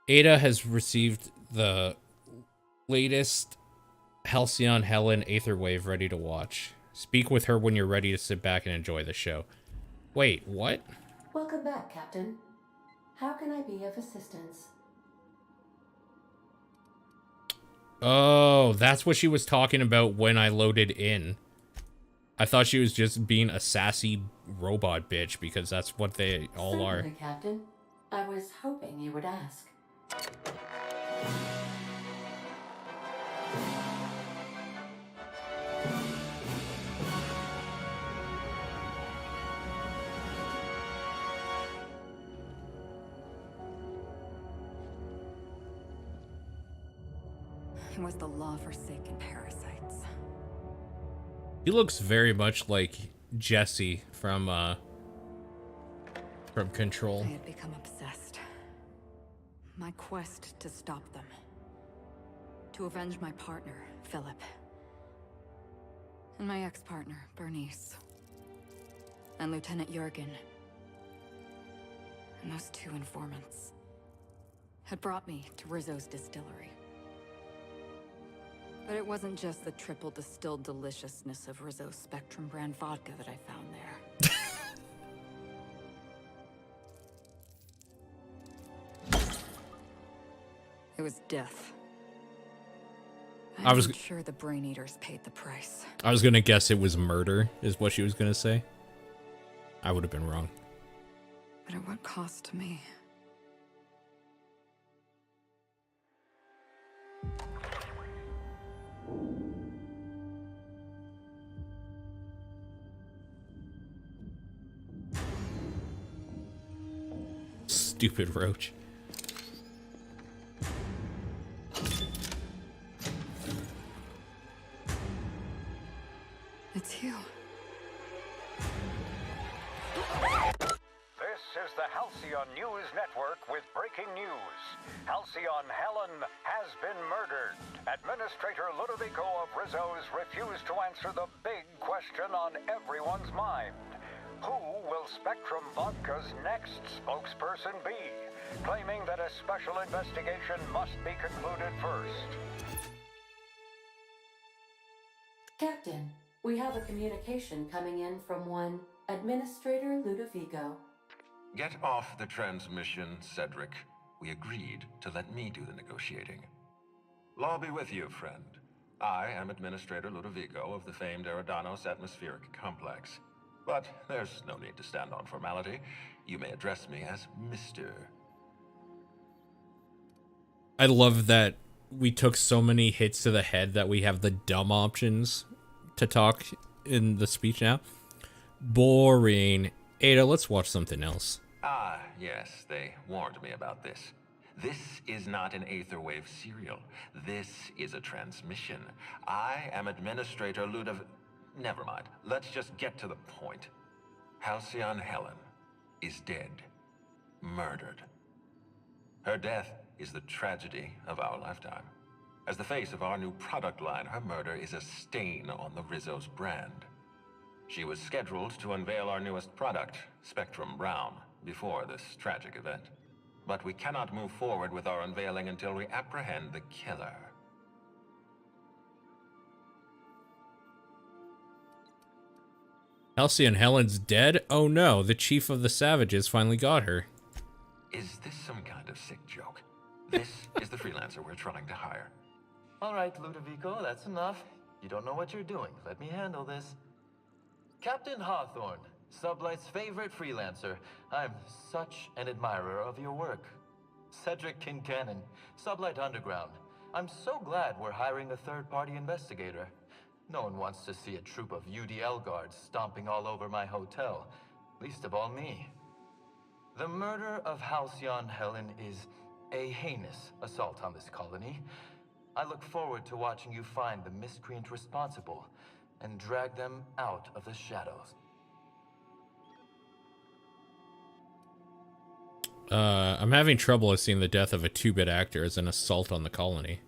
Ada has received the latest Halcyon Helen Aetherwave ready to watch. Speak with her when you're ready to sit back and enjoy the show. Wait, what? Welcome back, Captain. How can I be of assistance? Oh, that's what she was talking about when I loaded in. I thought she was just being a sassy robot bitch because that's what they all are. Certainly, Captain. I was hoping you would ask. It was the law-forsaken parasites. He looks very much like Jesse from Control. I had become obsessed. My quest to stop them. To avenge my partner, Philip. And my ex-partner, Bernice. And Lieutenant Jurgen. And those two informants had brought me to Rizzo's distillery. But it wasn't just the triple distilled deliciousness of Rizzo's Spectrum brand vodka that I found there. It was death. I was sure the Brain Eaters paid the price. I was gonna guess it was murder, is what she was gonna say. I would have been wrong. But at what cost to me? Stupid roach. It's you. This is the Halcyon News Network with breaking news. Halcyon Helen has been murdered. Administrator Ludovico of Rizzo's refused to answer the big question on everyone's mind. Who will Spectrum Vodka's next spokesperson be? Claiming that a special investigation must be concluded first. Captain, we have a communication coming in from one Administrator Ludovico. Get off the transmission, Cedric. We agreed to let me do the negotiating. Law be with you, friend. I am Administrator Ludovico of the famed Eridanos Atmospheric Complex. But there's no need to stand on formality. You may address me as Mr. I love that we took so many hits to the head that we have the dumb options to talk in the speech now. Boring. Ada, let's watch something else. Ah, yes, they warned me about this. This is not an Aetherwave serial. This is a transmission. I am Administrator Never mind. Let's just get to the point. Halcyon Helen is dead. Murdered. Her death is the tragedy of our lifetime. As the face of our new product line, her murder is a stain on the Rizzo's brand. She was scheduled to unveil our newest product, Spectrum Brown, before this tragic event. But we cannot move forward with our unveiling until we apprehend the killer. Halcyon Helen's dead? Oh no, the chief of the savages finally got her. Is this some kind of sick joke? This is the freelancer we're trying to hire. All right, Ludovico, that's enough. You don't know what you're doing. Let me handle this. Captain Hawthorne, Sublight's favorite freelancer. I'm such an admirer of your work. Cedric Kincannon, Sublight Underground. I'm so glad we're hiring a third-party investigator. No one wants to see a troop of UDL guards stomping all over my hotel, least of all me. The murder of Halcyon Helen is a heinous assault on this colony. I look forward to watching you find the miscreant responsible and drag them out of the shadows. I'm having trouble seeing the death of a 2-bit actor as an assault on the colony.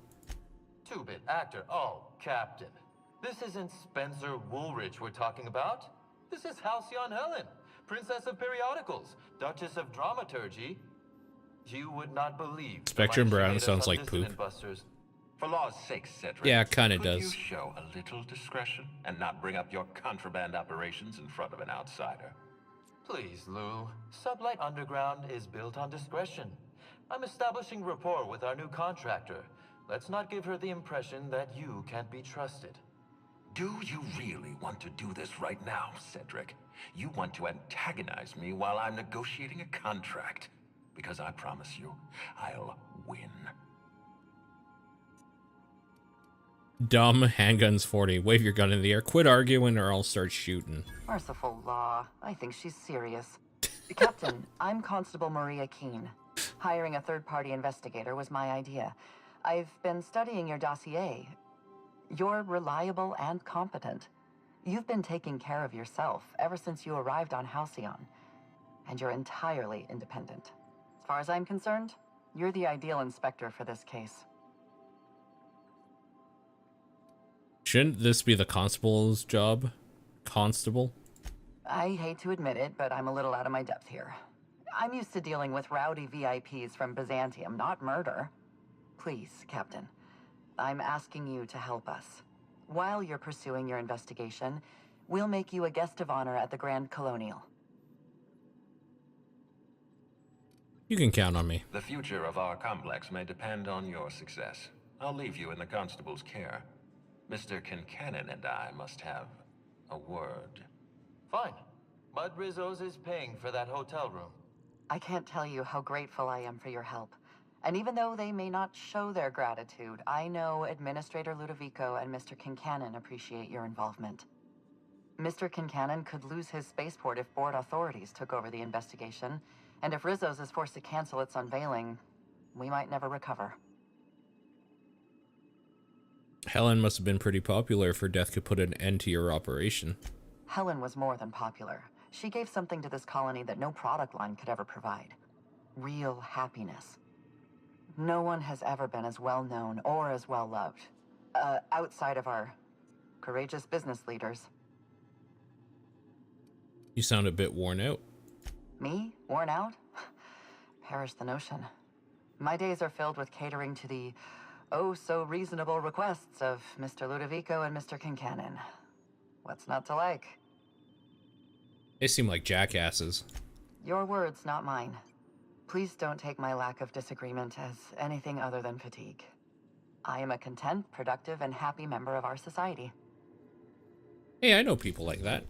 2-bit actor? Oh, Captain. This isn't Spencer Woolrich we're talking about. This is Halcyon Helen, Princess of Periodicals, Duchess of Dramaturgy. You would not believe. the Spectrum money she Brown made us sounds on like poop. Dissonant Busters. For law's sake, Cedric. Yeah, it kinda could does. you show a little discretion and not bring up your contraband operations in front of an outsider? Please, Lou. Sublight Underground is built on discretion. I'm establishing rapport with our new contractor. Let's not give her the impression that you can't be trusted. Do you really want to do this right now, Cedric? You want to antagonize me while I'm negotiating a contract. Because I promise you, I'll win. Dumb, handguns 40. Wave your gun in the air. Quit arguing or I'll start shooting. Merciful law. I think she's serious. Captain, I'm Constable Maria Keene. Hiring a third-party investigator was my idea. I've been studying your dossier. You're reliable and competent. You've been taking care of yourself ever since you arrived on Halcyon. And you're entirely independent. As far as I'm concerned, you're the ideal inspector for this case. Shouldn't this be the constable's job? Constable? I hate to admit it, but I'm a little out of my depth here. I'm used to dealing with rowdy VIPs from Byzantium, not murder. Please, Captain, I'm asking you to help us. While you're pursuing your investigation, we'll make you a guest of honor at the Grand Colonial. You can count on me. The future of our complex may depend on your success. I'll leave you in the constable's care. Mr. Kincannon and I must have a word. Fine. Bud Rizzo's is paying for that hotel room. I can't tell you how grateful I am for your help. And even though they may not show their gratitude, I know Administrator Ludovico and Mr. Kincannon appreciate your involvement. Mr. Kincannon could lose his spaceport if board authorities took over the investigation, and if Rizzo's is forced to cancel its unveiling, we might never recover. Helen must have been pretty popular if her death could put an end to your operation. Helen was more than popular. She gave something to this colony that no product line could ever provide. Real happiness. No one has ever been as well known or as well loved. Outside of our courageous business leaders. You sound a bit worn out. Me? Worn out? Perish the notion. My days are filled with catering to the oh-so-reasonable requests of Mr. Ludovico and Mr. Kincannon. What's not to like? They seem like jackasses. Your words, not mine. Please don't take my lack of disagreement as anything other than fatigue. I am a content, productive, and happy member of our society. Hey, I know people like that.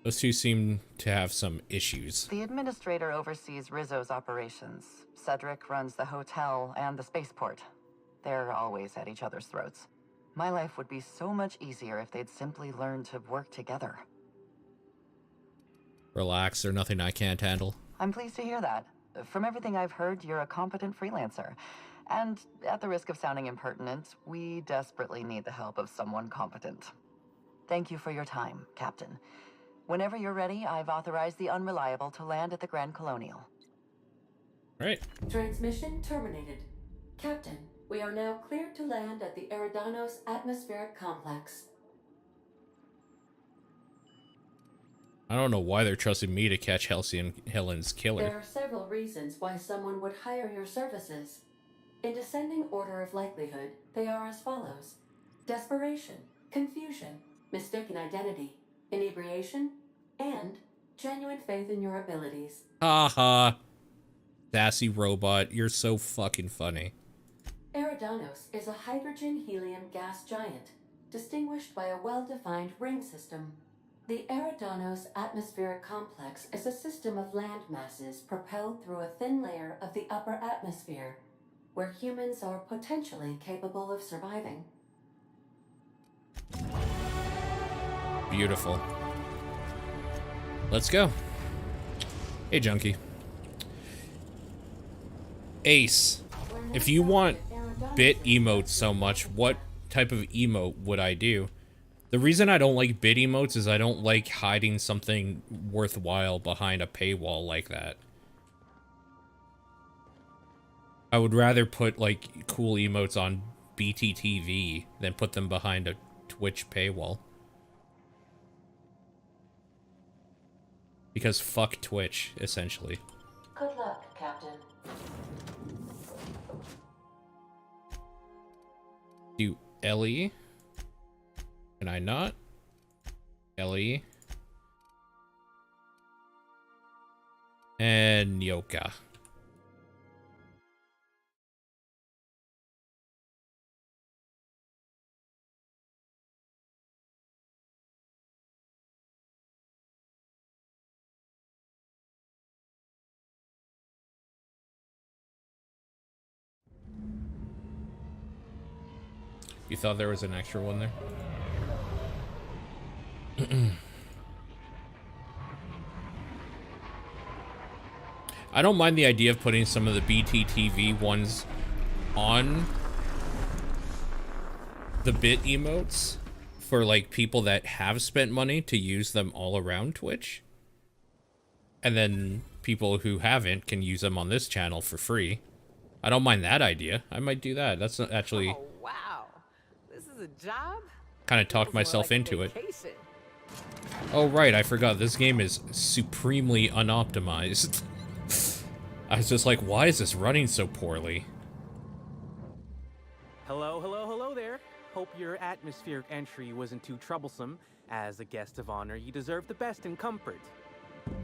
Those two seem to have some issues. The administrator oversees Rizzo's operations. Cedric runs the hotel and the spaceport. They're always at each other's throats. My life would be so much easier if they'd simply learn to work together. Relax, there's nothing I can't handle. I'm pleased to hear that. From everything I've heard, you're a competent freelancer. And at the risk of sounding impertinent, we desperately need the help of someone competent. Thank you for your time, Captain. Whenever you're ready, I've authorized the Unreliable to land at the Grand Colonial. Right. Transmission terminated. Captain, we are now cleared to land at the Eridanos atmospheric complex. I don't know why they're trusting me to catch Helen's killer. There are several reasons why someone would hire your services. In descending order of likelihood, they are as follows: desperation, confusion, mistaken identity, inebriation, and genuine faith in your abilities. Haha. Sassy robot, you're so fucking funny. Eridanos is a hydrogen-helium gas giant, distinguished by a well-defined ring system. The Eridanos atmospheric complex is a system of land masses propelled through a thin layer of the upper atmosphere, where humans are potentially capable of surviving. Beautiful. Let's go. Hey, Junkie. Ace, if you want bit emotes so much, what type of emote would I do? The reason I don't like bit emotes is I don't like hiding something worthwhile behind a paywall like that. I would rather put, like, cool emotes on BTTV than put them behind a Twitch paywall. Because fuck Twitch, essentially. Good luck, Captain. Do Ellie. Can I not? Ellie. And Yoka. You thought there was an extra one there? I don't mind the idea of putting some of the BTTV ones on the bit emotes for like people that have spent money to use them all around Twitch. And then people who haven't can use them on this channel for free. I don't mind that idea. I might do that. That's actually... Oh, wow. This is a job? Kind of talked myself into it. Oh, right. I forgot. This game is supremely unoptimized. I was just like, why is this running so poorly? Hello there. Hope your atmospheric entry wasn't too troublesome. As a guest of honor, you deserve the best in comfort.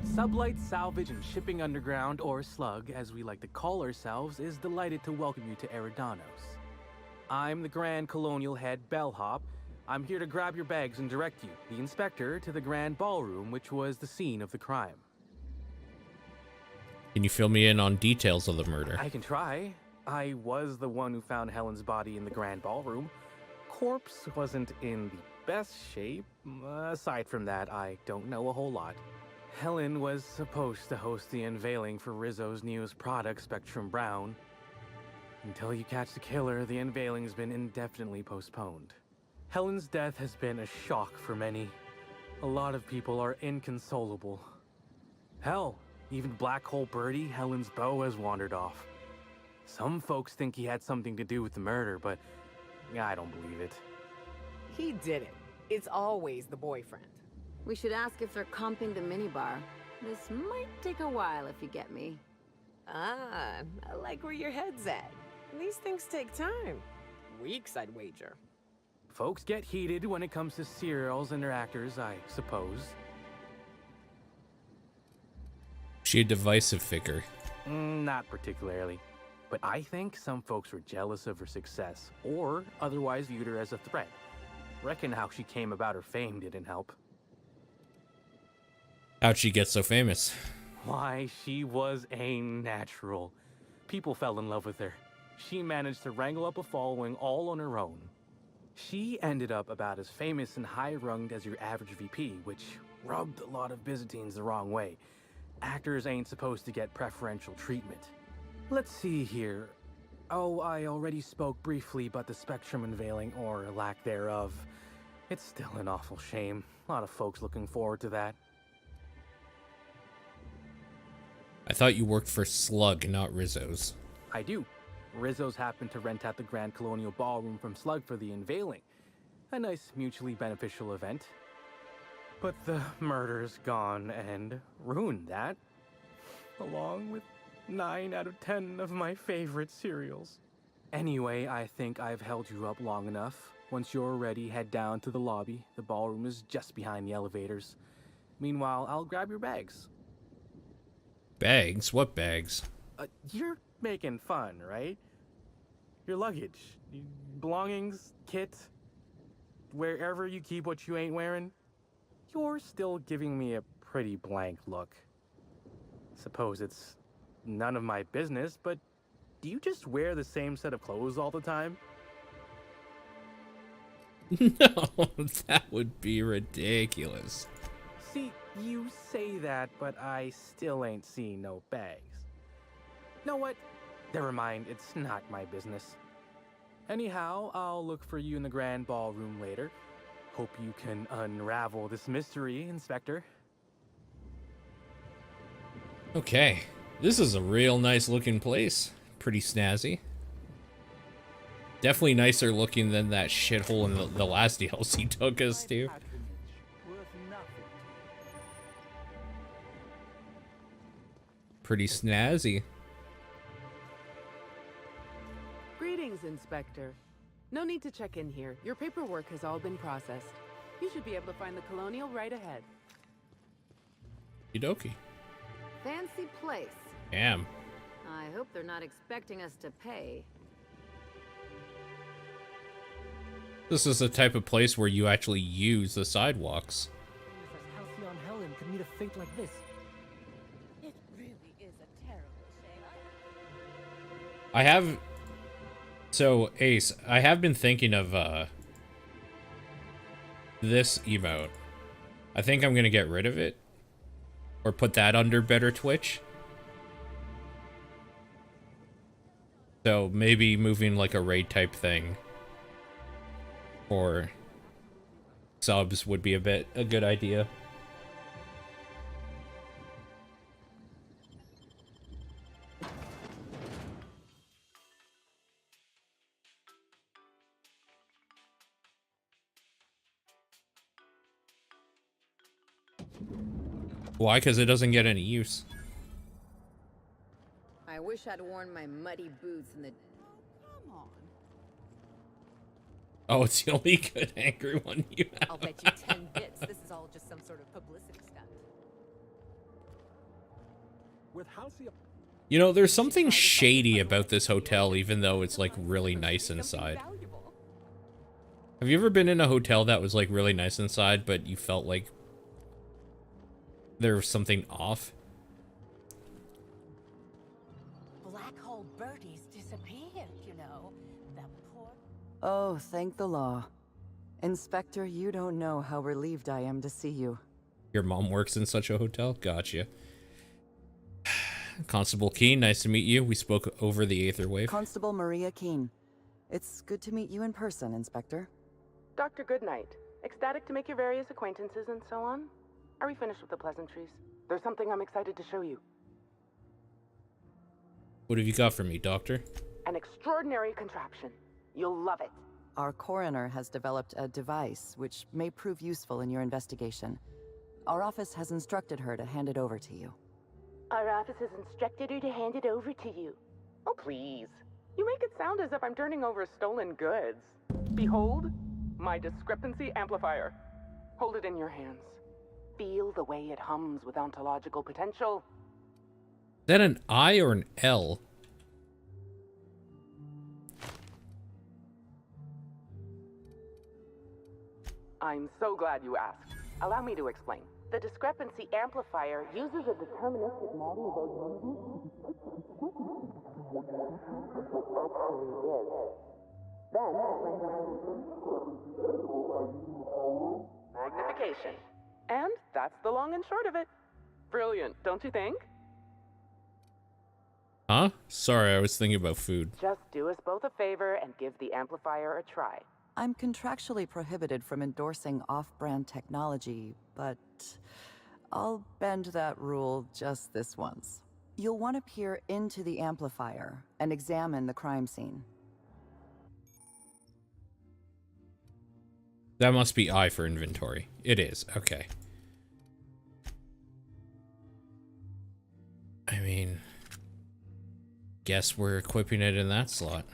Sublight Salvage and Shipping Underground, or Slug, as we like to call ourselves, is delighted to welcome you to Eridanos. I'm the Grand Colonial Head Bellhop. I'm here to grab your bags and direct you, the inspector, to the Grand Ballroom, which was the scene of the crime. Can you fill me in on details of the murder? I can try. I was the one who found Helen's body in the Grand Ballroom. Corpse wasn't in the best shape. Aside from that, I don't know a whole lot. Helen was supposed to host the unveiling for Rizzo's newest product, Spectrum Brown. Until you catch the killer, the unveiling's been indefinitely postponed. Helen's death has been a shock for many. A lot of people are inconsolable. Hell, even Black Hole Birdie, Helen's beau, has wandered off. Some folks think he had something to do with the murder, but I don't believe it. He did it. It's always the boyfriend. We should ask if they're comping the minibar. This might take a while, if you get me. Ah, I like where your head's at. These things take time. Weeks, I'd wager. Folks get heated when it comes to serials and their actors, I suppose. She a divisive figure? Not particularly. But I think some folks were jealous of her success, or otherwise viewed her as a threat. Reckon how she came about her fame didn't help. How'd she get so famous? Why, she was a natural. People fell in love with her. She managed to wrangle up a following all on her own. She ended up about as famous and high-runged as your average VP, which rubbed a lot of Byzantines the wrong way. Actors ain't supposed to get preferential treatment. Let's see here. Oh, I already spoke briefly about the Spectrum unveiling, or lack thereof. It's still an awful shame. A lot of folks looking forward to that. I thought you worked for Slug, not Rizzo's. I do. Rizzo's happened to rent out the Grand Colonial Ballroom from Slug for the unveiling. A nice mutually beneficial event. But the murder's gone and ruined that. Along with 9 out of 10 of my favorite cereals. Anyway, I think I've held you up long enough. Once you're ready, head down to the lobby. The ballroom is just behind the elevators. Meanwhile, I'll grab your bags. Bags? What bags? You're making fun, right? Your luggage, belongings, kit, wherever you keep what you ain't wearing. You're still giving me a pretty blank look. Suppose it's none of my business, but do you just wear the same set of clothes all the time? No, that would be ridiculous. See, you say that, but I still ain't seen no bags. Know what? Never mind, it's not my business. Anyhow, I'll look for you in the Grand Ballroom later. Hope you can unravel this mystery, Inspector. Okay, this is a real nice looking place. Pretty snazzy. Definitely nicer looking than that shithole in the last DLC took us to. Pretty snazzy. Greetings, Inspector. No need to check in here. Your paperwork has all been processed. You should be able to find the Colonial right ahead. Okie. Fancy place. Damn. I hope they're not expecting us to pay. This is the type of place where you actually use the sidewalks. Halcyon Helen could meet a fate like this. It really is a terrible shame. I have... So, Ace, I have been thinking of, this emote. I think I'm gonna get rid of it. Or put that under Better Twitch. So, maybe moving like a raid type thing. Or subs would be a good idea. Why? Because it doesn't get any use. I wish I'd worn my muddy boots in the... Come on. Oh, it's the only good angry one you have. I'll bet you 10 bits this is all just some sort of publicity stunt. With Halcyon... You know, there's something shady about this hotel, even though it's like really nice inside. Have you ever been in a hotel that was like really nice inside, but you felt like there was something off? Black hole birdies disappeared, you know. The poor... Oh, thank the law. Inspector, you don't know how relieved I am to see you. Your mom works in such a hotel? Gotcha. Constable Keene, nice to meet you. We spoke over the Aether Wave. Constable Maria Keene. It's good to meet you in person, Inspector. Dr. Goodnight. Ecstatic to make your various acquaintances and so on. Are we finished with the pleasantries? There's something I'm excited to show you. What have you got for me, Doctor? An extraordinary contraption. You'll love it. Our coroner has developed a device which may prove useful in your investigation. Our office has instructed her to hand it over to you. Our office has instructed her to hand it over to you. Oh, please. You make it sound as if I'm turning over stolen goods. Behold, my discrepancy amplifier. Hold it in your hands. Feel the way it hums with ontological potential. Is that an I or an L? I'm so glad you asked. Allow me to explain. The discrepancy amplifier uses a deterministic model of magnification. And that's the long and short of it. Brilliant, don't you think? Huh? Sorry, I was thinking about food. Just do us both a favor and give the amplifier a try. I'm contractually prohibited from endorsing off-brand technology, but I'll bend that rule just this once. You'll want to peer into the amplifier and examine the crime scene. That must be I for inventory. It is. Okay. I mean, guess we're equipping it in that slot.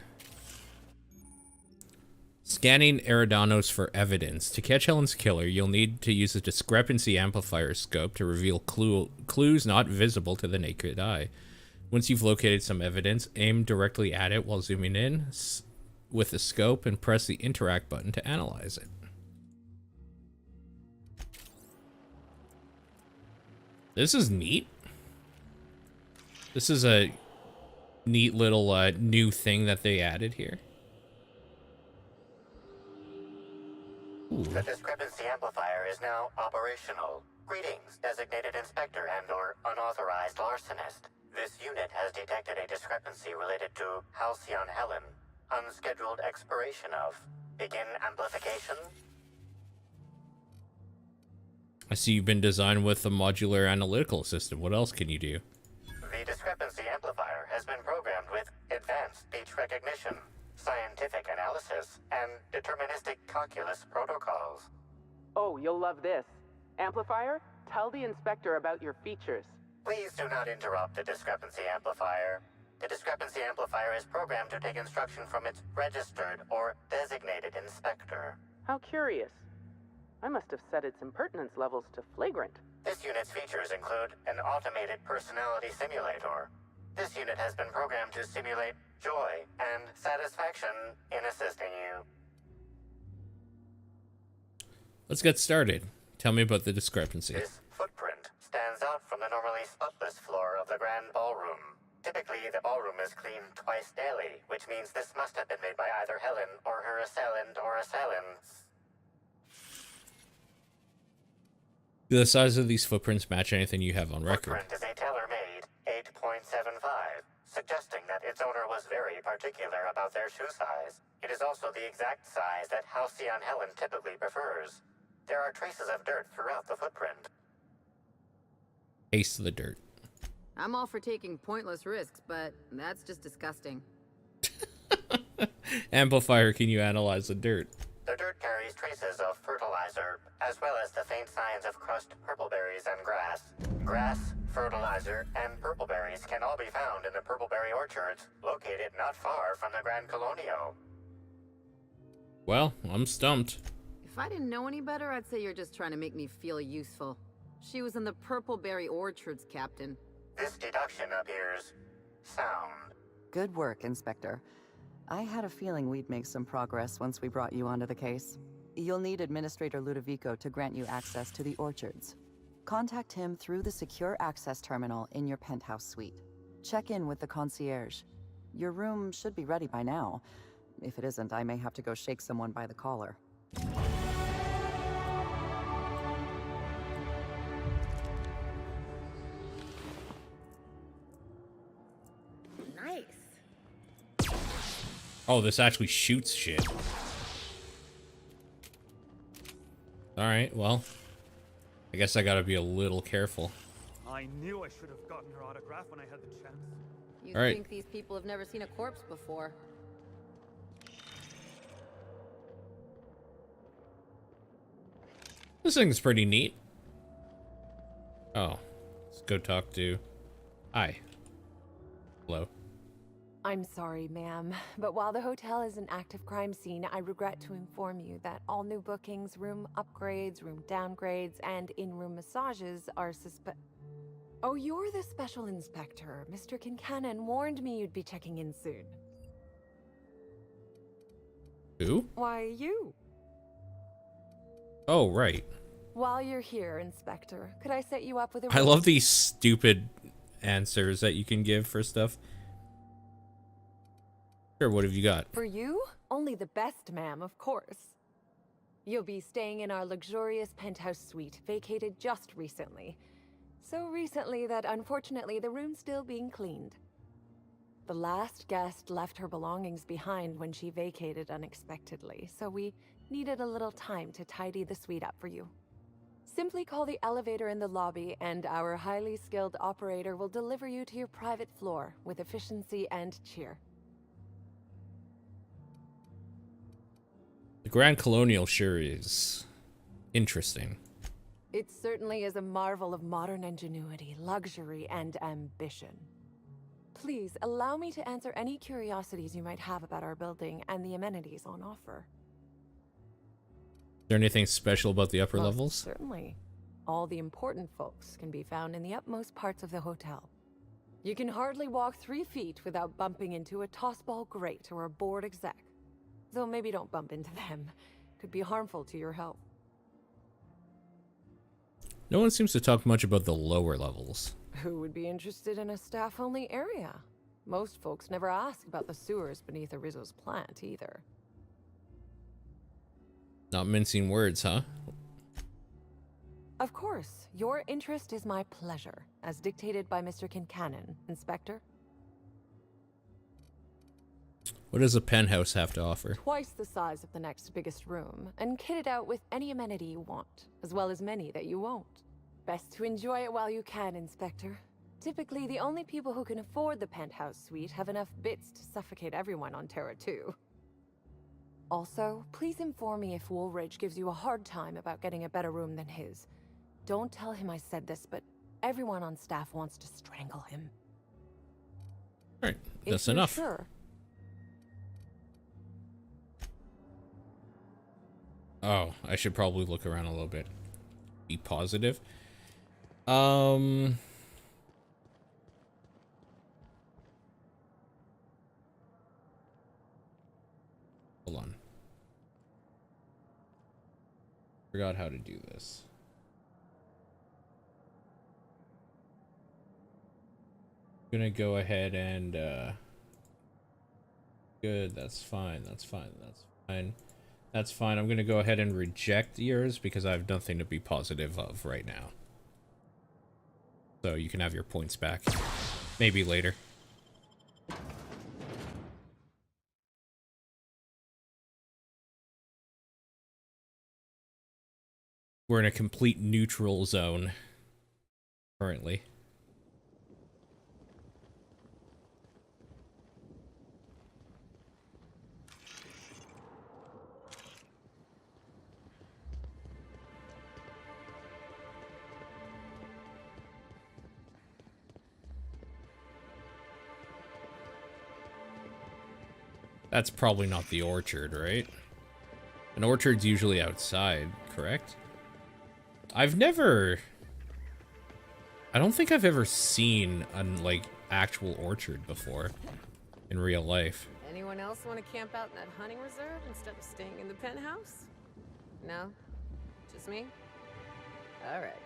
Scanning Eridanos for evidence. To catch Helen's killer, you'll need to use a discrepancy amplifier scope to reveal clues not visible to the naked eye. Once you've located some evidence, aim directly at it while zooming in with the scope and press the interact button to analyze it. This is neat. This is a neat little new thing that they added here. Ooh. The discrepancy amplifier is now operational. Greetings, designated inspector and/or unauthorized larcenist. This unit has detected a discrepancy related to Halcyon Helen. Unscheduled expiration of. Begin amplification. I see you've been designed with a modular analytical system. What else can you do? The discrepancy amplifier has been programmed with advanced speech recognition, scientific analysis, and deterministic calculus protocols. Oh, you'll love this. Amplifier, tell the inspector about your features. Please do not interrupt the discrepancy amplifier. The discrepancy amplifier is programmed to take instruction from its registered or designated inspector. How curious. I must have set its impertinence levels to flagrant. This unit's features include an automated personality simulator. This unit has been programmed to simulate joy and satisfaction in assisting you. Let's get started. Tell me about the discrepancy. This footprint stands out from the normally spotless floor of the grand ballroom. Typically, the ballroom is cleaned twice daily, which means this must have been made by either Helen or her assailant or assailants. Do the size of these footprints match anything you have on record? Footprint is a tailor-made 8.75, suggesting that its owner was very particular about their shoe size. It is also the exact size that Halcyon Helen typically prefers. There are traces of dirt throughout the footprint. Taste the dirt. I'm all for taking pointless risks, but that's just disgusting. Amplifier, can you analyze the dirt? The dirt carries traces of fertilizer, as well as the faint signs of crushed purpleberries and grass. Grass, fertilizer, and purpleberries can all be found in the purpleberry orchards, located not far from the Grand Colonio. Well, I'm stumped. If I didn't know any better, I'd say you're just trying to make me feel useful. She was in the Purpleberry Orchards, Captain. This deduction appears sound. Good work, Inspector. I had a feeling we'd make some progress once we brought you onto the case. You'll need Administrator Ludovico to grant you access to the orchards. Contact him through the secure access terminal in your penthouse suite. Check in with the concierge. Your room should be ready by now. If it isn't, I may have to go shake someone by the collar. Nice. Oh, this actually shoots shit. Alright, well, I guess I gotta be a little careful. I knew I should have gotten her autograph when I had the chance. You All right. think these people have never seen a corpse before? This thing's pretty neat. Oh, let's go talk to... Hi. Hello. I'm sorry, ma'am, but while the hotel is an active crime scene, I regret to inform you that all new bookings, room upgrades, room downgrades, and in-room massages are Oh, you're the special inspector. Mr. Kincannon warned me you'd be checking in soon. Who? Why, you. Oh, right. While you're here, Inspector, could I set you up with a I love these stupid answers that you can give for stuff. Sure, what have you got? For you? Only the best, ma'am, of course. You'll be staying in our luxurious penthouse suite, vacated just recently. So recently that unfortunately the room's still being cleaned. The last guest left her belongings behind when she vacated unexpectedly, so we needed a little time to tidy the suite up for you. Simply call the elevator in the lobby and our highly skilled operator will deliver you to your private floor with efficiency and cheer. The Grand Colonial sure is interesting. It certainly is a marvel of modern ingenuity, luxury, and ambition. Please, allow me to answer any curiosities you might have about our building and the amenities on offer. Is there anything special about the upper levels? Certainly. All the important folks can be found in the upmost parts of the hotel. You can hardly walk 3 feet without bumping into a tossball grate or a bored exec. Though maybe don't bump into them. Could be harmful to your health. No one seems to talk much about the lower levels. Who would be interested in a staff-only area? Most folks never ask about the sewers beneath Rizzo's plant, either. Not mincing words, huh? Of course, your interest is my pleasure, as dictated by Mr. Kincannon, Inspector. What does a penthouse have to offer? Twice the size of the next biggest room, and kitted out with any amenity you want, as well as many that you won't. Best to enjoy it while you can, Inspector. Typically, the only people who can afford the penthouse suite have enough bits to suffocate everyone on Terra 2. Also, please inform me if Woolridge gives you a hard time about getting a better room than his. Don't tell him I said this, but Everyone on staff wants to strangle him. Alright, If that's you're enough. Sure. Oh, I should probably look around a little bit. Be positive. Hold on. Forgot how to do this. I'm gonna go ahead and good, that's fine, that's fine, that's fine. That's fine. I'm gonna go ahead and reject yours because I have nothing to be positive of right now. So you can have your points back. Maybe later. We're in a complete neutral zone currently. That's probably not the orchard, right? An orchard's usually outside, correct? I don't think I've ever seen an, like, actual orchard before in real life. Anyone else want to camp out in that hunting reserve instead of staying in the penthouse? No? Just me? Alright.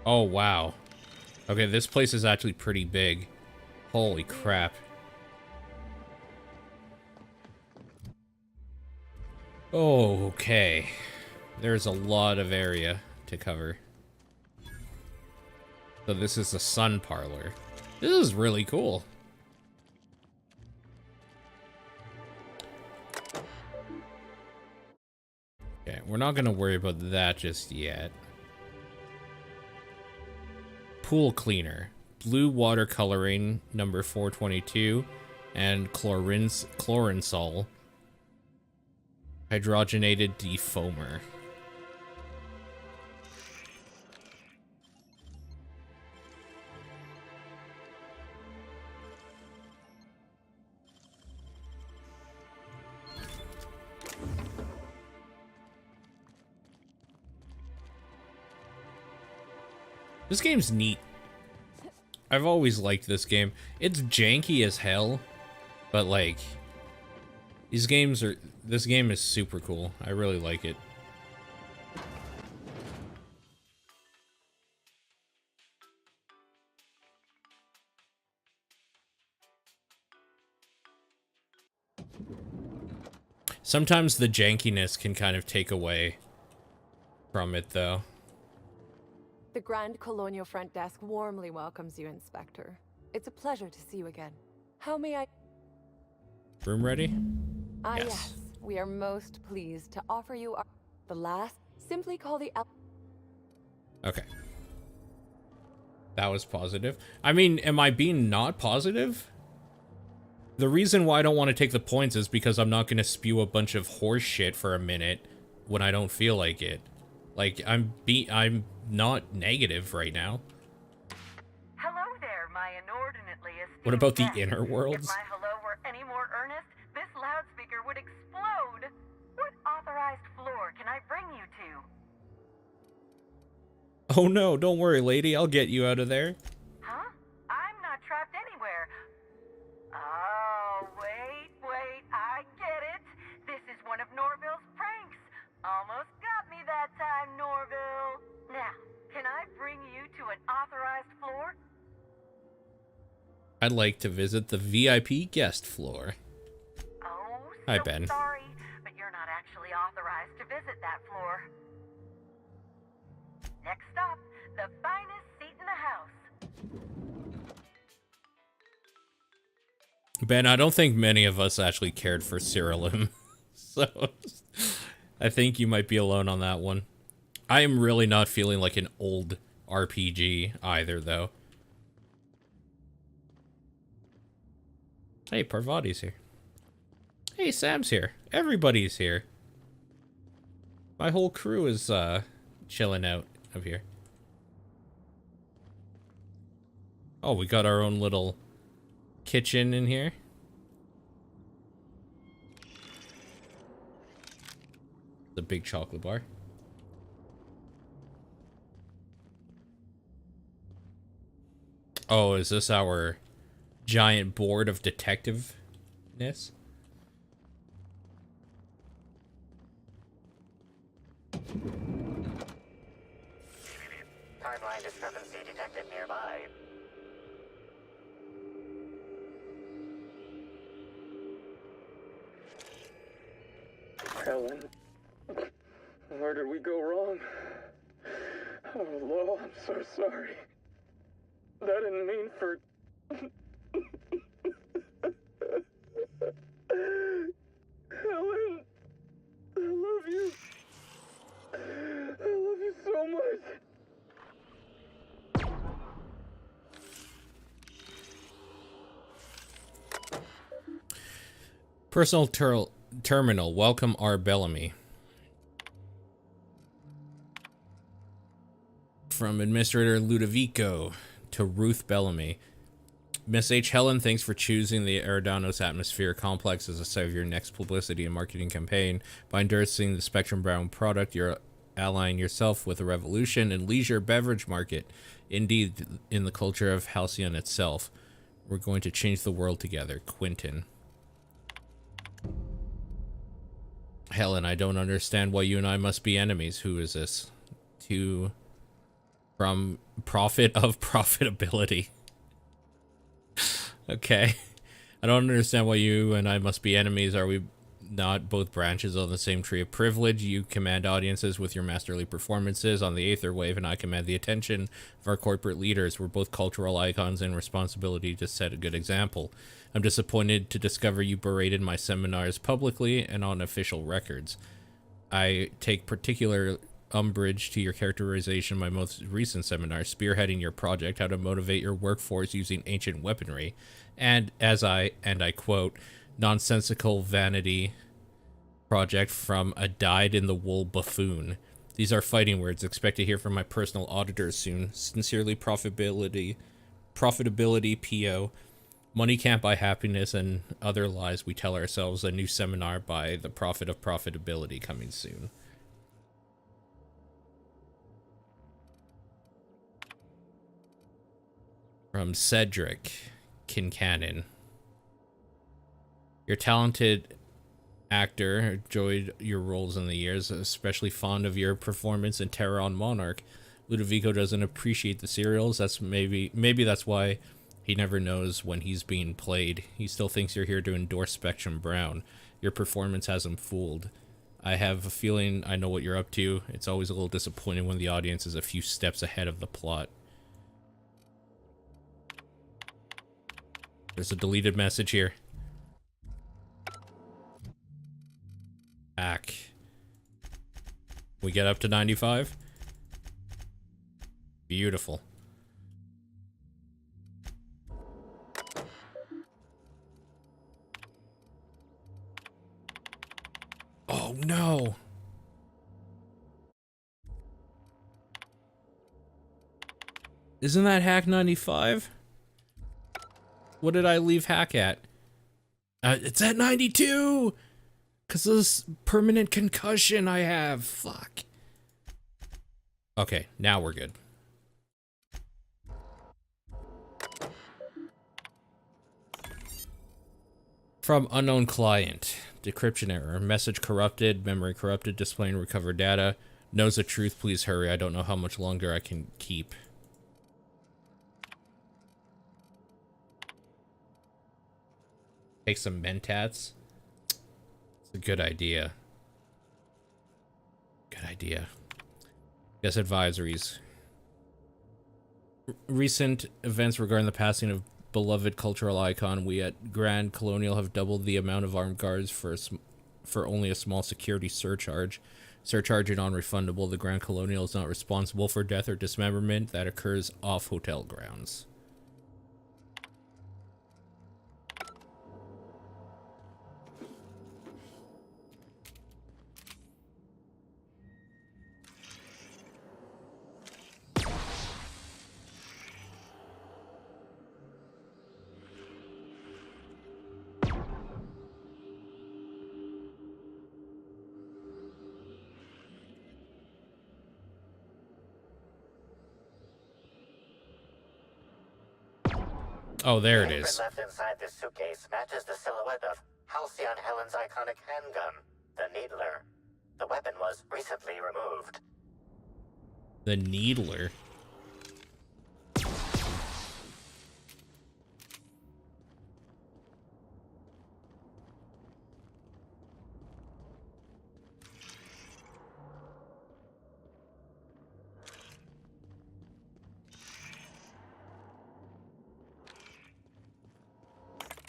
Oh, wow. Okay, this place is actually pretty big. Holy crap. Oh, okay. There's a lot of area to cover. So this is the sun parlor. This is really cool. Okay, we're not gonna worry about that just yet. Pool cleaner. Blue water coloring, number 422, and chloransol. Hydrogenated defoamer. This game's neat. I've always liked this game. It's janky as hell, but like, this game is super cool. I really like it. Sometimes the jankiness can kind of take away from it, though. The Grand Colonial Front Desk warmly welcomes you, Inspector. It's a pleasure to see you again. How may I... Room ready? Ah, yes. We are most pleased to offer you the last... Simply call the... Okay. That was positive. I mean, am I being not positive? The reason why I don't want to take the points is because I'm not going to spew a bunch of horse shit for a minute when I don't feel like it. Like, I'm not negative right now. Hello there, my inordinately esteemed What about the guest. inner worlds? If my hello were any more earnest, this loudspeaker would explode. What authorized floor can I bring you to? Oh no, don't worry, lady. I'll get you out of there. Huh? I'm not trapped anywhere. Oh, wait, I get it. This is one of Norville's pranks. Almost got me that time, Norville. Now, can I bring you to an authorized floor? I'd like to visit the VIP guest floor. Oh, Hi, so Ben. sorry, but you're not actually authorized to visit that floor. Next stop, the finest seat in the house. Ben, I don't think many of us actually cared for Cyrilum. So, I think you might be alone on that one. I am really not feeling like an old RPG either, though. Hey, Parvati's here. Hey, Sam's here. Everybody's here. My whole crew is, chilling out of here. Oh, we got our own little kitchen in here. The big chocolate bar. Oh, is this our giant board of detectiveness? Timeline discrepancy detected nearby. Helen, where did we go wrong? Oh, Lo, I'm so sorry. That didn't mean for... Helen, I love you. I love you so much. Personal terminal. Welcome, R. Bellamy. From Administrator Ludovico to Ruth Bellamy. Miss H. Helen, thanks for choosing the Eridanos Atmosphere Complex as a site of your next publicity and marketing campaign. By endorsing the Spectrum Brown product, you're allying yourself with a revolution in leisure beverage market. Indeed, in the culture of Halcyon itself. We're going to change the world together. Quentin. Helen, I don't understand why you and I must be enemies. Who is this? From Profit of Profitability. Okay. I don't understand why you and I must be enemies. Are we not both branches on the same tree of privilege? You command audiences with your masterly performances on the Aether Wave, and I command the attention of our corporate leaders. We're both cultural icons and responsibility to set a good example. I'm disappointed to discover you berated my seminars publicly and on official records. I take particular umbrage to your characterization of my most recent seminar, spearheading your project, how to motivate your workforce using ancient weaponry, and I quote, nonsensical vanity project from a dyed-in-the-wool buffoon. These are fighting words. Expect to hear from my personal auditors soon. Sincerely, Profitability PO. Money can't buy happiness and other lies we tell ourselves. A new seminar by the Profit of Profitability coming soon. From Cedric Kincannon. You're a talented actor, enjoyed your roles in the years, especially fond of your performance in Terror on Monarch. Ludovico doesn't appreciate the serials. That's maybe that's why he never knows when he's being played. He still thinks you're here to endorse Spectrum Brown. Your performance has him fooled. I have a feeling I know what you're up to. It's always a little disappointing when the audience is a few steps ahead of the plot. There's a deleted message here. Back. We get up to 95? Beautiful. Oh no. Isn't that hack 95? What did I leave hack at? It's at 92! Because of this permanent concussion I have. Fuck. Okay, now we're good. From unknown client. Decryption error. Message corrupted. Memory corrupted. Displaying recovered data. Knows the truth. Please hurry. I don't know how much longer I can keep. Take some Mentats. It's a good idea. Good idea. Guest advisories. Recent events regarding the passing of beloved cultural icon. We at Grand Colonial have doubled the amount of armed guards for only a small security surcharge. Surcharge is non-refundable. The Grand Colonial is not responsible for death or dismemberment that occurs off hotel grounds. Oh, there it The is. handprint left inside this suitcase matches the silhouette of Halcyon Helen's iconic handgun, the Needler. The weapon was recently removed. The Needler.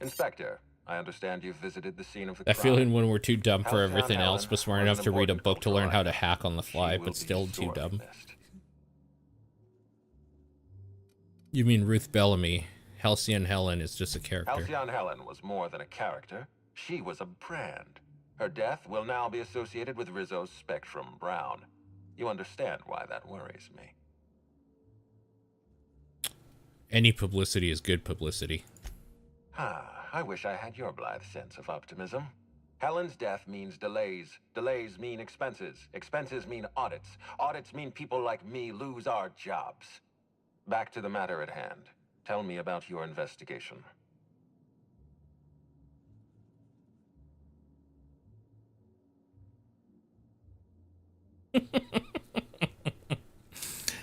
Inspector, I understand you've visited the scene of the That crime. feeling when we're too dumb for Halcyon everything else, Helen but smart was enough an to read a important book to learn how to Ultralight. hack on the fly, She will but be still too sorely dumb. missed. You mean Ruth Bellamy? Halcyon Helen is just a character. Halcyon Helen was more than a character. She was a brand. Her death will now be associated with Rizzo's Spectrum Brown. You understand why that worries me. Any publicity is good publicity. I wish I had your blithe sense of optimism. Helen's death means delays. Delays mean expenses. Expenses mean audits. Audits mean people like me lose our jobs. Back to the matter at hand. Tell me about your investigation.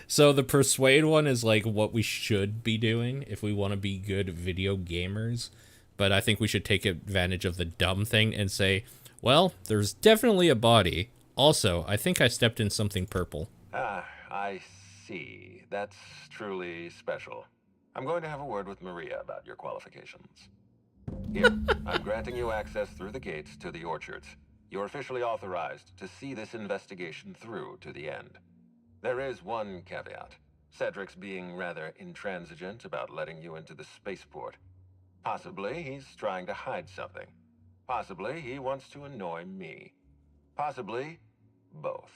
So the persuade one is like what we should be doing if we want to be good video gamers. But I think we should take advantage of the dumb thing and say, well, there's definitely a body. Also, I think I stepped in something purple. I see. That's truly special. I'm going to have a word with Maria about your qualifications. Here, I'm granting you access through the gates to the orchards. You're officially authorized to see this investigation through to the end. There is one caveat. Cedric's being rather intransigent about letting you into the spaceport. Possibly he's trying to hide something. Possibly he wants to annoy me. Possibly both.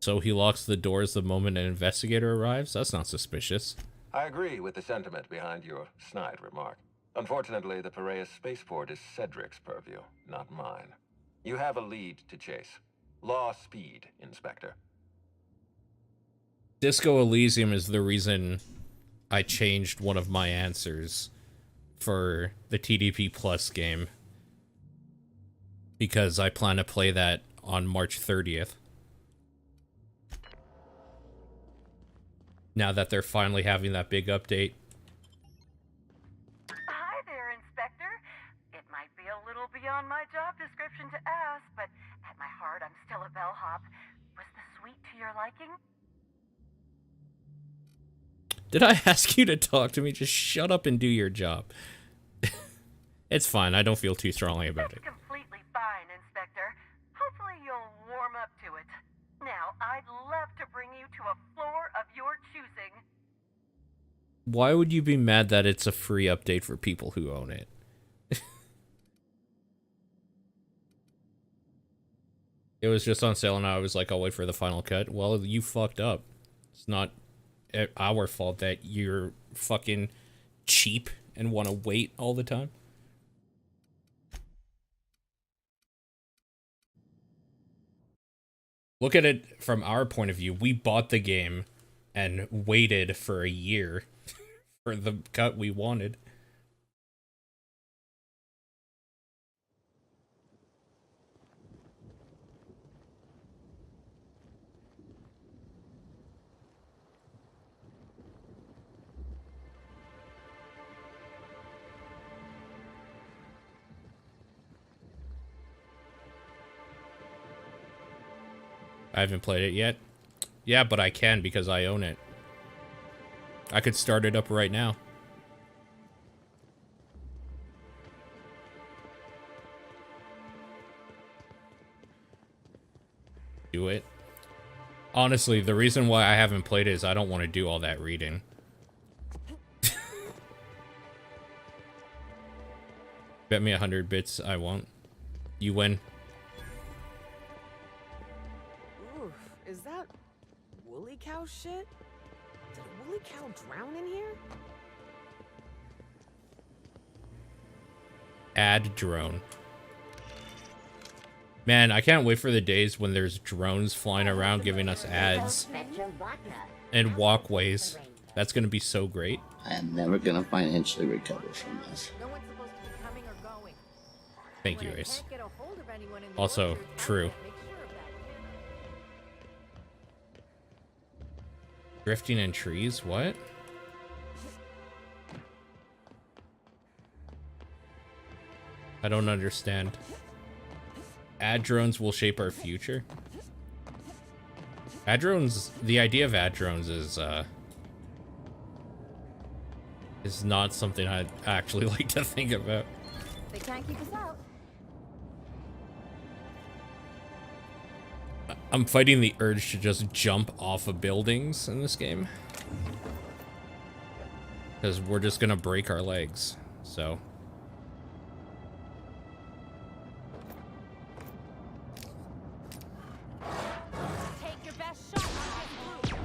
So he locks the doors the moment an investigator arrives? That's not suspicious. I agree with the sentiment behind your snide remark. Unfortunately, the Piraeus spaceport is Cedric's purview, not mine. You have a lead to chase. Law speed, Inspector. Disco Elysium is the reason I changed one of my answers for the TDP Plus game. Because I plan to play that on March 30th. Now that they're finally having that big update. Hi there, Inspector. It might be a little beyond my job description to ask, but at my heart, I'm still a bellhop. Was the suite to your liking? Did I ask you to talk to me? Just shut up and do your job. It's fine. I don't feel too strongly about it. Completely fine, Inspector. Hopefully you'll warm up to it. Now, I'd love to bring you to a floor of your choosing. Why would you be mad that it's a free update for people who own it? It was just on sale and I was like, I'll wait for the final cut. Well, you fucked up. It's not our fault that you're fucking cheap and want to wait all the time. Look at it from our point of view. We bought the game and waited for a year for the cut we wanted. I haven't played it yet. Yeah, but I can because I own it. I could start it up right now. Do it. Honestly, the reason why I haven't played it is I don't want to do all that reading. Bet me 100 bits I won't. You win. Oof, is that woolly cow shit? Did a woolly cow drown in here? Add drone. Man, I can't wait for the days when there's drones flying around giving us ads and walkways. That's gonna be so great. I am never gonna financially recover from this. No one's supposed to be coming or going. Thank you, When I Ace. can't get a hold of anyone in the Also, orchard, I true. can't make sure of that. Drifting in trees? What? I don't understand. Ad drones will shape our future. Ad drones, the idea of ad drones is not something I'd actually like to think about. They can't keep us out. I'm fighting the urge to just jump off of buildings in this game. Because we're just gonna break our legs, so. Take your best shot on this group.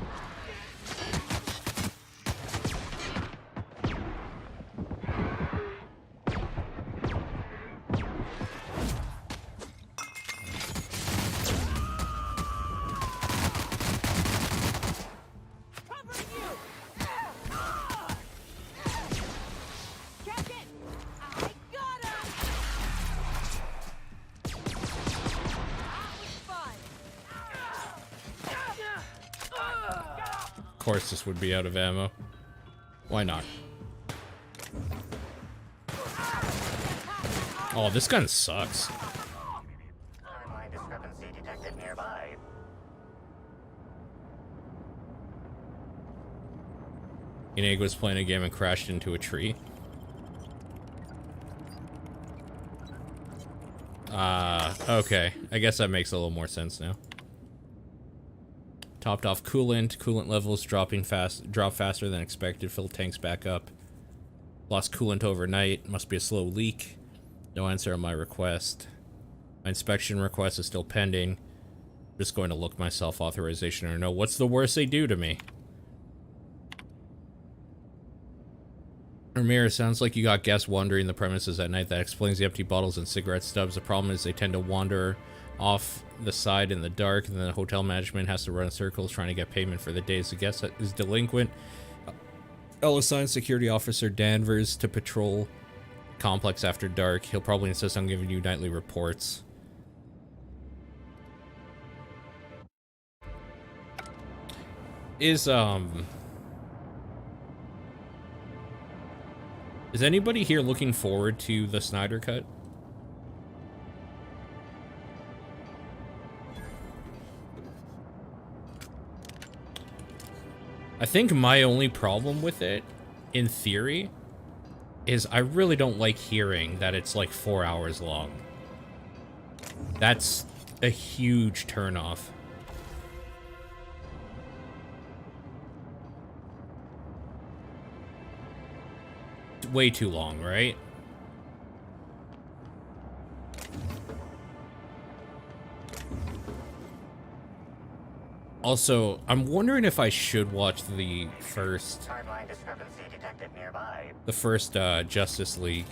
Of course this would be out of ammo. Why not? Oh, this gun sucks. Timeline discrepancy detected nearby. Ineg was playing a game and crashed into a tree. Okay. I guess that makes a little more sense now. Topped off coolant. Coolant levels drop faster than expected. Fill tanks back up. Lost coolant overnight. Must be a slow leak. No answer on my request. My inspection request is still pending. Just going to look myself authorization or no. What's the worst they do to me? Ramirez, sounds like you got guests wandering the premises at night. That explains the empty bottles and cigarette stubs. The problem is they tend to wander off the side in the dark, and then the hotel management has to run circles trying to get payment for the days. The guest is delinquent. I'll assign security officer Danvers to patrol complex after dark. He'll probably insist on giving you nightly reports. Is anybody here looking forward to the Snyder Cut? I think my only problem with it, in theory, is I really don't like hearing that it's like 4 hours long. That's a huge turnoff. Way too long, right? Also, I'm wondering if I should watch the first Timeline discrepancy detected nearby. the first Justice League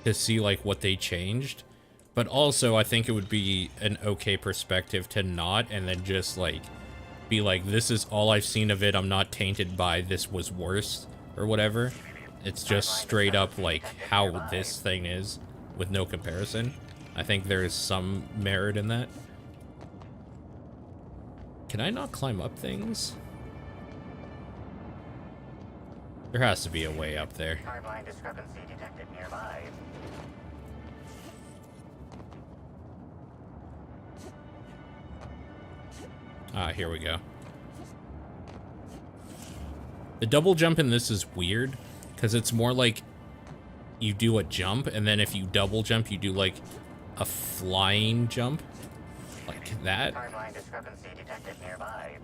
to see like what they changed. But also, I think it would be an okay perspective to not, and then just like be like, this is all I've seen of it. I'm not tainted by this was worse or whatever. It's just straight up like how this thing is with no comparison. I think there is some merit in that. Can I not climb up things? There has to be a way up there. Timeline discrepancy detected nearby. Ah, here we go. The double jump in this is weird, because it's more like you do a jump, and then if you double jump, you do like a flying jump. Like that. Timeline discrepancy detected nearby.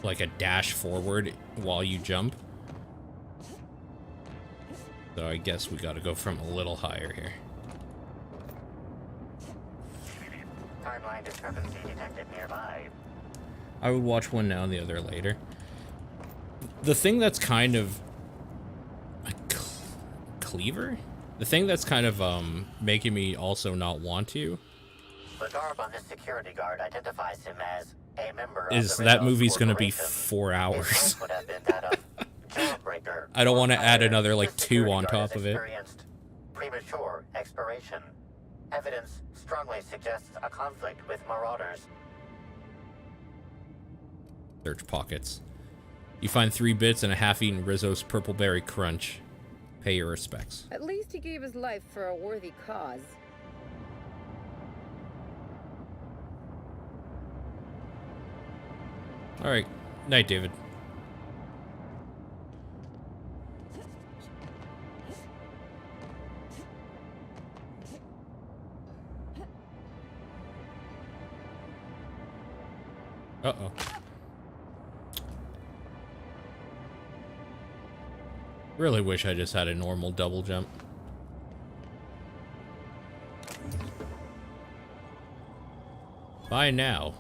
Like a dash forward while you jump. So I guess we gotta go from a little higher here. Timeline discrepancy detected nearby. I would watch one now and the other later. The thing that's kind of a cleaver? The thing that's kind of making me also not want to. The garb on this security guard identifies him as A member is of the that Rizos movie's going to be Corporation. 4 hours. Would have been that of Jawbreaker. I don't want to add another like The 2 security on guard top has of it. experienced premature expiration. Evidence strongly suggests a conflict with marauders. Search pockets. You find 3 bits and a half-eaten Rizzo's Purple Berry Crunch. Pay your respects. At least he gave his life for a worthy cause. Alright. Night, David. Uh-oh. Really wish I just had a normal double jump. Bye now.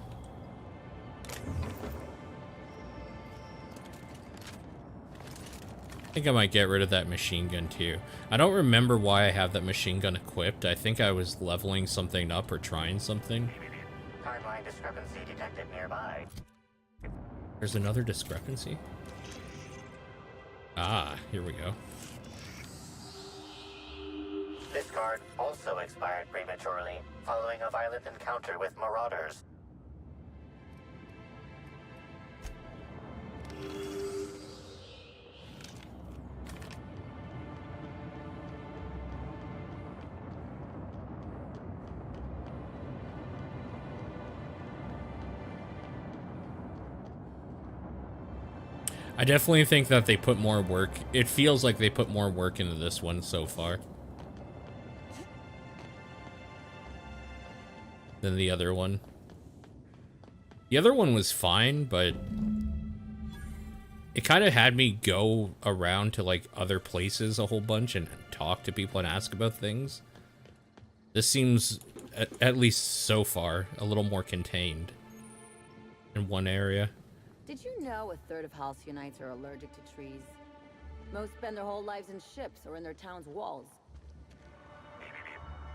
I think I might get rid of that machine gun too. I don't remember why I have that machine gun equipped. I think I was leveling something up or trying something. Timeline discrepancy detected nearby. There's another discrepancy? Ah, here we go. This card also expired prematurely, following a violent encounter with marauders. I definitely think that they put more work. It feels like they put more work into this one so far than the other one. The other one was fine, but it kind of had me go around to like other places a whole bunch and talk to people and ask about things. This seems, at least so far, a little more contained in one area. Did you know a third of Halcyonites are allergic to trees? Most spend their whole lives in ships or in their town's walls.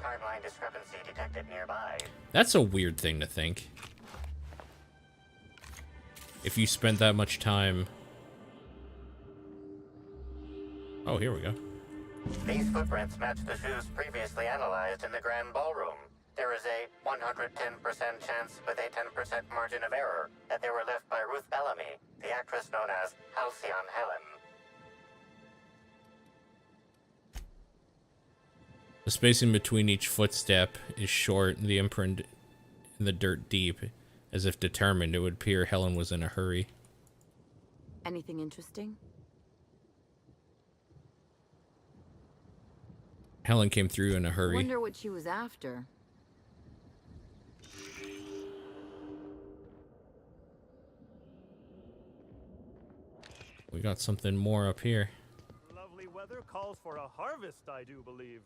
Timeline discrepancy detected nearby. That's a weird thing to think. If you spent that much time... Oh, here we go. These footprints match the shoes previously analyzed in the Grand Ballroom. There is a 110% chance with a 10% margin of error that they were left by Ruth Bellamy, the actress known as Halcyon Helen. The spacing between each footstep is short, and the imprint in the dirt deep, as if determined. It would appear Helen was in a hurry. Anything interesting? Helen came through in a hurry. Wonder what she was after. We got something more up here. Lovely weather calls for a harvest, I do believe.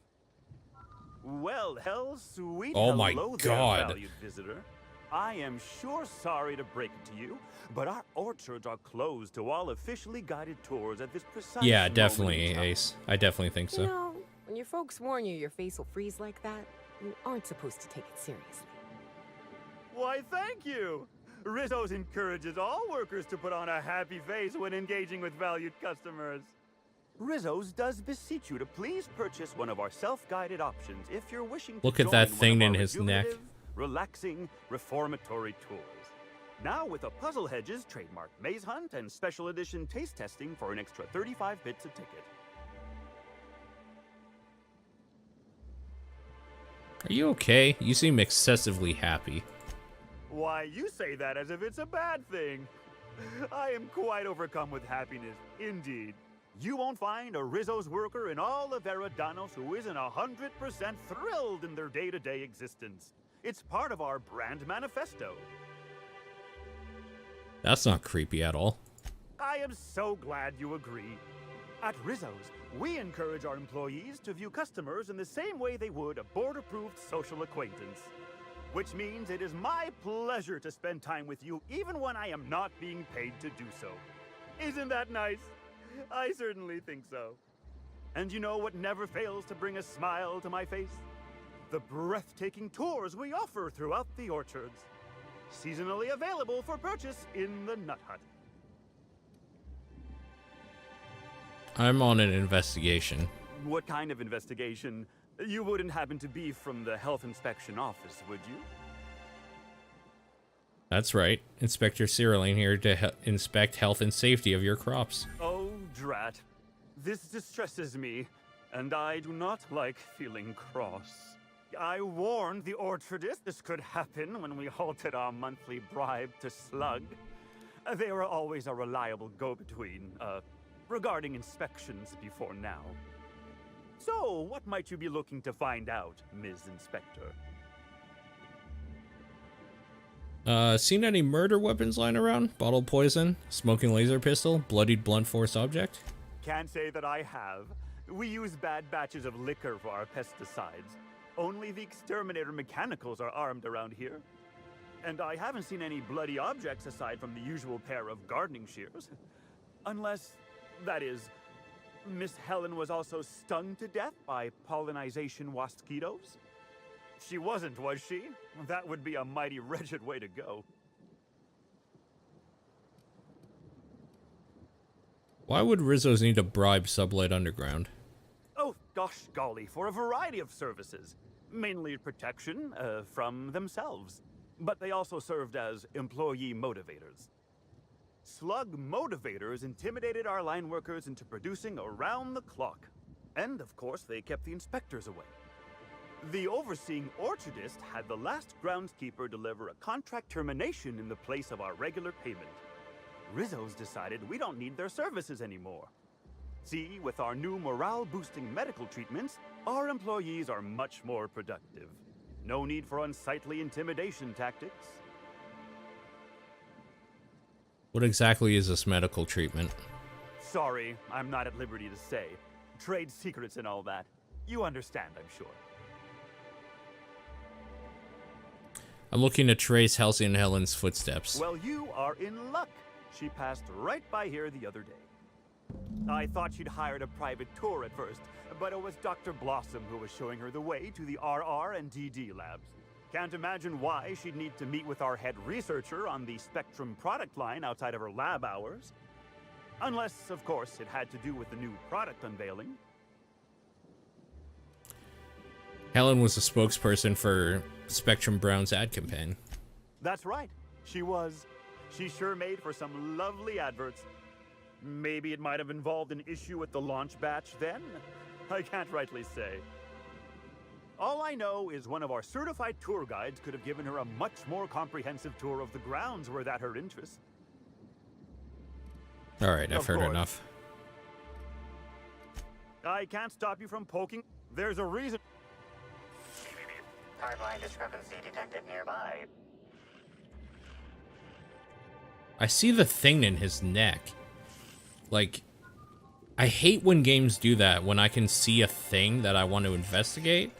Well, hell, sweet Oh my hello God. there, valued visitor. I am sure sorry to break it to you, but our orchards are closed to all officially guided tours at this precise Yeah, moment definitely, in time. Ace. I definitely think so. You know, when your folks warn you your face will freeze like that, you aren't supposed to take it seriously. Why, thank you. Rizzo's encourages all workers to put on a happy face when engaging with valued customers. Rizzo's does beseech you to please purchase one of our self-guided options if you're wishing to Look at join that one thing of in our his neck. rejuvenative, relaxing, reformatory tours. Now with a Puzzle Hedges trademark maze hunt and special edition taste testing for an extra 35 bits a ticket. Are you okay? You seem excessively happy. Why, you say that as if it's a bad thing. I am quite overcome with happiness, indeed. You won't find a Rizzo's worker in all of Eridanos who isn't 100% thrilled in their day-to-day existence. It's part of our brand manifesto. That's not creepy at all. I am so glad you agree. At Rizzo's, we encourage our employees to view customers in the same way they would a board-approved social acquaintance. Which means it is my pleasure to spend time with you even when I am not being paid to do so. Isn't that nice? I certainly think so. And you know what never fails to bring a smile to my face? The breathtaking tours we offer throughout the orchards. seasonally available for purchase in the Nut Hut. I'm on an investigation. What kind of investigation? You wouldn't happen to be from the Health Inspection Office, would you? That's right. Inspector Cyrilane here to inspect health and safety of your crops. Oh, drat. This distresses me, and I do not like feeling cross. I warned the orchardist this could happen when we halted our monthly bribe to Slug. They were always a reliable go-between, regarding inspections before now. So, what might you be looking to find out, Ms. Inspector? Seen any murder weapons lying around? Bottle poison, smoking laser pistol, bloodied blunt force object? Can't say that I have. We use bad batches of liquor for our pesticides. Only the exterminator mechanicals are armed around here. And I haven't seen any bloody objects aside from the usual pair of gardening shears. Unless, that is, Miss Helen was also stung to death by pollinization mosquitoes? She wasn't, was she? That would be a mighty wretched way to go. Why would Rizzo's need to bribe Sublight Underground? Oh, gosh golly, for a variety of services. Mainly protection from themselves. But they also served as employee motivators. Slug motivators intimidated our line workers into producing around the clock. And, of course, they kept the inspectors away. The overseeing orchardist had the last groundskeeper deliver a contract termination in the place of our regular payment. Rizzo's decided we don't need their services anymore. See, with our new morale-boosting medical treatments, our employees are much more productive. No need for unsightly intimidation tactics. What exactly is this medical treatment? Sorry, I'm not at liberty to say. Trade secrets and all that. You understand, I'm sure. I'm looking to trace Halcyon Helen's footsteps. Well, you are in luck. She passed right by here the other day. I thought she'd hired a private tour at first, but it was Dr. Blossom who was showing her the way to the RR and DD labs. Can't imagine why she'd need to meet with our head researcher on the Spectrum product line outside of her lab hours. Unless, of course, it had to do with the new product unveiling. Helen was a spokesperson for Spectrum Brown's ad campaign. That's right. She was. She sure made for some lovely adverts. Maybe it might have involved an issue with the launch batch then? I can't rightly say. All I know is one of our certified tour guides could have given her a much more comprehensive tour of the grounds were that her interest. All right, I've heard course. enough. I can't stop you from poking. There's a reason. Timeline discrepancy detected nearby. I see the thing in his neck. Like, I hate when games do that, when I can see a thing that I want to investigate.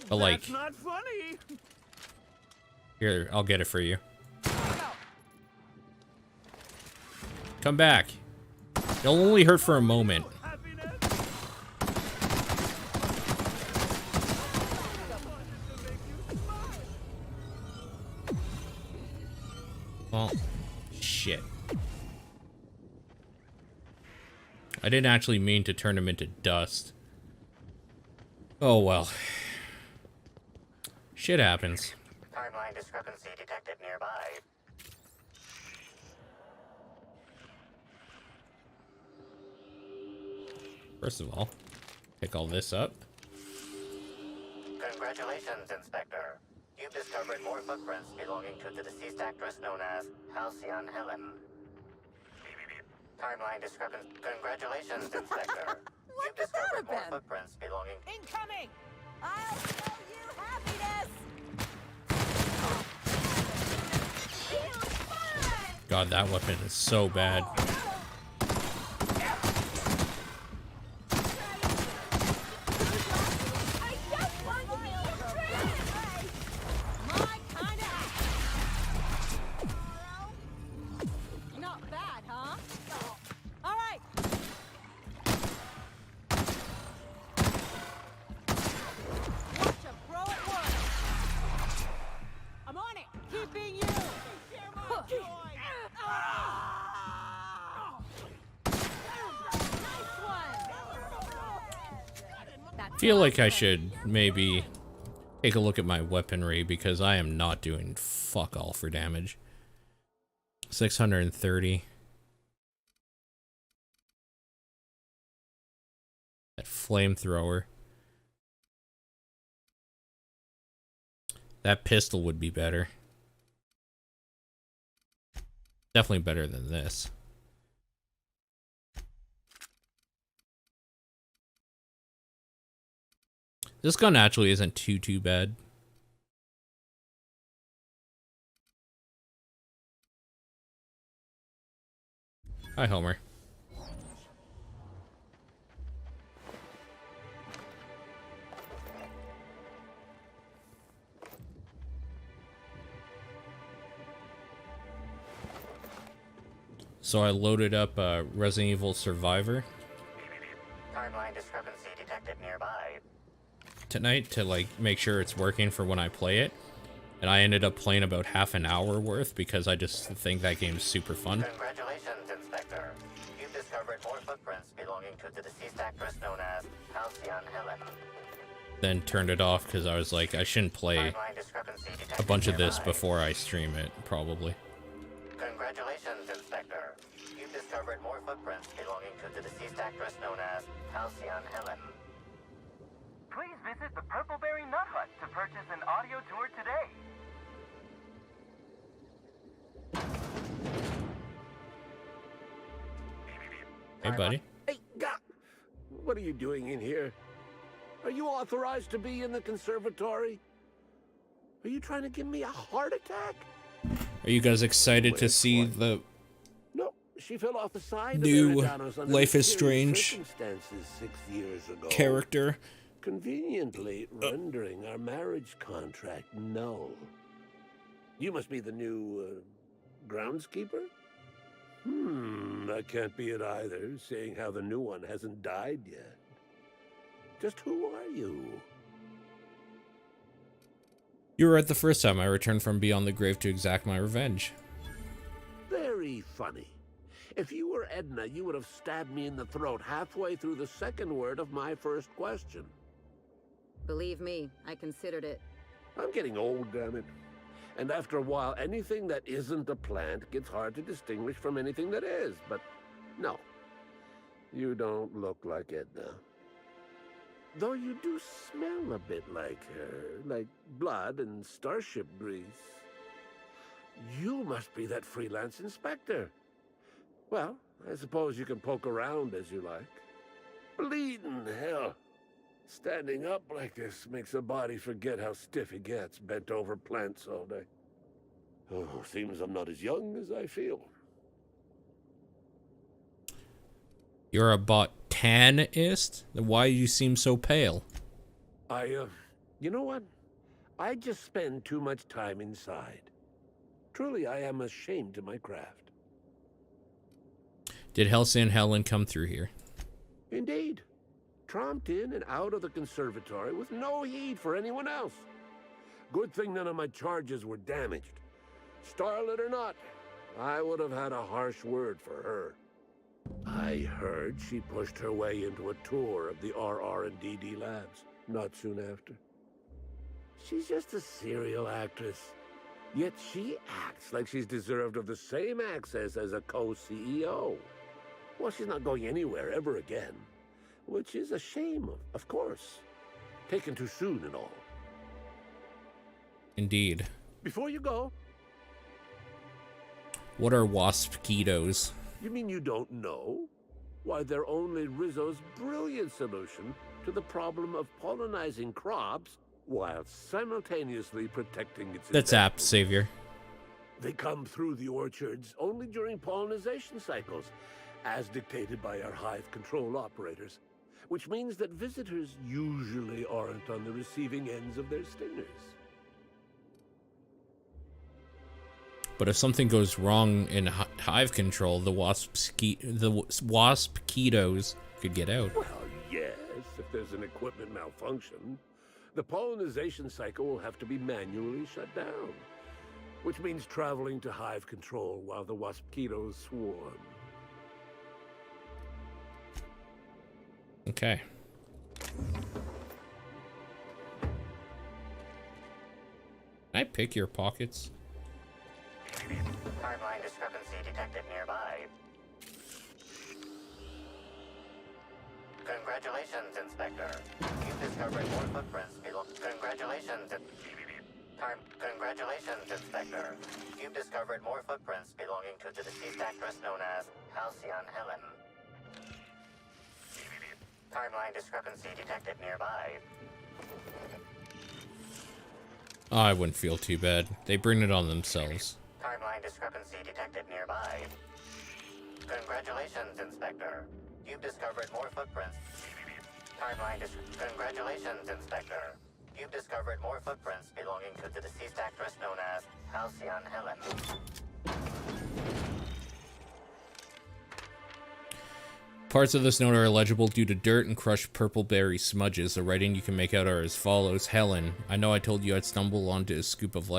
But like, That's not funny. Here, I'll get it for you. Come back. It'll only hurt for a moment. Well, shit. I didn't actually mean to turn him into dust. Oh well. Shit happens. Timeline discrepancy detected nearby. First of all, pick all this up. Congratulations, Inspector. You've discovered more footprints belonging to the deceased actress known as Halcyon Helen. Timeline discrepancy. Congratulations, Inspector. You've discovered more footprints belonging. Incoming! I'll show you happiness! God, that weapon is so bad. Not bad, huh? All right. Watch a pro at work. I'm on it. Keeping you Feel like I should maybe take a look at my weaponry because I am not doing fuck all for damage. 630. That flamethrower. That pistol would be better. Definitely better than this. This gun actually isn't too bad. Hi, Homer. So I loaded up Resident Evil Survivor Timeline discrepancy detected nearby. tonight to like make sure it's working for when I play it. And I ended up playing about half an hour worth because I just think that game's super fun. Congratulations, Inspector. You've discovered more footprints belonging to the deceased actress known as Halcyon Helen. Then turned it off because I was like, I shouldn't play a bunch of this before I stream it, probably. Congratulations, Inspector. You've discovered more footprints belonging to the deceased actress known as Halcyon Helen. Please visit the Purpleberry Nut Hut to purchase an audio tour today. Hey, buddy. Hey, what are you doing in here? Are you authorized to be in the conservatory? Are you trying to give me a heart attack? Are you guys excited to see the No, she fell off the side new of Eridanos under Life is mysterious Strange circumstances 6 years ago. character? Conveniently rendering our marriage contract null. You must be the new groundskeeper? That can't be it either, seeing how the new one hasn't died yet. Just who are you? You were right the first time I returned from beyond the grave to exact my revenge. Very funny. If you were Edna, you would have stabbed me in the throat halfway through the second word of my first question. Believe me, I considered it. I'm getting old, damn it. And after a while, anything that isn't a plant gets hard to distinguish from anything that is. But no, you don't look like Edna. Though you do smell a bit like her, like blood and starship grease. You must be that freelance inspector. Well, I suppose you can poke around as you like. Bleeding hell. Standing up like this makes a body forget how stiff he gets, bent over plants all day. Oh, seems I'm not as young as I feel. You're a botanist? Then why do you seem so pale? You know what? I just spend too much time inside. Truly, I am ashamed of my craft. Did Halcyon Helen come through here? Indeed. Tromped in and out of the conservatory with no heed for anyone else. Good thing none of my charges were damaged. Starlet or not, I would have had a harsh word for her. I heard she pushed her way into a tour of the RR&DD labs not soon after. She's just a serial actress. Yet she acts like she's deserved of the same access as a co-CEO. Well, she's not going anywhere ever again. Which is a shame, of course. Taken too soon and all. Indeed. Before you go... What are wasp-ketos? You mean you don't know? Why, they're only Rizzo's brilliant solution to the problem of pollinizing crops while simultaneously protecting its... That's apt, Savior. They come through the orchards only during pollinization cycles, as dictated by our hive control operators. Which means that visitors usually aren't on the receiving ends of their stingers. But if something goes wrong in hive control, the wasp-ketos could get out. Well, yes, if there's an equipment malfunction. The pollinization cycle will have to be manually shut down. Which means traveling to hive control while the wasp-ketos swarm. Okay. I pick your pockets? Timeline discrepancy detected nearby. Congratulations, Inspector. You've discovered more footprints below. Congratulations, Inspector. You've discovered more footprints belonging to the deceased actress known as Halcyon Helen. Timeline discrepancy detected nearby. Oh, I wouldn't feel too bad. They bring it on themselves. Timeline discrepancy detected nearby. Congratulations, Inspector. You've discovered more footprints. Congratulations, Inspector. You've discovered more footprints belonging to the deceased actress known as Halcyon Helen. Parts of this note are illegible due to dirt and crushed purple berry smudges. The writing you can make out are as follows. Helen, I know I told you I'd stumble onto the scoop of a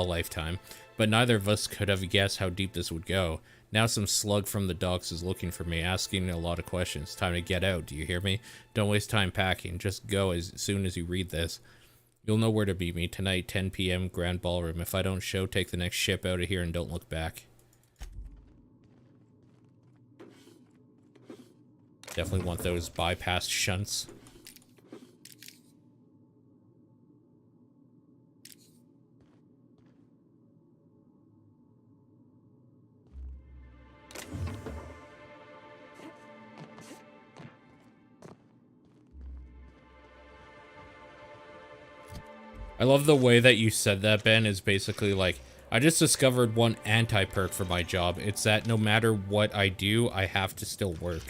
lifetime, but neither of us could have guessed how deep this would go. Now some slug from the docks is looking for me, asking a lot of questions. Time to get out, do you hear me? Don't waste time packing. Just go as soon as you read this. You'll know where to meet me. Tonight, 10 p.m., Grand Ballroom. If I don't show, take the next ship out of here and don't look back. Definitely want those bypass shunts. I love the way that you said that, Ben, is basically like, I just discovered one anti-perk for my job. It's that no matter what I do, I have to still work.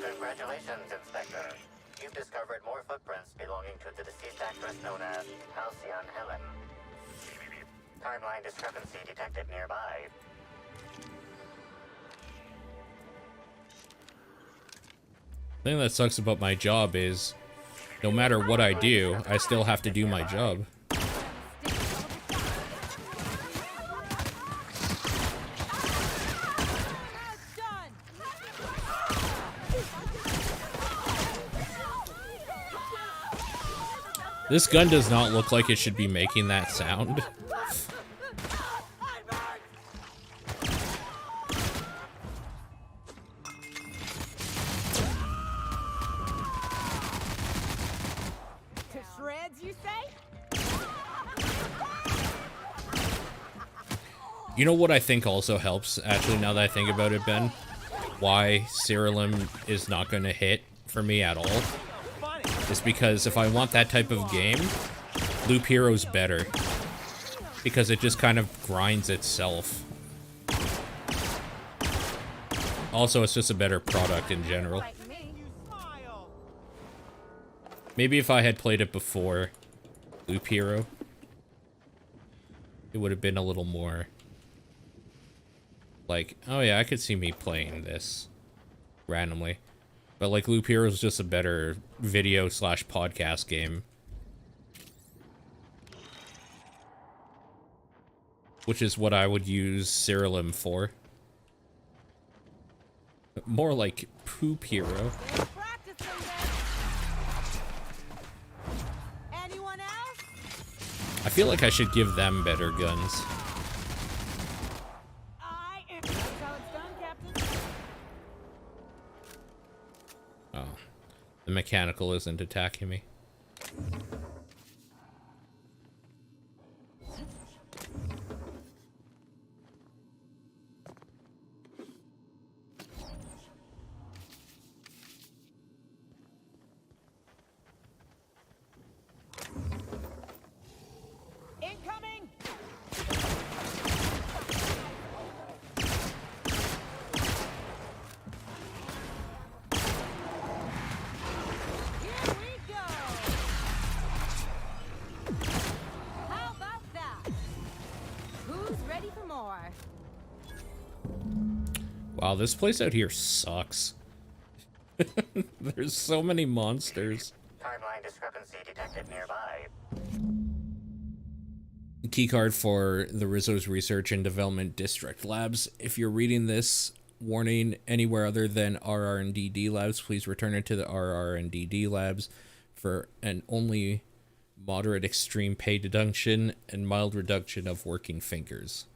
Congratulations, Inspector. You've discovered more footprints belonging to the deceased actress known as Halcyon Helen. Timeline discrepancy detected nearby. The thing that sucks about my job is, no matter what I do, I still have to do my job. This gun does not look like it should be making that sound. To shreds, you say? You know what I think also helps, actually, now that I think about it, Ben? Why Cerulean is not going to hit for me at all? Is because if I want that type of game, Loop Hero's better. Because it just kind of grinds itself. Also, it's just a better product in general. Maybe if I had played it before Loop Hero, it would have been a little more like, oh yeah, I could see me playing this randomly. But like Loop Hero is just a better video / podcast game. Which is what I would use Cerulean for. More like Poop Hero. Anyone else? I feel like I should give them better guns. That's how it's done, Captain. Oh, the mechanical isn't attacking me. Incoming! Here we go! How about that? Who's ready for more? Wow, this place out here sucks. There's so many monsters. Timeline discrepancy detected nearby. Keycard for the Rizzo's Research and Development District Labs. If you're reading this, warning, anywhere other than RR&DD Labs, please return it to the RR&DD Labs. for an only moderate extreme pay deduction and mild reduction of working fingers.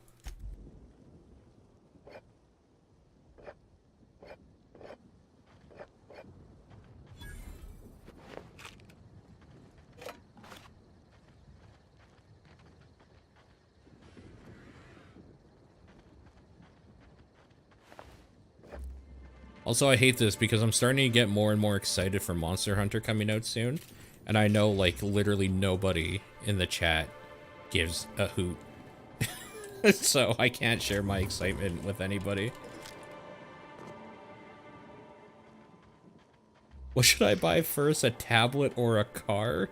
Also, I hate this because I'm starting to get more and more excited for Monster Hunter coming out soon. And I know, like, literally nobody in the chat gives a hoot. So I can't share my excitement with anybody. What should I buy first, a tablet or a car?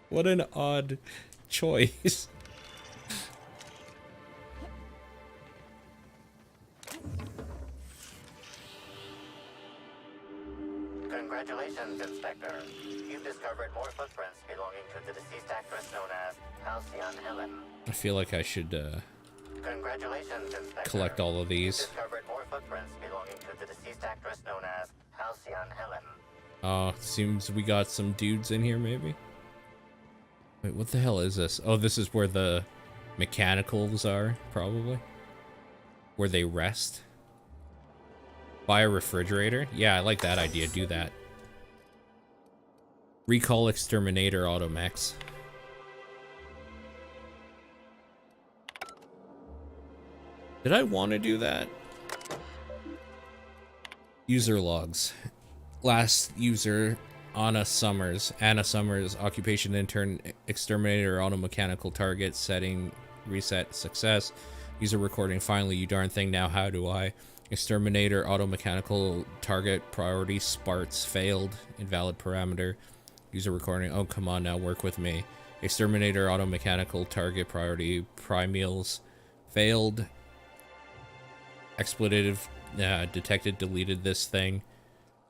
What an odd choice. Congratulations, Inspector. You've discovered more footprints belonging to the deceased actress known as Halcyon Helen. I feel like I should Congratulations, Inspector. collect all of these. You've discovered more footprints belonging to the deceased actress known as Halcyon Helen. Seems we got some dudes in here, maybe? Wait, what the hell is this? Oh, this is where the mechanicals are, probably. Where they rest. Buy a refrigerator? Yeah, I like that idea. Do that. Recall Exterminator Automechs. Did I want to do that? User logs. Last user, Anna Summers, occupation intern, exterminator, auto mechanical target, setting, reset, success. User recording, finally, you darn thing, now how do I? Exterminator, auto mechanical target, priority, Sparts, failed, invalid parameter. User recording, oh come on now, work with me. Exterminator, auto mechanical target, priority, primals, failed. Expletive, detected, deleted this thing.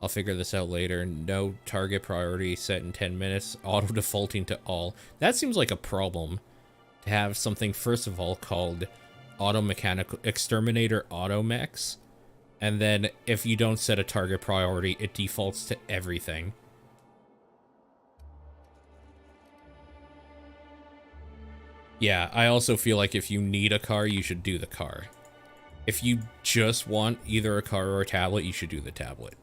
I'll figure this out later. No target priority set in 10 minutes. Auto defaulting to all. That seems like a problem. To have something, first of all, called auto mechanical exterminator automechs. And then if you don't set a target priority, it defaults to everything. Yeah, I also feel like if you need a car, you should do the car. If you just want either a car or a tablet, you should do the tablet.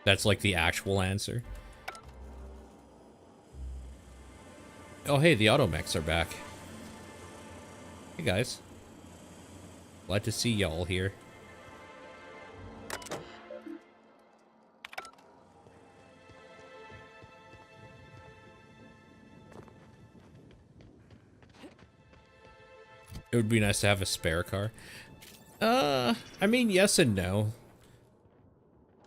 That's like the actual answer. Oh, hey, the automechs are back. Hey, guys. Glad to see y'all here. It would be nice to have a spare car. I mean, yes and no.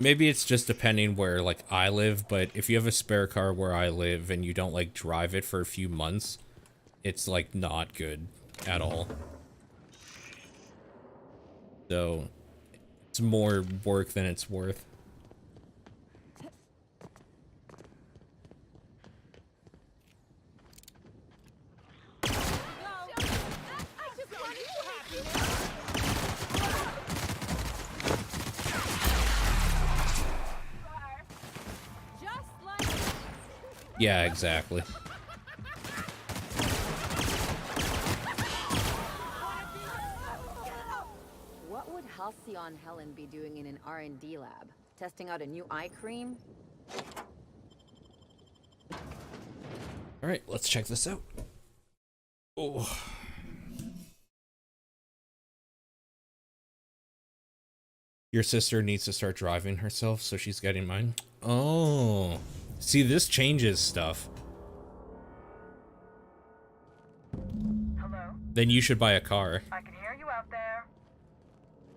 Maybe it's just depending where, like, I live, but if you have a spare car where I live and you don't, like, drive it for a few months, it's, like, not good at all. So, it's more work than it's worth. Yeah, exactly. What would Halcyon Helen be doing in an R&D lab? Testing out a new eye cream? Alright, let's check this out. Oh. Your sister needs to start driving herself, so she's getting mine. Oh. See, this changes stuff. Hello? Then you should buy a car. I can hear you out there.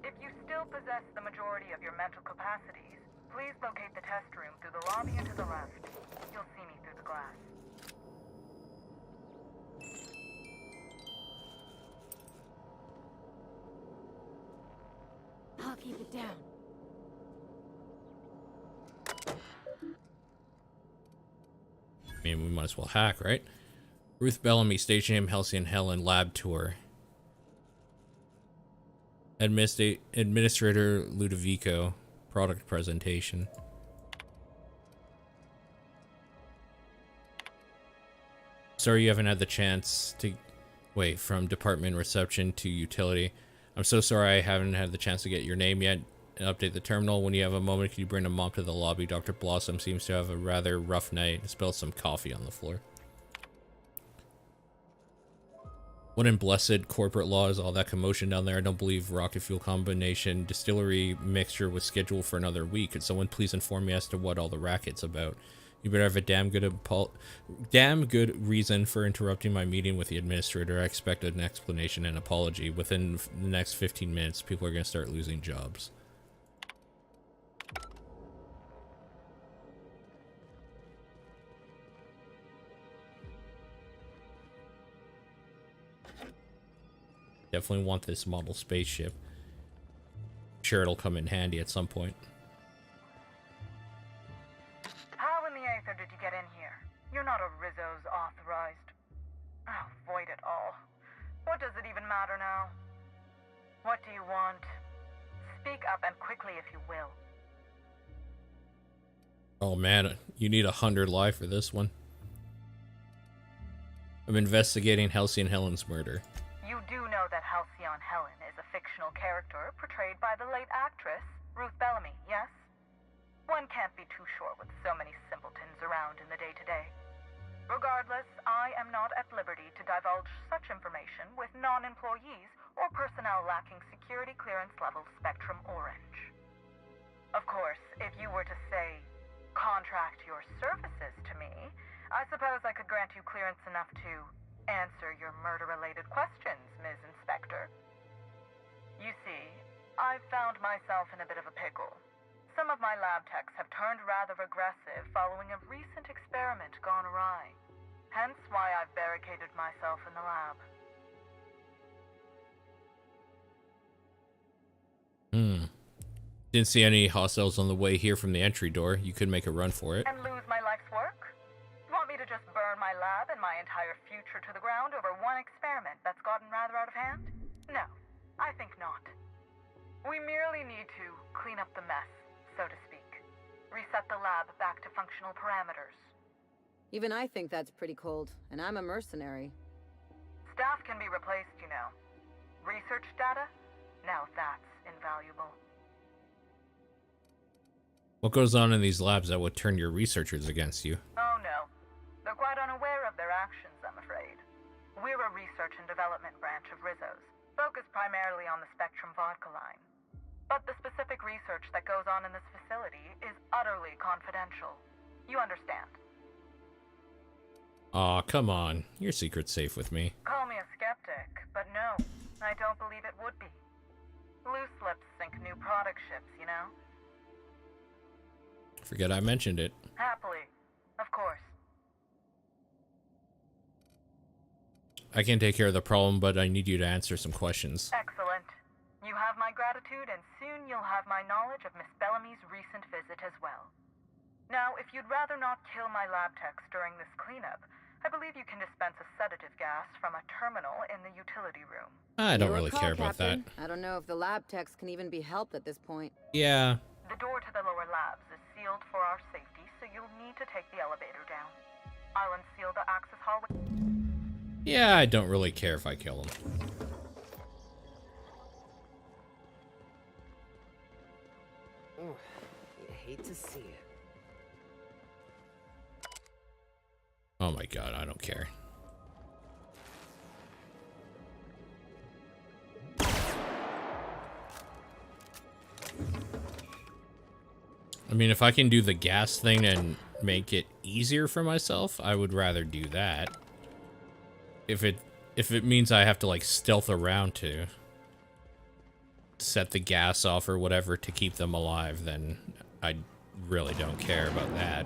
If you still possess the majority of your mental capacities, please locate the test room through the lobby and to the left. You'll see me through the glass. I'll keep it down. I mean, we might as well hack, right? Ruth Bellamy, station name Halcyon Helen, lab tour. Administrator Ludovico, Product presentation. Sorry you haven't had the chance to... Wait, from department reception to utility. I'm so sorry I haven't had the chance to get your name yet and update the terminal. When you have a moment, can you bring a mop to the lobby? Dr. Blossom seems to have a rather rough night and spilled some coffee on the floor. What in blessed corporate law is all that commotion down there? I don't believe rocket fuel combination distillery mixture was scheduled for another week. Could someone please inform me as to what all the racket's about? You better have a damn good reason for interrupting my meeting with the administrator. I expect an explanation and apology. Within the next 15 minutes, people are going to start losing jobs. Definitely want this model spaceship. Sure, it'll come in handy at some point. How in the Aether did you get in here? You're not a Rizzo's authorized. Oh, void it all. What does it even matter now? What do you want? Speak up and quickly if you will. Oh man, you need 100 live for this one. I'm investigating Halcyon Helen's murder. You do know that Halcyon Helen is a fictional character portrayed by the late actress Ruth Bellamy, yes? One can't be too sure with so many simpletons around in the day-to-day. Regardless, I am not at liberty to divulge such information with non-employees or personnel lacking security clearance level Spectrum Orange. Of course, if you were to say, contract your services to me, I suppose I could grant you clearance enough to answer your murder-related questions, Ms. Inspector. You see, I've found myself in a bit of a pickle. Some of my lab techs have turned rather aggressive following a recent experiment gone awry. Hence why I've barricaded myself in the lab. Didn't see any hostiles on the way here from the entry door. You could make a run for it. And lose my life's work? Want me to just burn my lab and my entire future to the ground over one experiment that's gotten rather out of hand? No, I think not. We merely need to clean up the mess, so to speak. Reset the lab back to functional parameters. Even I think that's pretty cold, and I'm a mercenary. Staff can be replaced, you know. Research data? Now that's invaluable. What goes on in these labs that would turn your researchers against you? Oh no. They're quite unaware of their actions, I'm afraid. We're a research and development branch of Rizzo's, focused primarily on the Spectrum vodka line. But the specific research that goes on in this facility is utterly confidential. You understand? Aw, come on. Your secret's safe with me. Call me a skeptic, but no, I don't believe it would be. Loose lips sink new product ships, you know? Forget I mentioned it. Happily, of course. I can take care of the problem, but I need you to answer some questions. Excellent. You have my gratitude, and soon you'll have my knowledge of Miss Bellamy's recent visit as well. Now, if you'd rather not kill my lab techs during this cleanup, I believe you can dispense a sedative gas from a terminal in the utility room. I don't really care about that. I don't know if the lab techs can even be helped at this point. Yeah. The door to the lower labs is sealed for our safety, so you'll need to take the elevator down. I'll unseal the access hallway. Yeah, I don't really care if I kill him. Oh, you hate to see it. Oh my god, I don't care. I mean, if I can do the gas thing and make it easier for myself, I would rather do that. If it means I have to like stealth around to set the gas off or whatever to keep them alive, then I really don't care about that.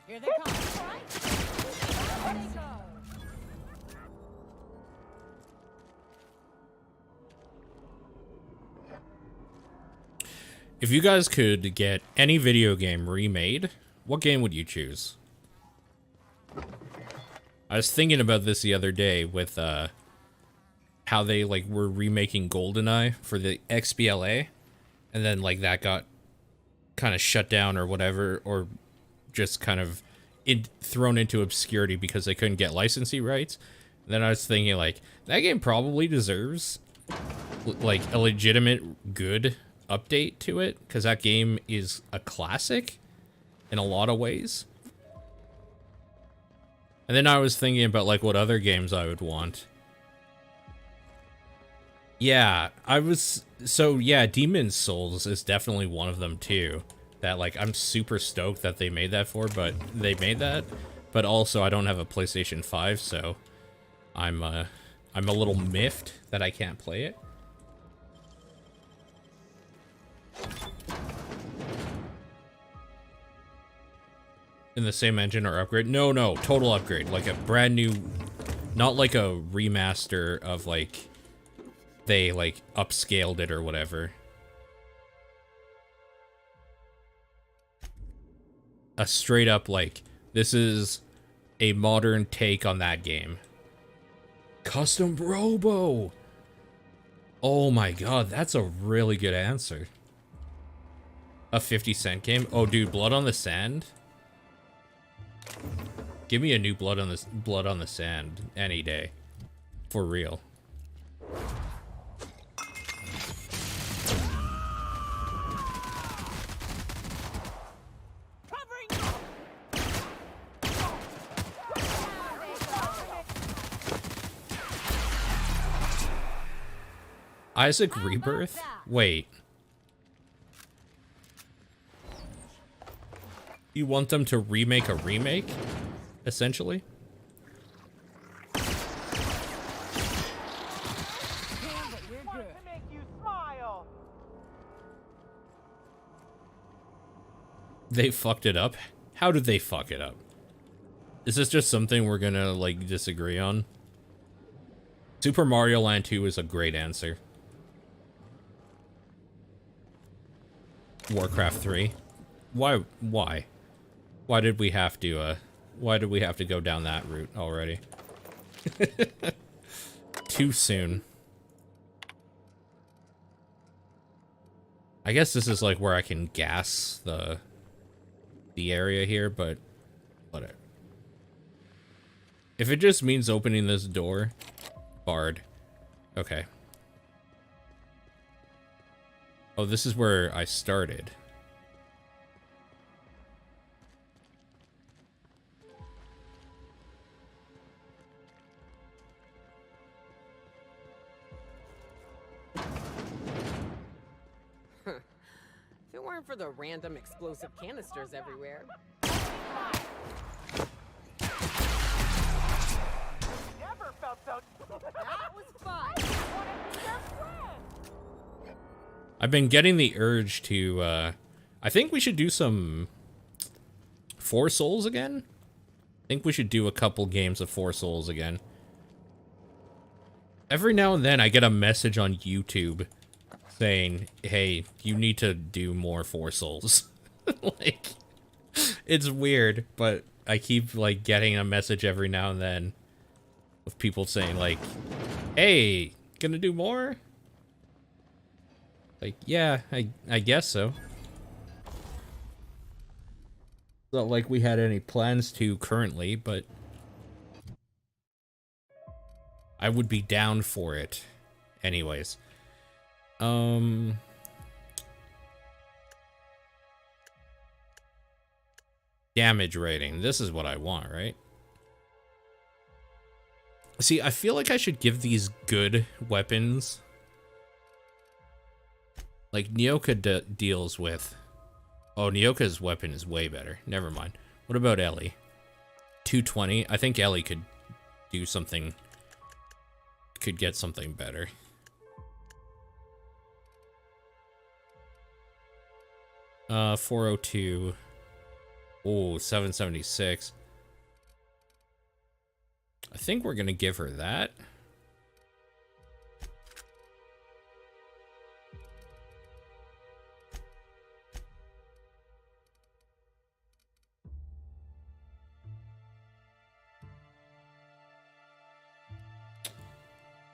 Here they come. If you guys could get any video game remade What game would you choose? I was thinking about this the other day with how they like were remaking GoldenEye for the XBLA, and then like that got kind of shut down or whatever, or just kind of thrown into obscurity because they couldn't get licensing rights. And then I was thinking like that game probably deserves like a legitimate good update to it, because that game is a classic in a lot of ways. And then I was thinking about like what other games I would want. Yeah, Demon's Souls is definitely one of them too. That like I'm super stoked that they made that for, but but also I don't have a PlayStation 5, so I'm a little miffed that I can't play it. In the same engine or upgrade? No, total upgrade. Like a brand new, not like a remaster of like, they like upscaled it or whatever. A straight up like, this is a modern take on that game. Custom Robo! Oh my god, that's a really good answer. A 50-cent game? Oh dude, Blood on the Sand? Give me a new Blood on the Sand any day. For real. Isaac Rebirth? Wait. You want them to remake a remake? Essentially? They fucked it up? How did they fuck it up? Is this just something we're gonna, like, disagree on? Super Mario Land 2 is a great answer. Warcraft 3? Why? Why did we have to go down that route already? Too soon. I guess this is like where I can gas the area here, but whatever. If it just means opening this door, barred. Okay. Oh, this is where I started. If it weren't for the random explosive canisters everywhere. Never felt so. That was fun. I've been getting the urge to, I think we should do some Four Souls again? I think we should do a couple games of Four Souls again. Every now and then I get a message on YouTube saying, hey, you need to do more Four Souls. Like, it's weird, but I keep, like, getting a message every now and then of people saying, like, hey, gonna do more? Like, yeah, I guess so. Not like we had any plans to currently, but I would be down for it. Anyways. Damage rating. This is what I want, right? See, I feel like I should give these good weapons. Like, Nyoka deals with... Oh, Nyoka's weapon is way better. Never mind. What about Ellie? 220? I think Ellie could do something... Could get something better. Uh, 402. Oh, 776. I think we're gonna give her that.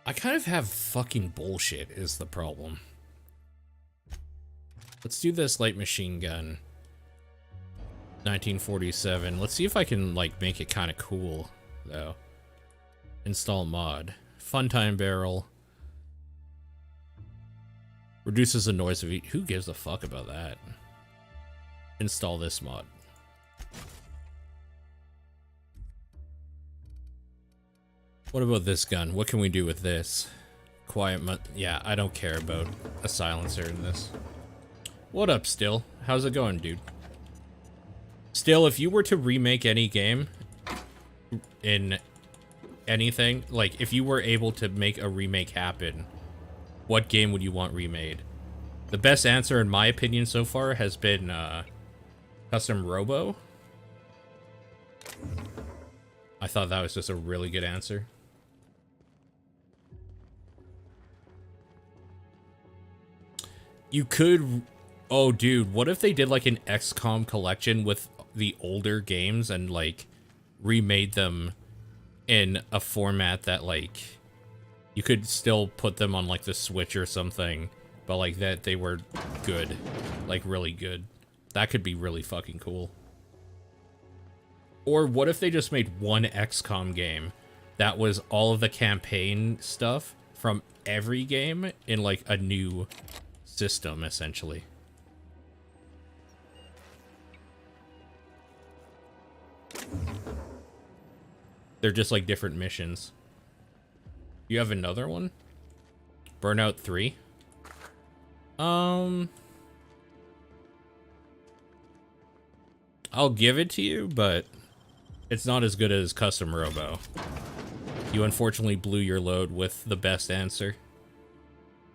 I kind of have fucking bullshit is the problem. Let's do this light machine gun. 1947. Let's see if I can, like, make it kind of cool, though. Install mod. Funtime barrel. Reduces the noise of each. Who gives a fuck about that? Install this mod. What about this gun? What can we do with this? Quiet yeah, I don't care about a silencer in this. What up, Still? How's it going, dude? Still, if you were to remake any game in anything, like if you were able to make a remake happen, what game would you want remade? The best answer, in my opinion, so far has been Custom Robo. I thought that was just a really good answer. You could... Oh, dude, what if they did like an XCOM collection with the older games and like remade them in a format that like you could still put them on like the Switch or something, but like that they were good, like really good. That could be really fucking cool. Or what if they just made one XCOM game that was all of the campaign stuff from every game in like a new system, essentially. They're just like different missions. You have another one? Burnout 3? I'll give it to you, but it's not as good as Custom Robo. You unfortunately blew your load with the best answer.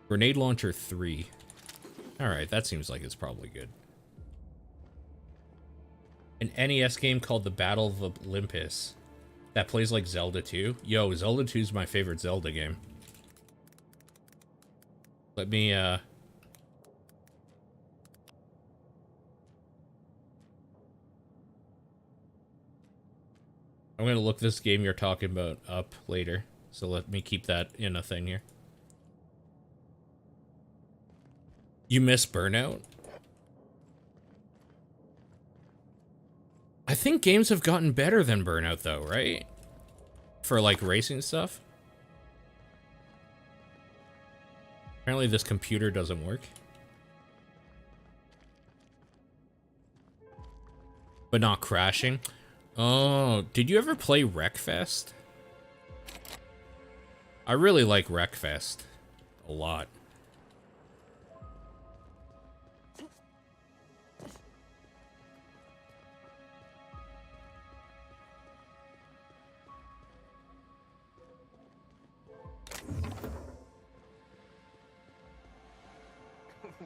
Grenade Launcher 3. Alright, that seems like it's probably good. An NES game called The Battle of Olympus that plays like Zelda 2. Yo, Zelda 2 is my favorite Zelda game. Let me, I'm gonna look this game you're talking about up later, so let me keep that in a thing here. You miss Burnout? I think games have gotten better than Burnout though, right? For like racing stuff. Apparently this computer doesn't work. But not crashing. Oh, did you ever play Wreckfest? I really like Wreckfest a lot.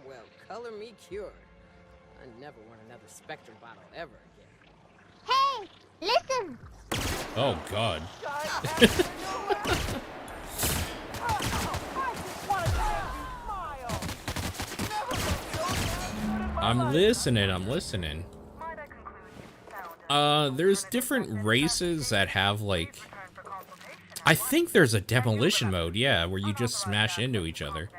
Well, color me cured. I never want another Spectre bottle ever again. Hey, listen! Oh, God. I'm listening, I'm listening. There's different races that have, like... I think there's a demolition mode, yeah, where you just smash into each other.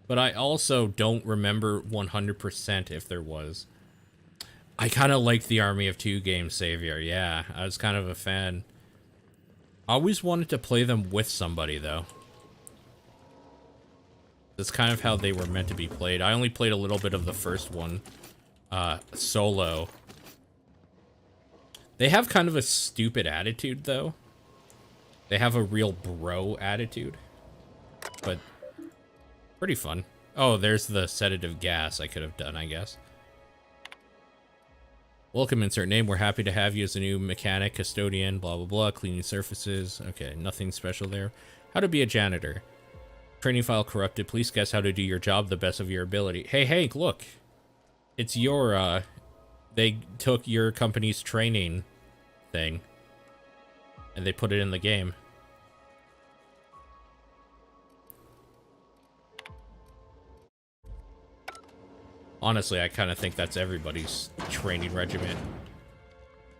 But I also don't remember 100% if there was. I kind of liked the Army of Two game, Savior. Yeah, I was kind of a fan. I always wanted to play them with somebody, though. That's kind of how they were meant to be played. I only played a little bit of the first one, solo. They have kind of a stupid attitude, though. They have a real bro attitude. But... pretty fun. Oh, there's the sedative gas I could have done, I guess. Welcome, insert name. We're happy to have you as a new mechanic, custodian, blah, blah, blah, cleaning surfaces. Okay, nothing special there. How to be a janitor. Training file corrupted. Please guess how to do your job the best of your ability. Hey, Hank, look. It's your, they took your company's training thing and they put it in the game. Honestly, I kind of think that's everybody's training regimen.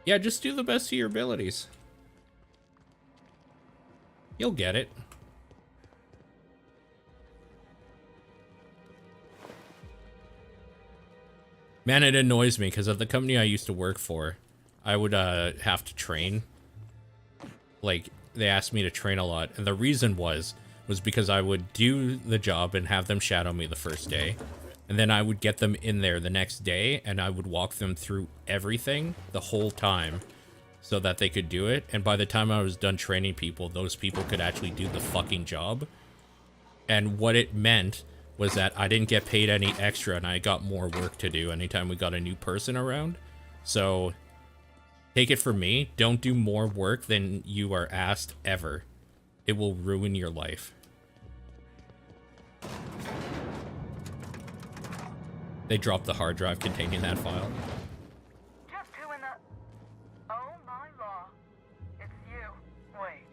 Yeah, just do the best of your abilities. You'll get it. Man, it annoys me because at the company I used to work for, I would have to train. Like, they asked me to train a lot, and the reason was because I would do the job and have them shadow me the first day, and then I would get them in there the next day, and I would walk them through everything the whole time so that they could do it, and by the time I was done training people, those people could actually do the fucking job. And what it meant was that I didn't get paid any extra, and I got more work to do anytime we got a new person around. So, take it from me, don't do more work than you are asked ever. It will ruin your life. They dropped the hard drive containing that file. Just who in the... Oh my law. It's you. Wait.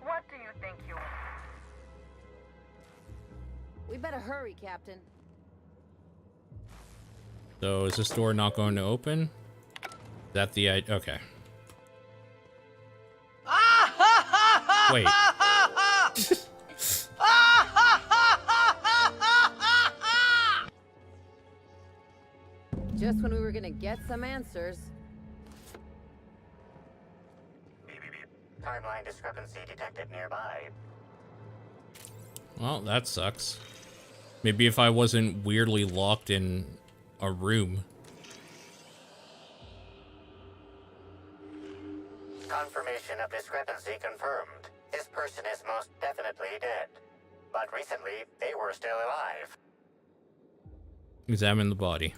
What do you think you are? We better hurry, Captain. So, is this door not going to open? Is that the... Okay. Wait. Just when we were gonna get some answers. Timeline discrepancy detected nearby. Well, that sucks. Maybe if I wasn't weirdly locked in a room. Confirmation of discrepancy confirmed. This person is most definitely dead. But recently, they were still alive. Examine the body.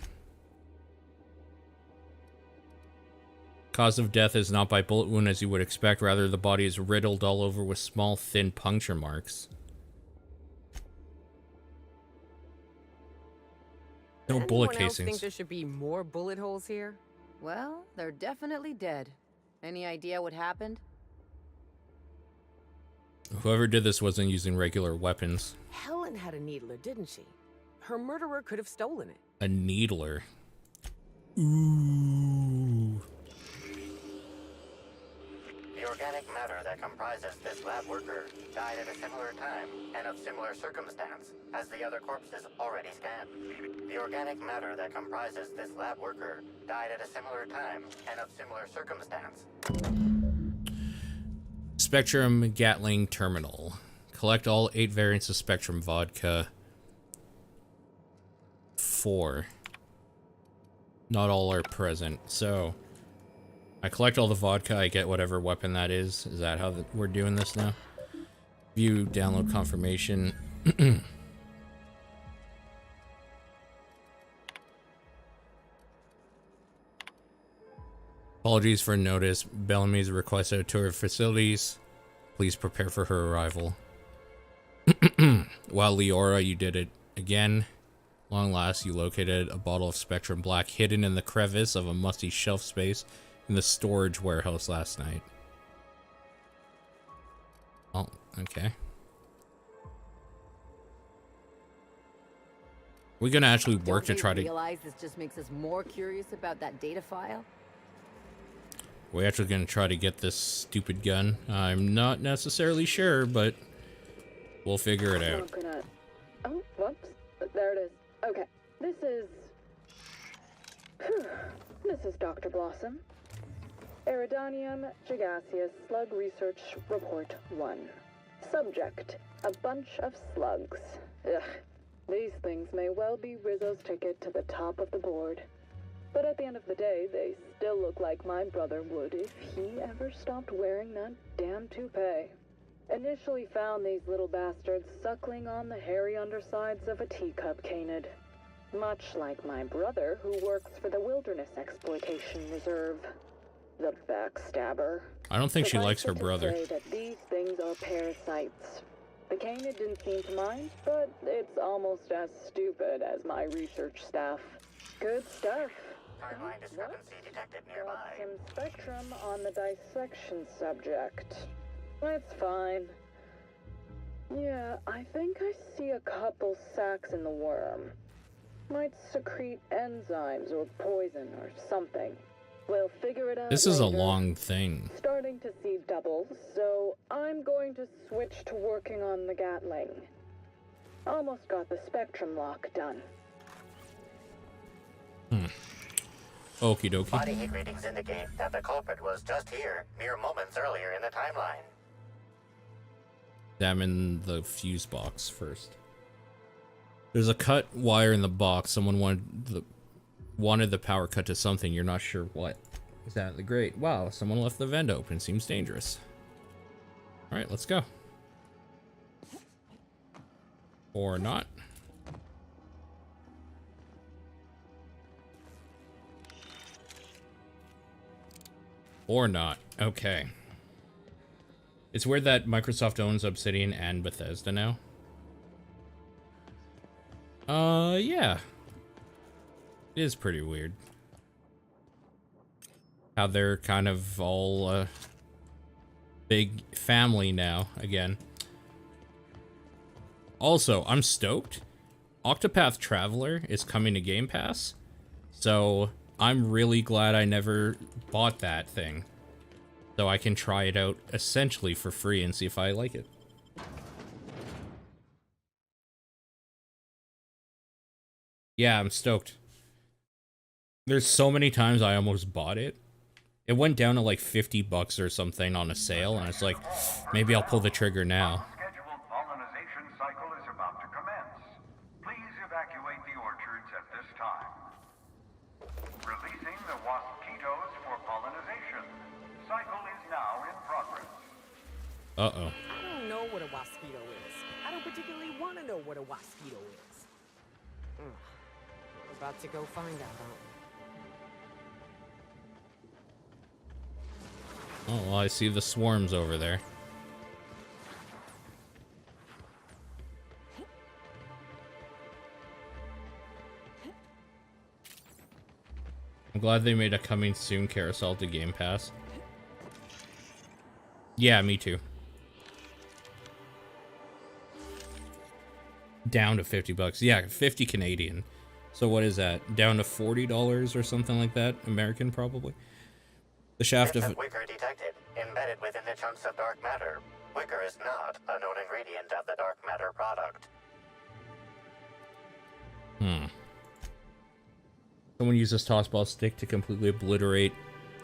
Cause of death is not by bullet wound as you would expect, rather the body is riddled all over with small, thin puncture marks. No bullet Anyone else casings. think there should be more bullet holes here? Well, they're definitely dead. Any idea what happened? Whoever did this wasn't using regular weapons. Helen had a needler, didn't she? Her murderer could have stolen it. A needler. Ooh. The organic matter that comprises this lab worker died at a similar time and of similar circumstance as the other corpses already scanned. The organic matter that comprises this lab worker died at a similar time and of similar circumstance. Spectrum Gatling Terminal. Collect all 8 variants of Spectrum Vodka. 4. Not all are present, so... I collect all the vodka, I get whatever weapon that is. Is that how we're doing this now? View, download confirmation. Apologies for notice. Bellamy's requested a tour of facilities. Please prepare for her arrival. Wow, Leora, you did it again. Long last, you located a bottle of Spectrum Black hidden in the crevice of a musty shelf space in the storage warehouse last night. Oh, okay. We're gonna actually work to try to... realize this just makes us more curious about that data file? We're actually gonna try to get this stupid gun. I'm not necessarily sure, but we'll figure it out. Oh, whoops. There it is. Okay. This is Dr. Blossom. Eridanium gigaseous slug research report 1. Subject, a bunch of slugs. Ugh. These things may well be Rizzo's ticket to the top of the board. But at the end of the day, they still look like my brother would if he ever stopped wearing that damn toupee. Initially found these little bastards suckling on the hairy undersides of a teacup canid. Much like my brother, who works for the Wilderness Exploitation Reserve. The backstabber. I don't think she likes her Suffice it to brother. say that these things are parasites. The canid didn't seem to mind, but it's almost as stupid as my research staff. Good stuff. Timeline discrepancy detected nearby. Got some spectrum on the dissection subject. That's fine. Yeah, I think I see a couple sacs in the worm. Might secrete enzymes or poison or something. We'll figure it out This is a later. long thing. Starting to see doubles, so I'm going to switch to working on the Gatling. Almost got the spectrum lock done. Okie dokie. Body heat readings indicate that the culprit was just here, mere moments earlier in the timeline. Examine the fuse box first. There's a cut wire in the box. Someone wanted the power cut to something. You're not sure what. Exactly. Great. Wow, someone left the vent open. Seems dangerous. Alright, let's go. Or not. Or not. Okay. It's weird that Microsoft owns Obsidian and Bethesda now. Yeah. It is pretty weird. How they're kind of all, big family now, again. Also, I'm stoked. Octopath Traveler is coming to Game Pass. So, I'm really glad I never bought that thing. So I can try it out essentially for free and see if I like it. Yeah, I'm stoked. There's so many times I almost bought it. It went down to like 50 bucks or something on a sale, and it's like, maybe I'll pull the trigger now. Scheduled pollinization cycle is about to commence. Please evacuate the orchards at this time. Releasing the waspitos for pollinization. Cycle is now in progress. Uh-oh. I don't know what a waspito is. I don't particularly want to know what a waspito is. We're about to go find out, huh? Oh, well, I see the swarms over there. I'm glad they made a coming soon carousel to Game Pass. Yeah, me too. Down to 50 bucks. Yeah, 50 Canadian. So what is that? Down to $40 or something like that? American, probably. The shaft Bits of... of wicker detected, embedded within the chunks of dark matter. Wicker is not a known ingredient of the dark matter product. Someone uses tossball stick to completely obliterate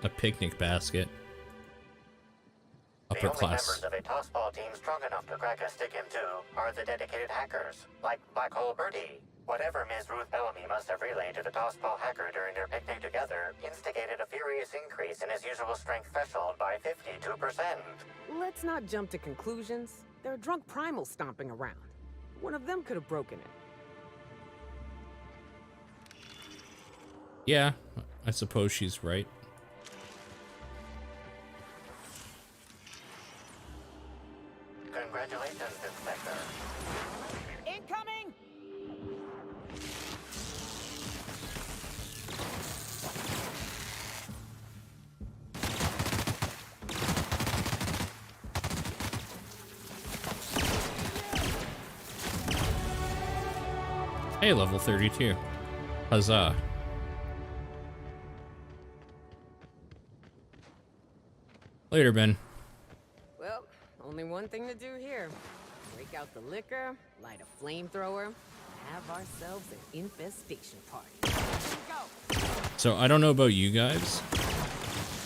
a picnic basket. Upper The only class. members of a tossball team strong enough to crack a stick in two are the dedicated hackers, like Black Hole Birdie. Whatever Ms. Ruth Bellamy must have relayed to the tossball hacker during their picnic together instigated a furious increase in his usual strength threshold by 52%. Let's not jump to conclusions. There are drunk primals stomping around. One of them could have broken it. Yeah, I suppose she's right. Congratulations, Inspector. Incoming! Hey, level 32. Huzzah. Later, Ben. Well, only one thing to do here. Break out the liquor, light a flamethrower, have ourselves an infestation party. Here we go! So, I don't know about you guys.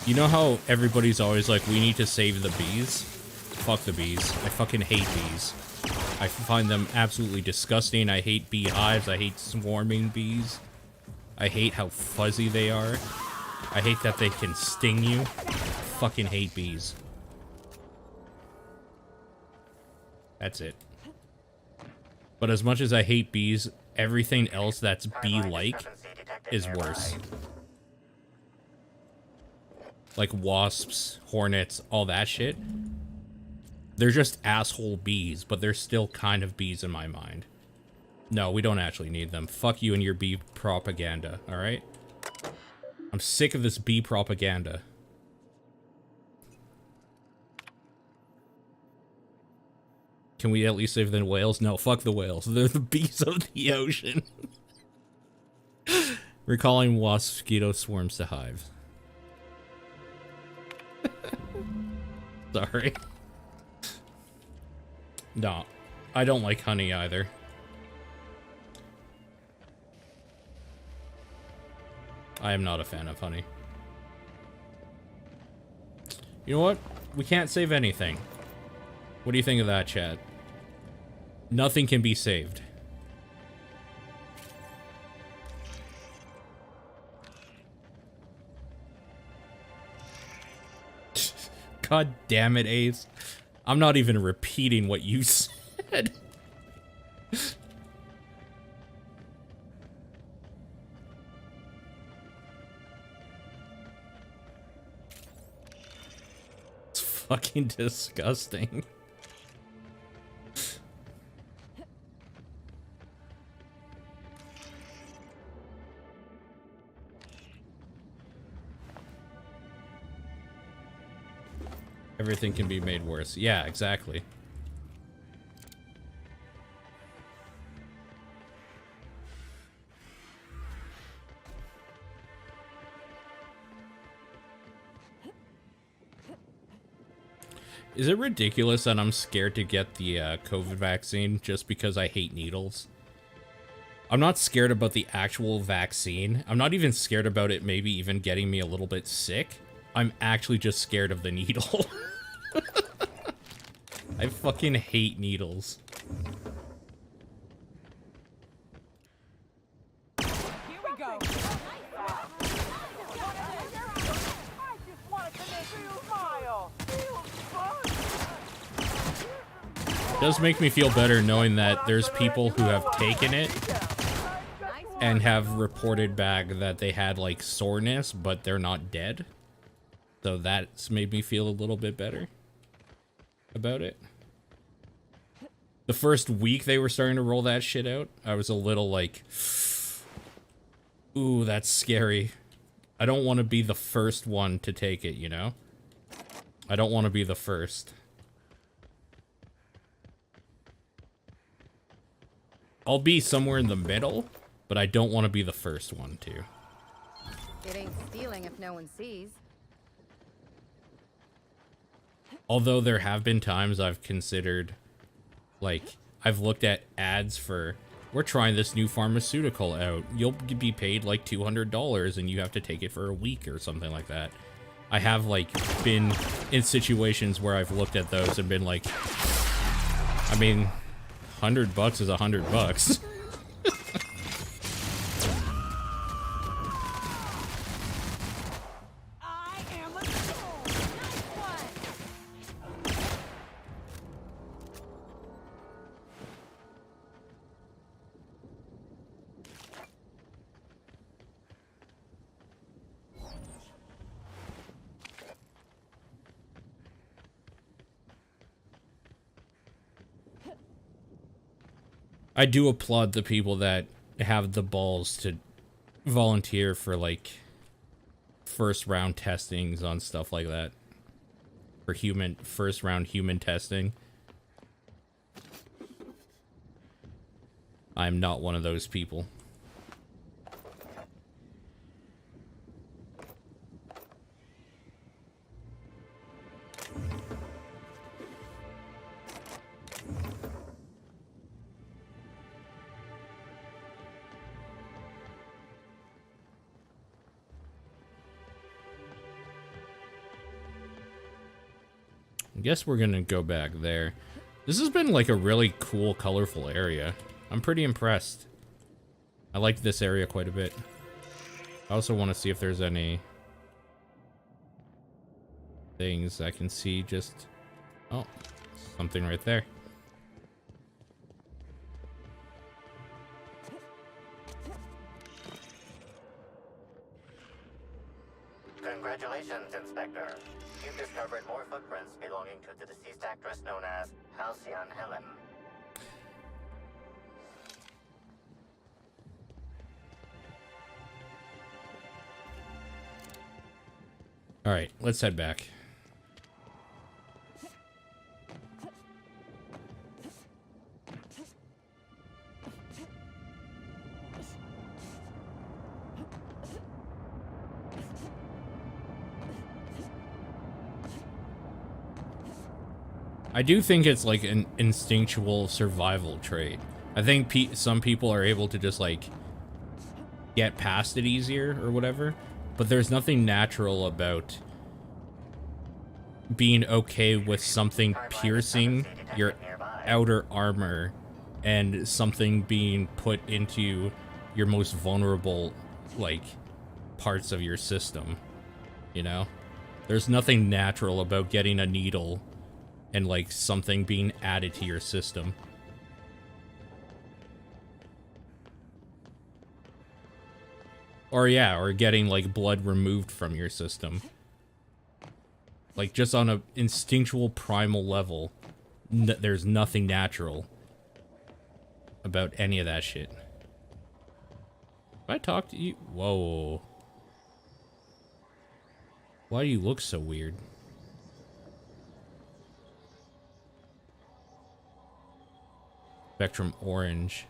You know how everybody's always like, we need to save the bees? Fuck the bees. I fucking hate bees. I find them absolutely disgusting. I hate beehives. I hate swarming bees. I hate how fuzzy they are. I hate that they can sting you. Fucking hate bees. That's it. But as much as I hate bees, everything else that's bee-like is worse. Like wasps, hornets, all that shit. They're just asshole bees, but they're still kind of bees in my mind. No, we don't actually need them. Fuck you and your bee propaganda, alright? I'm sick of this bee propaganda. Can we at least save the whales? No, fuck the whales. They're the bees of the ocean. Recalling mosquito swarms to hives. Sorry. No, I don't like honey either. I am not a fan of honey. You know what? We can't save anything. What do you think of that, chat? Nothing can be saved. God damn it, Ace. I'm not even repeating what you said. It's fucking disgusting. Everything can be made worse. Yeah, exactly. Is it ridiculous that I'm scared to get the COVID vaccine just because I hate needles? I'm not scared about the actual vaccine. I'm not even scared about it maybe even getting me a little bit sick. I'm actually just scared of the needle. I fucking hate needles. Here we go. I just wanted to make you smile. It does make me feel better knowing that there's people who have taken it and have reported back that they had like soreness, but they're not dead. So that's made me feel a little bit better about it. The first week they were starting to roll that shit out, I was a little like, ooh, that's scary. I don't want to be the first one to take it, you know? I don't want to be the first. I'll be somewhere in the middle, but I don't want to be the first one to. It ain't stealing if no one sees. Although there have been times I've considered, like, I've looked at ads for, we're trying this new pharmaceutical out. You'll be paid like $200 and you have to take it for a week or something like that. I have, like, been in situations where I've looked at those and been like, I mean, $100 is $100. I do applaud the people that have the balls to volunteer for, like, first round testings on stuff like that. For first round human testing. I'm not one of those people. I guess we're gonna go back there. This has been like a really cool, colorful area. I'm pretty impressed. I like this area quite a bit. I also want to see if there's any things I can see just... Oh, something right there. Congratulations, Inspector. You've discovered more footprints belonging to the deceased actress known as Halcyon Helen. Alright, let's head back. I do think it's like an instinctual survival trait. I think some people are able to just like get past it easier or whatever, but there's nothing natural about being okay with something piercing your outer armor and something being put into your most vulnerable like parts of your system, you know? There's nothing natural about getting a needle and like something being added to your system. Or yeah, or getting like blood removed from your system. Like just on a instinctual primal level, there's nothing natural about any of that shit. If I talk to you, whoa. Why do you look so weird? Spectrum orange.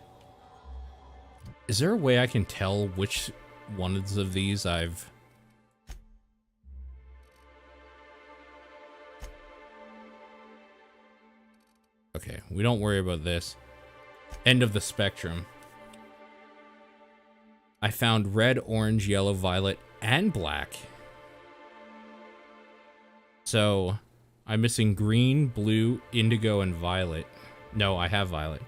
Is there a way I can tell which ones of these I've... Okay, we don't worry about this. End of the spectrum. I found red, orange, yellow, violet, and black. So, I'm missing green, blue, indigo, and violet. No, I have violet.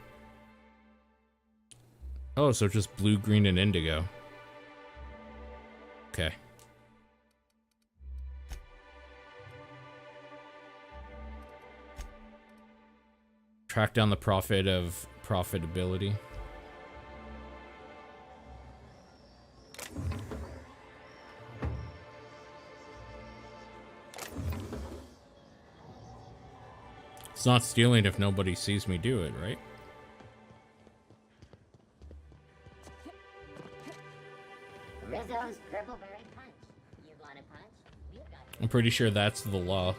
Oh, so just blue, green, and indigo. Okay. Track down the profit of profitability. It's not stealing if nobody sees me do it, right? Rizzo's Purpleberry Punch. You want a punch? You got it. I'm pretty sure that's the law.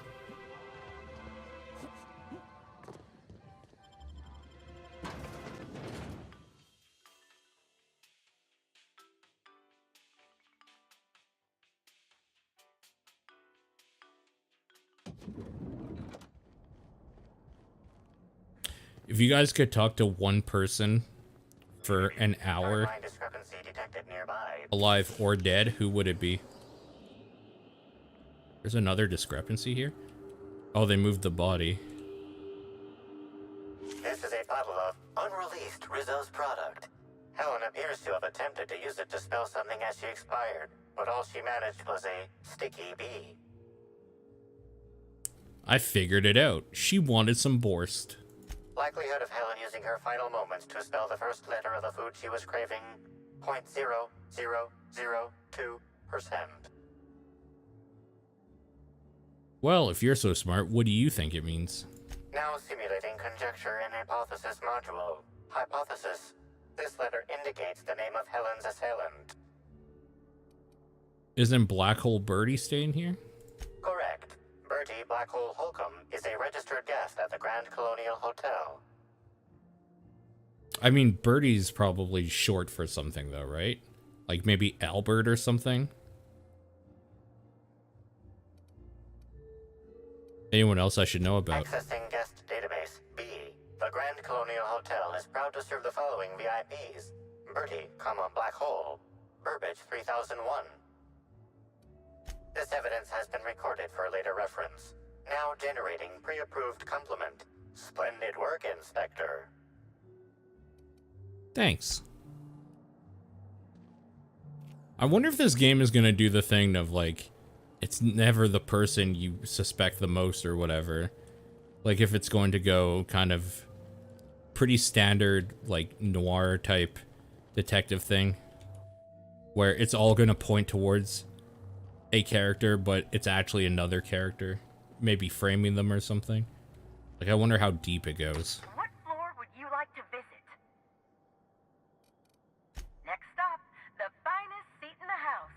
If you guys could talk to one person for an hour, alive or dead, who would it be? There's another discrepancy here. Oh, they moved the body. This is a bottle of unreleased Rizzo's product. Helen appears to have attempted to use it to spell something as she expired, but all she managed was a sticky bee. I figured it out. She wanted some Borst. Likelihood of Helen using her final moments to spell the first letter of the food she was craving, 0.0002%. Well, if you're so smart, what do you think it means? Now simulating conjecture in hypothesis module. Hypothesis. This letter indicates the name of Helen's assailant. Isn't Black Hole Birdie staying here? Correct. Bertie Blackhole Holcomb is a registered guest at the Grand Colonial Hotel. I mean, Birdie's probably short for something, though, right? Like maybe Albert or something? Anyone else I should know about? Accessing guest database. B. The Grand Colonial Hotel is proud to serve the following VIPs. Bertie, Black Hole. Burbage 3001. This evidence has been recorded for later reference. Now generating pre-approved compliment. Splendid work, Inspector. Thanks. I wonder if this game is going to do the thing of, like, it's never the person you suspect the most or whatever. Like, if it's going to go kind of pretty standard, like, noir type detective thing. Where it's all going to point towards a character, but it's actually another character. Maybe framing them or something. Like, I wonder how deep it goes. What floor would you like to visit? Next stop, the finest seat in the house.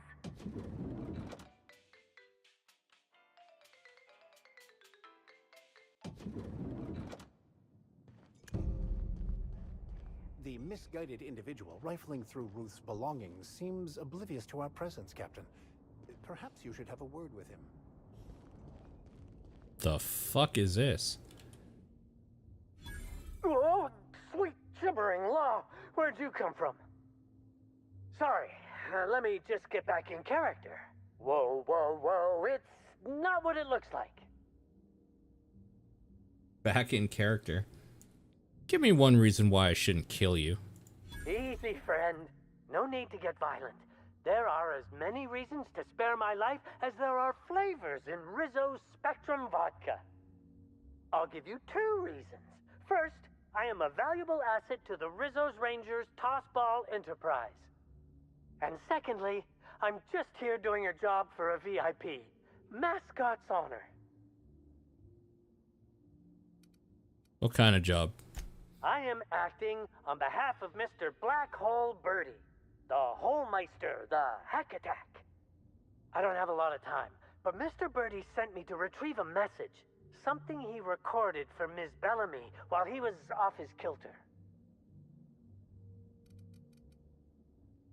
The misguided individual rifling through Ruth's belongings seems oblivious to our presence, Captain. Perhaps you should have a word with him. The fuck is this? Oh, where'd you come from? Sorry, let me just get back in character. Whoa, whoa, whoa, it's not what it looks like. Back in character. Give me one reason why I shouldn't kill you. Easy, friend. No need to get violent. There are as many reasons to spare my life as there are flavors in Rizzo's Spectrum Vodka. I'll give you 2 reasons. First, I am a valuable asset to the Rizzo's Rangers Tossball Enterprise. And secondly, I'm just here doing a job for a VIP. Mascot's honor. What kind of job? I am acting on behalf of Mr. Black Hole Birdie, the Holmeister, the Hack Attack. I don't have a lot of time, but Mr. Birdie sent me to retrieve a message. Something he recorded for Ms. Bellamy while he was off his kilter.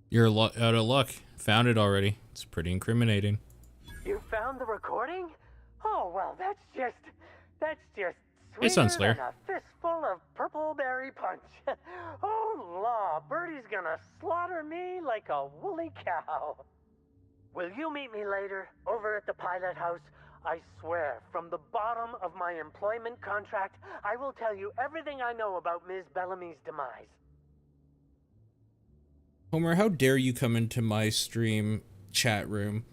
You're out of luck. Found it already. It's pretty incriminating. You found the recording? Oh, well, that's just It's sweeter unslayer. than a fistful of purple berry punch. Oh, law, Birdie's gonna slaughter me like a woolly cow. Will you meet me later, over at the pilot house? I swear, from the bottom of my employment contract, I will tell you everything I know about Ms. Bellamy's demise. Homer, how dare you come into my stream chat room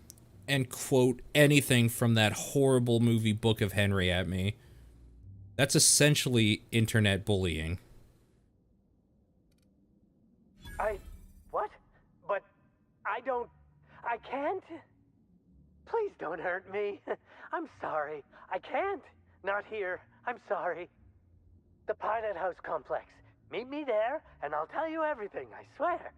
and quote anything from that horrible movie Book of Henry at me? That's essentially internet bullying. What? But I can't? Please don't hurt me. I'm sorry. I can't. Not here. I'm sorry. The Pilot House complex. Meet me there, and I'll tell you everything, I swear.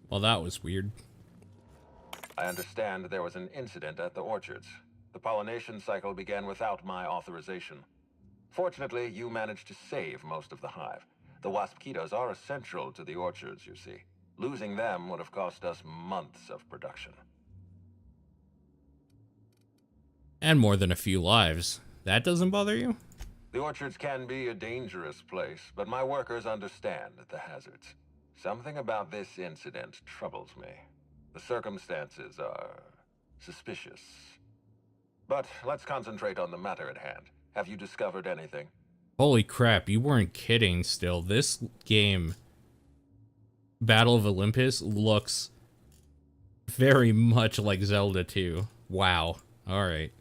Well, that was weird. I understand there was an incident at the orchards. The pollination cycle began without my authorization. Fortunately, you managed to save most of the hive. The wasp-ketos are essential to the orchards, you see. Losing them would have cost us months of production. And more than a few lives. That doesn't bother you? The orchards can be a dangerous place, but my workers understand the hazards. Something about this incident troubles me. The circumstances are suspicious. But let's concentrate on the matter at hand. Have you discovered anything? Holy crap, you weren't kidding still. This game, Battle of Olympus, looks very much like Zelda 2. Wow. Alright.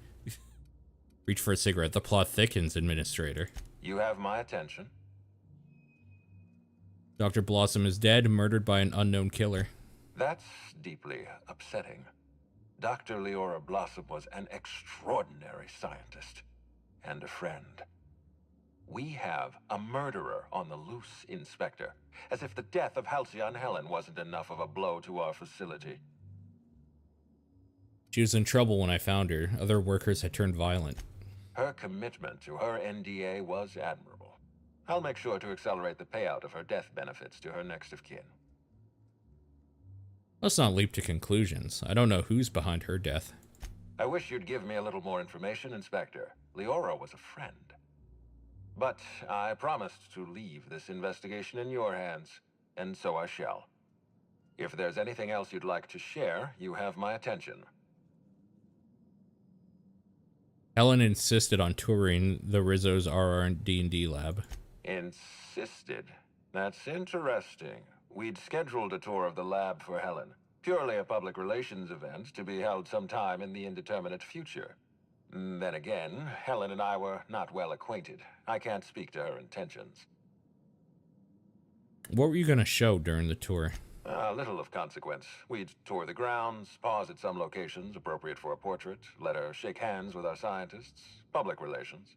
Reach for a cigarette. The plot thickens, Administrator. You have my attention. Dr. Blossom is dead, murdered by an unknown killer. That's deeply upsetting. Dr. Leora Blossom was an extraordinary scientist and a friend. We have a murderer on the loose, Inspector, as if the death of Halcyon Helen wasn't enough of a blow to our facility. She was in trouble when I found her. Other workers had turned violent. Her commitment to her NDA was admirable. I'll make sure to accelerate the payout of her death benefits to her next of kin. Let's not leap to conclusions. I don't know who's behind her death. I wish you'd give me a little more information, Inspector. Leora was a friend. But I promised to leave this investigation in your hands, and so I shall. If there's anything else you'd like to share, you have my attention. Helen insisted on touring the Rizzo's RR&D lab. Insisted? That's interesting. We'd scheduled a tour of the lab for Helen. Purely a public relations event to be held sometime in the indeterminate future. Then again, Helen and I were not well acquainted. I can't speak to her intentions. What were you going to show during the tour? Little of consequence. We'd tour the grounds, pause at some locations appropriate for a portrait, let her shake hands with our scientists. Public relations.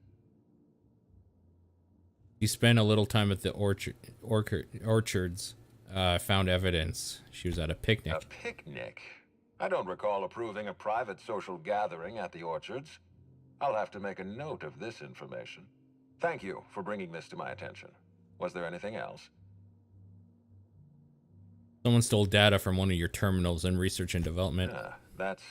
You spent a little time at the orchards. Found evidence. She was at a picnic. A picnic? I don't recall approving a private social gathering at the orchards. I'll have to make a note of this information. Thank you for bringing this to my attention. Was there anything else? Someone stole data from one of your terminals in research and development. That's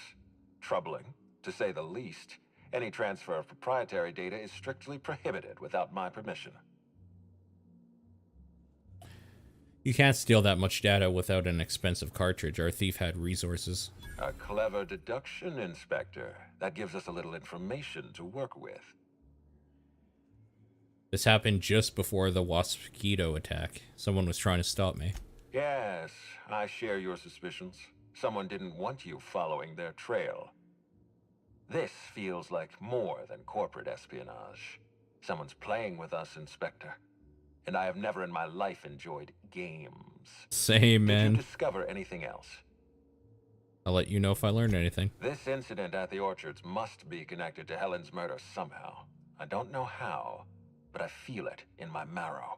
troubling. To say the least, any transfer of proprietary data is strictly prohibited without my permission. You can't steal that much data without an expensive cartridge. Our thief had resources. A clever deduction, Inspector. That gives us a little information to work with. This happened just before the Waspito attack. Someone was trying to stop me. Yes, I share your suspicions. Someone didn't want you following their trail. This feels like more than corporate espionage. Someone's playing with us, Inspector. And I have never in my life enjoyed games. Same, man. Did you discover anything else? I'll let you know if I learned anything. This incident at the orchards must be connected to Helen's murder somehow. I don't know how, but I feel it in my marrow.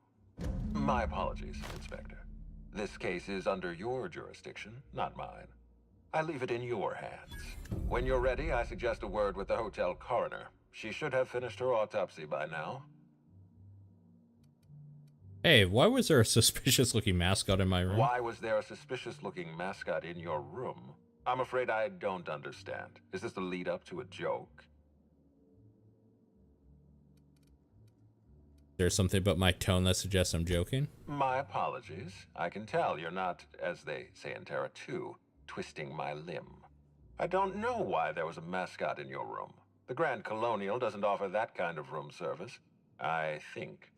My apologies, Inspector. This case is under your jurisdiction, not mine. I leave it in your hands. When you're ready, I suggest a word with the hotel coroner. She should have finished her autopsy by now. Hey, why was there a suspicious-looking mascot in my room? Why was there a suspicious-looking mascot in your room? I'm afraid I don't understand. Is this the lead-up to a joke? There's something about my tone that suggests I'm joking? My apologies. I can tell you're not, as they say in Terra 2, twisting my limb. I don't know why there was a mascot in your room. The Grand Colonial doesn't offer that kind of room service, I think.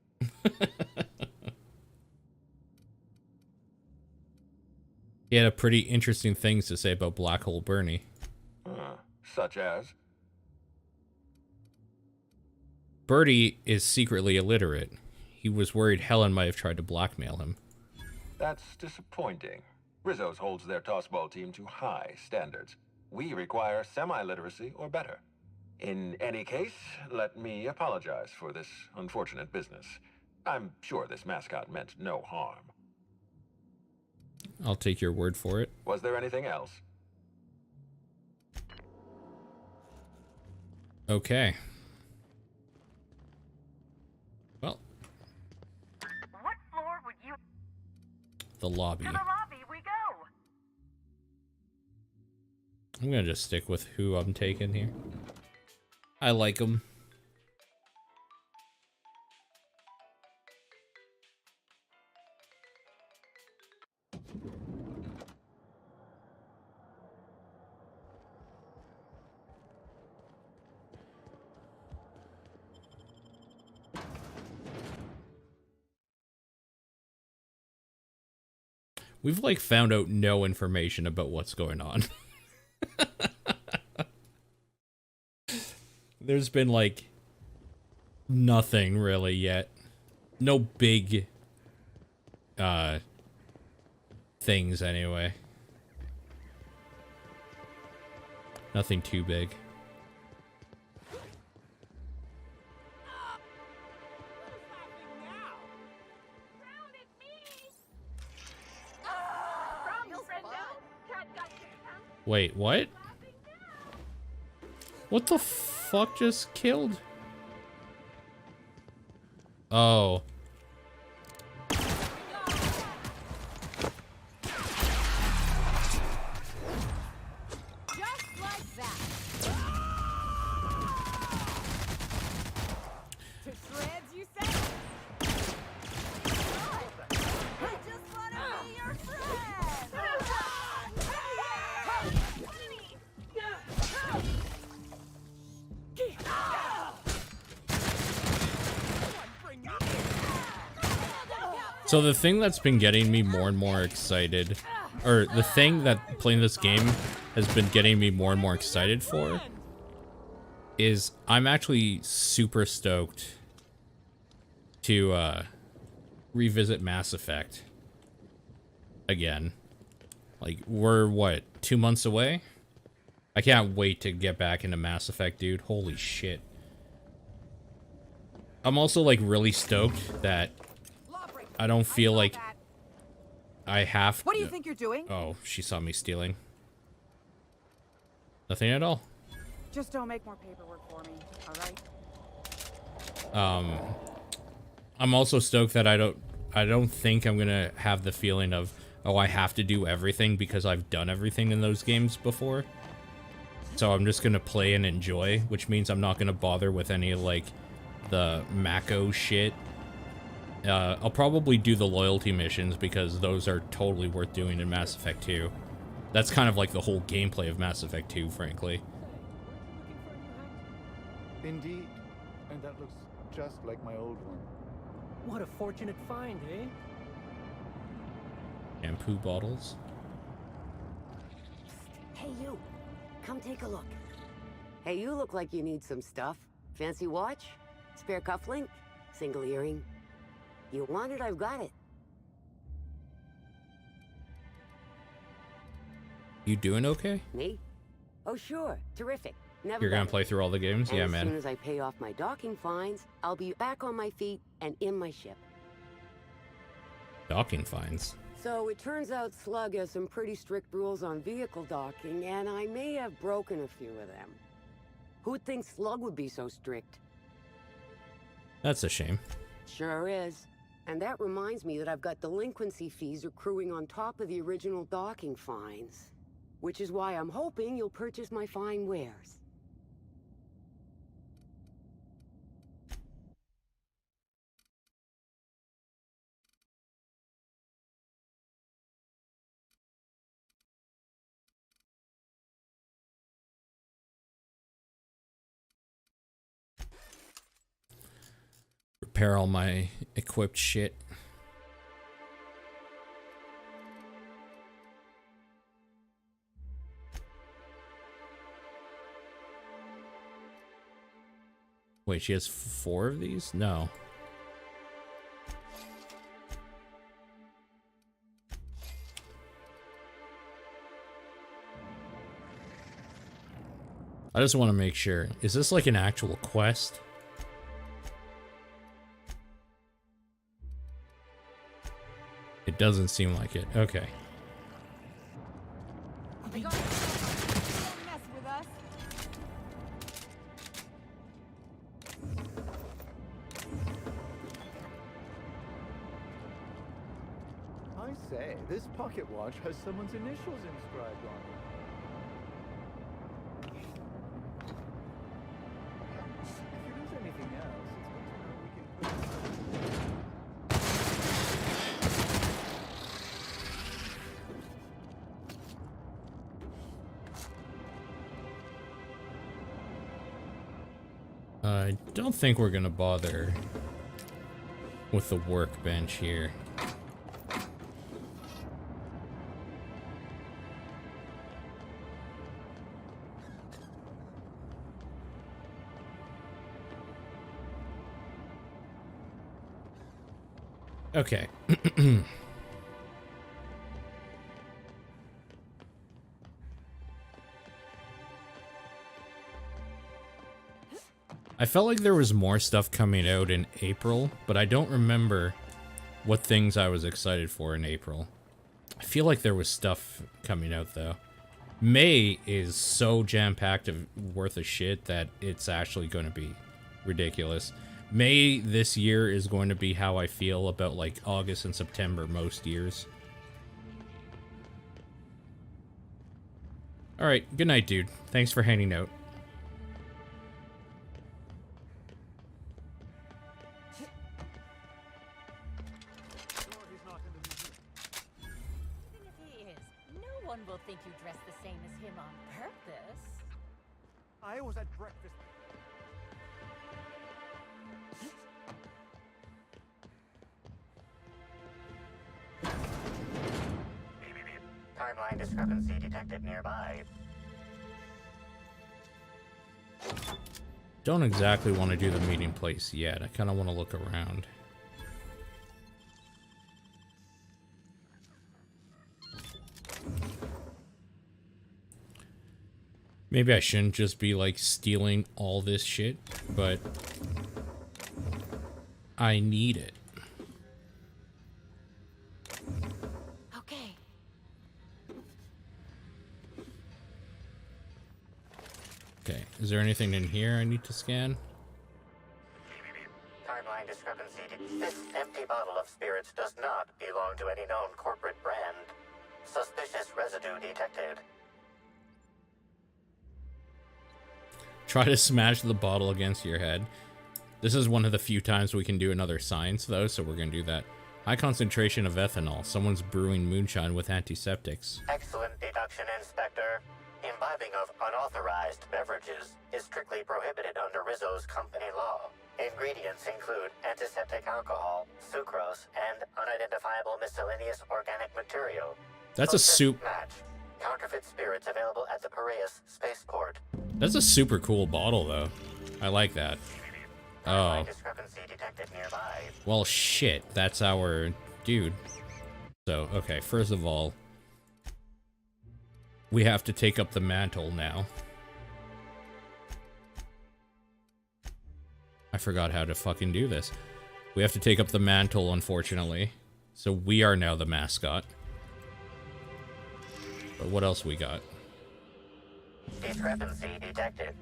He had a pretty interesting things to say about Black Hole Bernie. Such as? Bertie is secretly illiterate. He was worried Helen might have tried to blackmail him. That's disappointing. Rizzo's holds their tossball team to high standards. We require semi-literacy or better. In any case, let me apologize for this unfortunate business. I'm sure this mascot meant no harm. I'll take your word for it. Was there anything else? Okay. Well. What floor would you... The lobby. To the lobby we go. I'm gonna just stick with who I'm taking here. I like him. We've, like, found out no information about what's going on. There's been, like, nothing really yet. No big, things anyway. Nothing too big. Wait, what? What the fuck just killed? Oh. Just like that. To shreds, you say? I just want to be your friend. So the thing that's been getting me more and more excited, or the thing that playing this game has been getting me more and more excited for, is I'm actually super stoked to revisit Mass Effect again. Like, we're, what, 2 months away? I can't wait to get back into Mass Effect, dude. Holy shit. I'm also, like, really stoked that I don't feel like I have to... What do you think you're doing? Oh, she saw me stealing. Nothing at all. Just don't make more paperwork for me, all right? I'm also stoked that I don't think I'm gonna have the feeling of, oh, I have to do everything because I've done everything in those games before. So I'm just gonna play and enjoy, which means I'm not gonna bother with any like the Mako shit. I'll probably do the loyalty missions because those are totally worth doing in Mass Effect 2. That's kind of like the whole gameplay of Mass Effect 2, frankly. Indeed. And that looks just like my old one. What a fortunate find, eh? Shampoo bottles. Hey, you. Come take a look. Hey, you look like you need some stuff. Fancy watch? Spare cufflink? Single earring? You want it, I've got it. You doing okay? Me? Oh, sure. Terrific. Never You're gonna better. play through all the games? And Yeah, as man. soon as I pay off my docking fines, I'll be back on my feet and in my ship. Docking fines. So it turns out Slug has some pretty strict rules on vehicle docking, and I may have broken a few of them. Who'd think Slug would be so strict? That's a shame. Sure is. And that reminds me that I've got delinquency fees accruing on top of the original docking fines. Which is why I'm hoping you'll purchase my fine wares. Repair all my equipped shit. Wait, she has 4 of these? No. I just want to make sure. Is this like an actual quest? It doesn't seem like it. Okay. Don't mess with us. I say, this pocket watch has someone's initials inscribed on it. If you lose anything else, it's good to know we can put I don't think we're gonna bother with the workbench here. Okay. I felt like there was more stuff coming out in April, but I don't remember what things I was excited for in April. I feel like there was stuff coming out, though. May is so jam-packed of worth of shit that it's actually going to be ridiculous. May this year is going to be how I feel about, like, August and September most years. Alright, good night, dude. Thanks for hanging out. No one will think you dress the same as him on purpose. I was at breakfast. Timeline discrepancy detected nearby. Don't exactly want to do the meeting place yet. I kind of want to look around. Maybe I shouldn't just be like stealing all this shit, but I need it. Okay. Okay, is there anything in here I need to scan? Timeline discrepancy. This empty bottle of spirits does not belong to any known corporate brand. Suspicious residue detected. Try to smash the bottle against your head. This is one of the few times we can do another science, though, so we're going to do that. High concentration of ethanol. Someone's brewing moonshine with antiseptics. Excellent deduction, Inspector. Imbibing of unauthorized beverages is strictly prohibited under Rizzo's company law. Ingredients include antiseptic alcohol, sucrose, and unidentifiable miscellaneous organic material. That's a soup. Match. Counterfeit spirits available at the Piraeus spaceport. That's a super cool bottle, though. I like that. Oh. Discrepancy detected nearby. Well, shit. That's our dude. So, okay, first of all, we have to take up the mantle now. I forgot how to fucking do this. We have to take up the mantle, unfortunately. So we are now the mascot. But what else we got? Discrepancy detected.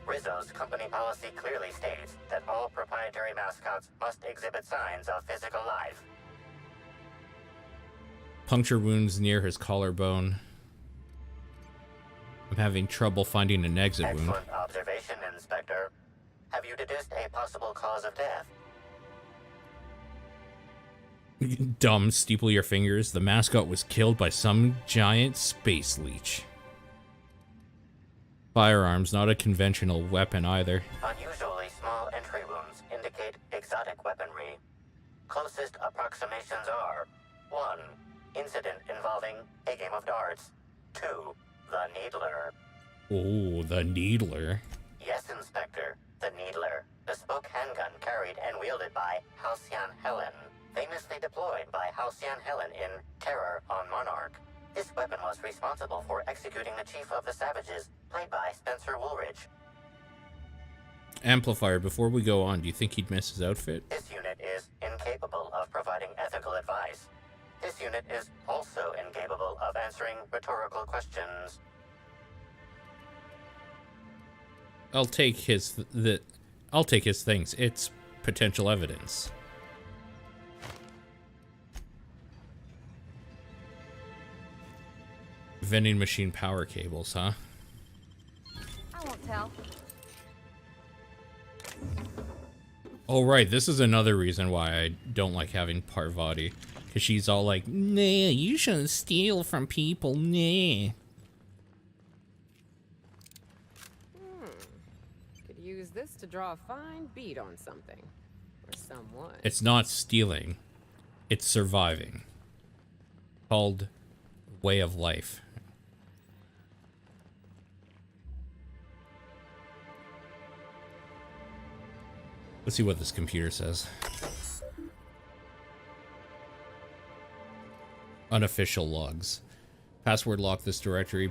Rizzo's company policy clearly states that all proprietary mascots must exhibit signs of physical life. Puncture wounds near his collarbone. I'm having trouble finding an exit wound. Excellent observation, Inspector. Have you deduced a possible cause of death? Dumb, steeple your fingers. The mascot was killed by some giant space leech. Firearms, not a conventional weapon either. Unusually small entry wounds indicate exotic weaponry. Closest approximations are 1. Incident involving a game of darts. 2. The Needler. Oh, the Needler. Yes, Inspector. The Needler. Bespoke handgun carried and wielded by Halcyon Helen. Famously deployed by Halcyon Helen in Terror on Monarch. This weapon was responsible for executing the Chief of the Savages, played by Spencer Woolridge. Amplifier, before we go on, do you think he'd miss his outfit? This unit is incapable of providing ethical advice. This unit is also incapable of answering rhetorical questions. I'll take his things. It's potential evidence. Vending machine power cables, huh? I won't tell. Oh, right. This is another reason why I don't like having Parvati. Because she's all like, nah, you shouldn't steal from people, nah. Could use this to draw a fine bead on something. Or someone. It's not stealing. It's surviving. Called way of life. Let's see what this computer says. Unofficial logs. Password lock this directory.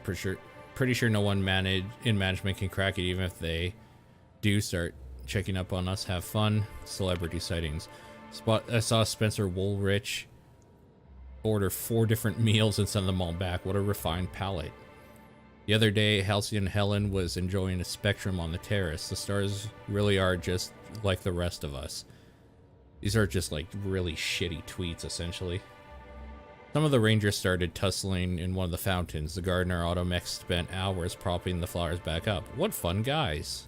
Pretty sure no one in management can crack it, even if they do start checking up on us. Have fun. Celebrity sightings. I saw Spencer Woolrich order 4 different meals and send them all back. What a refined palate. The other day, Halcyon Helen was enjoying a spectrum on the terrace. The stars really are just like the rest of us. These are just like really shitty tweets, essentially. Some of the rangers started tussling in one of the fountains. The gardener automech spent hours propping the flowers back up. What fun guys.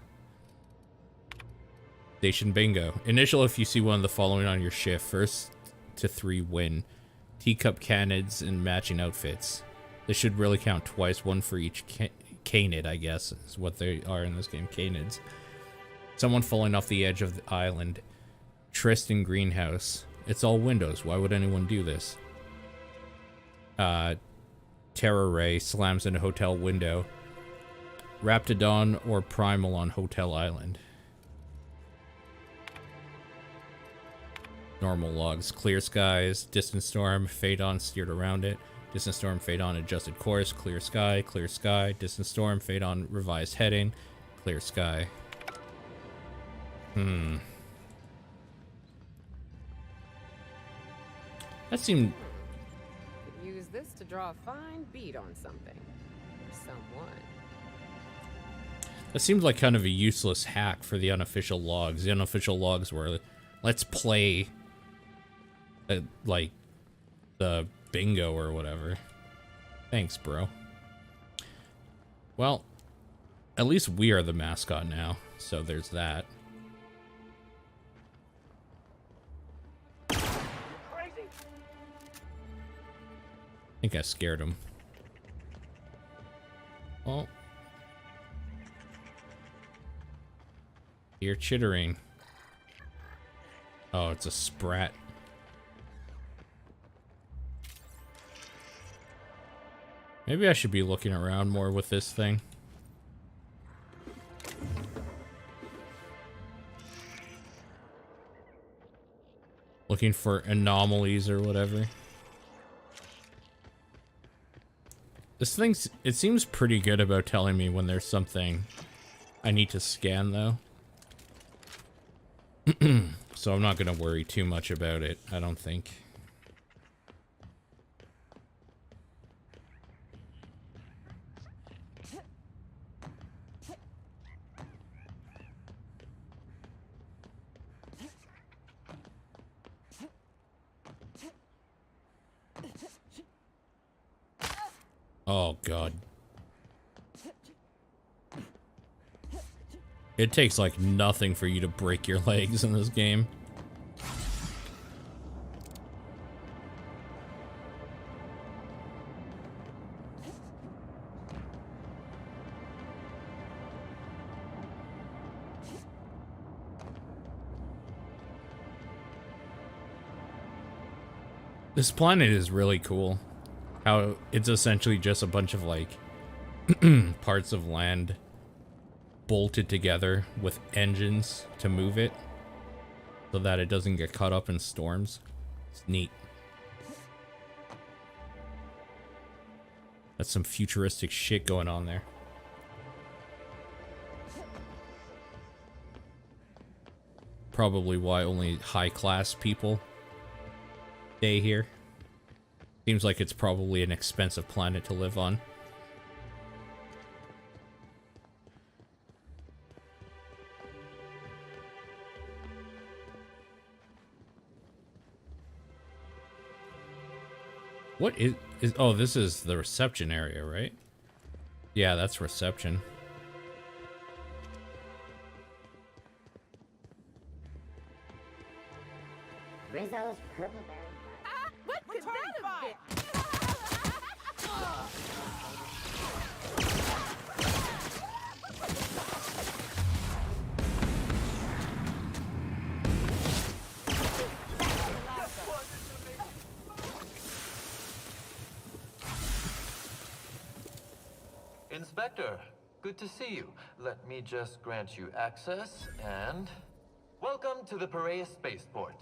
Station bingo. Initial if you see one of the following on your shift. First to 3 win. Teacup canids and matching outfits. This should really count twice. One for each canid, I guess, is what they are in this game. Canids. Someone falling off the edge of the island. Tristan greenhouse. It's all windows. Why would anyone do this? Terror ray slams in a hotel window. Raptidon or Primal on Hotel Island. Normal logs. Clear skies. Distant storm. Fade on steered around it. Distant storm. Fade on adjusted course. Clear sky. Clear sky. Distant storm. Fade on revised heading. Clear sky. That seemed... Could use this to draw a fine bead on something. Or someone. That seemed like kind of a useless hack for the unofficial logs. The unofficial logs were, let's play, like, the bingo or whatever. Thanks, bro. Well, At least we are the mascot now, so there's that. Crazy. I think I scared him. Oh. You're chittering. Oh, it's a sprat. Maybe I should be looking around more with this thing. Looking for anomalies or whatever. This thing's, it seems pretty good about telling me when there's something I need to scan though. So I'm not gonna worry too much about it, I don't think. Oh god. It takes like nothing for you to break your legs in this game. This planet is really cool. How it's essentially just a bunch of like parts of land bolted together with engines to move it so that it doesn't get caught up in storms. It's neat. That's some futuristic shit going on there. Probably why only high-class people stay here. Seems like it's probably an expensive planet to live on. What is oh, this is the reception area, right? Yeah, that's reception. Rizzo's purple berry. What could that have been? Inspector, good to see you. Let me just grant you access and... Welcome to the Piraeus Spaceport.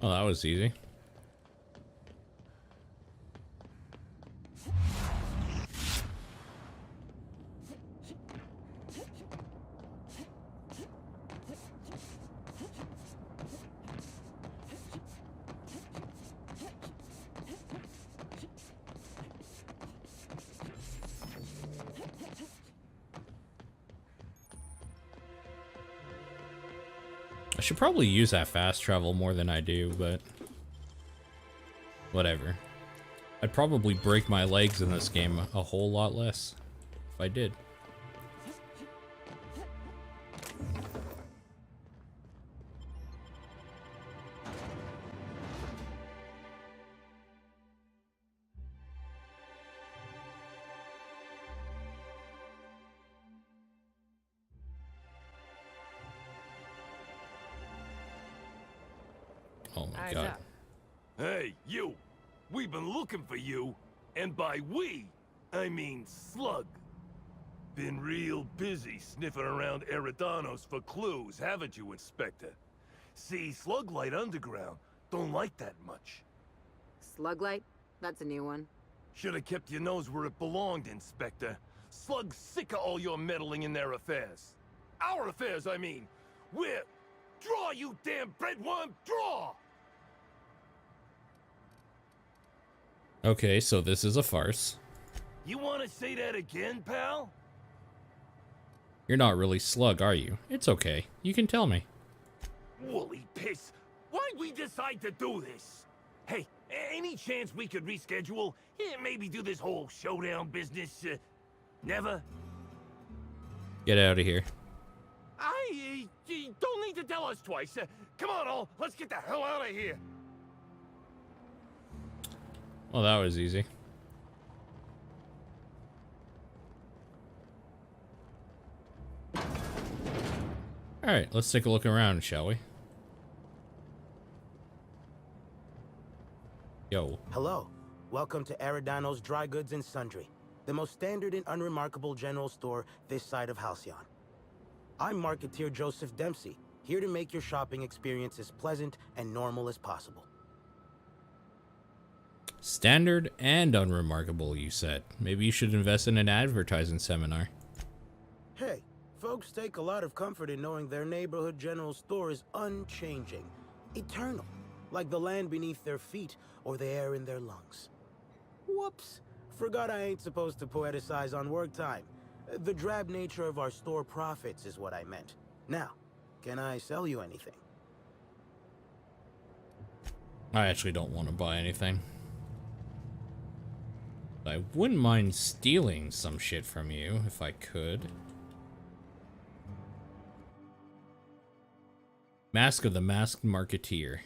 Oh, that was easy. I should probably use that fast travel more than I do, but whatever. I'd probably break my legs in this game a whole lot less if I did. Oh my god. Hey, you! We've been looking for you, and by we, I mean Slug. Been real busy sniffing around Eridanos for clues, haven't you, Inspector? See, Sluglight Underground don't like that much. Sluglight? That's a new one. Should have kept your nose where it belonged, Inspector. Slug's sick of all your meddling in their affairs. Our affairs, I mean. We're... Draw, you damn breadworm, draw! Okay, so this is a farce. You want to say that again, pal? You're not really Slug, are you? It's okay. You can tell me. Woolly piss. Why'd we decide to do this? Hey, Any chance we could reschedule? Maybe do this whole showdown business? Never? Get out of here. You don't need to tell us twice. Come on, all. Let's get the hell out of here. Well, that was easy. Alright, let's take a look around, shall we? Yo. Hello. Welcome to Eridanos Dry Goods and Sundry, the most standard and unremarkable general store this side of Halcyon. I'm marketeer Joseph Dempsey, here to make your shopping experience as pleasant and normal as possible. Standard and unremarkable, you said. Maybe you should invest in an advertising seminar. Hey, folks take a lot of comfort in knowing their neighborhood general store is unchanging, eternal, like the land beneath their feet or the air in their lungs. Whoops, forgot I ain't supposed to poeticize on work time. The drab nature of our store profits is what I meant. Now, can I sell you anything? I actually don't want to buy anything. I wouldn't mind stealing some shit from you if I could. Mask of the Masked Marketeer.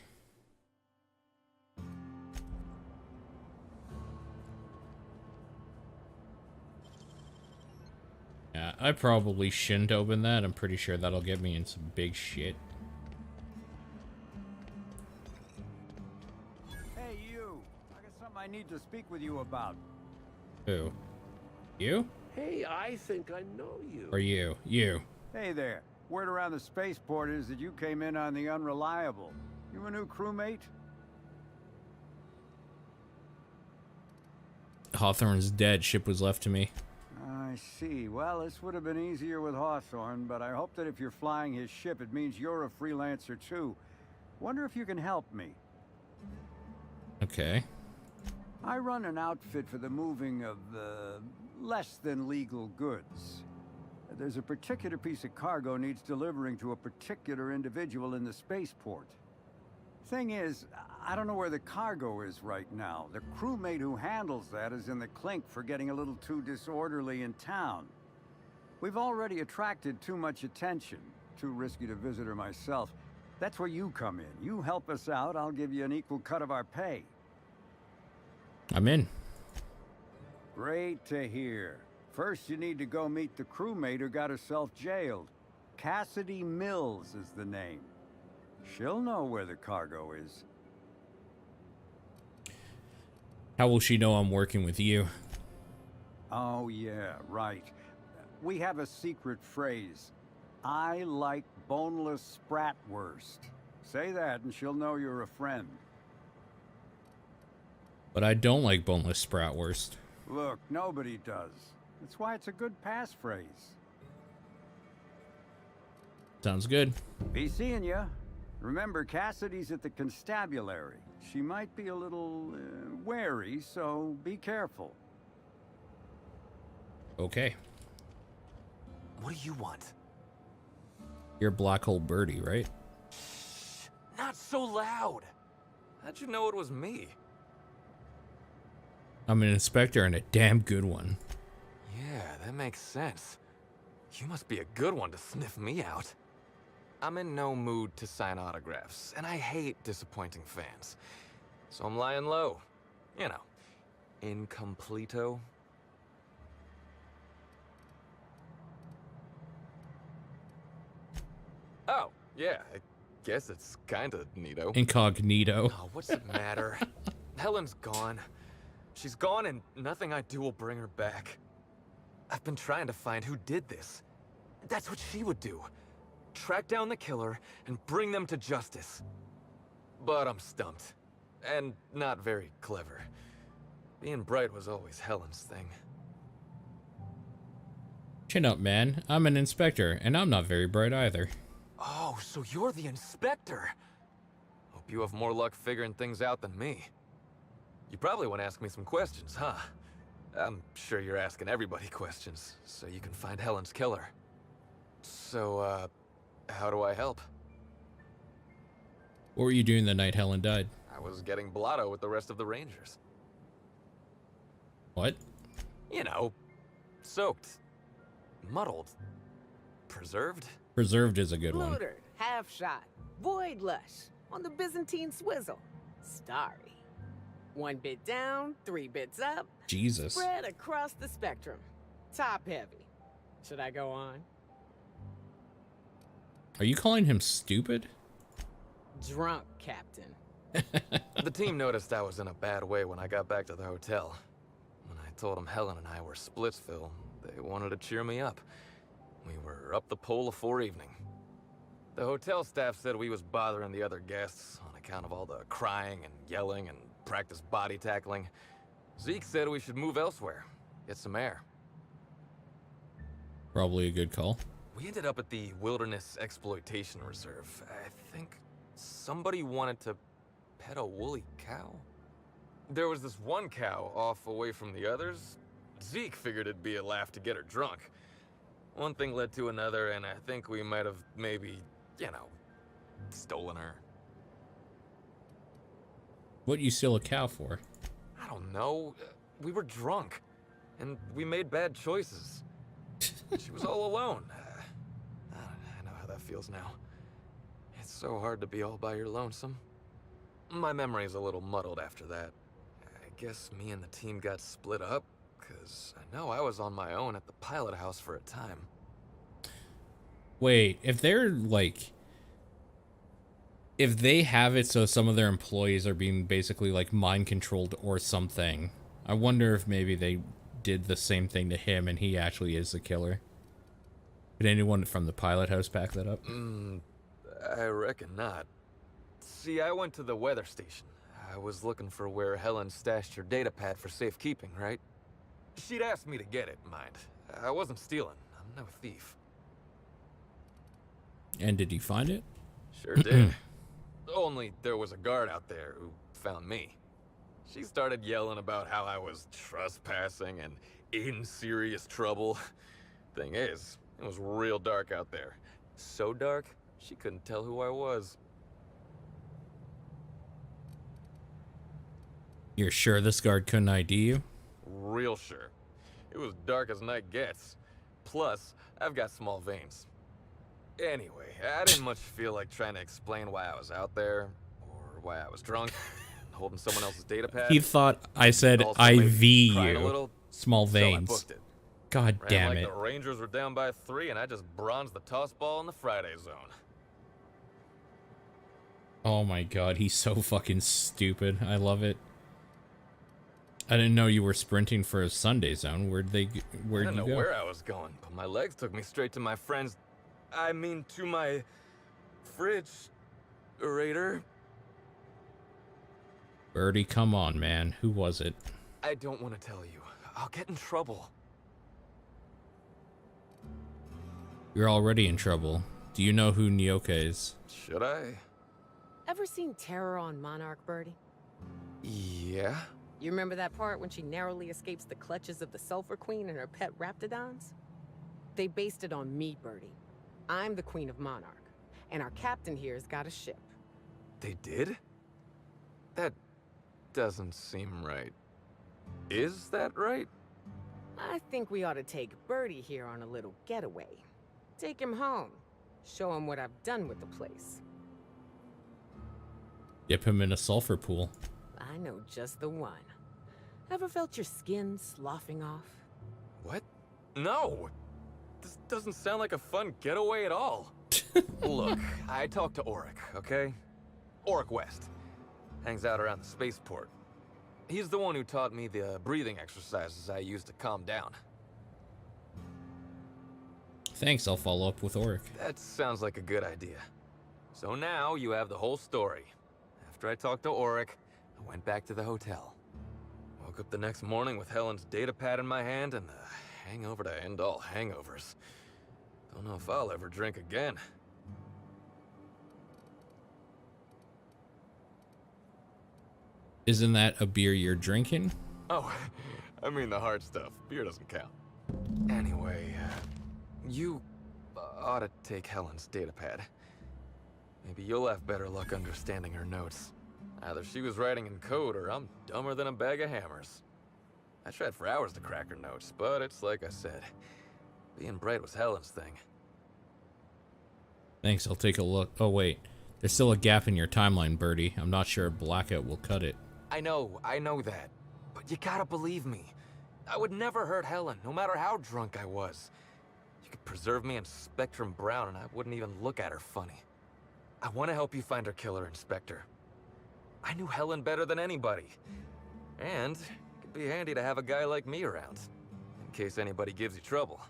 Yeah, I probably shouldn't open that. I'm pretty sure that'll get me in some big shit. Hey, you. I got something I need to speak with you about. Who? You? Hey, I think I know you. Or you? You. Hey there. Word around the spaceport is that you came in on the Unreliable. You a new crewmate? Hawthorne's dead. Ship was left to me. I see. Well, this would have been easier with Hawthorne, but I hope that if you're flying his ship, it means you're a freelancer too. Wonder if you can help me. Okay. I run an outfit for the moving of, less than legal goods. There's a particular piece of cargo needs delivering to a particular individual in the spaceport. Thing is, I don't know where the cargo is right now. The crewmate who handles that is in the clink for getting a little too disorderly in town. We've already attracted too much attention. Too risky to visit her myself. That's where you come in. You help us out, I'll give you an equal cut of our pay. I'm in. Great to hear. First, you need to go meet the crewmate who got herself jailed. Cassidy Mills is the name. She'll know where the cargo is. How will she know I'm working with you? Oh, yeah, right. We have a secret phrase. I like boneless spratwurst. Say that and she'll know you're a friend. But I don't like boneless spratwurst. Look, nobody does. That's why it's a good passphrase. Sounds good. Be seeing ya. Remember, Cassidy's at the constabulary. She might be a little wary, so be careful. Okay. What do you want? You're Black Hole Birdie, right? Not so loud. How'd you know it was me? I'm an inspector and a damn good one. Yeah, that makes sense. You must be a good one to sniff me out. I'm in no mood to sign autographs, and I hate disappointing fans. So I'm lying low. You know, incompleto. Oh, yeah, I guess it's kinda neato. Incognito. Oh, what's it matter? Helen's gone. She's gone and nothing I do will bring her back. I've been trying to find who did this. That's what she would do. Track down the killer and bring them to justice. But I'm stumped. And not very clever. Being bright was always Helen's thing. Chin up, man. I'm an inspector, and I'm not very bright either. Oh, so you're the inspector. Hope you have more luck figuring things out than me. You probably want to ask me some questions, huh? I'm sure you're asking everybody questions, so you can find Helen's killer. So, how do I help? What were you doing the night Helen died? I was getting blotto with the rest of the Rangers. What? You know, soaked, muddled, preserved. Preserved is a good one. Lootered, half shot, void lush, on the Byzantine swizzle. Starry. 1 bit down, 3 bits up. Jesus. Spread across the spectrum. Top heavy. Should I go on? Are you calling him stupid? Drunk, Captain. The team noticed I was in a bad way when I got back to the hotel. When I told them Helen and I were Splitsville, they wanted to cheer me up. We were up the pole afore evening. The hotel staff said we was bothering the other guests on account of all the crying and yelling and practice body tackling. Zeke said we should move elsewhere, get some air. Probably a good call. We ended up at the Wilderness Exploitation Reserve. I think somebody wanted to pet a woolly cow. There was this one cow off away from the others. Zeke figured it'd be a laugh to get her drunk. One thing led to another, and I think we might have maybe, you know, stolen her. What'd you steal a cow for? I don't know. We were drunk, and we made bad choices. She was all alone. I know how that feels now. It's so hard to be all by your lonesome. My memory's a little muddled after that. I guess me and the team got split up, because I know I was on my own at the pilot house for a time. Wait, if they're like... If they have it so some of their employees are being basically like mind controlled or something, I wonder if maybe they did the same thing to him and he actually is the killer. Could anyone from the pilot house back that up? I reckon not. See, I went to the weather station. I was looking for where Helen stashed her data pad for safekeeping, right? She'd asked me to get it, mind. I wasn't stealing. I'm no thief. And did you find it? Sure did. Only there was a guard out there who found me. She started yelling about how I was trespassing and in serious trouble. Thing is, it was real dark out there. So dark, she couldn't tell who I was. You're sure this guard couldn't ID you? Real sure. It was dark as night gets. Plus, I've got small veins. Anyway, I didn't much feel like trying to explain why I was out there, or why I was drunk, holding someone else's data pad. He thought I said Also IV maybe cried a you. little, Small so I veins. booked it. God Ran damn like it. The Rangers were down by 3, and I just bronzed the toss ball in the Friday zone. Oh my god, he's so fucking stupid. I love it. I didn't know you were sprinting for a Sunday zone. Where'd I you didn't know go? where I was going, but my legs took me straight to my friend's... I mean, to my... fridge-rator. Birdie, come on, man. Who was it? I don't want to tell you. I'll get in trouble. You're already in trouble. Do you know who Nyoka is? Should I? Ever seen Terror on Monarch, Birdie? Yeah? You remember that part when she narrowly escapes the clutches of the Sulphur Queen and her pet Raptidons? They based it on me, Birdie. I'm the Queen of Monarch, and our captain here's got a ship. They did? That doesn't seem right. Is that right? I think we ought to take Birdie here on a little getaway. Take him home. Show him what I've done with the place. Dip him in a sulfur pool. I know just the one. Ever felt your skin sloughing off? What? No! This doesn't sound like a fun getaway at all. Look, I talked to Auric, okay? Auric West. Hangs out around the spaceport. He's the one who taught me the breathing exercises I use to calm down. Thanks, I'll follow up with Auric. That sounds like a good idea. So now you have the whole story. After I talked to Auric, I went back to the hotel. Woke up the next morning with Helen's data pad in my hand and the hangover to end all hangovers. Don't know if I'll ever drink again. Isn't that a beer you're drinking? Oh, I mean the hard stuff. Beer doesn't count. Anyway, you ought to take Helen's data pad. Maybe you'll have better luck understanding her notes. Either she was writing in code or I'm dumber than a bag of hammers. I tried for hours to crack her notes, but it's like I said. Being bright was Helen's thing. Thanks, I'll take a look. Oh, wait. There's still a gap in your timeline, Birdie. I'm not sure a blackout will cut it. I know that. But you gotta believe me. I would never hurt Helen, no matter how drunk I was. You could preserve me in Spectrum Brown and I wouldn't even look at her funny. I want to help you find her killer, Inspector. I knew Helen better than anybody. And it'd be handy to have a guy like me around, in case anybody gives you trouble.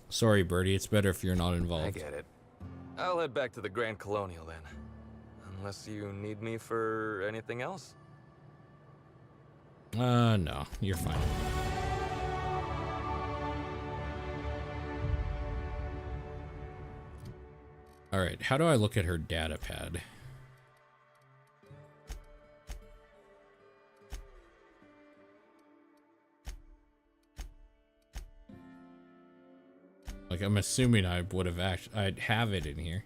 Sorry, Birdie. It's better if you're not involved. I get it. I'll head back to the Grand Colonial then. Unless you need me for anything else? No. You're fine. Alright, how do I look at her data pad? Like, I'm assuming I would have I'd have it in here.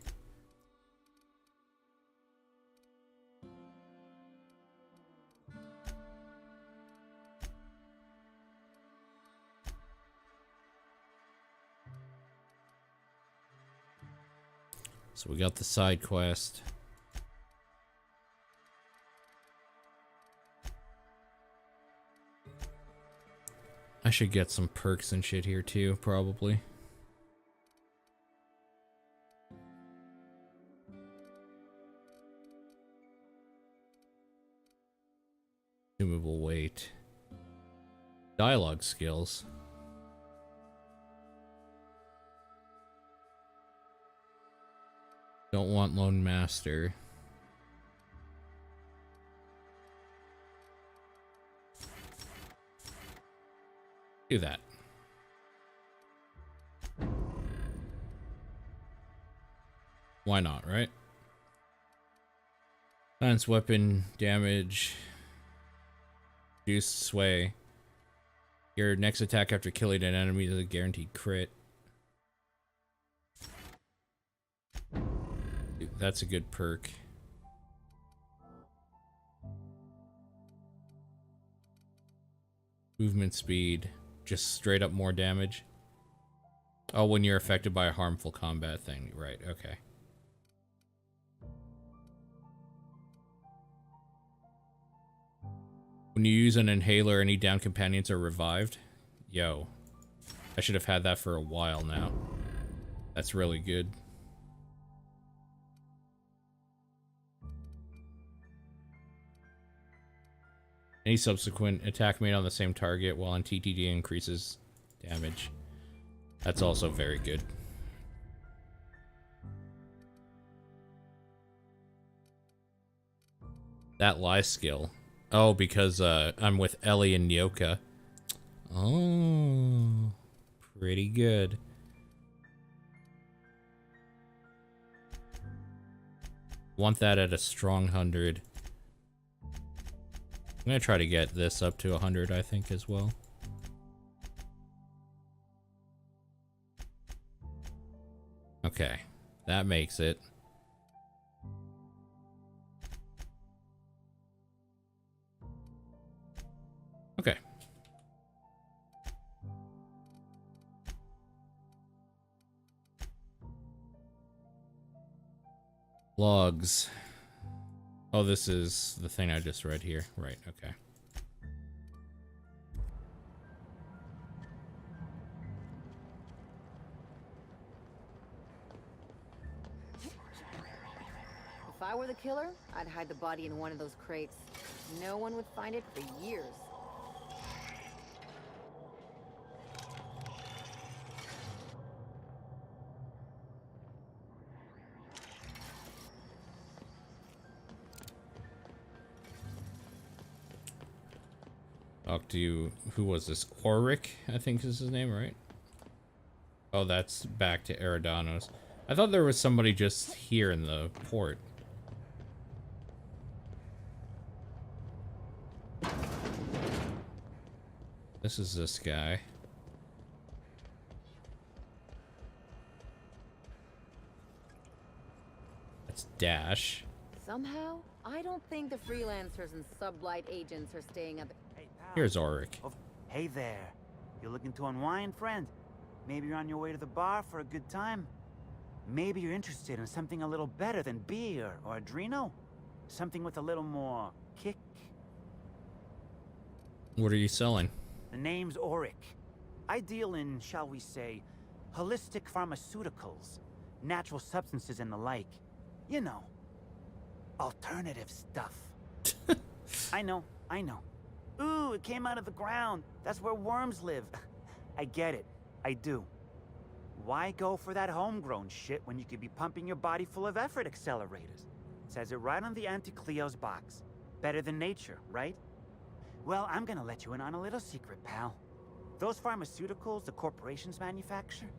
So we got the side quest. I should get some perks and shit here too, probably. Consumable weight. Dialogue skills. Don't want Lone Master. Do that. Why not, right? Lance weapon damage. Reduce sway. Your next attack after killing an enemy is a guaranteed crit. Dude, that's a good perk. Movement speed. Just straight up more damage. Oh, when you're affected by a harmful combat thing. Right, okay. When you use an inhaler, any down companions are revived. Yo. I should have had that for a while now. That's really good. Any subsequent attack made on the same target while on TTD increases damage. That's also very good. That lie skill. Oh, because I'm with Ellie and Nyoka. Oh, pretty good. Want that at a strong 100. I'm gonna try to get this up to 100, I think, as well. Okay, that makes it. Okay. Logs. Oh, this is the thing I just read here. Right, okay. If I were the killer, I'd hide the body in one of those crates. No one would find it for years. Talk to you. Who was this? Oric, I think is his name, right? Oh, that's back to Eridanos. I thought there was somebody just here in the port. This is this guy. Dash. Somehow, I don't think the freelancers and sublight agents are staying at the... Here's Auric. Hey there. You looking to unwind, friend? Maybe you're on your way to the bar for a good time. Maybe you're interested in something a little better than beer or Adreno? Something with a little more kick? What are you selling? The name's Auric. I deal in, shall we say, holistic pharmaceuticals, natural substances and the like. You know, alternative stuff. I know. Ooh, it came out of the ground. That's where worms live. I get it. I do. Why go for that homegrown shit when you could be pumping your body full of effort accelerators? Says it right on the Anti-Cleo's box. Better than nature, right? Well, I'm gonna let you in on a little secret, pal. Those pharmaceuticals the corporations manufacture,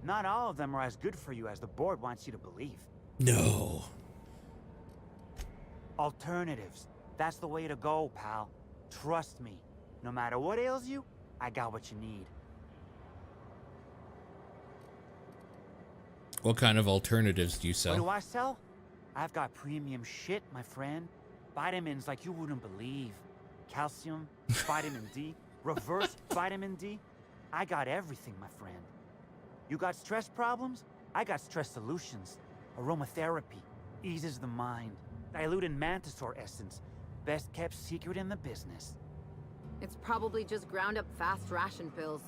not all of them are as good for you as the board wants you to believe. No. Alternatives. That's the way to go, pal. Trust me. No matter what ails you, I got what you need. What kind of alternatives do you sell? What do I sell? I've got premium shit, my friend. Vitamins like you wouldn't believe. Calcium, vitamin D, reverse vitamin D. I got everything, my friend. You got stress problems? I got stress solutions. Aromatherapy eases the mind. Diluted mantisaur essence. Best kept secret in the business. It's probably just ground up fast ration pills.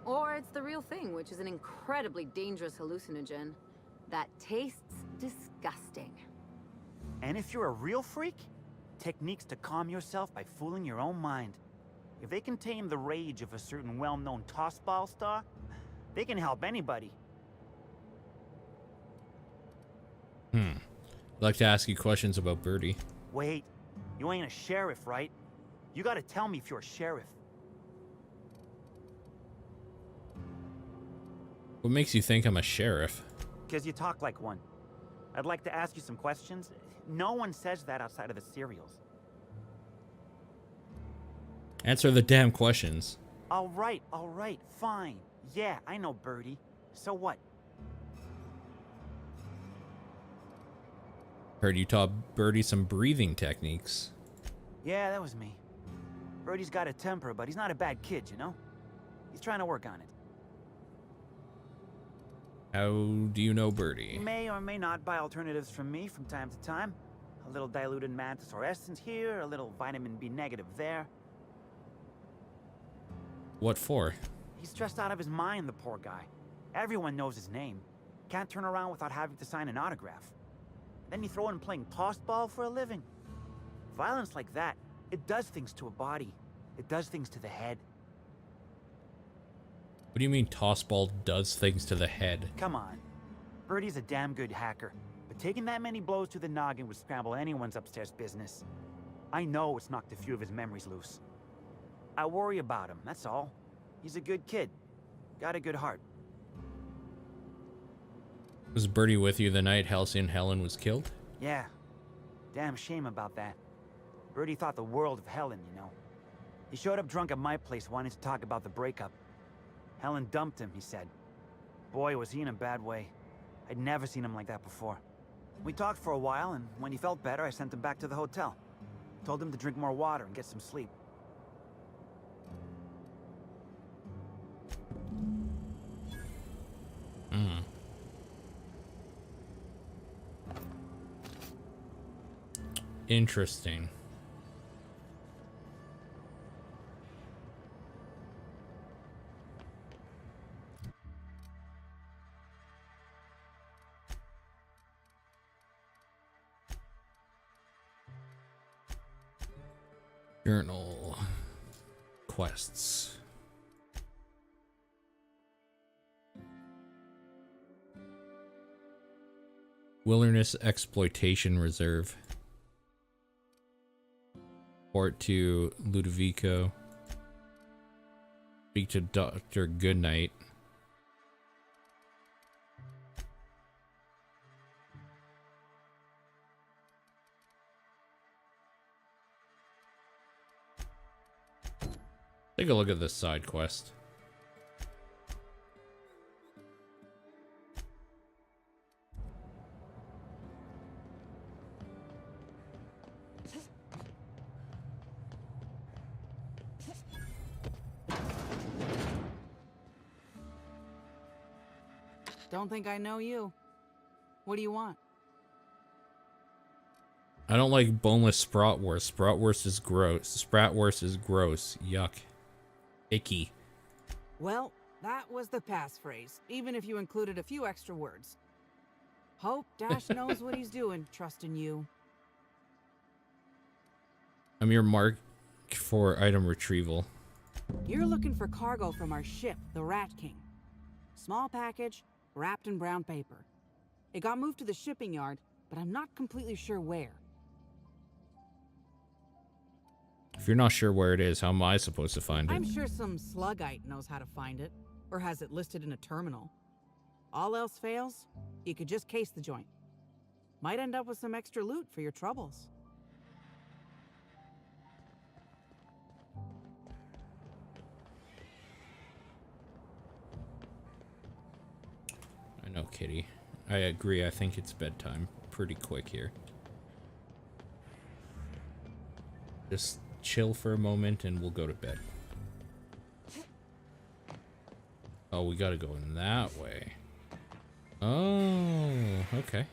Or it's the real thing, which is an incredibly dangerous hallucinogen that tastes disgusting. And if you're a real freak, techniques to calm yourself by fooling your own mind. If they can tame the rage of a certain well-known tossball star, they can help anybody. I'd like to ask you questions about Birdie. Wait, you ain't a sheriff, right? You gotta tell me if you're a sheriff. What makes you think I'm a sheriff? Because you talk like one. I'd like to ask you some questions. No one says that outside of the serials. Answer the damn questions. All right, fine. Yeah, I know Birdie. So what? Heard you taught Birdie some breathing techniques. Yeah, that was me. Birdie's got a temper, but he's not a bad kid, you know? He's trying to work on it. How do you know Birdie? He may or may not buy alternatives from me from time to time. A little diluted mantisaur essence here, a little vitamin B negative there. What for? He's stressed out of his mind, the poor guy. Everyone knows his name. Can't turn around without having to sign an autograph. Then you throw in playing tossball for a living. Violence like that, it does things to a body. It does things to the head. What do you mean tossball does things to the head? Come on. Birdie's a damn good hacker, but taking that many blows to the noggin would scramble anyone's upstairs business. I know it's knocked a few of his memories loose. I worry about him, that's all. He's a good kid. Got a good heart. Was Birdie with you the night Halcyon Helen was killed? Yeah. Damn shame about that. Birdie thought the world of Helen, you know. He showed up drunk at my place wanting to talk about the breakup. Helen dumped him, he said. Boy, was he in a bad way. I'd never seen him like that before. We talked for a while, and when he felt better, I sent him back to the hotel. Told him to drink more water and get some sleep. Interesting. Journal. Quests. Wilderness Exploitation Reserve. Port to Ludovico. Speak to Dr. Goodnight. Take a look at this side quest. Don't think I know you. What do you want? I don't like boneless spratwurst. Spratwurst is gross. Spratwurst is gross. Yuck. Icky. Well, that was the passphrase, even if you included a few extra words. Hope Dash knows what he's doing, trusting you. I'm your mark for item retrieval. You're looking for cargo from our ship, the Rat King. Small package, wrapped in brown paper. It got moved to the shipping yard, but I'm not completely sure where. If you're not sure where it is, how am I supposed to find it? I'm sure some sluggite knows how to find it, or has it listed in a terminal. All else fails, you could just case the joint. Might end up with some extra loot for your troubles. I know, Kitty. I agree. I think it's bedtime pretty quick here. Just chill for a moment and we'll go to bed. Oh, we gotta go in that way. Oh, okay.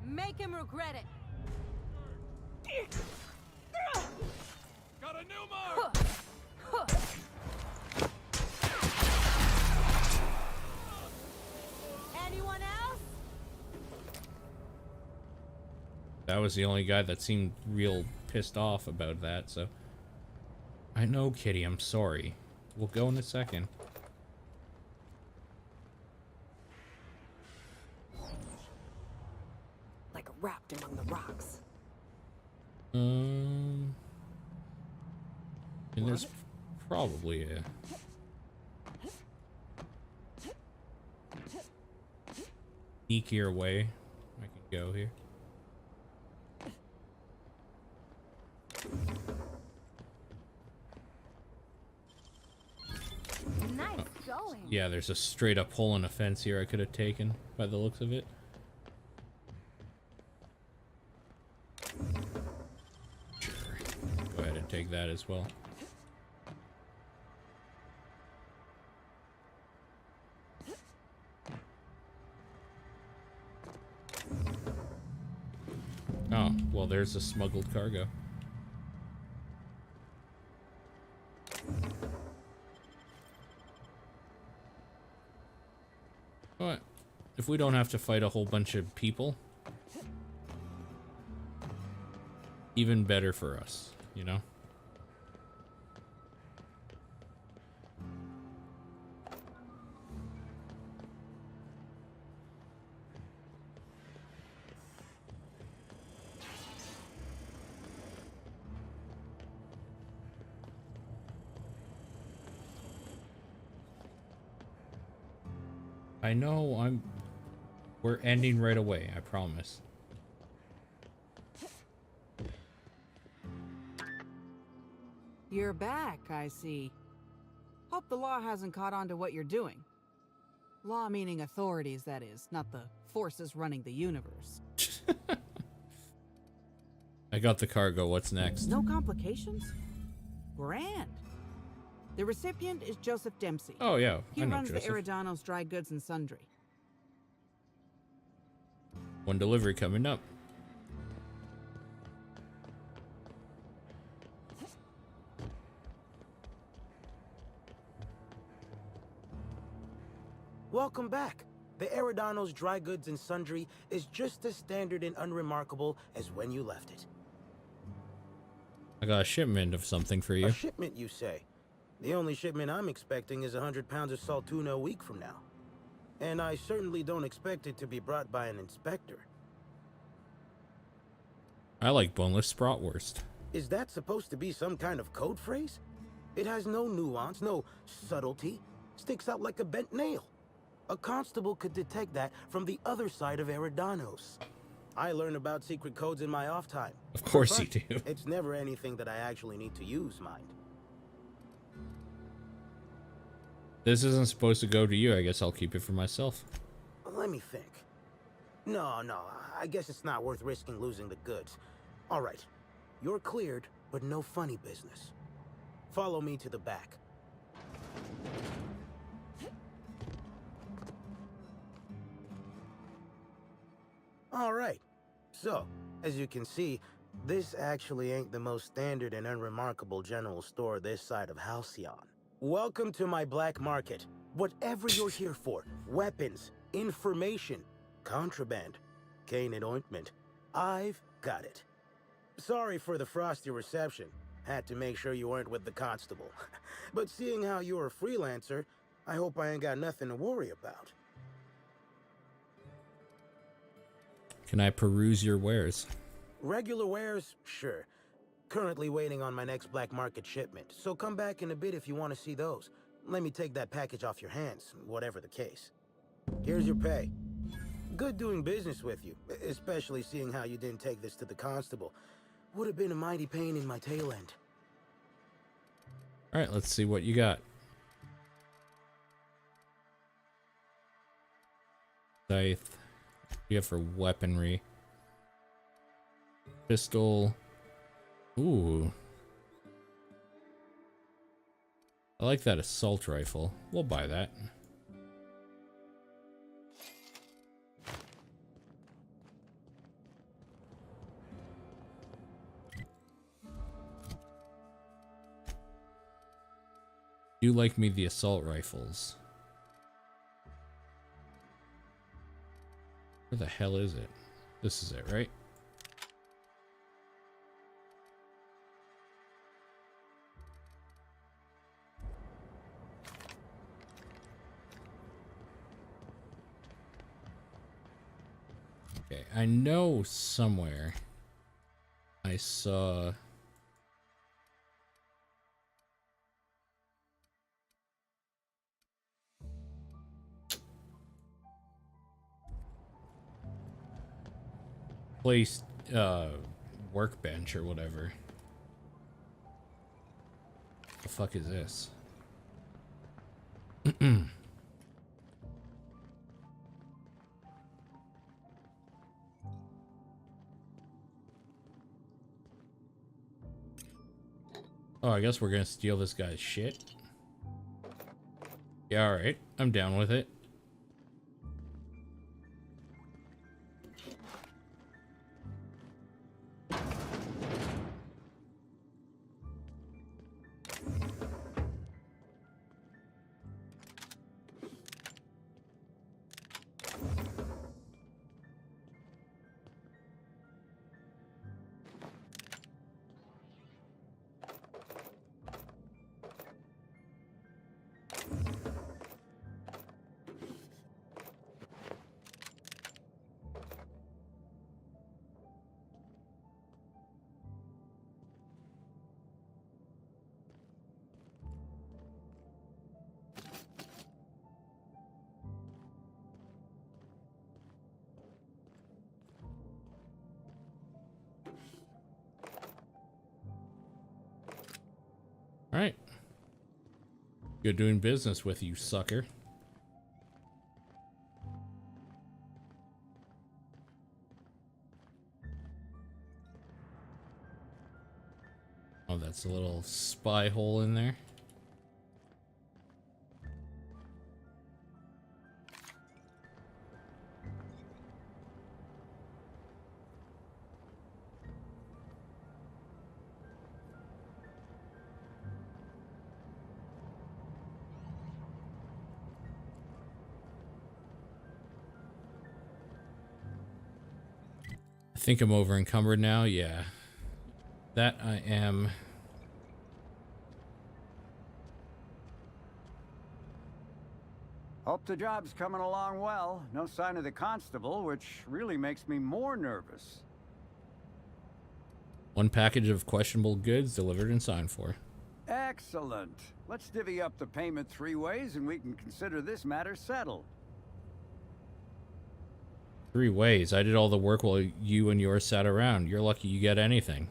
Make him regret it. Got a new mark! Anyone else? That was the only guy that seemed real pissed off about that, so... I know, Kitty, I'm sorry. We'll go in a second. Like wrapped among the rocks. And there's probably a... sneakier way I can go here. Nice going. Yeah, there's a straight up hole in a fence here I could have taken by the looks of it. Sure. Go ahead and take that as well. Oh, well, there's a smuggled cargo. But if we don't have to fight a whole bunch of people, even better for us, you know? I know we're ending right away, I promise. You're back, I see. Hope the law hasn't caught on to what you're doing. Law meaning authorities, that is, not the forces running the universe. I got the cargo, what's next? No complications? Grand. The recipient is Joseph Dempsey. Oh yeah, He I know runs Joseph. the Eridanos Dry Goods and Sundry. One delivery coming up. Welcome back. The Eridanos Dry Goods and Sundry is just as standard and unremarkable as when you left it. I got a shipment of something for you. A shipment, you say? The only shipment I'm expecting is 100 pounds of salt tuna a week from now. And I certainly don't expect it to be brought by an inspector. I like boneless bratwurst. Is that supposed to be some kind of code phrase? It has no nuance, no subtlety. Sticks out like a bent nail. A constable could detect that from the other side of Eridanos. I learn about secret codes in my off time. Of course But you do. It's never anything that I actually need to use, mind. This isn't supposed to go to you. I guess I'll keep it for myself. Let me think. No, I guess it's not worth risking losing the goods. All right, you're cleared, but no funny business. Follow me to the back. All right. So, as you can see, this actually ain't the most standard and unremarkable general store this side of Halcyon. Welcome to my black market. Whatever you're here for, weapons, information, contraband, cane and ointment, I've got it. Sorry for the frosty reception. Had to make sure you weren't with the constable. But seeing how you're a freelancer, I hope I ain't got nothing to worry about. Can I peruse your wares? Regular wares? Sure. Currently waiting on my next black market shipment, so come back in a bit if you want to see those. Let me take that package off your hands, whatever the case. Here's your pay. Good doing business with you, especially seeing how you didn't take this to the constable. Would have been a mighty pain in my tail end. All right, let's see what you got. Scythe. You have for weaponry. Pistol. Ooh. I like that assault rifle. We'll buy that. You like me the assault rifles. Where the hell is it? This is it, right? Okay, I know somewhere I saw placed workbench or whatever. The fuck is this? Oh, I guess we're gonna steal this guy's shit. Yeah, alright. I'm down with it. Alright. Good doing business with you, sucker. Oh, that's a little spy hole in there. I think I'm over encumbered now. Yeah, that I am. Hope the job's coming along well. No sign of the constable, which really makes me more nervous. One package of questionable goods delivered and signed for. Excellent. Let's divvy up the payment 3 ways and we can consider this matter settled. 3 ways. I did all the work while you and yours sat around. You're lucky you get anything.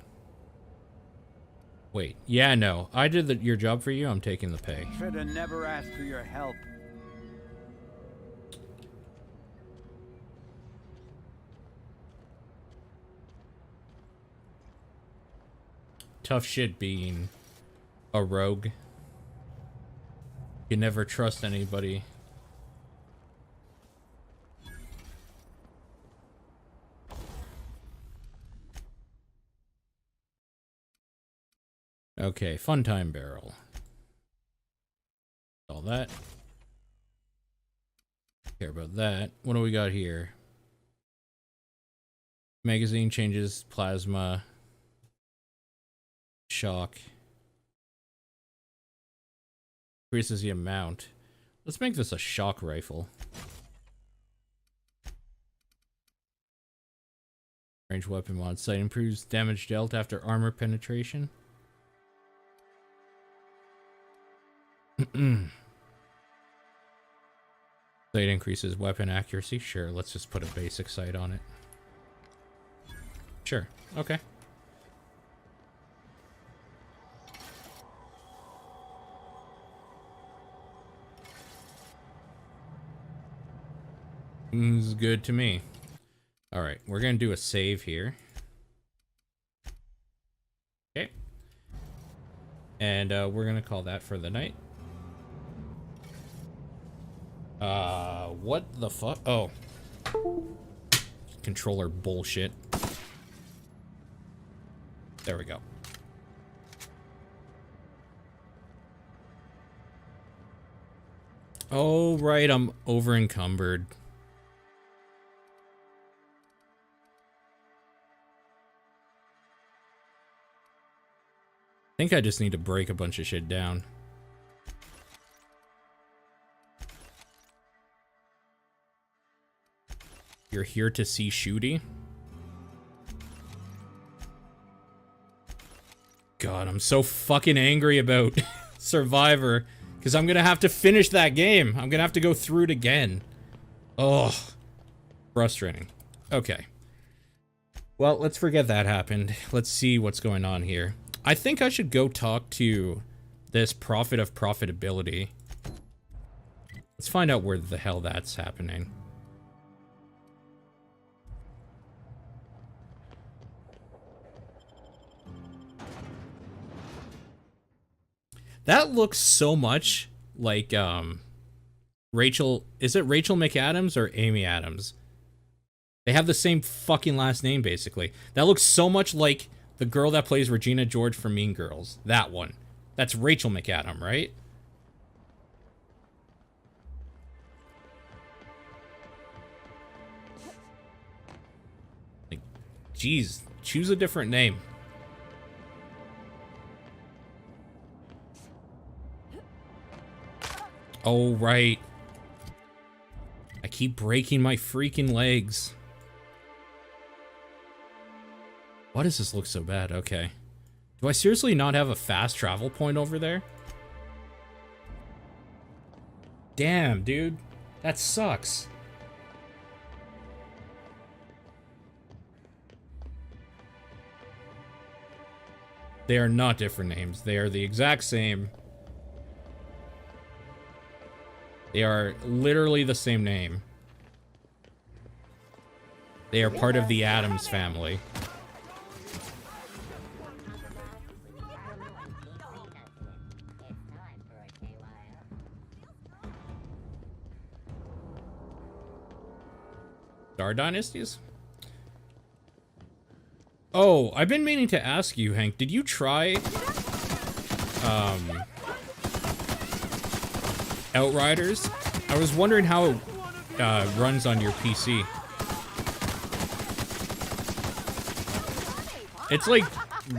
Wait. Yeah, no. I did your job for you. I'm taking the pay. Should have never asked for your help. Tough shit, Bean. a rogue. You never trust anybody. Okay, fun time barrel. All that. Care about that. What do we got here? Magazine changes, plasma, shock. Increases the amount. Let's make this a shock rifle. Range weapon mod. Sight improves damage dealt after armor penetration. Sight increases weapon accuracy. Sure, let's just put a basic sight on it. Sure, okay. Seems good to me. Alright, we're gonna do a save here. Okay. And we're gonna call that for the night. What the fuck? Oh. Controller bullshit. There we go. Oh, right, I'm over encumbered. I think I just need to break a bunch of shit down. You're here to see Shooty? God, I'm so fucking angry about Survivor, because I'm gonna have to finish that game. I'm gonna have to go through it again. Oh, frustrating. Okay. Well, let's forget that happened. Let's see what's going on here. I think I should go talk to this prophet of profitability. Let's find out where the hell that's happening. That looks so much like, Rachel, is it Rachel McAdams or Amy Adams? They have the same fucking last name, basically. That looks so much like the girl that plays Regina George from Mean Girls. That one. That's Rachel McAdams, right? Like, geez, choose a different name. Oh, right. I keep breaking my freaking legs. Why does this look so bad? Okay. Do I seriously not have a fast travel point over there? Damn, dude. That sucks. They are not different names. They are the exact same. They are literally the same name. They are part of the Addams family. Star Dynasties? Oh, I've been meaning to ask you, Hank, did you try Outriders? I was wondering how it runs on your PC. It's like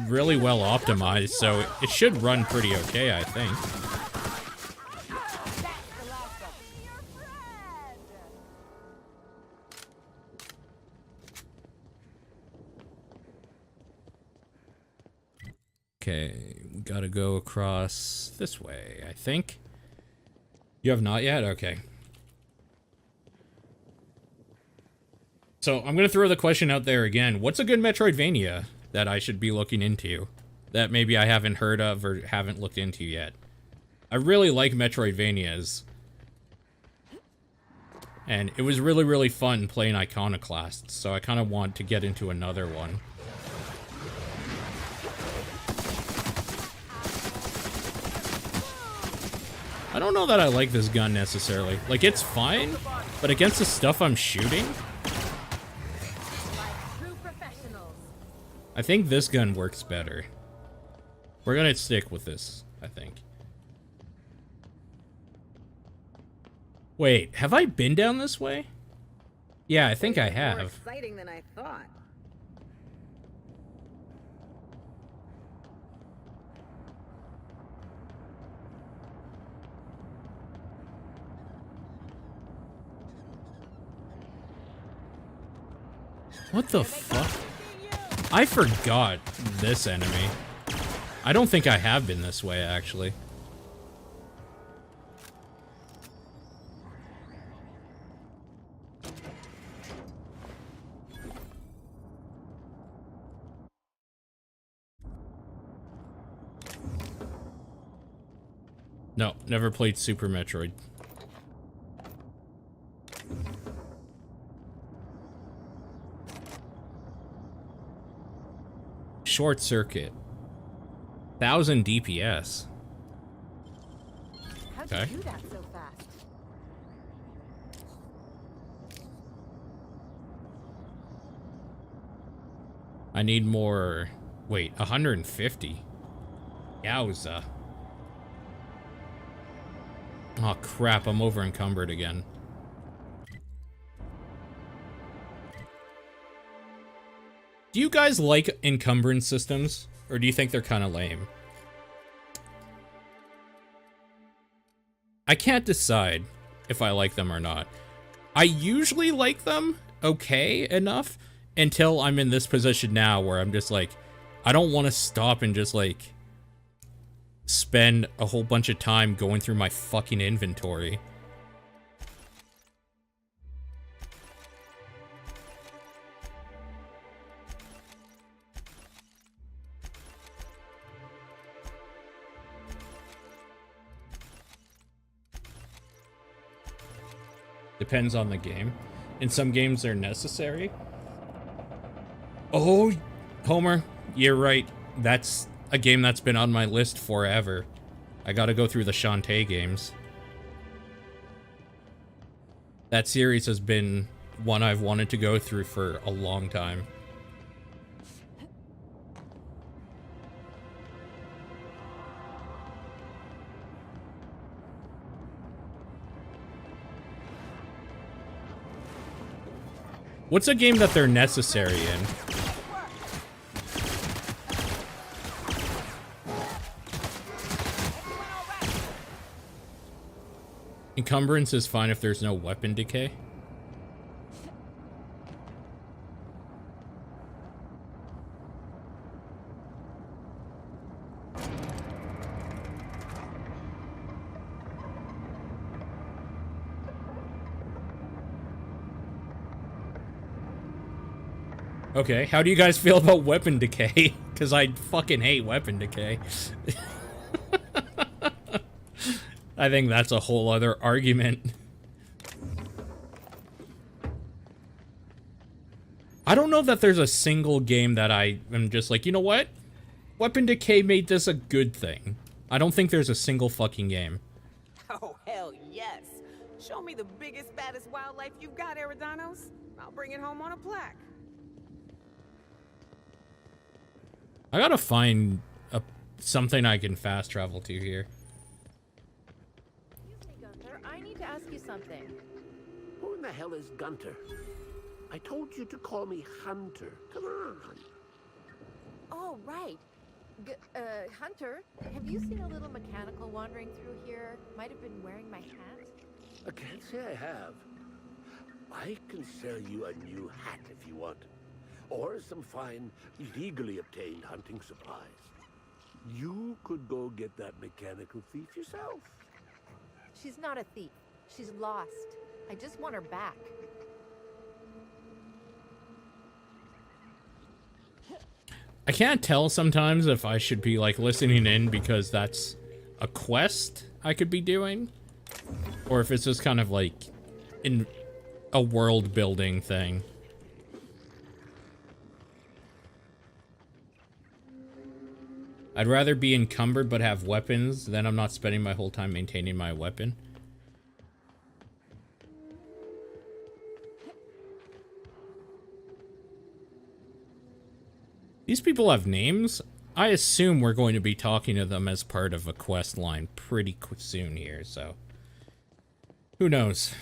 really well optimized, so it should run pretty okay, I think. Okay, we gotta go across this way, I think. You have not yet? Okay. So, I'm gonna throw the question out there again. What's a good Metroidvania that I should be looking into? That maybe I haven't heard of or haven't looked into yet? I really like Metroidvanias. And it was really, really fun playing Iconoclast, so I kind of want to get into another one. I don't know that I like this gun necessarily. Like, it's fine, but against the stuff I'm shooting, I think this gun works better. We're gonna stick with this, I think. Wait, have I been down this way? Yeah, I think I have. More exciting than I thought. What the fuck? I forgot this enemy. I don't think I have been this way, actually. No, never played Super Metroid. Short circuit. 1000 DPS. How'd Okay. you do that so fast? I need more. Wait, 150. Yowza. Oh crap, I'm over encumbered again. Do you guys like encumbrance systems, or do you think they're kind of lame? I can't decide if I like them or not. I usually like them okay enough until I'm in this position now where I'm just like, I don't want to stop and just like spend a whole bunch of time going through my fucking inventory. Depends on the game. In some games, they're necessary. Oh, Homer, you're right. That's a game that's been on my list forever. I gotta go through the Shantae games. That series has been one I've wanted to go through for a long time. What's a game that they're necessary in? Encumbrance is fine if there's no weapon decay. Okay, how do you guys feel about weapon decay? Because I fucking hate weapon decay. I think that's a whole other argument. I don't know that there's a single game that I am just like, you know what? Weapon decay made this a good thing. I don't think there's a single fucking game. Oh, hell yes. Show me the biggest, baddest wildlife you've got, Eridanos. I'll bring it home on a plaque. I gotta find something I can fast travel to here. Excuse me, Gunther. I need to ask you something. Who in the hell is Gunter? I told you to call me Hunter. Come on. Oh, right. Hunter, have you seen a little mechanical wandering through here? Might have been wearing my hat. I can't say I have. I can sell you a new hat if you want. Or some fine, legally obtained hunting supplies. You could go get that mechanical thief yourself. She's not a thief. She's lost. I just want her back. I can't tell sometimes if I should be like listening in because that's a quest I could be doing, or if it's just kind of like in a world building thing. I'd rather be encumbered but have weapons than I'm not spending my whole time maintaining my weapon. These people have names. I assume we're going to be talking to them as part of a quest line pretty soon here, so who knows?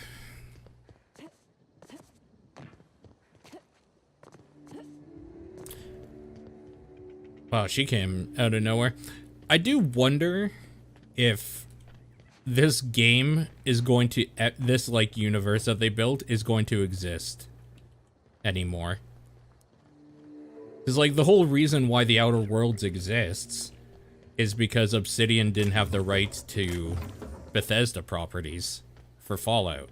Wow, she came out of nowhere. I do wonder if this game is going to, this like universe that they built is going to exist anymore. Because like the whole reason why the Outer Worlds exists is because Obsidian didn't have the rights to Bethesda properties for Fallout,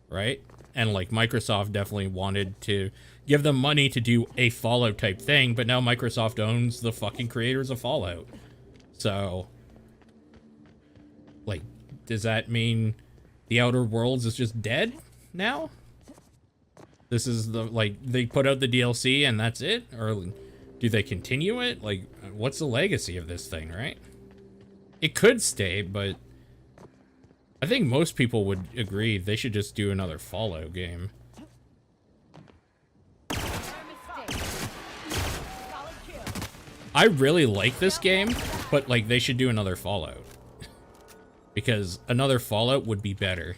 right? And like Microsoft definitely wanted to give them money to do a Fallout type thing, but now Microsoft owns the fucking creators of Fallout. So, like, does that mean the Outer Worlds is just dead now? This is the, like, they put out the DLC and that's it? Or do they continue it? Like, what's the legacy of this thing, right? It could stay, but I think most people would agree they should just do another Fallout game. I really like this game, but like they should do another Fallout. Because another Fallout would be better.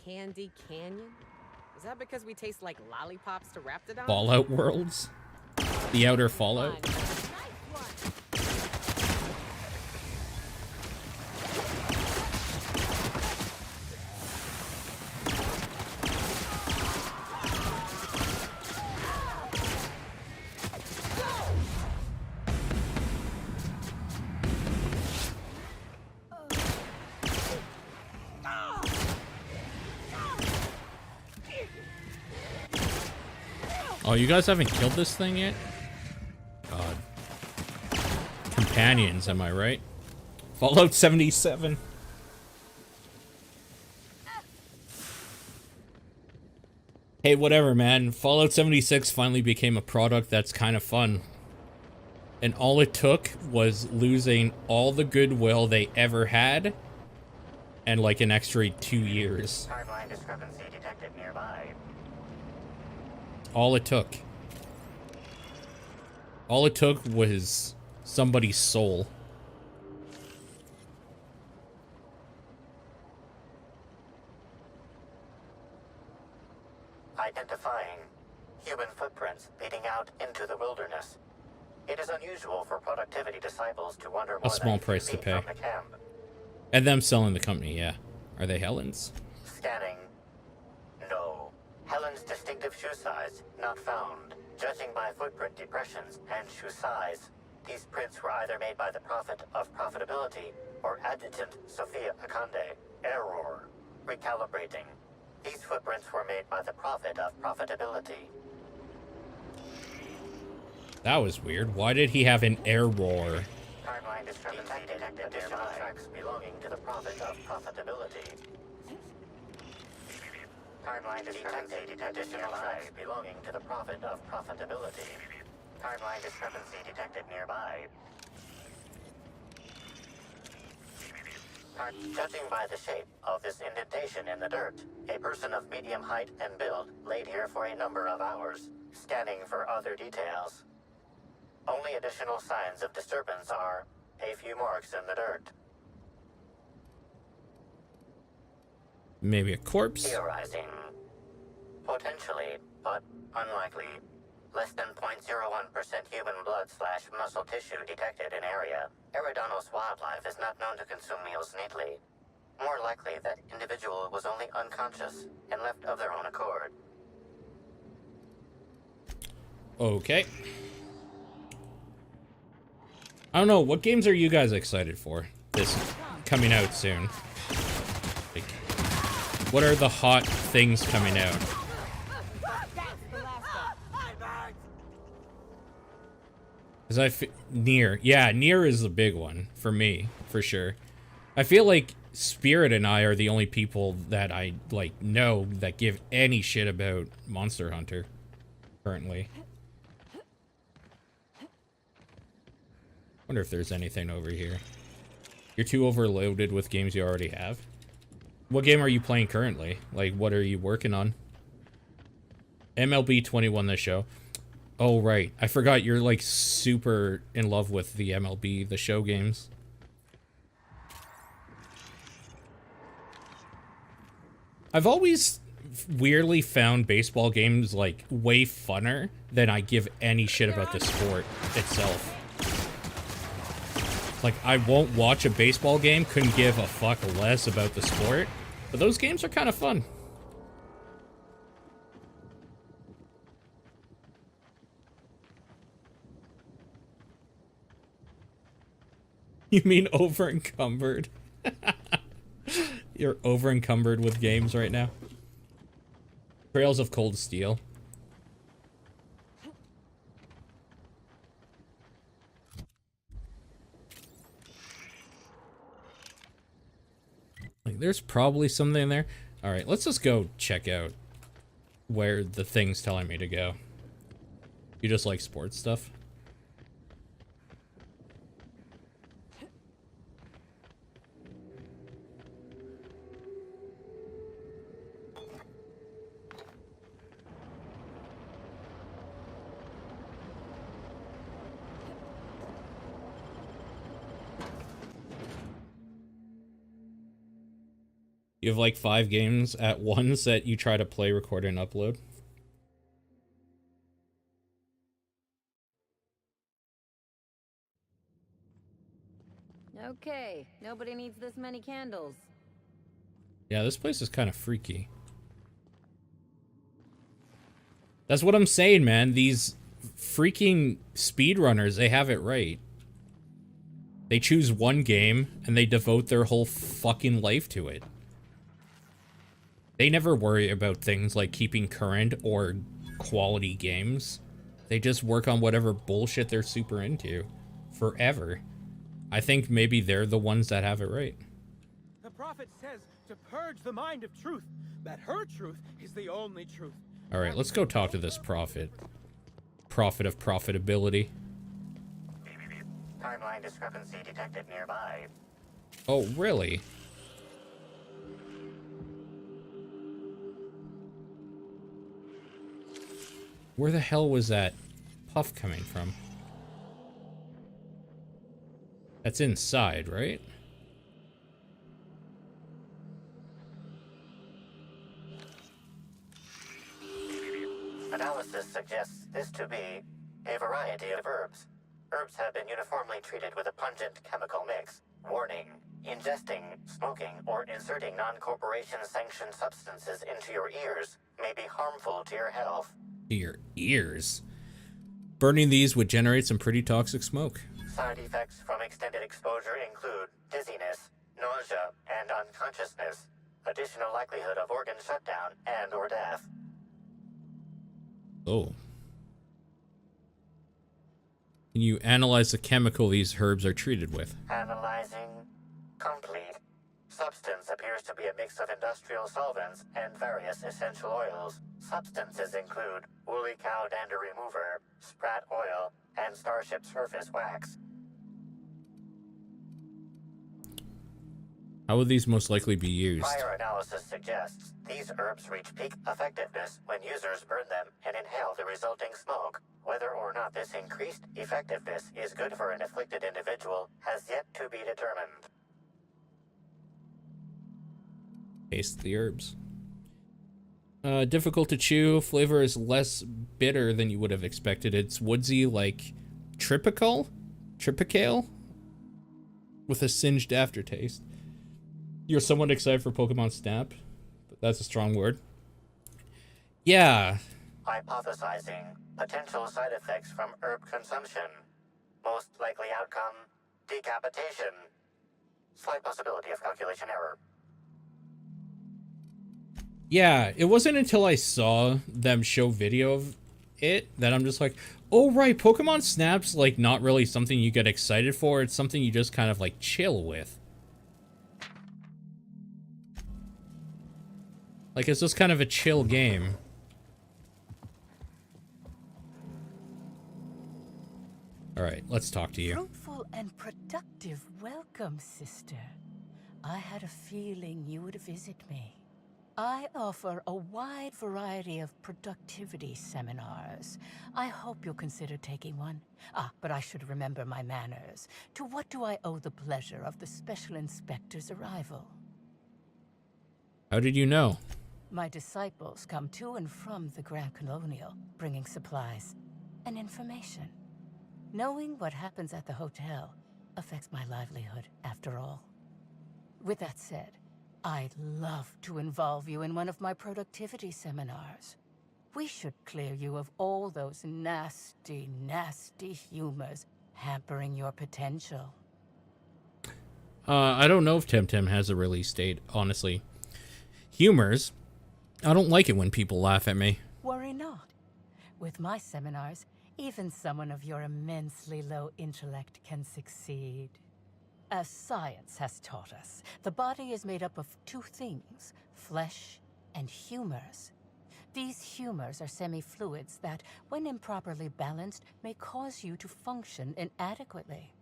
Candy Canyon? Is that because we taste like lollipops to Raptidon? Fallout Worlds? The Outer Fallout? Oh, you guys haven't killed this thing yet? God. Companions, am I right? Fallout 77. Hey, whatever, man. Fallout 76 finally became a product that's kind of fun. And all it took was losing all the goodwill they ever had and like an extra 2 years. Timeline discrepancy detected nearby. All it took. All it took was somebody's soul. Identifying human footprints leading out into the wilderness. It is unusual for productivity disciples to wander more A small than price to 50 pay. from the camp. And them selling the company, yeah. Are they Helen's? Scanning. No. Helen's distinctive shoe size not found. Judging by footprint depressions and shoe size, these prints were either made by the Prophet of Profitability or Adjutant Sophia Akande. Error. Recalibrating. These footprints were made by the Prophet of Profitability. That was weird. Why did he have an error? Timeline discrepancy detected additional tracks belonging to the Prophet of Profitability. Timeline discrepancy detected additional tracks belonging to the Prophet of Profitability. Timeline discrepancy detected nearby. Judging by the shape of this indentation in the dirt, a person of medium height and build laid here for a number of hours, scanning for other details. Only additional signs of disturbance are a few marks in the dirt. Maybe a corpse? Theorizing. Potentially, but unlikely. Less than 0.01% human blood/muscle tissue detected in area. Eridanos wildlife is not known to consume meals neatly. More likely that individual was only unconscious and left of their own accord. Okay. I don't know, what games are you guys excited for? This coming out soon. Like, what are the hot things coming out? Because Nier. Yeah, Nier is the big one for me, for sure. I feel like Spirit and I are the only people that I, like, know that give any shit about Monster Hunter currently. Wonder if there's anything over here. You're too overloaded with games you already have. What game are you playing currently? Like, what are you working on? MLB 21, the show. Oh, right. I forgot you're, like, super in love with the MLB, the show games. I've always weirdly found baseball games, like, way funner than I give any shit about the sport itself. Like, I won't watch a baseball game, couldn't give a fuck less about the sport, but those games are kind of fun. You mean over-encumbered? You're over-encumbered with games right now. Trails of Cold Steel. Like, there's probably something there. Alright, let's just go check out where the thing's telling me to go. You just like sports stuff? You have like 5 games at once that you try to play, record, and upload. Okay, nobody needs this many candles. Yeah, this place is kind of freaky. That's what I'm saying, man. These freaking speedrunners, they have it right. They choose one game, and they devote their whole fucking life to it. They never worry about things like keeping current or quality games. They just work on whatever bullshit they're super into. Forever. I think maybe they're the ones that have it right. The prophet says to purge the mind of truth, that her truth is the only truth. Alright, let's go talk to this prophet. Prophet of profitability. Timeline discrepancy detected nearby. Oh, really? Where the hell was that puff coming from? That's inside, right? Analysis suggests this to be a variety of herbs. Herbs have been uniformly treated with a pungent chemical mix. Warning: ingesting, smoking, or inserting non-corporation sanctioned substances into your ears may be harmful to your health. To your ears? Burning these would generate some pretty toxic smoke. Side effects from extended exposure include dizziness, nausea, and unconsciousness. Additional likelihood of organ shutdown and or death. Oh. Can you analyze the chemical these herbs are treated with? Analyzing. Complete. Substance appears to be a mix of industrial solvents and various essential oils. Substances include woolly cow dander remover, sprat oil, and starship surface wax. How would these most likely be used? Prior analysis suggests these herbs reach peak effectiveness when users burn them and inhale the resulting smoke. Whether or not this increased effectiveness is good for an afflicted individual has yet to be determined. Taste the herbs. Difficult to chew. Flavor is less bitter than you would have expected. It's woodsy, like Tripical? With a singed aftertaste. You're somewhat excited for Pokemon Snap? That's a strong word. Yeah. Hypothesizing potential side effects from herb consumption. Most likely outcome, decapitation. Slight possibility of calculation error. Yeah, it wasn't until I saw them show video of it that I'm just like, oh right, Pokemon Snap's like not really something you get excited for, it's something you just kind of like chill with. Like, it's just kind of a chill game. Alright, let's talk to you. Fruitful and productive welcome, sister. I had a feeling you would visit me. I offer a wide variety of productivity seminars. I hope you'll consider taking one. But I should remember my manners. To what do I owe the pleasure of the Special Inspector's arrival? How did you know? My disciples come to and from the Grand Colonial, bringing supplies and information. Knowing what happens at the hotel affects my livelihood, after all. With that said, I'd love to involve you in one of my productivity seminars. We should clear you of all those nasty, nasty humors hampering your potential. I don't know if Temtem has a release date, honestly. Humors. I don't like it when people laugh at me. Worry not. With my seminars, even someone of your immensely low intellect can succeed. As science has taught us, the body is made up of two things, flesh and humors. These humors are semi-fluids that, when improperly balanced, may cause you to function inadequately.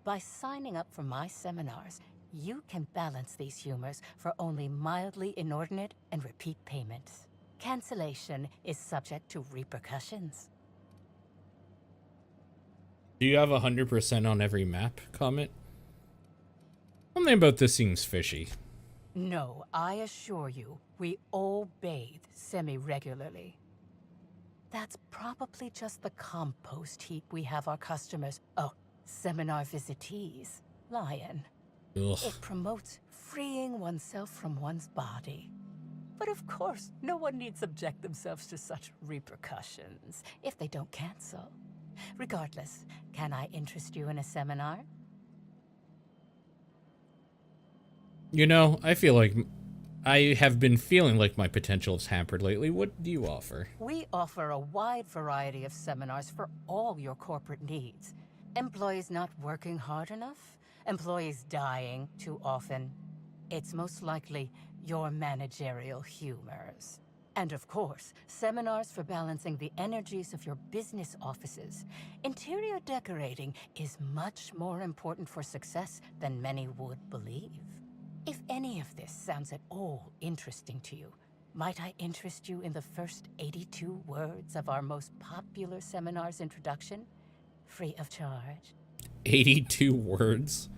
By signing up for my seminars, you can balance these humors for only mildly inordinate and repeat payments. Cancellation is subject to repercussions. Do you have 100% on every map comment? Something about this seems fishy. No, I assure you, we all bathe semi-regularly. That's probably just the compost heap we have our customers, seminar visitees, lie in. Ugh. It promotes freeing oneself from one's body. But of course, no one need subject themselves to such repercussions if they don't cancel. Regardless, can I interest you in a seminar? You know, I feel like I have been feeling like my potential is hampered lately. What do you offer? We offer a wide variety of seminars for all your corporate needs. Employees not working hard enough? Employees dying too often? It's most likely your managerial humors. And of course, seminars for balancing the energies of your business offices. Interior decorating is much more important for success than many would believe. If any of this sounds at all interesting to you, might I interest you in the first 82 words of our most popular seminar's introduction? Free of charge. 82 words?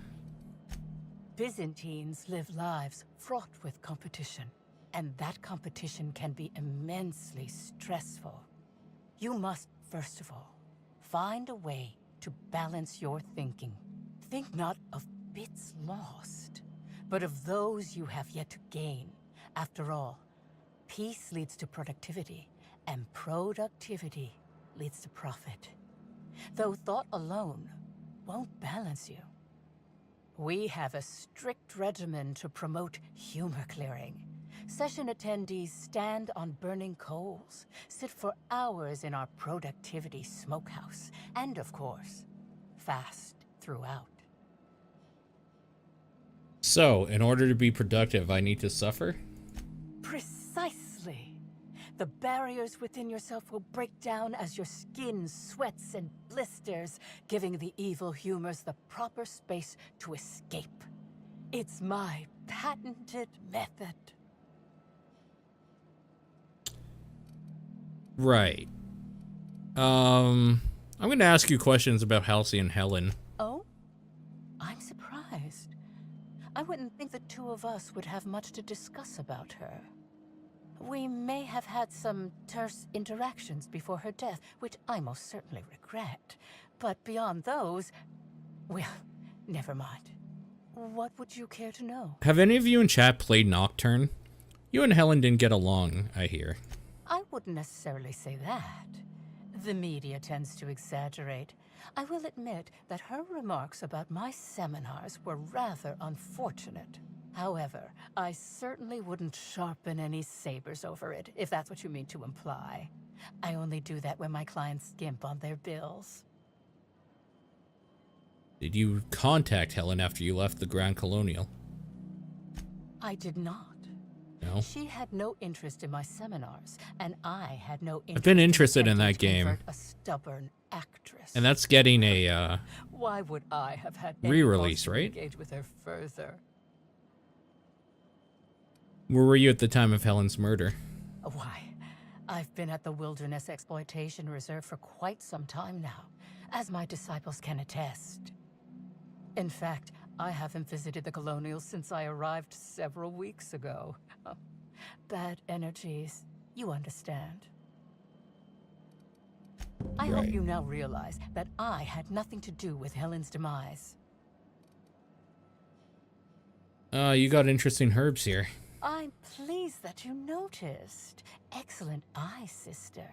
Byzantines live lives fraught with competition, and that competition can be immensely stressful. You must, first of all, find a way to balance your thinking. Think not of bits lost, but of those you have yet to gain. After all, peace leads to productivity, and productivity leads to profit. Though thought alone won't balance you. We have a strict regimen to promote humor clearing. Session attendees stand on burning coals, sit for hours in our productivity smokehouse, and of course, fast throughout. So, in order to be productive, I need to suffer? Precisely. The barriers within yourself will break down as your skin sweats and blisters, giving the evil humors the proper space to escape. It's my patented method. Right. I'm going to ask you questions about Halcyon Helen. Oh? I'm surprised. I wouldn't think the two of us would have much to discuss about her. We may have had some terse interactions before her death, which I most certainly regret. But beyond those, well, never mind. What would you care to know? Have any of you in chat played Nocturne? You and Helen didn't get along, I hear. I wouldn't necessarily say that. The media tends to exaggerate. I will admit that her remarks about my seminars were rather unfortunate. However, I certainly wouldn't sharpen any sabers over it, if that's what you mean to imply. I only do that when my clients skimp on their bills. Did you contact Helen after you left the Grand Colonial? I did not. No? She had no interest in my seminars, and I had no interest. I've been interested in that game. A stubborn actress. And that's getting a Why would I have had any Re-release, cause to right? engage with her further? Where were you at the time of Helen's murder? Why, I've been at the Wilderness Exploitation Reserve for quite some time now, as my disciples can attest. In fact, I haven't visited the Colonials since I arrived several weeks ago. Bad energies, you understand. I hope you now realize that I had nothing to do with Helen's demise. You got interesting herbs here. I'm pleased that you noticed. Excellent eye, sister.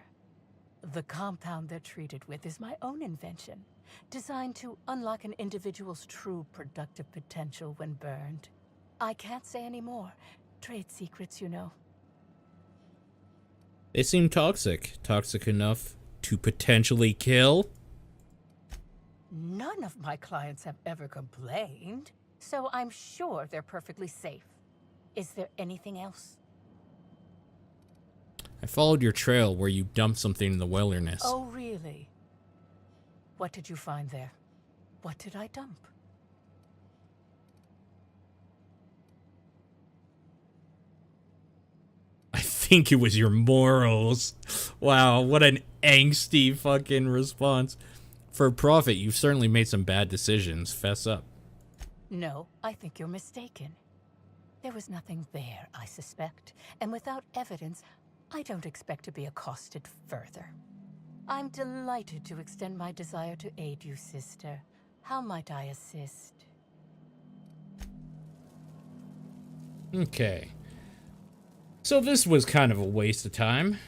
The compound they're treated with is my own invention, designed to unlock an individual's true productive potential when burned. I can't say any more. Trade secrets, you know. They seem toxic. Toxic enough to potentially kill? None of my clients have ever complained, so I'm sure they're perfectly safe. Is there anything else? I followed your trail where you dumped something in the wilderness. Oh, really? What did you find there? What did I dump? I think it was your morals. Wow, what an angsty fucking response. For profit, you've certainly made some bad decisions. Fess up. No, I think you're mistaken. There was nothing there, I suspect, and without evidence, I don't expect to be accosted further. I'm delighted to extend my desire to aid you, sister. How might I assist? Okay. So this was kind of a waste of time.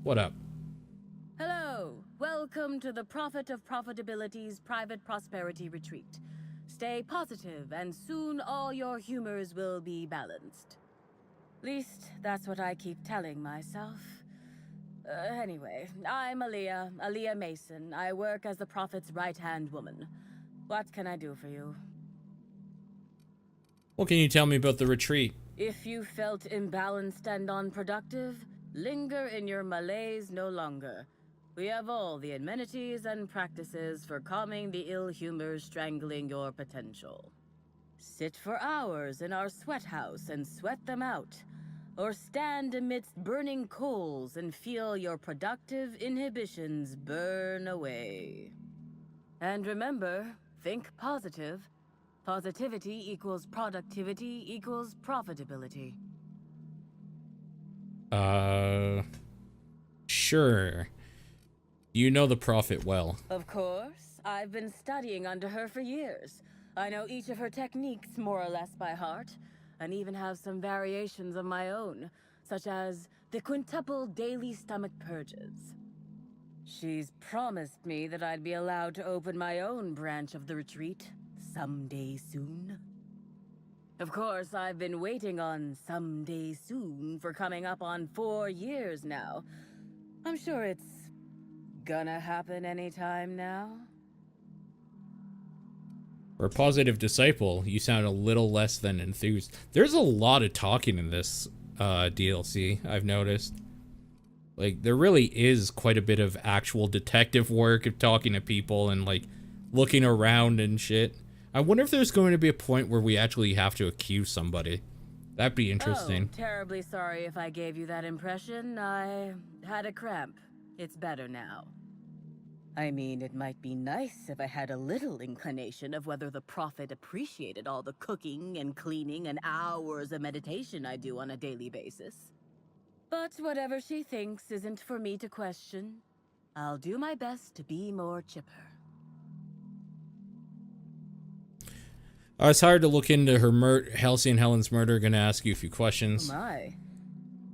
What up? Hello. Welcome to the Prophet of Profitability's Private Prosperity Retreat. Stay positive, and soon all your humors will be balanced. Least, that's what I keep telling myself. Anyway, I'm Aaliyah Mason. I work as the Prophet's right-hand woman. What can I do for you? What can you tell me about the retreat? If you felt imbalanced and unproductive, linger in your malaise no longer. We have all the amenities and practices for calming the ill humors strangling your potential. Sit for hours in our sweat house and sweat them out, or stand amidst burning coals and feel your productive inhibitions burn away. And remember, think positive. Positivity equals productivity equals profitability. Sure. You know the Prophet well. Of course. I've been studying under her for years. I know each of her techniques more or less by heart, and even have some variations of my own, such as the quintuple daily stomach purges. She's promised me that I'd be allowed to open my own branch of the retreat someday soon. Of course, I've been waiting on someday soon for coming up on 4 years now. I'm sure it's gonna happen anytime now. For a positive disciple, you sound a little less than enthused. There's a lot of talking in this DLC, I've noticed. Like, there really is quite a bit of actual detective work of talking to people and, like, looking around and shit. I wonder if there's going to be a point where we actually have to accuse somebody. That'd be interesting. Oh, terribly sorry if I gave you that impression. I had a cramp. It's better now. I mean, it might be nice if I had a little inclination of whether the Prophet appreciated all the cooking and cleaning and hours of meditation I do on a daily basis. But whatever she thinks isn't for me to question. I'll do my best to be more chipper. It's hard to look into her Halsey and Helen's murder. Gonna ask you a few questions. Oh my.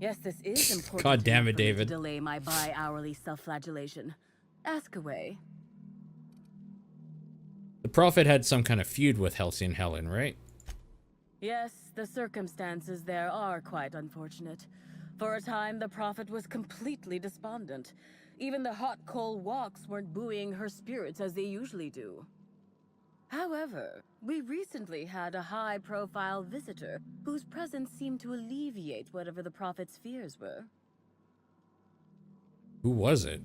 Yes, this is important. God damn it, for me to David. delay my bi-hourly self-flagellation. Ask away. The Prophet had some kind of feud with Halsey and Helen, right? Yes, the circumstances there are quite unfortunate. For a time, the Prophet was completely despondent. Even the hot coal walks weren't buoying her spirits as they usually do. However, we recently had a high-profile visitor whose presence seemed to alleviate whatever the Prophet's fears were. Who was it?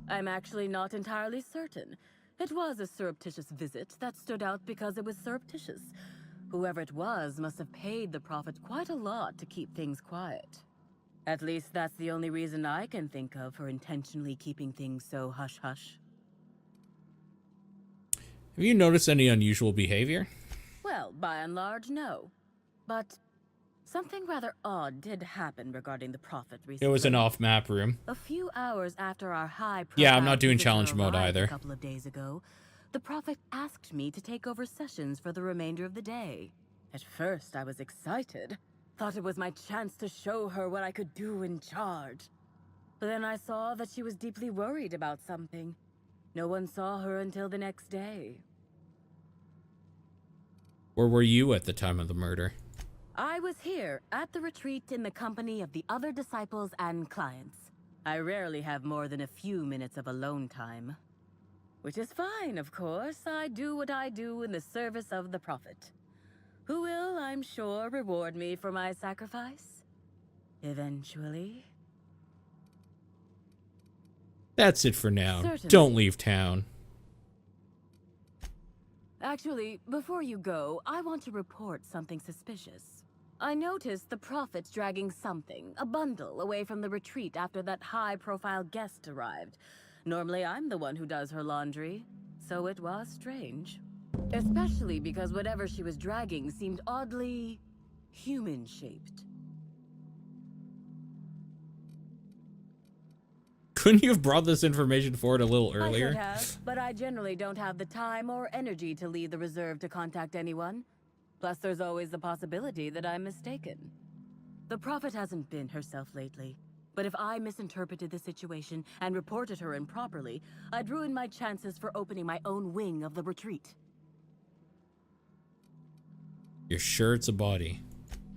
I'm actually not entirely certain. It was a surreptitious visit that stood out because it was surreptitious. Whoever it was must have paid the prophet quite a lot to keep things quiet. At least that's the only reason I can think of for intentionally keeping things so hush-hush. Have you noticed any unusual behavior? Well, by and large, no. But something rather odd did happen regarding the prophet recently. It was an off-map room. A few hours after our high-profile Yeah, I'm not doing visitor challenge mode arrived either. A couple of days ago, the prophet asked me to take over sessions for the remainder of the day. At first, I was excited. Thought it was my chance to show her what I could do in charge. But then I saw that she was deeply worried about something. No one saw her until the next day. Where were you at the time of the murder? I was here, at the retreat in the company of the other disciples and clients. I rarely have more than a few minutes of alone time. Which is fine, of course. I do what I do in the service of the prophet, who will, I'm sure, reward me for my sacrifice. Eventually. That's it for now. Certainly. Don't leave town. Actually, before you go, I want to report something suspicious. I noticed the prophet dragging something, a bundle, away from the retreat after that high-profile guest arrived. Normally, I'm the one who does her laundry, so it was strange. Especially because whatever she was dragging seemed oddly human-shaped. Couldn't you have brought this information forward a little earlier? I should have, but I generally don't have the time or energy to leave the reserve to contact anyone. Plus, there's always the possibility that I'm mistaken. The prophet hasn't been herself lately, but if I misinterpreted the situation and reported her improperly, I'd ruin my chances for opening my own wing of the retreat. You're sure it's a body?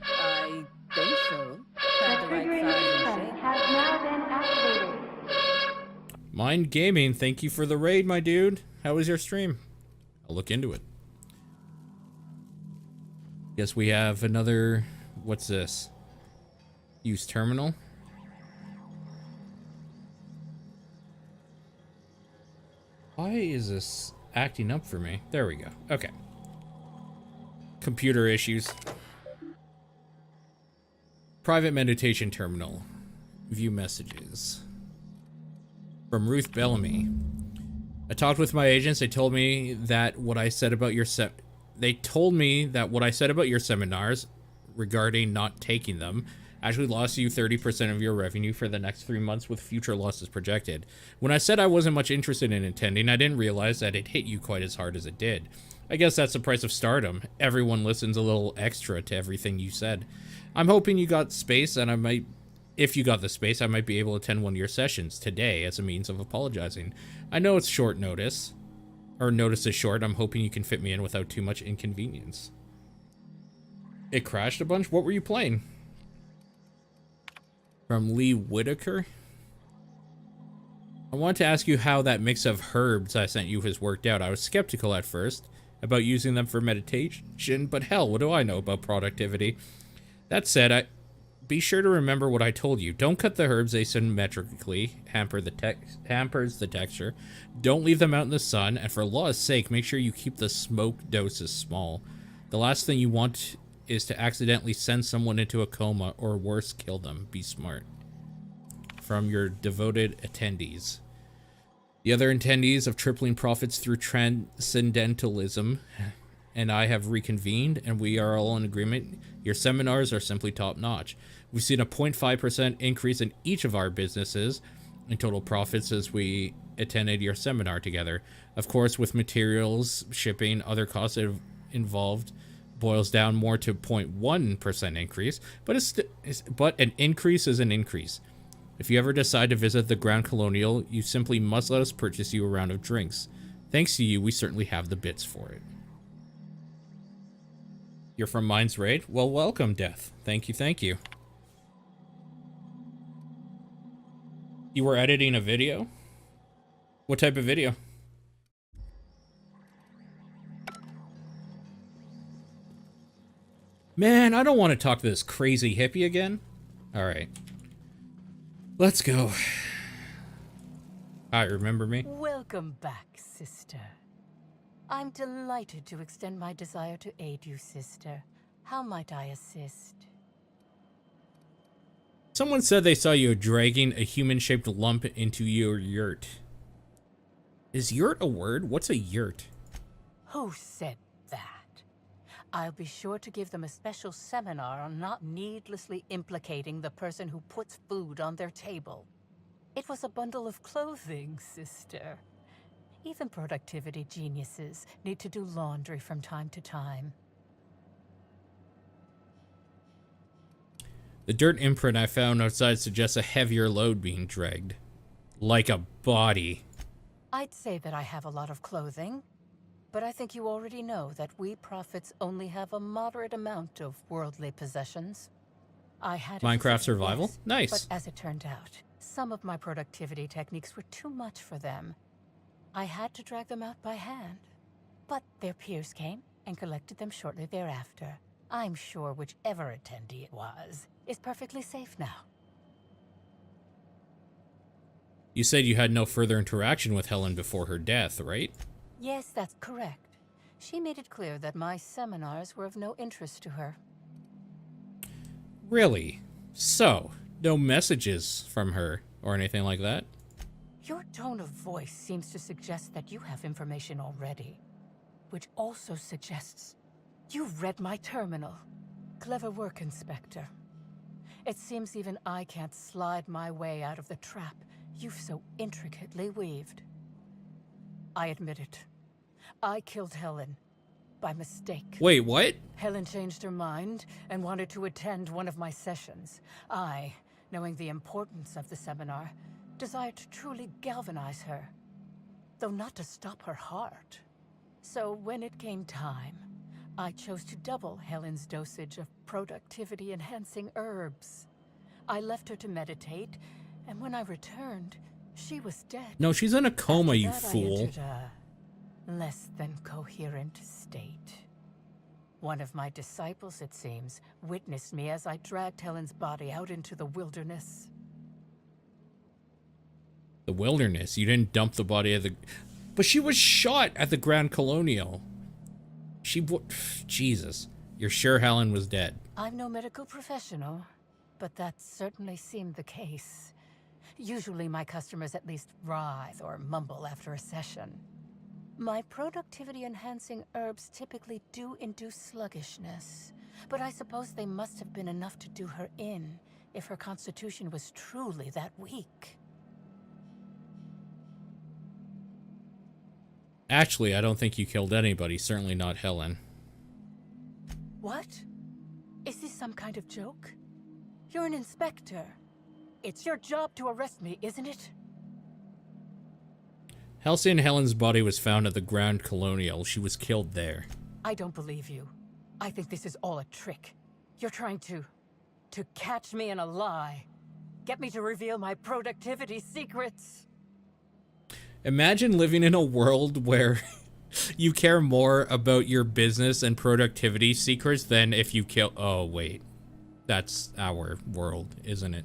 I think so. Had the right size and shape. Has now been activated. Mind Gaming, thank you for the raid, my dude. How was your stream? I'll look into it. Guess we have another... What's this? Use terminal. Why is this acting up for me? There we go. Okay. Computer issues. Private meditation terminal. View messages. From Ruth Bellamy. I talked with my agents. They told me that what I said about your seminars regarding not taking them actually lost you 30% of your revenue for the next 3 months with future losses projected. When I said I wasn't much interested in attending, I didn't realize that it hit you quite as hard as it did. I guess that's the price of stardom. Everyone listens a little extra to everything you said. I'm hoping you got space, and if you got the space, I might be able to attend one of your sessions today as a means of apologizing. I know it's short notice, or notice is short. I'm hoping you can fit me in without too much inconvenience. It crashed a bunch? What were you playing? From Lee Whitaker. I want to ask you how that mix of herbs I sent you has worked out. I was skeptical at first about using them for meditation, but hell, what do I know about productivity? That said, be sure to remember what I told you. Don't cut the herbs asymmetrically, hampers the texture. Don't leave them out in the sun, and for law's sake, make sure you keep the smoke doses small. The last thing you want is to accidentally send someone into a coma, or worse, kill them. Be smart. From your devoted attendees. The other attendees of Tripling Profits through Transcendentalism and I have reconvened, and we are all in agreement. Your seminars are simply top-notch. We've seen a 0.5% increase in each of our businesses in total profits as we attended your seminar together. Of course, with materials, shipping, other costs involved, boils down more to 0.1% increase, but an increase is an increase. If you ever decide to visit the Grand Colonial, you simply must let us purchase you a round of drinks. Thanks to you, we certainly have the bits for it. You're from Mind's Raid? Well, welcome, Death. Thank you, thank you. You were editing a video? What type of video? Man, I don't want to talk to this crazy hippie again. Alright. Let's go. Hi, remember me? Welcome back, sister. I'm delighted to extend my desire to aid you, sister. How might I assist? Someone said they saw you dragging a human-shaped lump into your yurt. Is yurt a word? What's a yurt? Who said that? I'll be sure to give them a special seminar on not needlessly implicating the person who puts food on their table. It was a bundle of clothing, sister. Even productivity geniuses need to do laundry from time to time. The dirt imprint I found outside suggests a heavier load being dragged. Like a body. I'd say that I have a lot of clothing, but I think you already know that we prophets only have a moderate amount of worldly possessions. I had Minecraft survival? yes, Nice. But as it turned out, some of my productivity techniques were too much for them. I had to drag them out by hand. But their peers came and collected them shortly thereafter. I'm sure whichever attendee it was is perfectly safe now. You said you had no further interaction with Helen before her death, right? Yes, that's correct. She made it clear that my seminars were of no interest to her. Really? So, no messages from her or anything like that? Your tone of voice seems to suggest that you have information already, which also suggests you've read my terminal. Clever work, Inspector. It seems even I can't slide my way out of the trap you've so intricately weaved. I admit it. I killed Helen by mistake. Wait, what? Helen changed her mind and wanted to attend one of my sessions. I, knowing the importance of the seminar, desired to truly galvanize her, though not to stop her heart. So when it came time, I chose to double Helen's dosage of productivity-enhancing herbs. I left her to meditate, and when I returned, she was dead. No, she's in a coma, you After that, fool. I entered a less than coherent state. One of my disciples, it seems, witnessed me as I dragged Helen's body out into the wilderness. The wilderness? You didn't dump the body at the... But she was shot at the Grand Colonial. Jesus. You're sure Helen was dead? I'm no medical professional, but that certainly seemed the case. Usually my customers at least writhe or mumble after a session. My productivity-enhancing herbs typically do induce sluggishness, but I suppose they must have been enough to do her in if her constitution was truly that weak. Actually, I don't think you killed anybody, certainly not Helen. What? Is this some kind of joke? You're an inspector. It's your job to arrest me, isn't it? Halcyon Helen's body was found at the Grand Colonial. She was killed there. I don't believe you. I think this is all a trick. You're trying to catch me in a lie. Get me to reveal my productivity secrets. Imagine living in a world where you care more about your business and productivity secrets than if you kill... Oh, wait. That's our world, isn't it?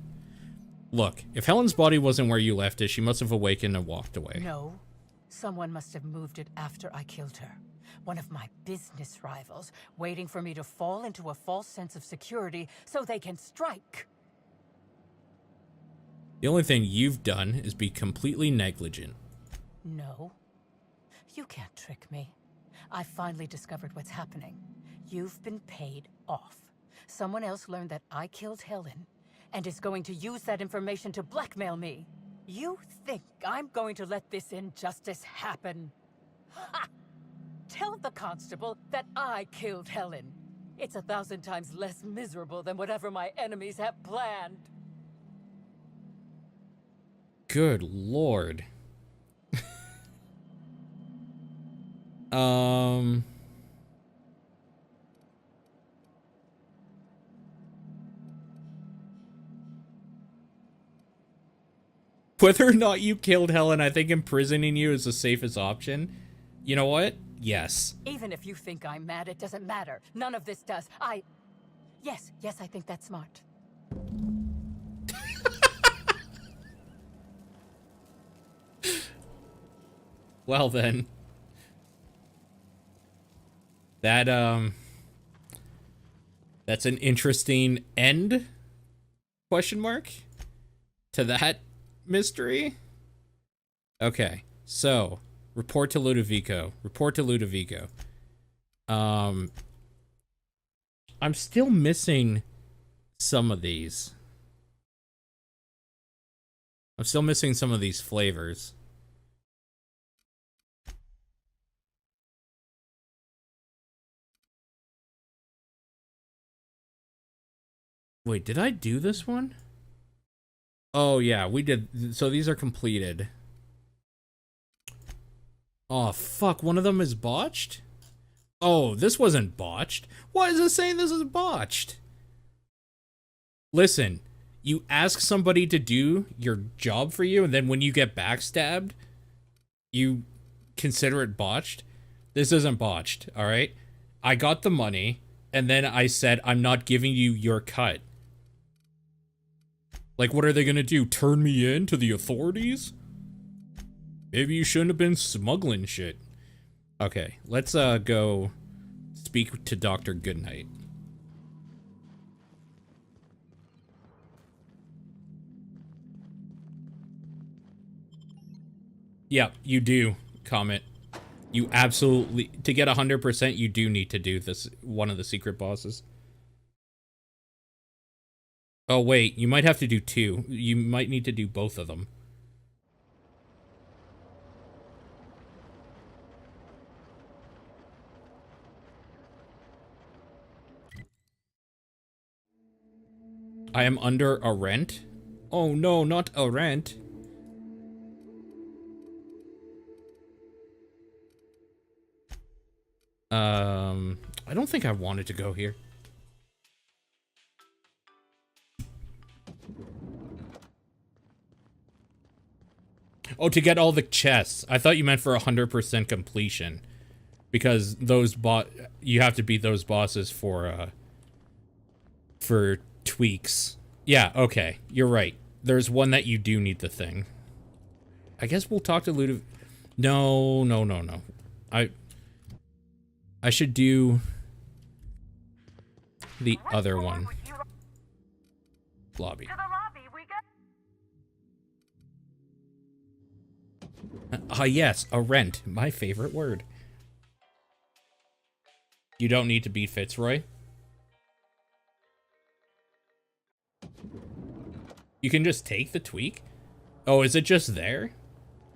Look, if Helen's body wasn't where you left it, she must have awakened and walked away. No. Someone must have moved it after I killed her. One of my business rivals, waiting for me to fall into a false sense of security so they can strike. The only thing you've done is be completely negligent. No. You can't trick me. I finally discovered what's happening. You've been paid off. Someone else learned that I killed Helen and is going to use that information to blackmail me. You think I'm going to let this injustice happen? Ha! Tell the constable that I killed Helen. It's 1,000 times less miserable than whatever my enemies have planned. Good lord. Whether or not you killed Helen, I think imprisoning you is the safest option. You know what? Yes. Even if you think I'm mad, it doesn't matter. None of this does. Yes, I think that's smart. Well then. That's an interesting end? Question mark? To that mystery? Okay, so report to Ludovico. Report to Ludovico. I'm still missing some of these. I'm still missing some of these flavors. Wait, did I do this one? Oh yeah, we did. So these are completed. Oh fuck, one of them is botched? Oh, this wasn't botched. Why is it saying this is botched? Listen, you ask somebody to do your job for you, and then when you get backstabbed, you consider it botched? This isn't botched, alright? I got the money, and then I said, I'm not giving you your cut. Like, what are they gonna do? Turn me in to the authorities? Maybe you shouldn't have been smuggling shit. Okay, let's go speak to Dr. Goodnight. Yeah, you do, Comet. You absolutely, to get 100%, you do need to do this, one of the secret bosses. Oh wait, you might have to do 2. You might need to do both of them. I am under a rent? Oh no, not a rent. I don't think I wanted to go here. Oh, to get all the chests. I thought you meant for 100% completion. Because those you have to beat those bosses for tweaks. Yeah, okay. You're right. There's one that you do need the thing. I guess we'll talk to Ludovic. No. I should do the other one. Lobby. Yes, a rent. My favorite word. You don't need to beat Fitzroy. You can just take the tweak? Oh, is it just there?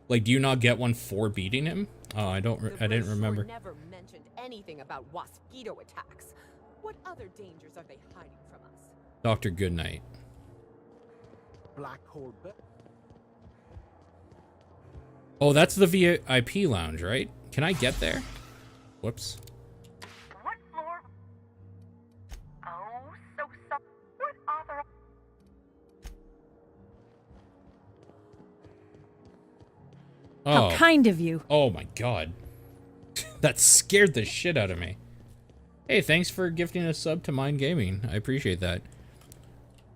Like, do you not get one for beating him? Oh, I didn't remember. Never mentioned anything about mosquito attacks. What other dangers are they hiding from us? Dr. Goodnight. Black hole. Oh, that's the VIP lounge, right? Can I get there? Whoops. What floor? Oh, so what author? Oh. How kind of you. Oh my god. That scared the shit out of me. Hey, thanks for gifting a sub to Mind Gaming. I appreciate that.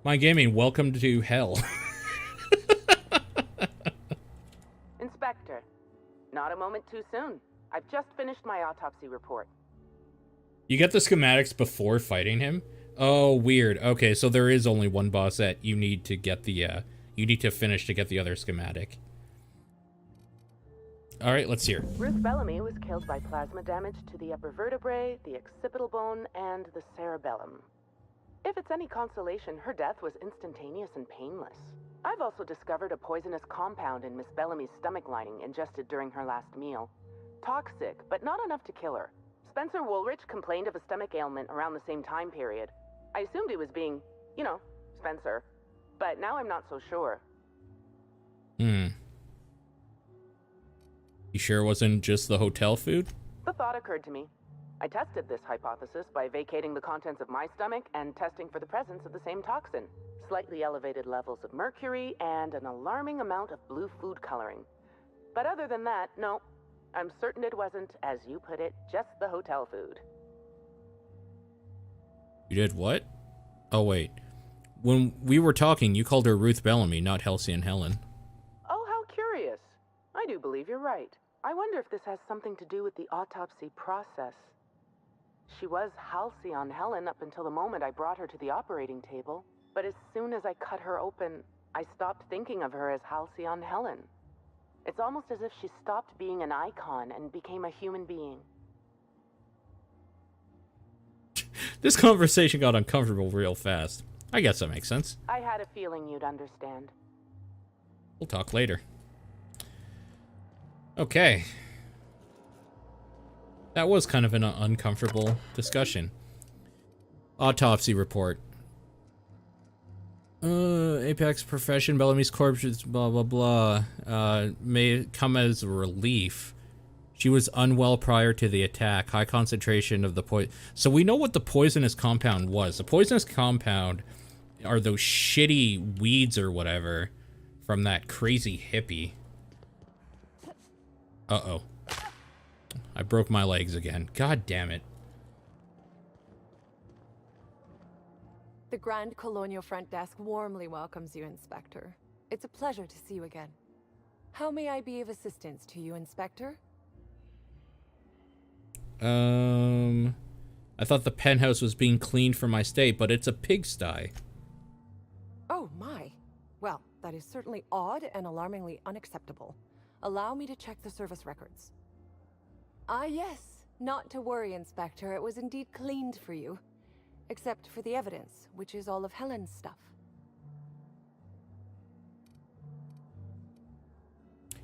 Mind Gaming, welcome to hell. Inspector, not a moment too soon. I've just finished my autopsy report. You get the schematics before fighting him? Oh, weird. Okay, so there is only one boss that you need to get the, you need to finish to get the other schematic. Alright, let's hear it. Ruth Bellamy was killed by plasma damage to the upper vertebrae, the occipital bone, and the cerebellum. If it's any consolation, her death was instantaneous and painless. I've also discovered a poisonous compound in Miss Bellamy's stomach lining ingested during her last meal. Toxic, but not enough to kill her. Spencer Woolrich complained of a stomach ailment around the same time period. I assumed he was being, you know, Spencer. But now I'm not so sure. You sure it wasn't just the hotel food? The thought occurred to me. I tested this hypothesis by vacating the contents of my stomach and testing for the presence of the same toxin. Slightly elevated levels of mercury and an alarming amount of blue food coloring. But other than that, no. I'm certain it wasn't, as you put it, just the hotel food. You did what? Oh, wait. When we were talking, you called her Ruth Bellamy, not Halcyon Helen. Oh, how curious. I do believe you're right. I wonder if this has something to do with the autopsy process. She was Halcyon Helen up until the moment I brought her to the operating table. But as soon as I cut her open, I stopped thinking of her as Halcyon Helen. It's almost as if she stopped being an icon and became a human being. This conversation got uncomfortable real fast. I guess that makes sense. I had a feeling you'd understand. We'll talk later. Okay. That was kind of an uncomfortable discussion. Autopsy report. Apex profession, Bellamy's corpse, blah, blah, blah. May come as a relief. She was unwell prior to the attack. High concentration of the poison. So we know what the poisonous compound was. The poisonous compound are those shitty weeds or whatever from that crazy hippie. Uh-oh. I broke my legs again. God damn it. The Grand Colonial Front Desk warmly welcomes you, Inspector. It's a pleasure to see you again. How may I be of assistance to you, Inspector? I thought the penthouse was being cleaned for my stay, but it's a pigsty. Oh, my. Well, that is certainly odd and alarmingly unacceptable. Allow me to check the service records. Ah, yes. Not to worry, Inspector. It was indeed cleaned for you. Except for the evidence, which is all of Helen's stuff.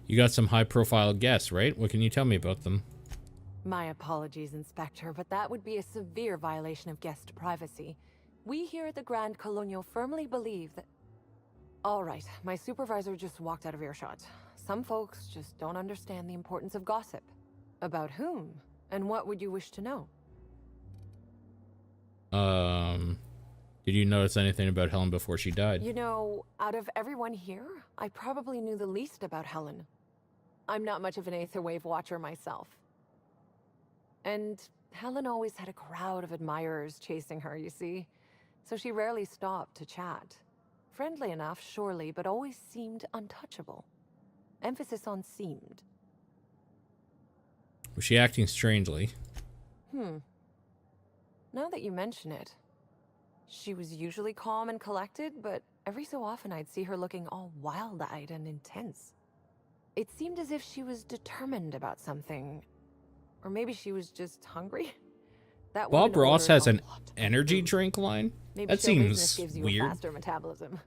You got some high-profile guests, right? What can you tell me about them? My apologies, Inspector, but that would be a severe violation of guest privacy. We here at the Grand Colonial firmly believe that... All right, my supervisor just walked out of earshot. Some folks just don't understand the importance of gossip. About whom? And what would you wish to know? Did you notice anything about Helen before she died? You know, out of everyone here, I probably knew the least about Helen. I'm not much of an Aether Wave watcher myself. And Helen always had a crowd of admirers chasing her, you see. So she rarely stopped to chat. Friendly enough, surely, but always seemed untouchable. Emphasis on seemed. Was she acting strangely? Now that you mention it, she was usually calm and collected, but every so often I'd see her looking all wild-eyed and intense. It seemed as if she was determined about something. Or maybe she was just hungry. That Bob woman Ross ordered has a an lot. energy drink line? Maybe That show business seems gives you weird. a faster metabolism.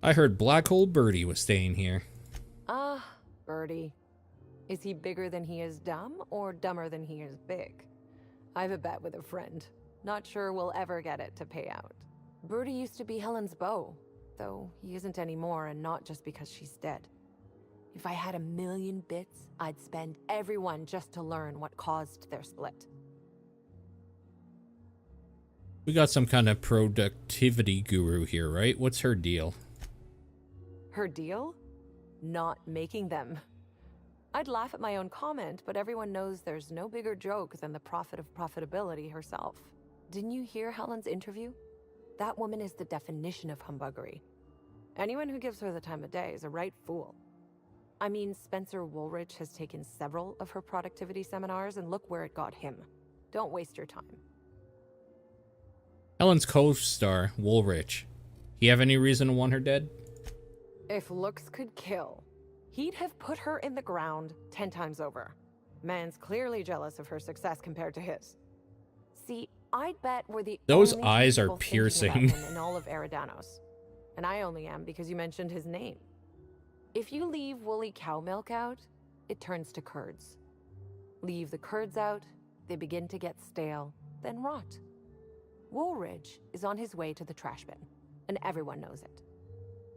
I heard Black Hole Birdie was staying here. Ah, Birdie. Is he bigger than he is dumb, or dumber than he is big? I have a bet with a friend. Not sure we'll ever get it to pay out. Birdie used to be Helen's beau, though he isn't anymore, and not just because she's dead. If I had 1,000,000 bits, I'd spend every one just to learn what caused their split. We got some kind of productivity guru here, right? What's her deal? Her deal? Not making them. I'd laugh at my own comment, but everyone knows there's no bigger joke than the prophet of profitability herself. Didn't you hear Helen's interview? That woman is the definition of humbuggery. Anyone who gives her the time of day is a right fool. I mean, Spencer Woolrich has taken several of her productivity seminars, and look where it got him. Don't waste your time. Helen's co-star, Woolrich. He have any reason to want her dead? If looks could kill, he'd have put her in the ground 10 times over. Man's clearly jealous of her success compared to his. See, I'd bet we're the Those only eyes are people thinking piercing. about him in all of Eridanos. And I only am because you mentioned his name. If you leave woolly cow milk out, it turns to curds. Leave the curds out, they begin to get stale, then rot. Woolridge is on his way to the trash bin, and everyone knows it.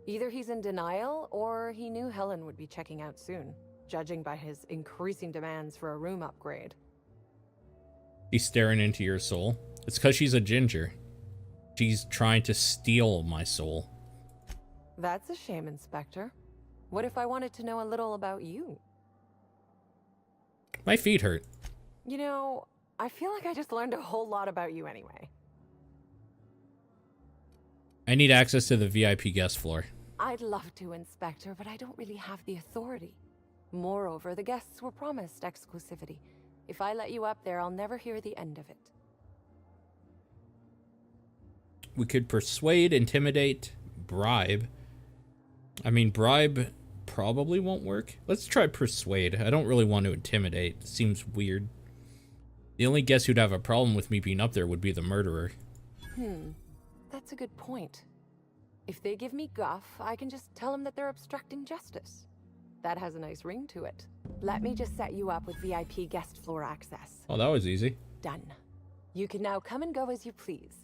Either he's in denial, or he knew Helen would be checking out soon, judging by his increasing demands for a room upgrade. She's staring into your soul. It's because she's a ginger. She's trying to steal my soul. That's a shame, Inspector. What if I wanted to know a little about you? My feet hurt. You know, I feel like I just learned a whole lot about you anyway. I need access to the VIP guest floor. I'd love to, Inspector, but I don't really have the authority. Moreover, the guests were promised exclusivity. If I let you up there, I'll never hear the end of it. We could persuade, intimidate, bribe. I mean, bribe probably won't work. Let's try persuade. I don't really want to intimidate. It seems weird. The only guest who'd have a problem with me being up there would be the murderer. That's a good point. If they give me guff, I can just tell them that they're obstructing justice. That has a nice ring to it. Let me just set you up with VIP guest floor access. Oh, that was easy. Done. You can now come and go as you please.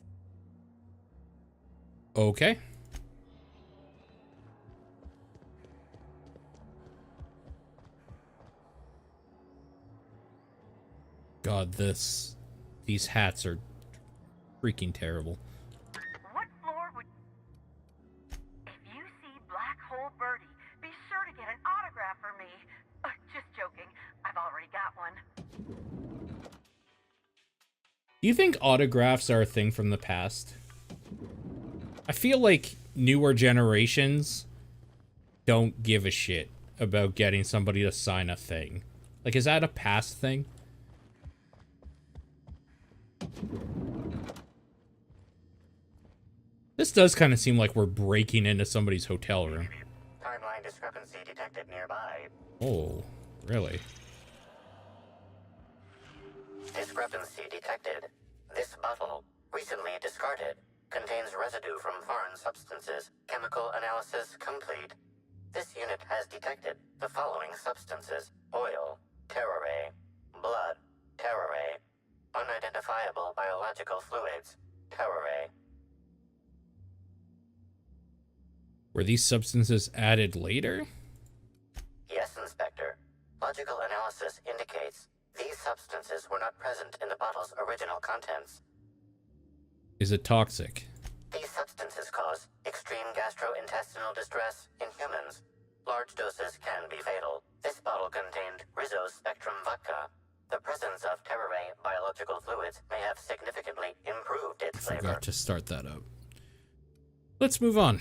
Okay. God, these hats are freaking terrible. What floor would... If you see Black Hole Birdie, be sure to get an autograph for me. Just joking. I've already got one. Do you think autographs are a thing from the past? I feel like newer generations don't give a shit about getting somebody to sign a thing. Like, is that a past thing? This does kind of seem like we're breaking into somebody's hotel room. Timeline discrepancy detected nearby. Oh, really? Discrepancy detected. This bottle, recently discarded, contains residue from foreign substances. Chemical analysis complete. This unit has detected the following substances: oil, terrorray, blood, terrorray, unidentifiable biological fluids, terrorray. Were these substances added later? Yes, Inspector. Logical analysis indicates these substances were not present in the bottle's original contents. Is it toxic? These substances cause extreme gastrointestinal distress in humans. Large doses can be fatal. This bottle contained Rizzo's Spectrum vodka. The presence of terrorray biological fluids may have significantly improved its flavor. Forgot to start that up. Let's move on.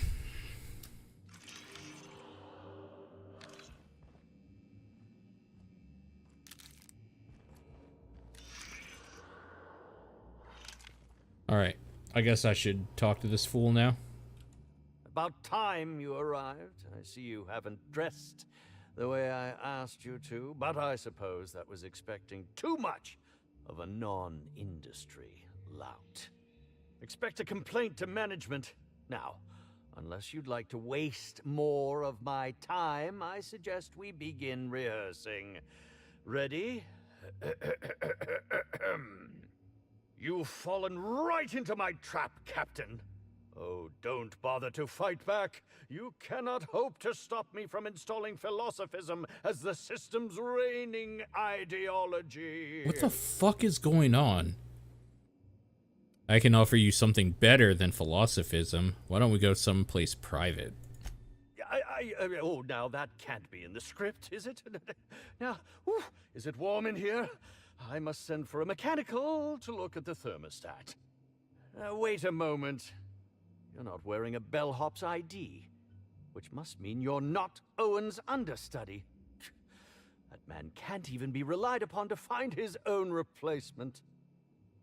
Alright, I guess I should talk to this fool now. About time you arrived. I see you haven't dressed the way I asked you to, but I suppose that was expecting too much of a non-industry lout. Expect a complaint to management. Now, unless you'd like to waste more of my time, I suggest we begin rehearsing. Ready? You've fallen right into my trap, Captain. Oh, don't bother to fight back. You cannot hope to stop me from installing philosophism as the system's reigning ideology. What the fuck is going on? I can offer you something better than philosophism. Why don't we go someplace private? Oh, now that can't be in the script, is it? Now, is it warm in here? I must send for a mechanical to look at the thermostat. Wait a moment. You're not wearing a bellhop's ID, which must mean you're not Owen's understudy. That man can't even be relied upon to find his own replacement.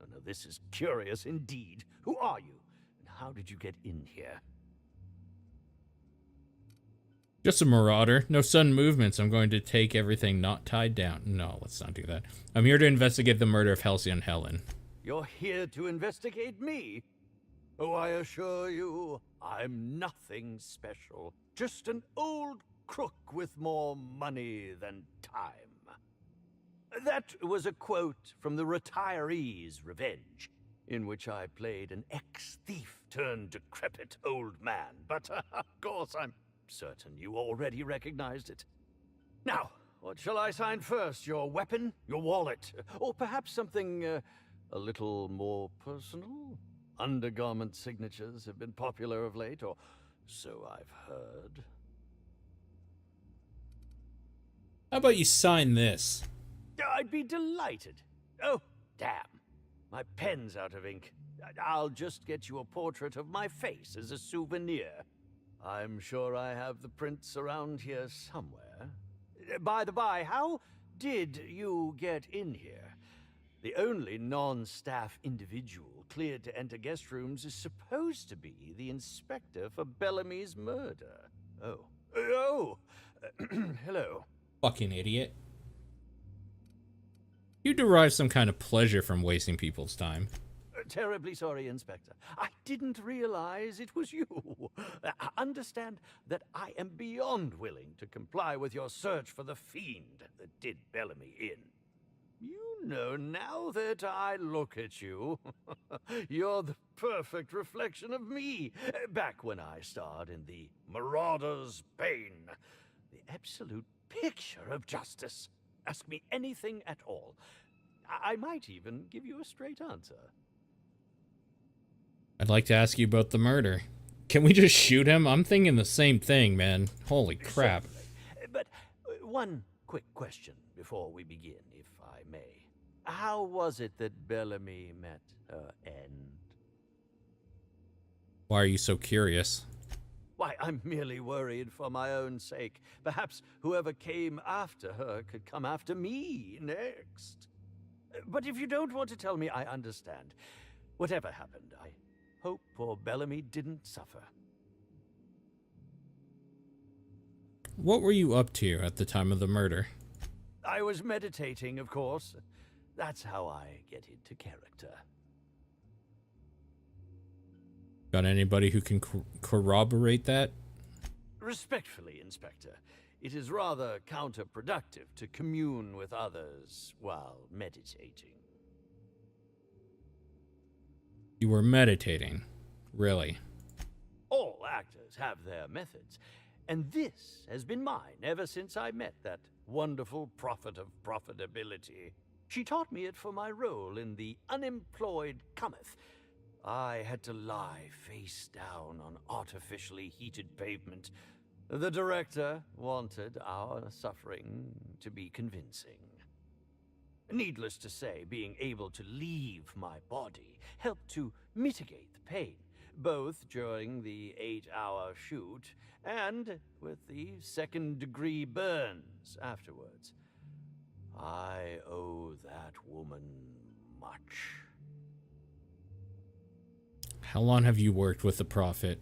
Oh, no, this is curious indeed. Who are you, and how did you get in here? Just a marauder. No sudden movements. I'm going to take everything not tied down. No, let's not do that. I'm here to investigate the murder of Halcyon Helen. You're here to investigate me? Oh, I assure you, I'm nothing special. Just an old crook with more money than time. That was a quote from The Retiree's Revenge, in which I played an ex-thief turned decrepit old man. But, of course, I'm certain you already recognized it. Now, what shall I sign first? Your weapon? Your wallet? Or perhaps something a little more personal? Undergarment signatures have been popular of late, or so I've heard. How about you sign this? I'd be delighted. Oh, damn. My pen's out of ink. I'll just get you a portrait of my face as a souvenir. I'm sure I have the prints around here somewhere. By the by, how did you get in here? The only non-staff individual cleared to enter guest rooms is supposed to be the inspector for Bellamy's murder. Oh, hello. Fucking idiot. You derive some kind of pleasure from wasting people's time. Terribly sorry, Inspector. I didn't realize it was you. Understand that I am beyond willing to comply with your search for the fiend that did Bellamy in. You know, now that I look at you, you're the perfect reflection of me, back when I starred in the Marauder's Bane. The absolute picture of justice. Ask me anything at all. I might even give you a straight answer. I'd like to ask you about the murder. Can we just shoot him? I'm thinking the same thing, man. Holy crap. Certainly. But one quick question before we begin, if I may. How was it that Bellamy met her end? Why are you so curious? Why, I'm merely worried for my own sake. Perhaps whoever came after her could come after me next. But if you don't want to tell me, I understand. Whatever happened, I hope poor Bellamy didn't suffer. What were you up to at the time of the murder? I was meditating, of course. That's how I get into character. Got anybody who can corroborate that? Respectfully, Inspector, it is rather counterproductive to commune with others while meditating. You were meditating. Really? All actors have their methods, and this has been mine ever since I met that wonderful prophet of profitability. She taught me it for my role in The Unemployed Cometh. I had to lie face down on artificially heated pavement. The director wanted our suffering to be convincing. Needless to say, being able to leave my body helped to mitigate the pain, both during the 8-hour shoot and with the second-degree burns afterwards. I owe that woman much. How long have you worked with the Prophet?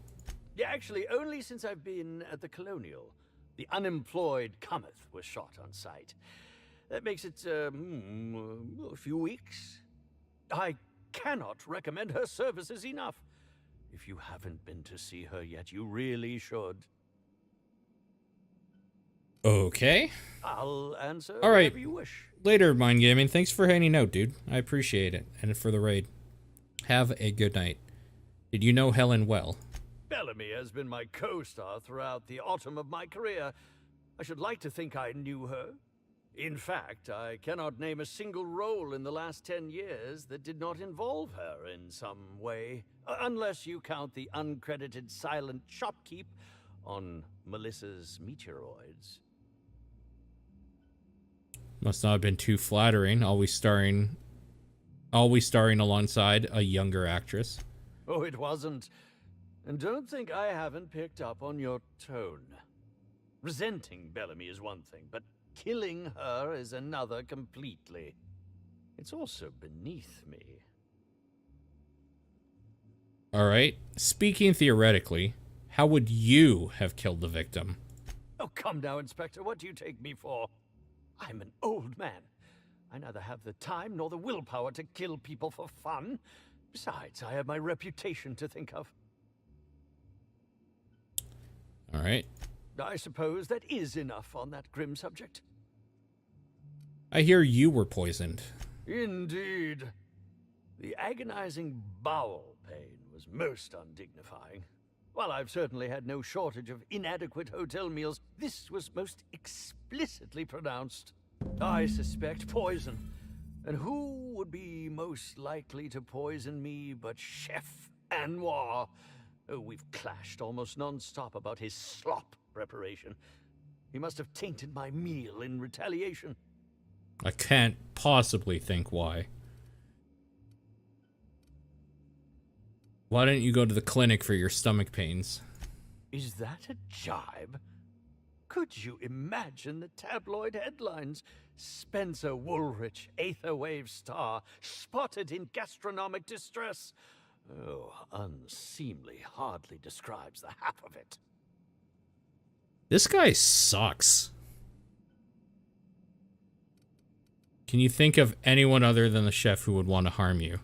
Yeah, actually, only since I've been at the Colonial. The Unemployed Cometh was shot on site. That makes it, a few weeks. I cannot recommend her services enough. If you haven't been to see her yet, you really should. Okay. I'll answer all right. whatever you wish. Later, Mind Gaming. Thanks for hanging out, dude. I appreciate it. And for the raid. Have a good night. Did you know Helen well? Bellamy has been my co-star throughout the autumn of my career. I should like to think I knew her. In fact, I cannot name a single role in the last 10 years that did not involve her in some way, unless you count the uncredited silent shopkeep on Melissa's Meteoroids. Must not have been too flattering, always starring alongside a younger actress. Oh, it wasn't. And don't think I haven't picked up on your tone. Resenting Bellamy is one thing, but killing her is another completely. It's also beneath me. Alright, speaking theoretically, how would you have killed the victim? Oh, come now, Inspector, what do you take me for? I'm an old man. I neither have the time nor the willpower to kill people for fun. Besides, I have my reputation to think of. Alright. I suppose that is enough on that grim subject. I hear you were poisoned. Indeed. The agonizing bowel pain was most undignifying. While I've certainly had no shortage of inadequate hotel meals, this was most explicitly pronounced. I suspect poison. And who would be most likely to poison me but Chef Anwar? Oh, we've clashed almost non-stop about his slop preparation. He must have tainted my meal in retaliation. I can't possibly think why. Why didn't you go to the clinic for your stomach pains? Is that a jibe? Could you imagine the tabloid headlines? Spencer Woolrich, Aetherwave star, spotted in gastronomic distress. Oh, unseemly hardly describes the half of it. This guy sucks. Can you think of anyone other than the chef who would want to harm you?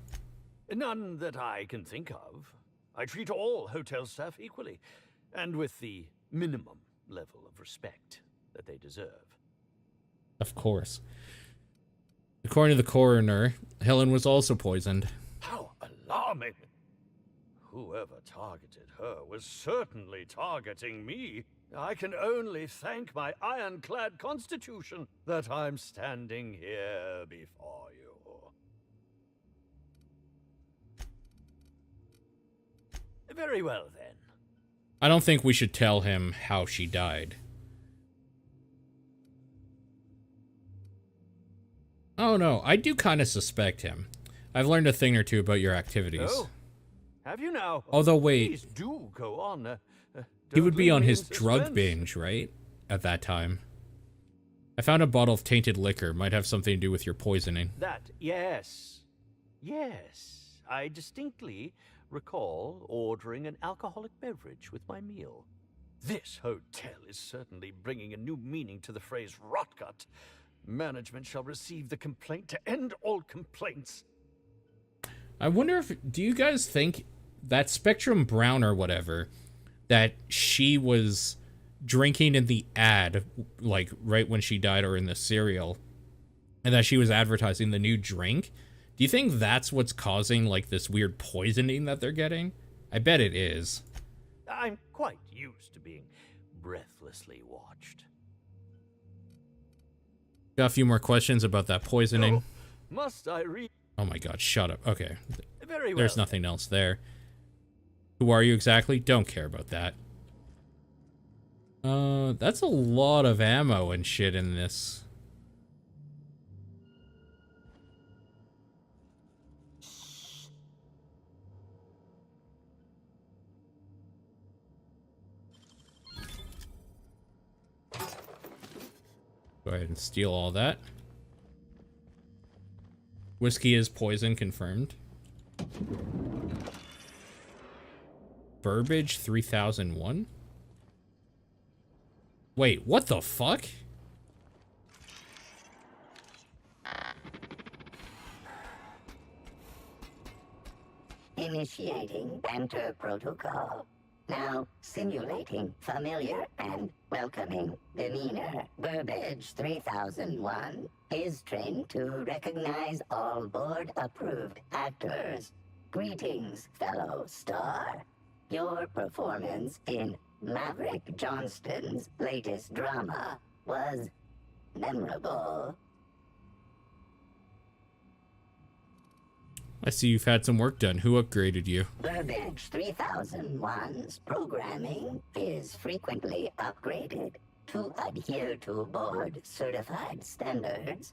None that I can think of. I treat all hotel staff equally, and with the minimum level of respect that they deserve. Of course. According to the coroner, Helen was also poisoned. How alarming! Whoever targeted her was certainly targeting me. I can only thank my ironclad constitution that I'm standing here before you. Very well, then. I don't think we should tell him how she died. Oh no, I do kind of suspect him. I've learned a thing or two about your activities. Oh, have you now? Although, wait. Please do go on. He would be Don't on leave me his in drug suspense. binge, right? At that time. I found a bottle of tainted liquor. Might have something to do with your poisoning. Yes. Yes. I distinctly recall ordering an alcoholic beverage with my meal. This hotel is certainly bringing a new meaning to the phrase rotgut. Management shall receive the complaint to end all complaints. I wonder if... Do you guys think that Spectrum Brown or whatever, that she was drinking in the ad, like, right when she died or in the cereal, and that she was advertising the new drink? Do you think that's what's causing, like, this weird poisoning that they're getting? I bet it is. I'm quite used to being breathlessly watched. Got a few more questions about that poisoning. Oh, must I read? Oh my god, shut up. Okay. Very well. There's nothing else there. Who are you exactly? Don't care about that. That's a lot of ammo and shit in this. Go ahead and steal all that. Whiskey is poison confirmed. Burbage 3001? Wait, what the fuck? Initiating banter protocol. Now simulating familiar and welcoming demeanor. Burbage 3001 is trained to recognize all board-approved actors. Greetings, fellow star. Your performance in Maverick Johnston's latest drama was memorable. I see you've had some work done. Who upgraded you? Burbage 3001's programming is frequently upgraded to adhere to board-certified standards.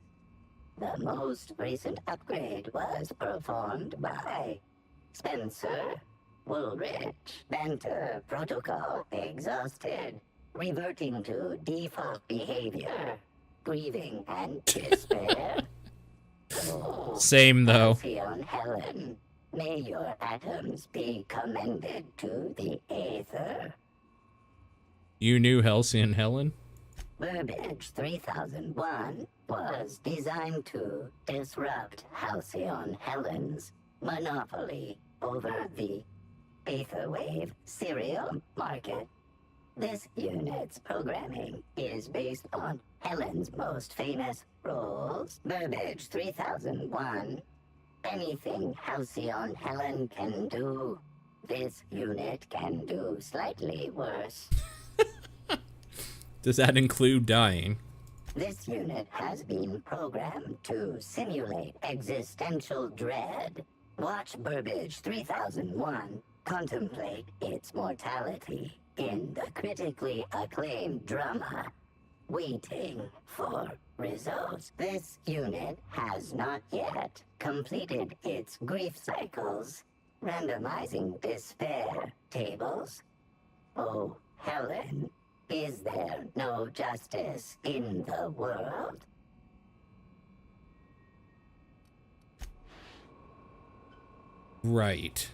The most recent upgrade was performed by Spencer Woolrich. Banter protocol exhausted, reverting to default behavior, grieving and despair. Oh, Same though. Halcyon Helen, may your atoms be commended to the Aether. You knew Halcyon Helen? Burbage 3001 was designed to disrupt Halcyon Helen's monopoly over the Aetherwave cereal market. This unit's programming is based on Helen's most famous roles. Burbage 3001. Anything Halcyon Helen can do, this unit can do slightly worse. Does that include dying? This unit has been programmed to simulate existential dread. Watch Burbage 3001 contemplate its mortality in the critically acclaimed drama, Waiting for Results. This unit has not yet completed its grief cycles, randomizing despair tables. Oh, Helen, Is there no justice in the world? Right.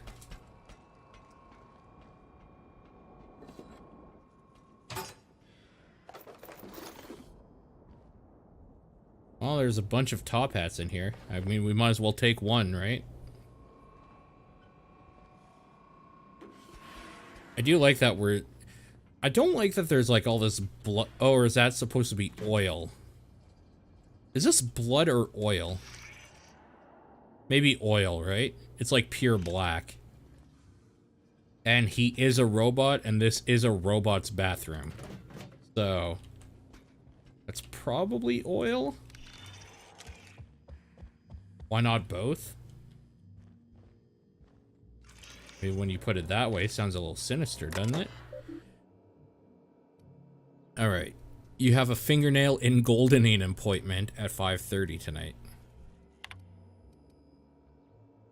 Well, there's a bunch of top hats in here. I mean, we might as well take one, right? I do like that I don't like that there's like all this blood. Oh, or is that supposed to be oil? Is this blood or oil? Maybe oil, right? It's like pure black. And he is a robot, and this is a robot's bathroom. So, that's probably oil? Why not both? I mean, when you put it that way, it sounds a little sinister, doesn't it? Alright. You have a fingernail engoldening appointment at 5:30 tonight.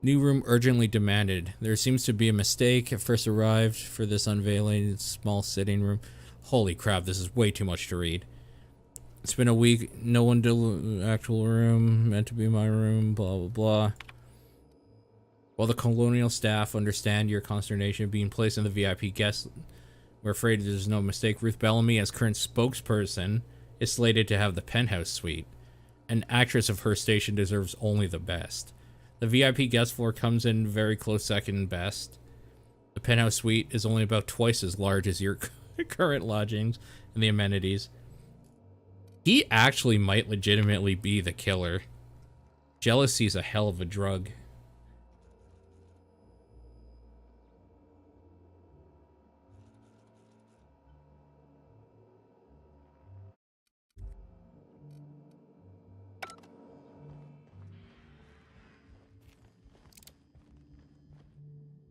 New room urgently demanded. There seems to be a mistake. At first arrived for this unveiling. It's small sitting room. Holy crap, this is way too much to read. It's been a week. No one to actual room. Meant to be my room. Blah, blah, blah. While the colonial staff understand your consternation of being placed in the VIP guest, we're afraid there's no mistake. Ruth Bellamy, as current spokesperson, is slated to have the penthouse suite. An actress of her station deserves only the best. The VIP guest floor comes in very close second best. The penthouse suite is only about twice as large as your current lodgings and the amenities. He actually might legitimately be the killer. Jealousy's a hell of a drug.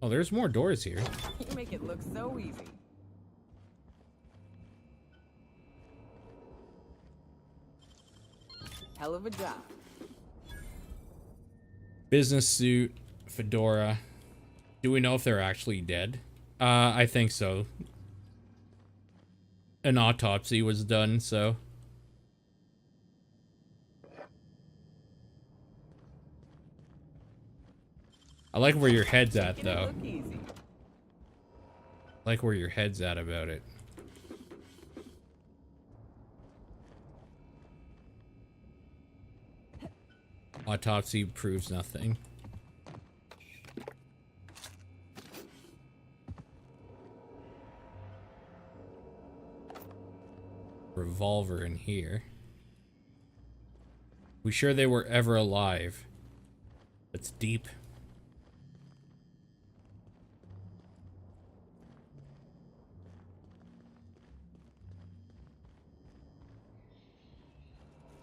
Oh, there's more doors here. You make it look so easy. Hell of a job. Business suit, fedora. Do we know if they're actually dead? I think so. An autopsy was done, so. I like where your head's at, though. I like where your head's at about it. Autopsy proves nothing. Revolver in here. We sure they were ever alive? That's deep.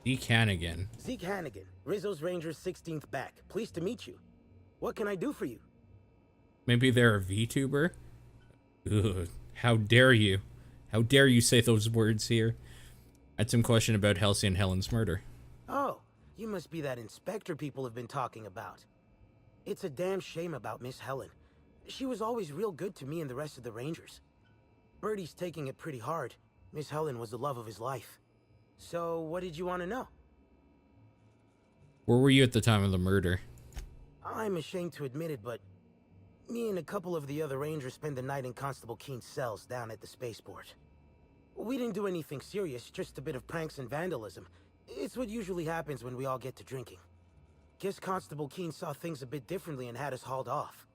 Zeke Hannigan. Zeke Hannigan, Rizzo's Rangers 16th back. Pleased to meet you. What can I do for you? Maybe they're a VTuber? Ugh, how dare you? How dare you say those words here? I had some question about Halcyon Helen's murder. Oh, you must be that inspector people have been talking about. It's a damn shame about Miss Helen. She was always real good to me and the rest of the Rangers. Birdie's taking it pretty hard. Miss Helen was the love of his life. So, what did you want to know? Where were you at the time of the murder? I'm ashamed to admit it, but me and a couple of the other Rangers spent the night in Constable Keen's cells down at the spaceport. We didn't do anything serious, just a bit of pranks and vandalism. It's what usually happens when we all get to drinking. Guess Constable Keen saw things a bit differently and had us hauled off.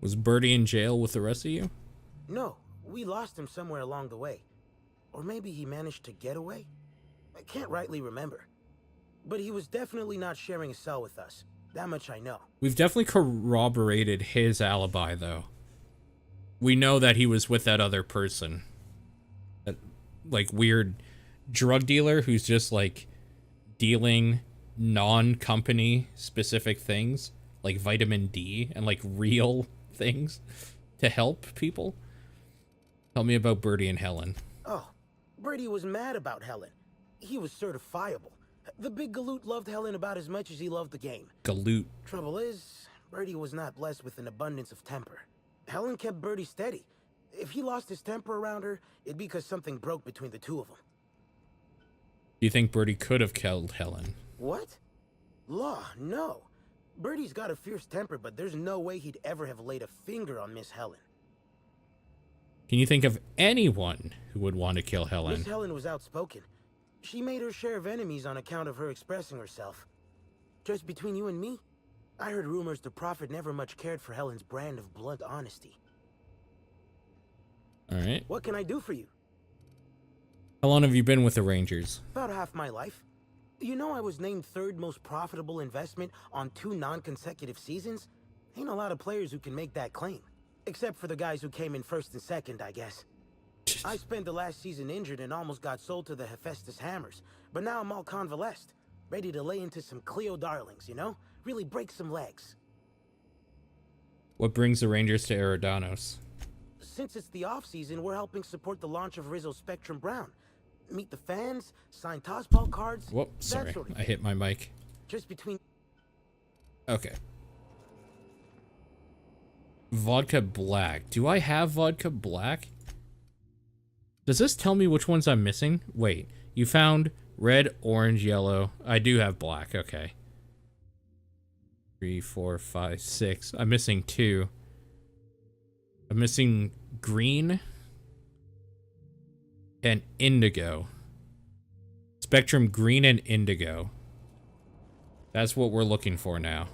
Was Birdie in jail with the rest of you? No, we lost him somewhere along the way. Or maybe he managed to get away? I can't rightly remember. But he was definitely not sharing a cell with us. That much I know. We've definitely corroborated his alibi, though. We know that he was with that other person. That, like, weird drug dealer who's just, like, dealing non-company specific things. Like vitamin D and, like, real things to help people. Tell me about Birdie and Helen. Oh, Birdie was mad about Helen. He was certifiable. The big galoot loved Helen about as much as he loved the game. Galoot. Trouble is, Birdie was not blessed with an abundance of temper. Helen kept Birdie steady. If he lost his temper around her, it'd be because something broke between the two of them. Do you think Birdie could have killed Helen? What? Law, no. Birdie's got a fierce temper, but there's no way he'd ever have laid a finger on Miss Helen. Can you think of anyone who would want to kill Helen? Miss Helen was outspoken. She made her share of enemies on account of her expressing herself. Just between you and me, I heard rumors the Prophet never much cared for Helen's brand of blunt honesty. Alright. What can I do for you? How long have you been with the Rangers? About half my life. You know I was named third most profitable investment on 2 non-consecutive seasons? Ain't a lot of players who can make that claim. Except for the guys who came in first and second, I guess. I spent the last season injured and almost got sold to the Hephaestus Hammers. But now I'm all convalesced. Ready to lay into some Cleo darlings, you know? Really break some legs. What brings the Rangers to Eridanos? Since it's the off-season, we're helping support the launch of Rizzo Spectrum Brown. Meet the fans, sign tossball cards. Whoop, sorry. Sort of I hit my mic. Just between... Okay. Vodka Black. Do I have Vodka Black? Does this tell me which ones I'm missing? Wait, you found red, orange, yellow. I do have black, okay. 3, 4, 5, 6. I'm missing 2. I'm missing green and indigo. Spectrum green and indigo. That's what we're looking for now.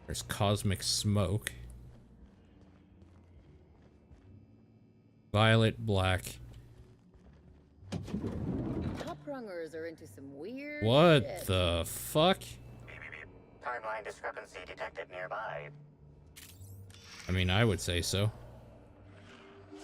There's cosmic smoke. Violet, black. Top rungers are into some weird What shit. the fuck? Timeline discrepancy detected nearby. I mean, I would say so.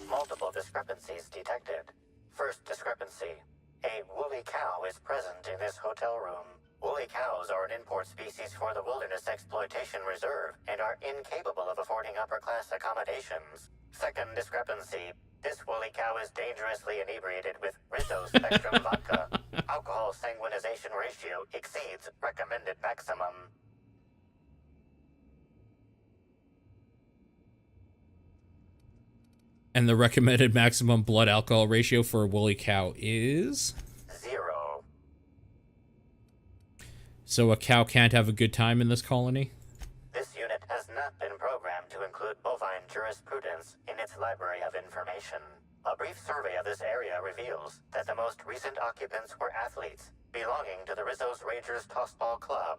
Multiple discrepancies detected. First discrepancy. A woolly cow is present in this hotel room. Woolly cows are an import species for the Wilderness Exploitation Reserve and are incapable of affording upper-class accommodations. Second discrepancy. This woolly cow is dangerously inebriated with Rizzo Spectrum vodka. Alcohol sanguinization ratio exceeds recommended maximum. And the recommended maximum blood alcohol ratio for a woolly cow is 0. So a cow can't have a good time in this colony? This unit has not been programmed to include bovine jurisprudence in its library of information. A brief survey of this area reveals that the most recent occupants were athletes belonging to the Rizzo's Rangers Tossball Club.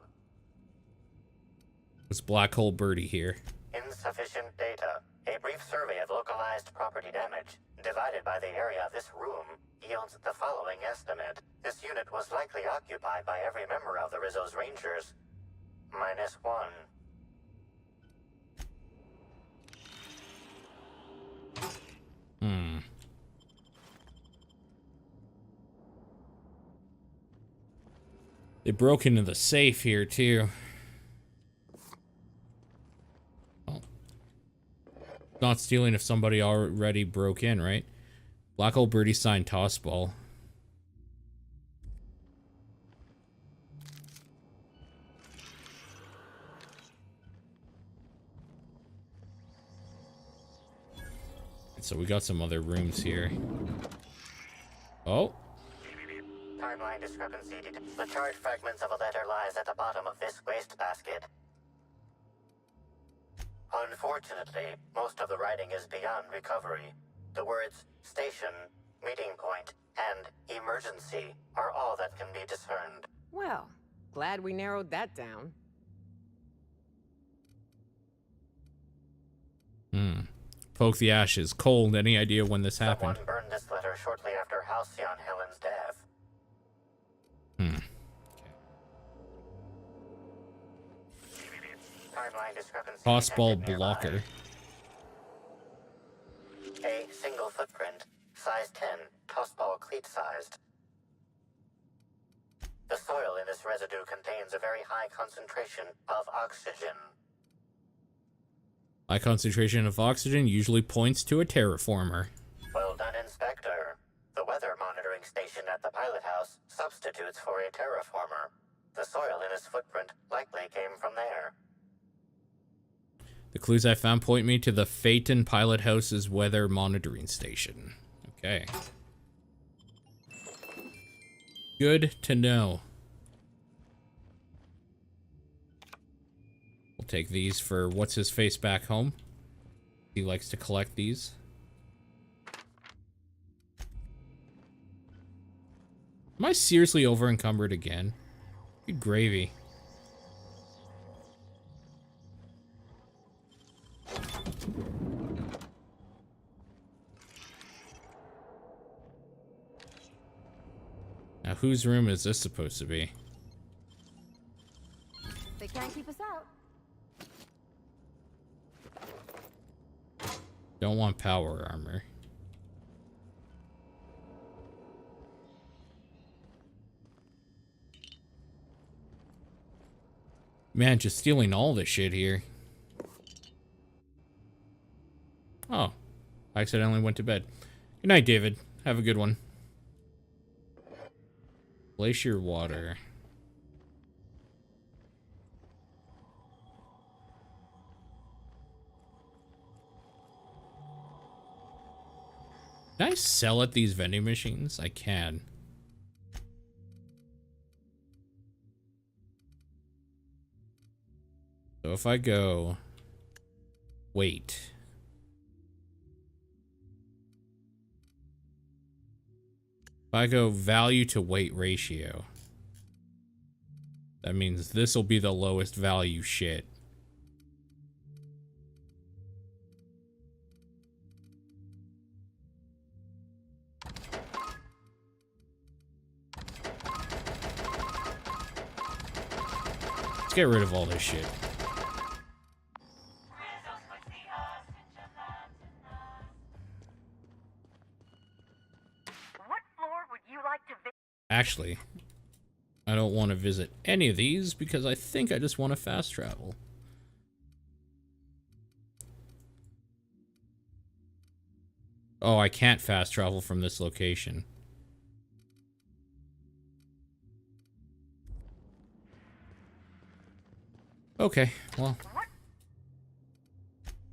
Was Black Hole Birdie here? Insufficient data. A brief survey of localized property damage, divided by the area of this room, yields the following estimate. This unit was likely occupied by every member of the Rizzo's Rangers. -1. They broke into the safe here, too. Oh. Not stealing if somebody already broke in, right? Black Hole Birdie signed Tossball. So we got some other rooms here. Oh. Timeline discrepancy. The charged fragments of a letter lies at the bottom of this wastebasket. Unfortunately, most of the writing is beyond recovery. The words station, meeting point, and emergency are all that can be discerned. Well, glad we narrowed that down. Poke the ashes. Cold. Any idea when this happened? Someone burned this letter shortly after Halcyon Helen's death. Timeline discrepancy. Tossball detected blocker. nearby. A single footprint, size 10, tossball cleat sized. The soil in this residue contains a very high concentration of oxygen. High concentration of oxygen usually points to a terraformer. Well done, Inspector. The weather monitoring station at the pilot house substitutes for a terraformer. The soil in his footprint likely came from there. The clues I found point me to the Phaeton pilot house's weather monitoring station. Okay. Good to know. We'll take these for what's-his-face back home. He likes to collect these. Am I seriously over-encumbered again? Good gravy. Now, whose room is this supposed to be? They can't keep us out. Don't want power armor. Man, just stealing all this shit here. Oh. I accidentally went to bed. Good night, David. Have a good one. Glacier water. Can I sell at these vending machines? I can. So if I go weight. If I go value to weight ratio, that means this will be the lowest value shit. Let's get rid of all this shit. Actually, I don't want to visit any of these because I think I just want to fast travel. Oh, I can't fast travel from this location. Okay, well.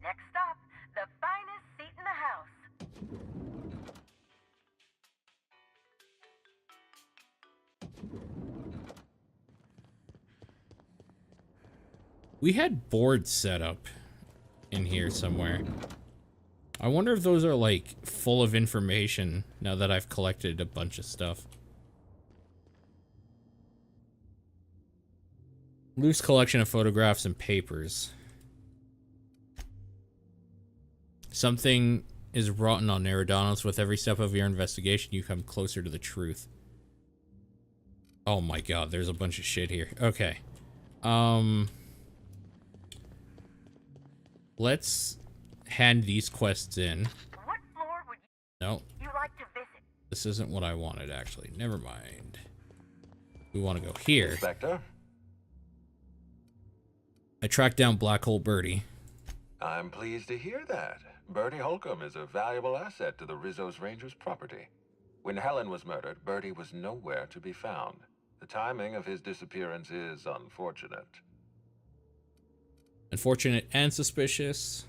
Next stop, the finest seat in the house. We had boards set up in here somewhere. I wonder if those are like full of information now that I've collected a bunch of stuff. Loose collection of photographs and papers. Something is rotten on Eridanos. With every step of your investigation, you come closer to the truth. Oh my god, there's a bunch of shit here. Okay. Let's hand these quests in. What floor would No. you like to visit? This isn't what I wanted, actually. Never mind. We want to go here. Inspector? I tracked down Black Hole Birdie. I'm pleased to hear that. Birdie Holcomb is a valuable asset to the Rizzo's Rangers property. When Helen was murdered, Birdie was nowhere to be found. The timing of his disappearance is unfortunate. Unfortunate and suspicious.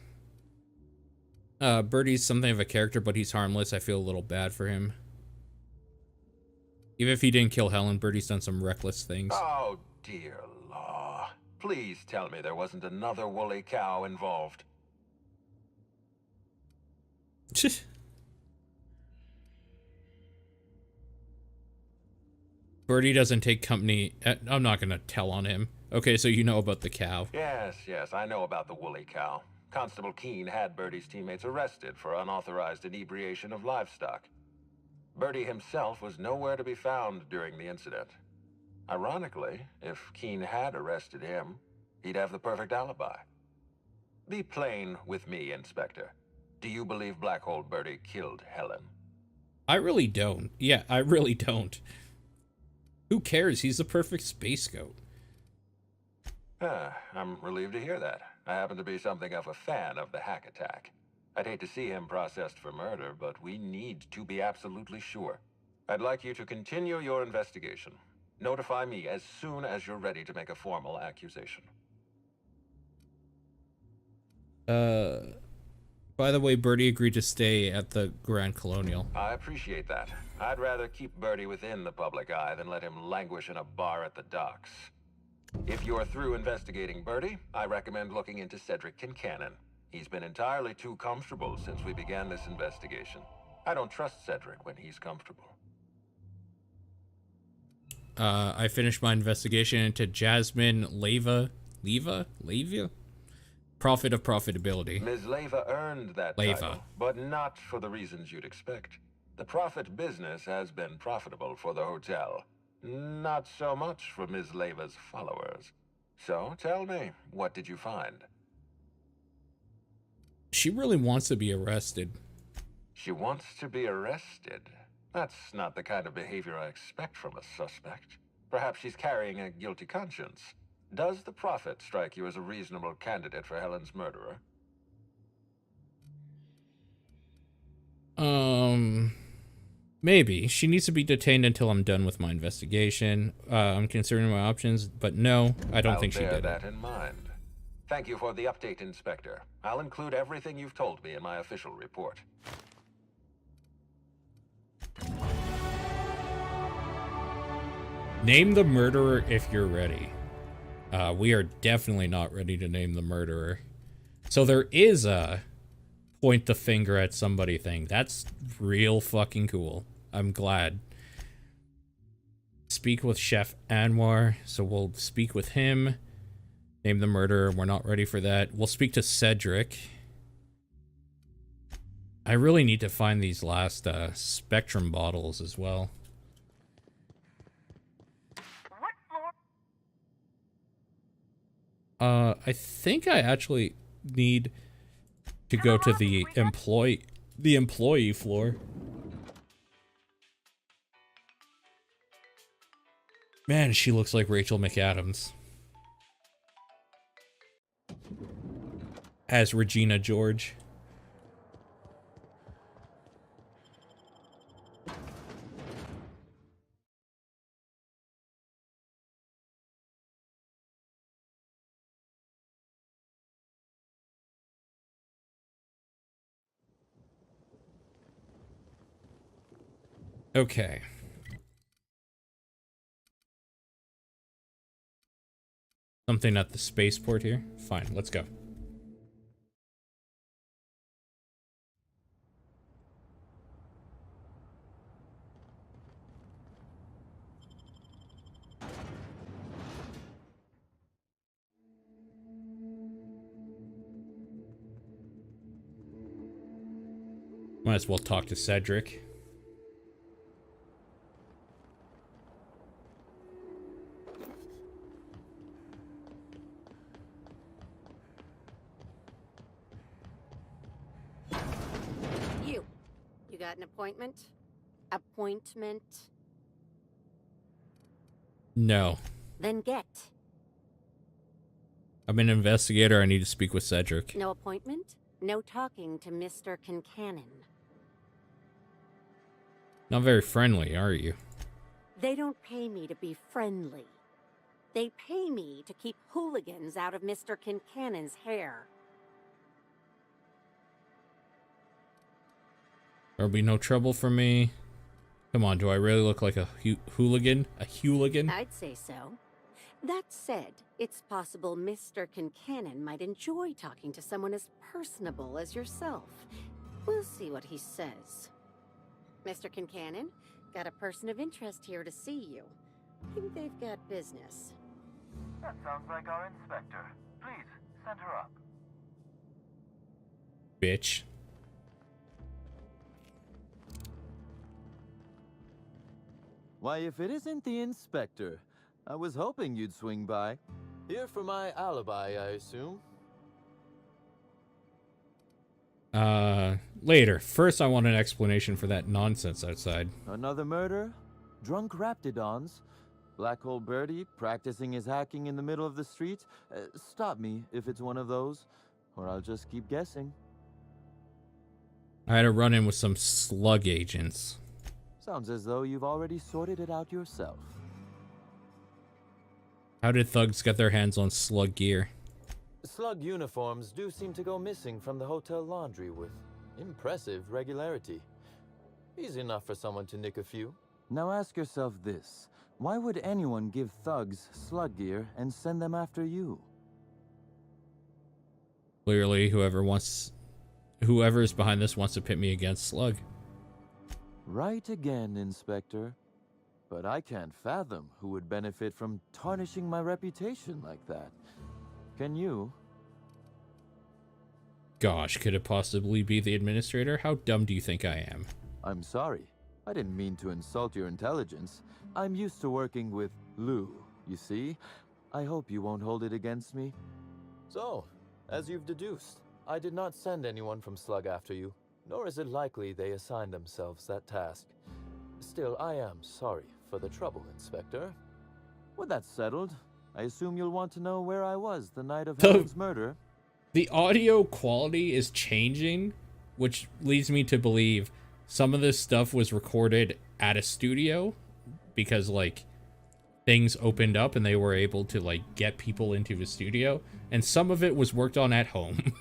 Birdie's something of a character, but he's harmless. I feel a little bad for him. Even if he didn't kill Helen, Birdie's done some reckless things. Oh, dear law. Please tell me there wasn't another woolly cow involved. Birdie doesn't take company. I'm not going to tell on him. Okay, so you know about the cow. Yes, I know about the woolly cow. Constable Keene had Birdie's teammates arrested for unauthorized inebriation of livestock. Birdie himself was nowhere to be found during the incident. Ironically, if Keene had arrested him, he'd have the perfect alibi. Be plain with me, Inspector. Do you believe Black Hole Birdie killed Helen? I really don't. Yeah, I really don't. Who cares? He's the perfect space goat. I'm relieved to hear that. I happen to be something of a fan of the hack attack. I'd hate to see him processed for murder, but we need to be absolutely sure. I'd like you to continue your investigation. Notify me as soon as you're ready to make a formal accusation. By the way, Birdie agreed to stay at the Grand Colonial. I appreciate that. I'd rather keep Birdie within the public eye than let him languish in a bar at the docks. If you're through investigating Birdie, I recommend looking into Cedric Kincannon. He's been entirely too comfortable since we began this investigation. I don't trust Cedric when he's comfortable. I finished my investigation into Jasmine Leva? Prophet of Profitability. Ms. Leva earned that title, but not for the reasons you'd expect. The profit business has been profitable for the hotel. Not so much for Ms. Leva's followers. So, tell me, what did you find? She really wants to be arrested. She wants to be arrested? That's not the kind of behavior I expect from a suspect. Perhaps she's carrying a guilty conscience. Does the Prophet strike you as a reasonable candidate for Helen's murderer? Maybe. She needs to be detained until I'm done with my investigation. I'm considering my options, but no, I don't think she did. I'll bear that in mind. Thank you for the update, Inspector. I'll include everything you've told me in my official report. Name the murderer if you're ready. We are definitely not ready to name the murderer. So there is a point the finger at somebody thing. That's real fucking cool. I'm glad. Speak with Chef Anwar. So we'll speak with him. Name the murderer. We're not ready for that. We'll speak to Cedric. I really need to find these last Spectrum bottles as well. I think I actually need to go to the employee floor. Man, she looks like Rachel McAdams as Regina George. Okay. Something at the spaceport here? Fine, let's go. Might as well talk to Cedric. You got an appointment? Appointment? No. Then get. I'm an investigator. I need to speak with Cedric. No appointment? No talking to Mr. Kincannon. Not very friendly, are you? They don't pay me to be friendly. They pay me to keep hooligans out of Mr. Kincannon's hair. There'll be no trouble for me. Come on, do I really look like a hooligan? A hooligan? I'd say so. That said, it's possible Mr. Kincannon might enjoy talking to someone as personable as yourself. We'll see what he says. Mr. Kincannon, got a person of interest here to see you. Think they've got business. That sounds like our inspector. Please, send her up. Bitch. Why, if it isn't the inspector, I was hoping you'd swing by. Here for my alibi, I assume. Later. First, I want an explanation for that nonsense outside. Another murder? Drunk Raptidons? Black Hole Birdie practicing his hacking in the middle of the street? Stop me if it's one of those, or I'll just keep guessing. I had a run-in with some slug agents. Sounds as though you've already sorted it out yourself. How did thugs get their hands on slug gear? Slug uniforms do seem to go missing from the hotel laundry with impressive regularity. Easy enough for someone to nick a few. Now ask yourself this. Why would anyone give thugs slug gear and send them after you? Clearly, whoever's behind this wants to pit me against Slug. Right again, Inspector. But I can't fathom who would benefit from tarnishing my reputation like that. Can you? Gosh, could it possibly be the administrator? How dumb do you think I am? I'm sorry. I didn't mean to insult your intelligence. I'm used to working with Lou, you see? I hope you won't hold it against me. So, as you've deduced, I did not send anyone from Slug after you, nor is it likely they assigned themselves that task. Still, I am sorry for the trouble, Inspector. With that settled, I assume you'll want to know where I was the night of Helen's murder. The audio quality is changing, which leads me to believe some of this stuff was recorded at a studio because, like, things opened up and they were able to, like, get people into a studio. And some of it was worked on at home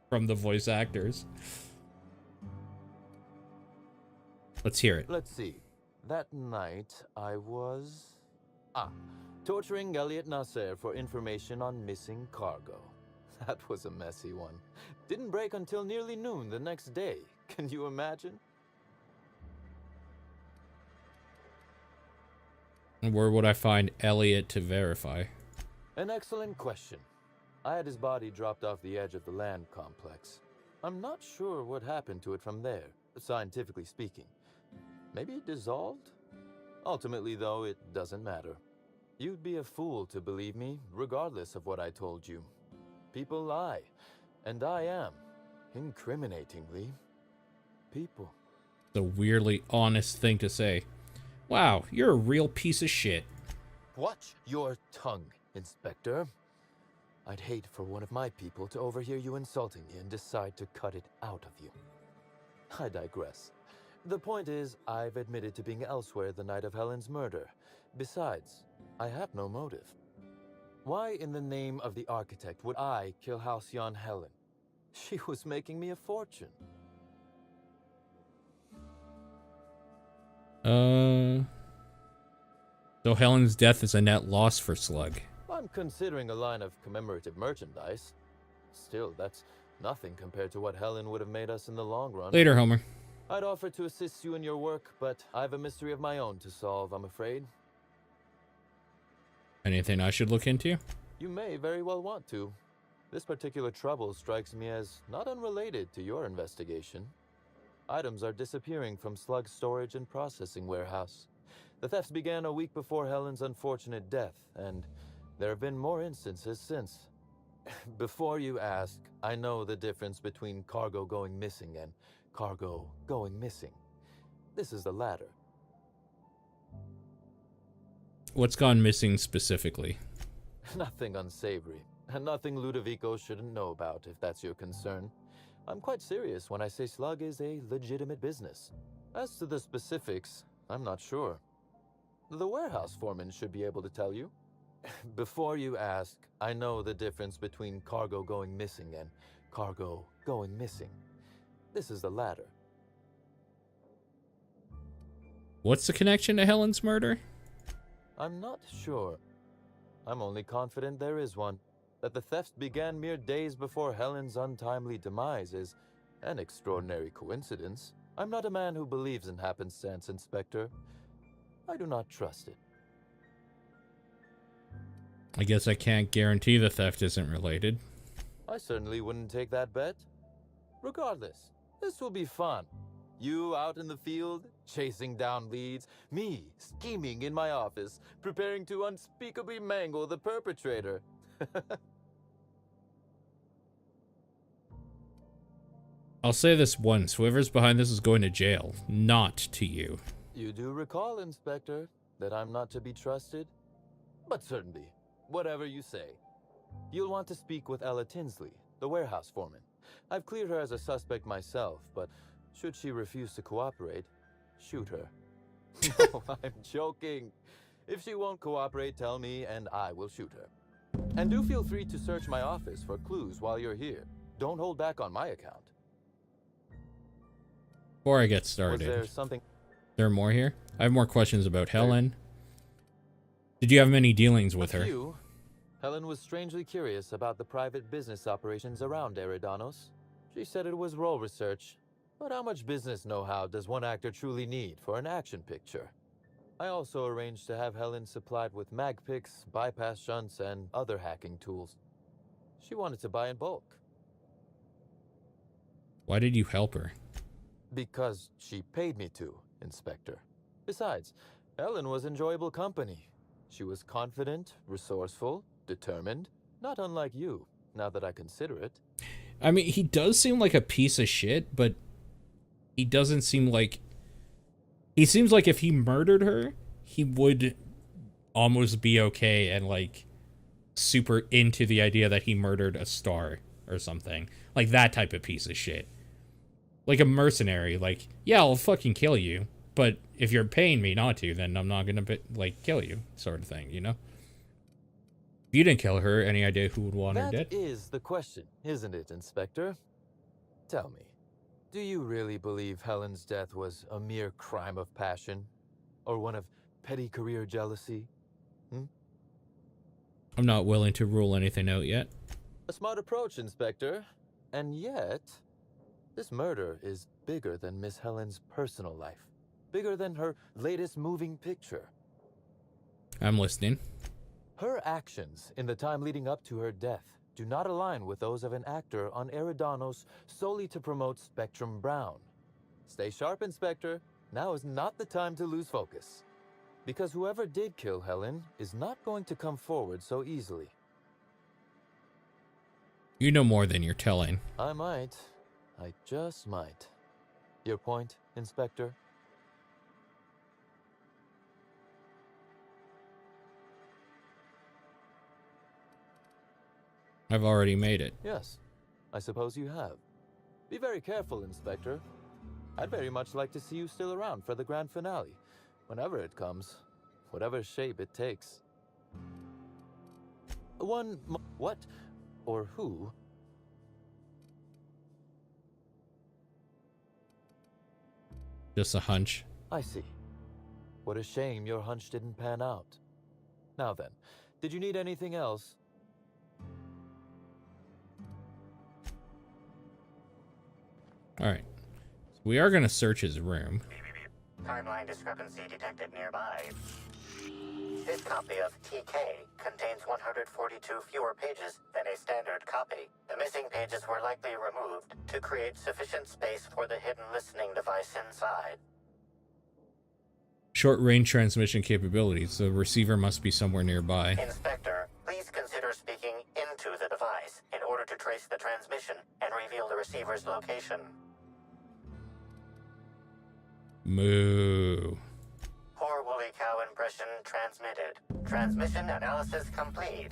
from the voice actors. Let's hear it. Let's see. That night, I was... torturing Elliot Nasser for information on missing cargo. That was a messy one. Didn't break until nearly noon the next day. Can you imagine? Where would I find Elliot to verify? An excellent question. I had his body dropped off the edge of the land complex. I'm not sure what happened to it from there, scientifically speaking. Maybe it dissolved? Ultimately, though, it doesn't matter. You'd be a fool to believe me, regardless of what I told you. People lie, and I am, incriminatingly, people. It's a weirdly honest thing to say. Wow, you're a real piece of shit. Watch your tongue, Inspector. I'd hate for one of my people to overhear you insulting me and decide to cut it out of you. I digress. The point is, I've admitted to being elsewhere the night of Helen's murder. Besides, I have no motive. Why in the name of the architect would I kill Halcyon Helen? She was making me a fortune. So Helen's death is a net loss for Slug. I'm considering a line of commemorative merchandise. Still, that's nothing compared to what Helen would have made us in the long run. Later, Homer. I'd offer to assist you in your work, but I have a mystery of my own to solve, I'm afraid. Anything I should look into? You may very well want to. This particular trouble strikes me as not unrelated to your investigation. Items are disappearing from Slug's storage and processing warehouse. The thefts began a week before Helen's unfortunate death, and there have been more instances since. Before you ask, I know the difference between cargo going missing and cargo going missing. This is the latter. What's gone missing specifically? Nothing unsavory, and nothing Ludovico shouldn't know about, if that's your concern. I'm quite serious when I say Slug is a legitimate business. As to the specifics, I'm not sure. The warehouse foreman should be able to tell you. Before you ask, I know the difference between cargo going missing and cargo going missing. This is the latter. What's the connection to Helen's murder? I'm not sure. I'm only confident there is one. That the thefts began mere days before Helen's untimely demise is an extraordinary coincidence. I'm not a man who believes in happenstance, Inspector. I do not trust it. I guess I can't guarantee the theft isn't related. I certainly wouldn't take that bet. Regardless, this will be fun. You out in the field, chasing down leads. Me, scheming in my office, preparing to unspeakably mangle the perpetrator. I'll say this once. Whoever's behind this is going to jail. Not to you. You do recall, Inspector, that I'm not to be trusted? But certainly, whatever you say. You'll want to speak with Ella Tinsley, the warehouse foreman. I've cleared her as a suspect myself, but should she refuse to cooperate, shoot her. No, I'm joking. If she won't cooperate, tell me and I will shoot her. And do feel free to search my office for clues while you're here. Don't hold back on my account. Before I get started, Was there something? There are more here? I have more questions about Helen. Did you have many dealings with her? Few. Helen was strangely curious about the private business operations around Eridanos. She said it was role research, but how much business know-how does one actor truly need for an action picture? I also arranged to have Helen supplied with mag picks, bypass shunts, and other hacking tools. She wanted to buy in bulk. Why did you help her? Because she paid me to, Inspector. Besides, Helen was enjoyable company. She was confident, resourceful, determined, not unlike you, now that I consider it. I mean, he does seem like a piece of shit, but he doesn't seem like... He seems like if he murdered her, he would almost be okay and, like, super into the idea that he murdered a star or something. Like, that type of piece of shit. Like a mercenary, like, yeah, I'll fucking kill you, but if you're paying me not to, then I'm not gonna, like, kill you, sort of thing, you know? If you didn't kill her, any idea who would want her dead? That is the question, isn't it, Inspector? Tell me, do you really believe Helen's death was a mere crime of passion? Or one of petty career jealousy? I'm not willing to rule anything out yet. A smart approach, Inspector. And yet, this murder is bigger than Miss Helen's personal life. Bigger than her latest moving picture. I'm listening. Her actions in the time leading up to her death do not align with those of an actor on Eridanos solely to promote Spectrum Brown. Stay sharp, Inspector. Now is not the time to lose focus. Because whoever did kill Helen is not going to come forward so easily. You know more than you're telling. I might. I just might. Your point, Inspector? I've already made it. Yes, I suppose you have. Be very careful, Inspector. I'd very much like to see you still around for the grand finale, whenever it comes, whatever shape it takes. What or who? Just a hunch. I see. What a shame your hunch didn't pan out. Now then, did you need anything else? Alright. So we are going to search his room. Timeline discrepancy detected nearby. This copy of TK contains 142 fewer pages than a standard copy. The missing pages were likely removed to create sufficient space for the hidden listening device inside. Short-range transmission capabilities. The receiver must be somewhere nearby. Inspector, please consider speaking into the device in order to trace the transmission and reveal the receiver's location. Moo. Poor woolly cow impression transmitted. Transmission analysis complete.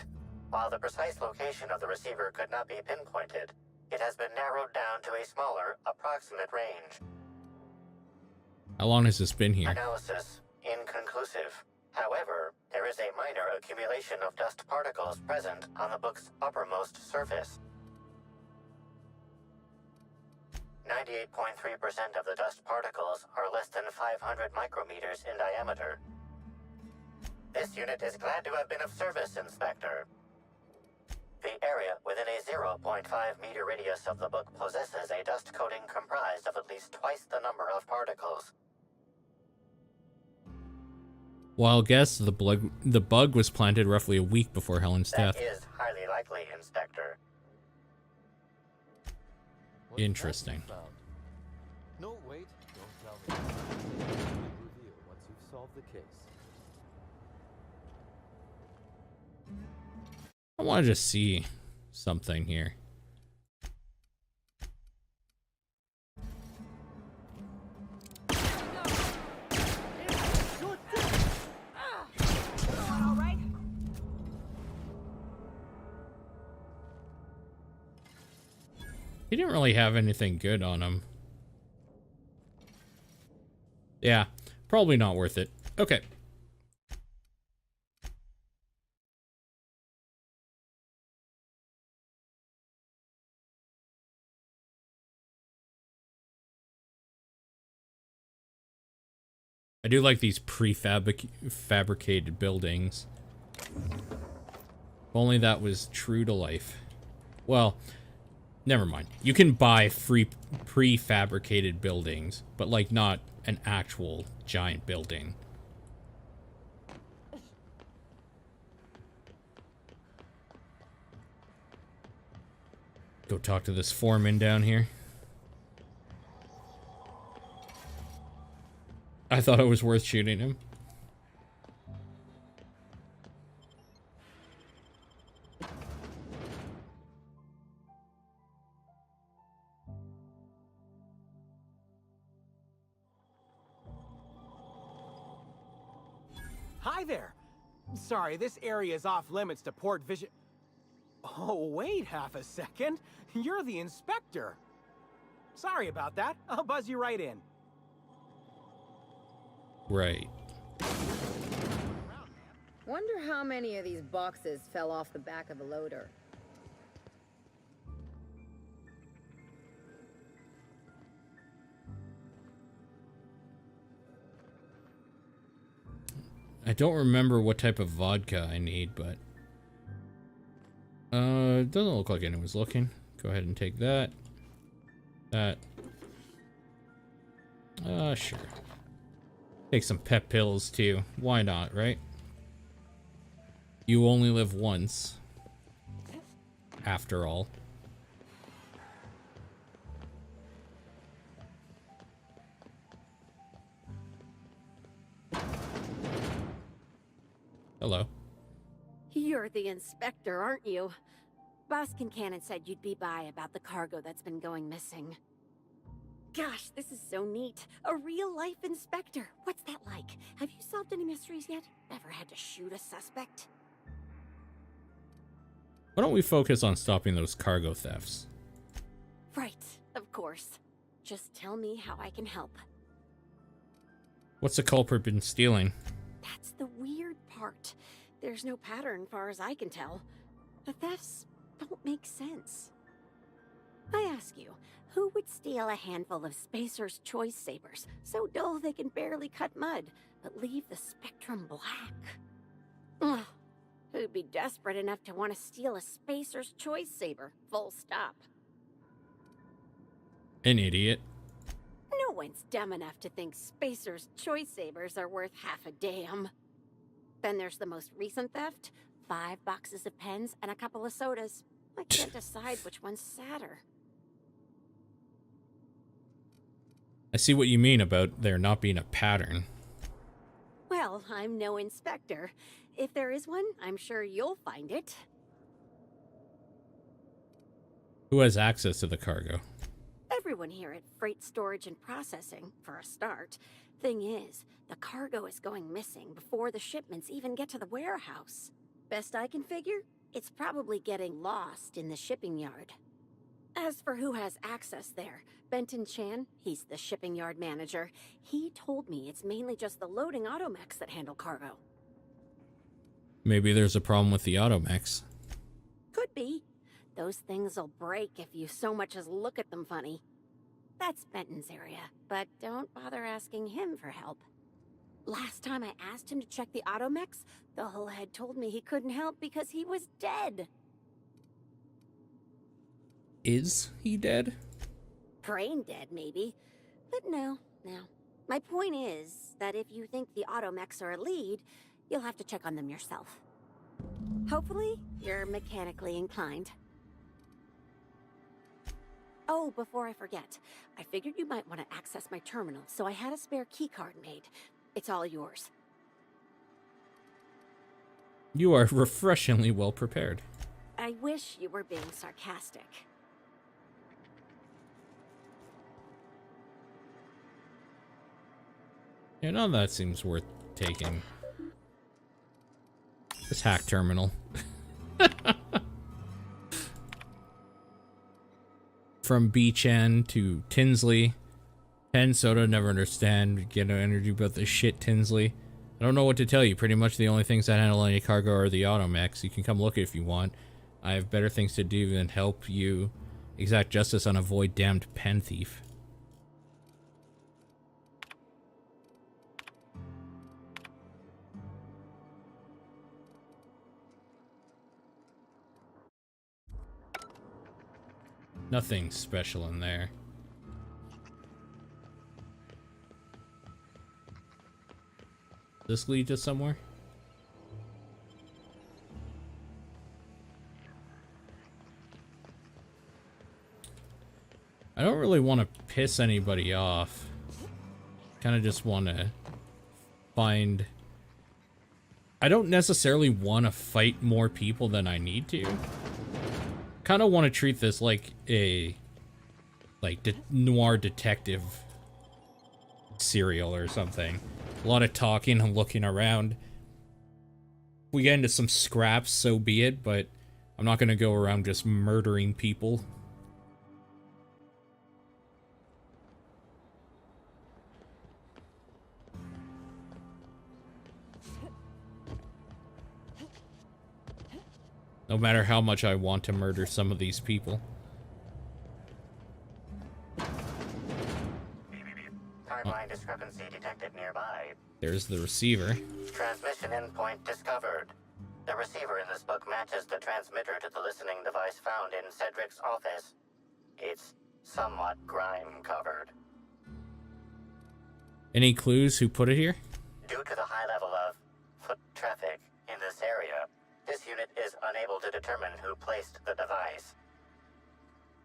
While the precise location of the receiver could not be pinpointed, it has been narrowed down to a smaller, approximate range. How long has this been here? Analysis inconclusive. However, there is a minor accumulation of dust particles present on the book's uppermost surface. 98.3% of the dust particles are less than 500 micrometers in diameter. This unit is glad to have been of service, Inspector. The area within a 0.5 meter radius of the book possesses a dust coating comprised of at least twice the number of particles. Wild guess, the bug was planted roughly a week before Helen's death. That is highly likely, Inspector. Interesting. No, wait, don't tell me. Reveal once you've solved the case. I want to just see something here. He didn't really have anything good on him. Yeah, probably not worth it. Okay. I do like these fabricated buildings. If only that was true to life. Well, never mind. You can buy free prefabricated buildings, but like not an actual giant building. Go talk to this foreman down here. I thought it was worth shooting him. Hi there. Sorry, this area is off limits to port vision. Oh, wait half a second. You're the inspector. Sorry about that. I'll buzz you right in. Right. Wonder how many of these boxes fell off the back of the loader. I don't remember what type of vodka I need, but it doesn't look like anyone's looking. Go ahead and take that. That. Sure. Take some pep pills too. Why not, right? You only live once. After all. Hello. You're the inspector, aren't you? Boss Kincannon said you'd be by about the cargo that's been going missing. Gosh, this is so neat. A real-life inspector. What's that like? Have you solved any mysteries yet? Ever had to shoot a suspect? Why don't we focus on stopping those cargo thefts? Right, of course. Just tell me how I can help. What's the culprit been stealing? That's the weird part. There's no pattern, far as I can tell. The thefts don't make sense. I ask you, who would steal a handful of Spacer's Choice Sabers, so dull they can barely cut mud, but leave the spectrum black? Ugh. Who'd be desperate enough to want to steal a Spacer's Choice Saber, full stop? An idiot. No one's dumb enough to think Spacer's Choice Sabers are worth half a damn. Then there's the most recent theft, 5 boxes of pens and a couple of sodas. I can't decide which one's sadder. I see what you mean about there not being a pattern. Well, I'm no inspector. If there is one, I'm sure you'll find it. Who has access to the cargo? Everyone here at Freight Storage and Processing, for a start. Thing is, the cargo is going missing before the shipments even get to the warehouse. Best I can figure, it's probably getting lost in the shipping yard. As for who has access there, Benton Chan, he's the shipping yard manager, he told me it's mainly just the loading automechs that handle cargo. Maybe there's a problem with the automechs. Could be. Those things'll break if you so much as look at them funny. That's Benton's area, but don't bother asking him for help. Last time I asked him to check the automechs, the whole head told me he couldn't help because he was dead. Is he dead? Brain dead, maybe. But no. My point is that if you think the automechs are a lead, you'll have to check on them yourself. Hopefully, you're mechanically inclined. Oh, before I forget, I figured you might want to access my terminal, so I had a spare keycard made. It's all yours. You are refreshingly well prepared. I wish you were being sarcastic. Yeah, none of that seems worth taking. This hack terminal. From Beach End to Tinsley. Pen soda, never understand. Get no energy about this shit, Tinsley. I don't know what to tell you. Pretty much the only things that handle any cargo are the automechs. You can come look if you want. I have better things to do than help you exact justice on a void damned pen thief. Nothing special in there. This lead to somewhere? I don't really want to piss anybody off. Kind of just want to find... I don't necessarily want to fight more people than I need to. Kind of want to treat this like a... noir detective serial or something. A lot of talking and looking around. If we get into some scraps, so be it, but I'm not going to go around just murdering people. No matter how much I want to murder some of these people. Timeline discrepancy detected nearby. There's the receiver. Transmission endpoint discovered. The receiver in this book matches the transmitter to the listening device found in Cedric's office. It's somewhat grime-covered. Any clues who put it here? Due to the high level of foot traffic in this area, this unit is unable to determine who placed the device.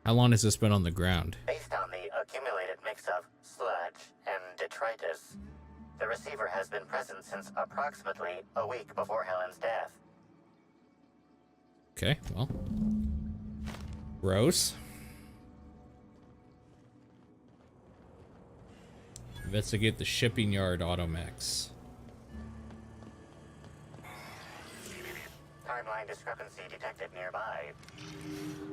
How long has this been on the ground? Based on the accumulated mix of sludge and detritus, the receiver has been present since approximately a week before Helen's death. Okay, well. Gross. Investigate the shipping yard automax. Timeline discrepancy detected nearby.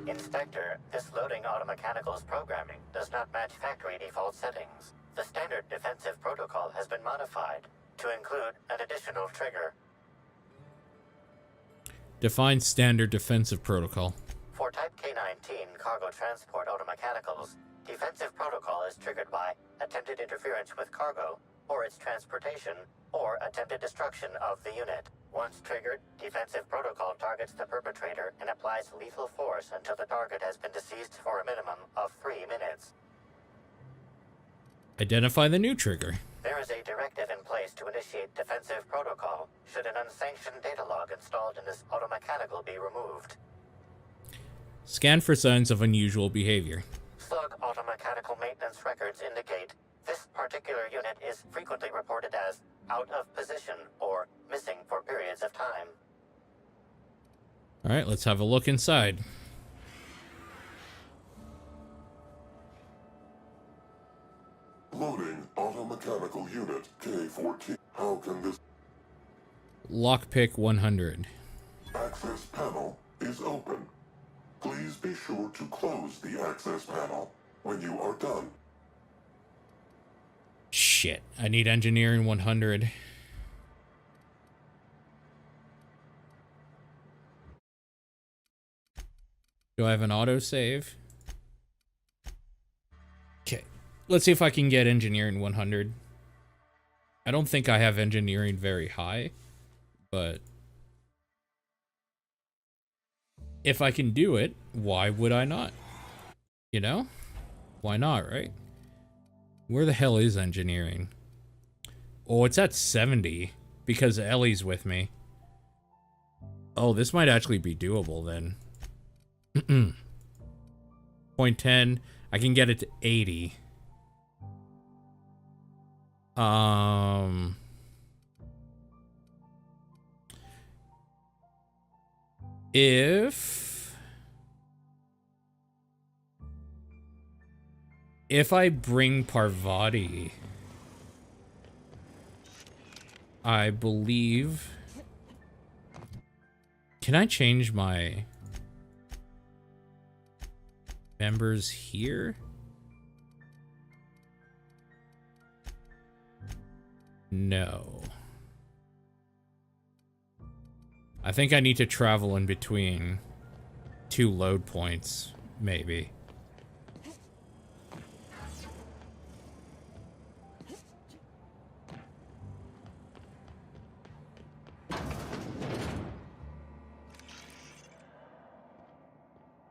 Inspector, this loading automechanical's programming does not match factory default settings. The standard defensive protocol has been modified to include an additional trigger. Define standard defensive protocol. For Type K-19 cargo transport automechanicals, defensive protocol is triggered by attempted interference with cargo, or its transportation, or attempted destruction of the unit. Once triggered, defensive protocol targets the perpetrator and applies lethal force until the target has been deceased for a minimum of 3 minutes. Identify the new trigger. There is a directive in place to initiate defensive protocol should an unsanctioned data log installed in this automechanical be removed. Scan for signs of unusual behavior. Slug automechanical maintenance records indicate this particular unit is frequently reported as out of position or missing for periods of time. Alright, let's have a look inside. Loading automechanical unit K-14. How can this... Lockpick 100. Access panel is open. Please be sure to close the access panel when you are done. Shit, I need engineering 100. Do I have an autosave? Okay, let's see if I can get engineering 100. I don't think I have engineering very high, but if I can do it, why would I not? You know? Why not, right? Where the hell is engineering? Oh, it's at 70 because Ellie's with me. Oh, this might actually be doable then. 0.10. I can get it to 80. If I bring Parvati, I believe... Can I change my members here? No. I think I need to travel in between 2 load points, maybe.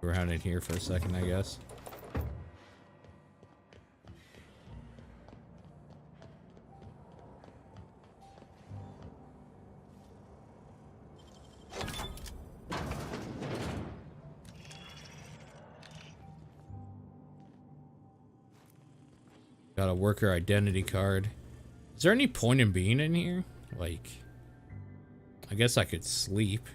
Around in here for a second, I guess. Got a worker identity card. Is there any point in being in here? Like, I guess I could sleep.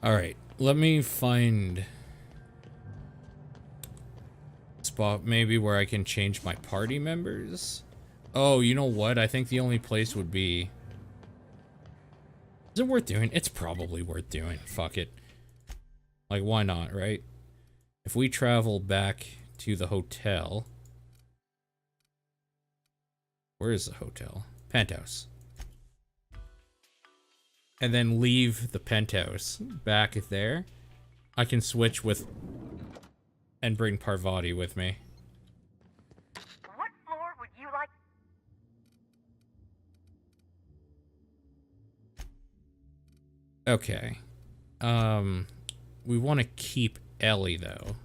Alright, let me find a spot maybe where I can change my party members. Oh, you know what? I think the only place would be... Is it worth doing? It's probably worth doing. Fuck it. Like, why not, right? If we travel back to the hotel... Where is the hotel? Penthouse. And then leave the penthouse back there. I can switch with... and bring Parvati with me. What floor would you like? Okay. We want to keep Ellie, though.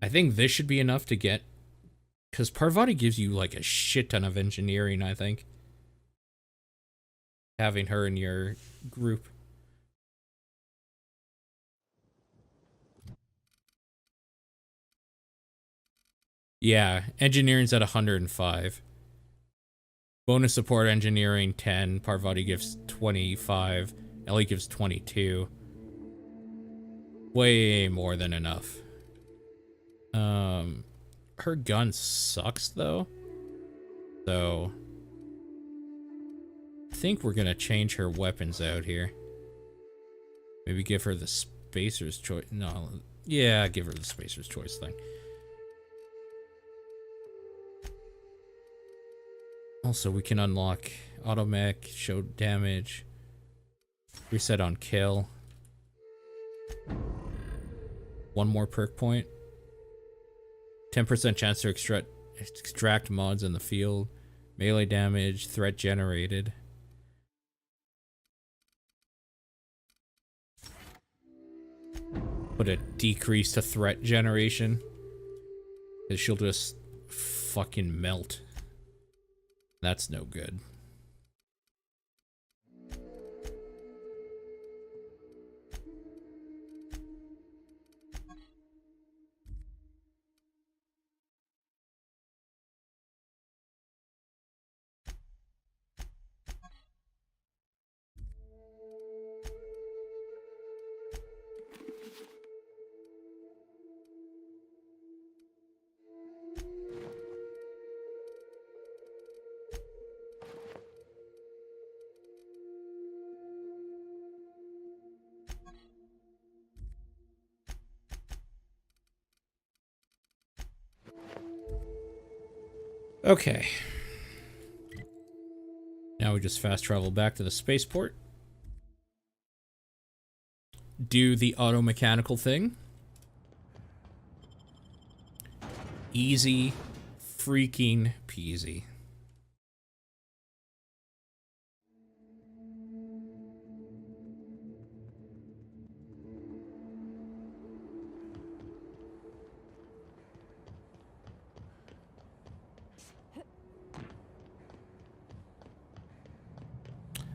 I think this should be enough to get... Because Parvati gives you, like, a shit ton of engineering, I think. Having her in your group. Yeah, engineering's at 105. Bonus support engineering 10. Parvati gives 25. Ellie gives 22. Way more than enough. Her gun sucks though. So I think we're gonna change her weapons out here. Maybe give her the Spacer's Choice. No, yeah, give her the Spacer's Choice thing. Also, we can unlock automech, show damage, reset on kill. One more perk point. 10% chance to extract mods in the field. Melee damage, threat generated. Put a decrease to threat generation. Because she'll just fucking melt. That's no good. Okay. Now we just fast travel back to the spaceport. Do the auto mechanical thing. Easy freaking peasy.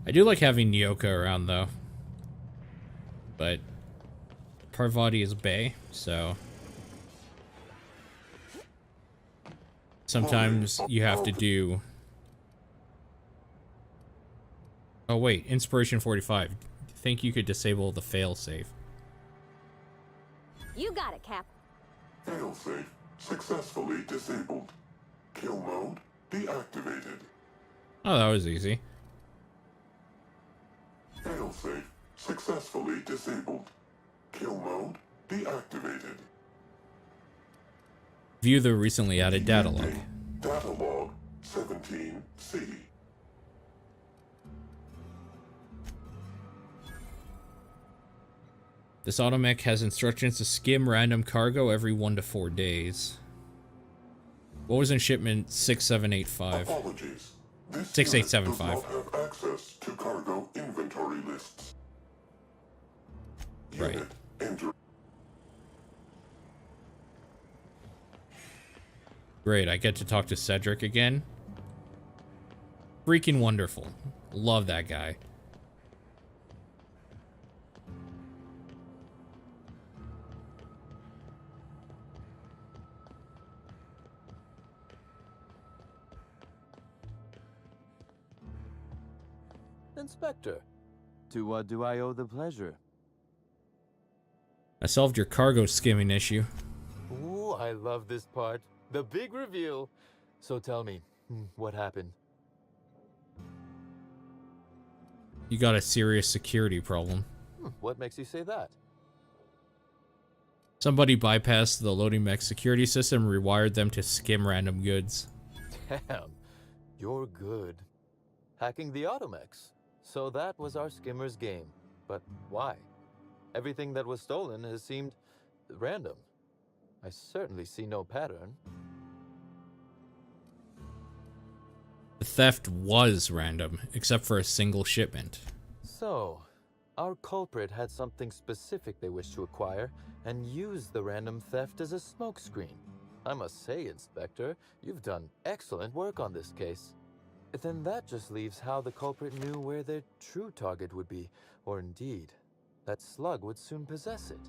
I do like having Nyoka around, though. But Parvati is Bae, so sometimes you have to do... Oh wait, Inspiration 45. Think you could disable the failsafe. You got it, Cap. Failsafe successfully disabled. Kill mode deactivated. Oh, that was easy. Failsafe successfully disabled. Kill mode deactivated. View the recently added data log. Data log 17C. This automech has instructions to skim random cargo every 1 to 4 days. What was in shipment 6785? Apologies. This 6875. unit does not have access to cargo inventory lists. Right. Unit enter. Great, I get to talk to Cedric again. Freaking wonderful. Love that guy. Inspector, to what do I owe the pleasure? I solved your cargo skimming issue. Ooh, I love this part. The big reveal. So tell me, what happened? You got a serious security problem. What makes you say that? Somebody bypassed the loading mech security system and rewired them to skim random goods. Damn, you're good. Hacking the automechs. So that was our skimmer's game. But why? Everything that was stolen has seemed random. I certainly see no pattern. The theft was random, except for a single shipment. So, our culprit had something specific they wished to acquire and used the random theft as a smokescreen. I must say, Inspector, you've done excellent work on this case. Then that just leaves how the culprit knew where their true target would be, or indeed, that slug would soon possess it.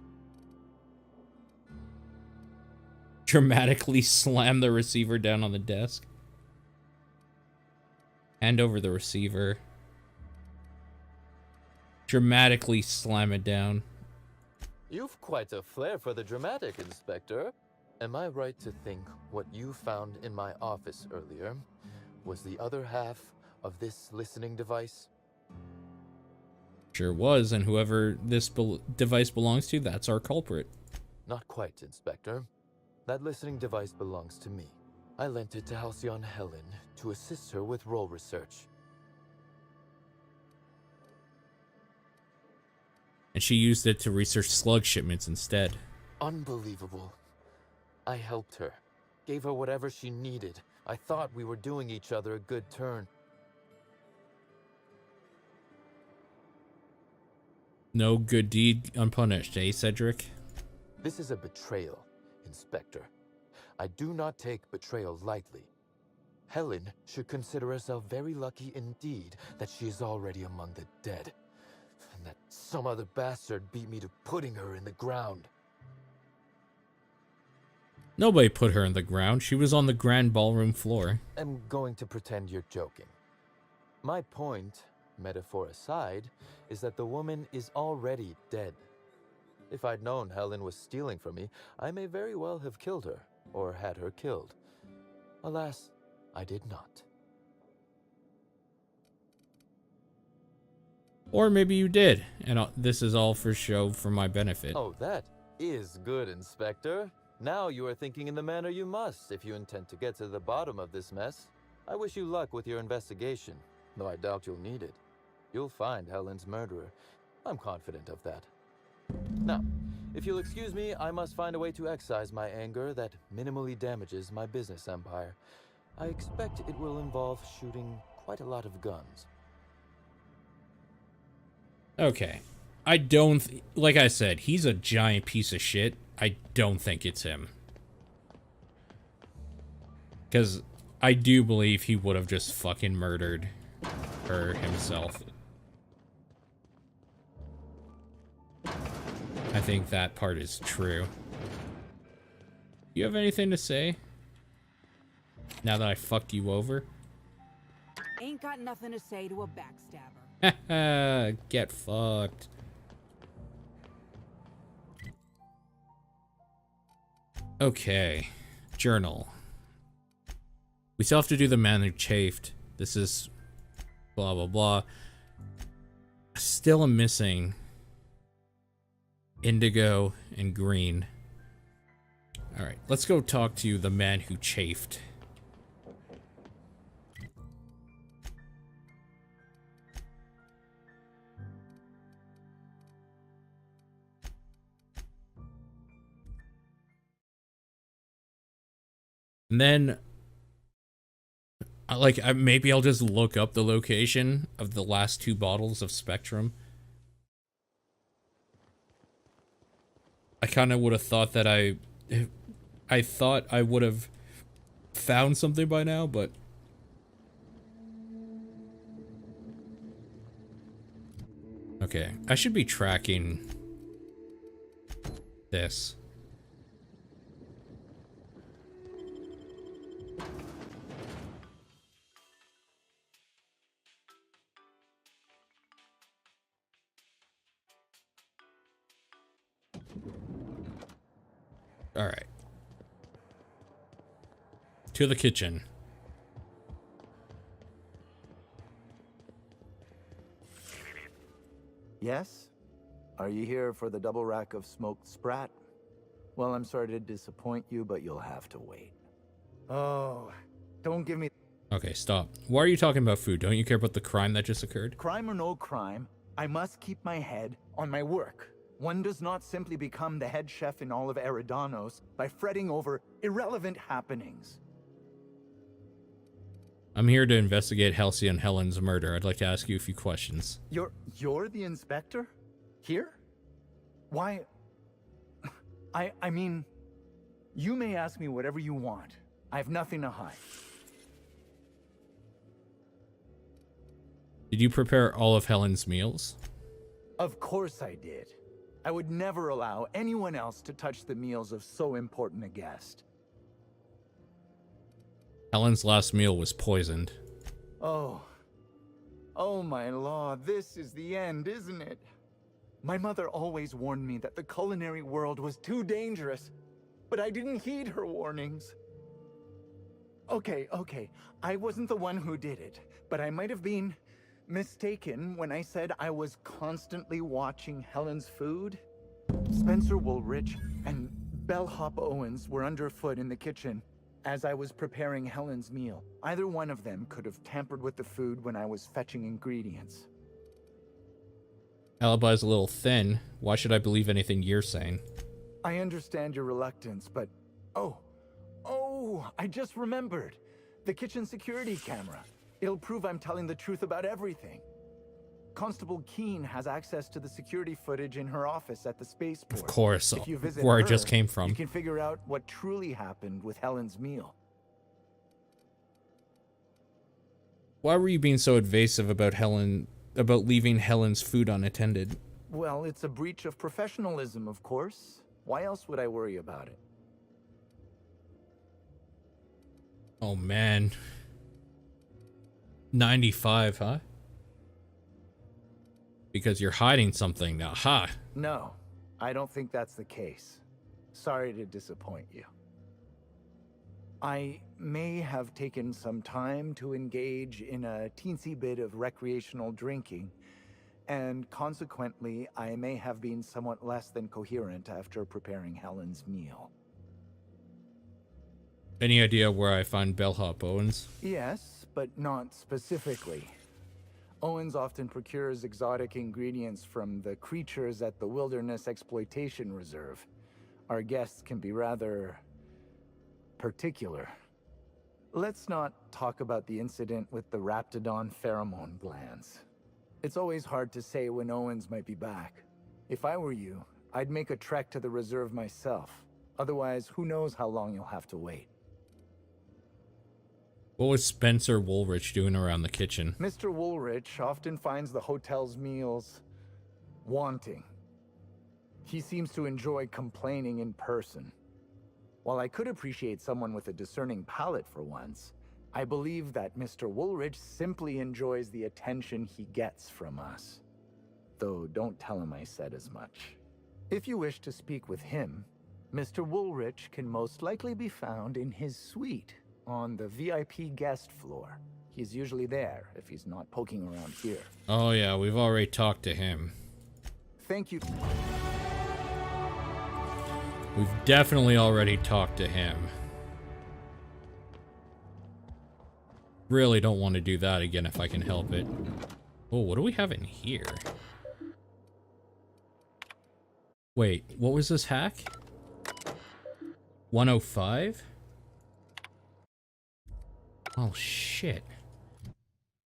Dramatically slam the receiver down on the desk. Hand over the receiver. Dramatically slam it down. You've quite a flair for the dramatic, Inspector. Am I right to think what you found in my office earlier was the other half of this listening device? Sure was, and whoever this device belongs to, that's our culprit. Not quite, Inspector. That listening device belongs to me. I lent it to Halcyon Helen to assist her with role research. And she used it to research slug shipments instead. Unbelievable. I helped her. Gave her whatever she needed. I thought we were doing each other a good turn. No good deed unpunished, eh, Cedric? This is a betrayal, Inspector. I do not take betrayal lightly. Helen should consider herself very lucky indeed that she is already among the dead, and that some other bastard beat me to putting her in the ground. Nobody put her in the ground. She was on the grand ballroom floor. I'm going to pretend you're joking. My point, metaphor aside, is that the woman is already dead. If I'd known Helen was stealing from me, I may very well have killed her, or had her killed. Alas, I did not. Or maybe you did, and this is all for show for my benefit. Oh, that is good, Inspector. Now you are thinking in the manner you must if you intend to get to the bottom of this mess. I wish you luck with your investigation, though I doubt you'll need it. You'll find Helen's murderer. I'm confident of that. Now, if you'll excuse me, I must find a way to excise my anger that minimally damages my business empire. I expect it will involve shooting quite a lot of guns. Okay. I don't... like I said, he's a giant piece of shit. I don't think it's him. Because I do believe he would have just fucking murdered her himself. I think that part is true. You have anything to say? Now that I fucked you over? Ain't got nothing to say to a backstabber. Haha, get fucked. Okay, journal. We still have to do the man who chafed. This is blah blah blah. Still am missing indigo and green. Alright, let's go talk to the man who chafed. And then Maybe I'll just look up the location of the last 2 bottles of Spectrum. I kind of would have thought that I thought I would have found something by now, but okay, I should be tracking this. All right. To the kitchen. Yes? Are you here for the double rack of smoked sprat? Well, I'm sorry to disappoint you, but you'll have to wait. Oh, don't give me... Okay, stop. Why are you talking about food? Don't you care about the crime that just occurred? Crime or no crime, I must keep my head on my work. One does not simply become the head chef in all of Eridanos by fretting over irrelevant happenings. I'm here to investigate Halcyon Helen's murder. I'd like to ask you a few questions. You're the inspector? Here? Why... I mean, you may ask me whatever you want. I have nothing to hide. Did you prepare all of Helen's meals? Of course I did. I would never allow anyone else to touch the meals of so important a guest. Helen's last meal was poisoned. Oh my law, this is the end, isn't it? My mother always warned me that the culinary world was too dangerous, but I didn't heed her warnings. Okay, I wasn't the one who did it, but I might have been mistaken when I said I was constantly watching Helen's food. Spencer Woolrich and Bellhop Owens were underfoot in the kitchen as I was preparing Helen's meal. Either one of them could have tampered with the food when I was fetching ingredients. Alibi's a little thin. Why should I believe anything you're saying? I understand your reluctance, but... Oh, I just remembered. The kitchen security camera. It'll prove I'm telling the truth about everything. Constable Keene has access to the security footage in her office at the spaceport. Of course, if you visit where her, I just came from. You can figure out what truly happened with Helen's meal. Why were you being so evasive about leaving Helen's food unattended? Well, it's a breach of professionalism, of course. Why else would I worry about it? Oh man. 95, huh? Because you're hiding something. Aha. No, I don't think that's the case. Sorry to disappoint you. I may have taken some time to engage in a teensy bit of recreational drinking, and consequently, I may have been somewhat less than coherent after preparing Helen's meal. Any idea where I find Bellhop Owens? Yes, but not specifically. Owens often procures exotic ingredients from the creatures at the Wilderness Exploitation Reserve. Our guests can be rather... particular. Let's not talk about the incident with the Raptidon pheromone glands. It's always hard to say when Owens might be back. If I were you, I'd make a trek to the reserve myself. Otherwise, who knows how long you'll have to wait. What was Spencer Woolrich doing around the kitchen? Mr. Woolrich often finds the hotel's meals wanting. He seems to enjoy complaining in person. While I could appreciate someone with a discerning palate for once, I believe that Mr. Woolrich simply enjoys the attention he gets from us. Though don't tell him I said as much. If you wish to speak with him, Mr. Woolrich can most likely be found in his suite on the VIP guest floor. He's usually there if he's not poking around here. Oh yeah, we've already talked to him. Thank you. We've definitely already talked to him. Really don't want to do that again if I can help it. Oh, what do we have in here? Wait, what was this hack? 105? Oh, shit.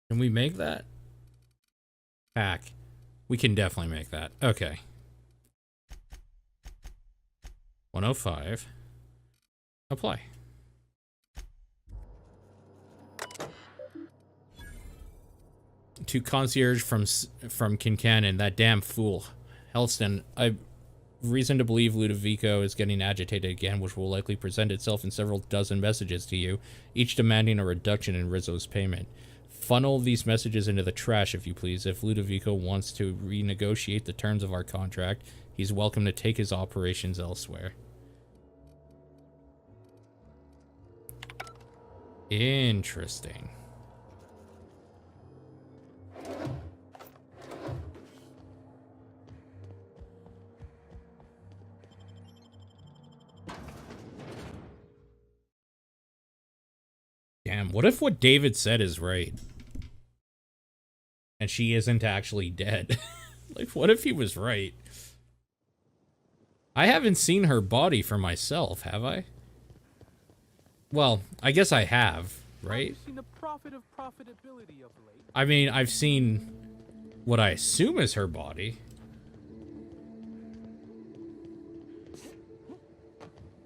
Can we make that? Pack. We can definitely make that. Okay. 105. Apply. To concierge from Kincannon, that damn fool. Helston, I've reason to believe Ludovico is getting agitated again, which will likely present itself in several dozen messages to you, each demanding a reduction in Rizzo's payment. Funnel these messages into the trash, if you please. If Ludovico wants to renegotiate the terms of our contract, he's welcome to take his operations elsewhere. Interesting. Damn, what if what David said is right? And she isn't actually dead? Like, what if he was right? I haven't seen her body for myself, have I? Well, I guess I have, right? I mean, I've seen what I assume is her body.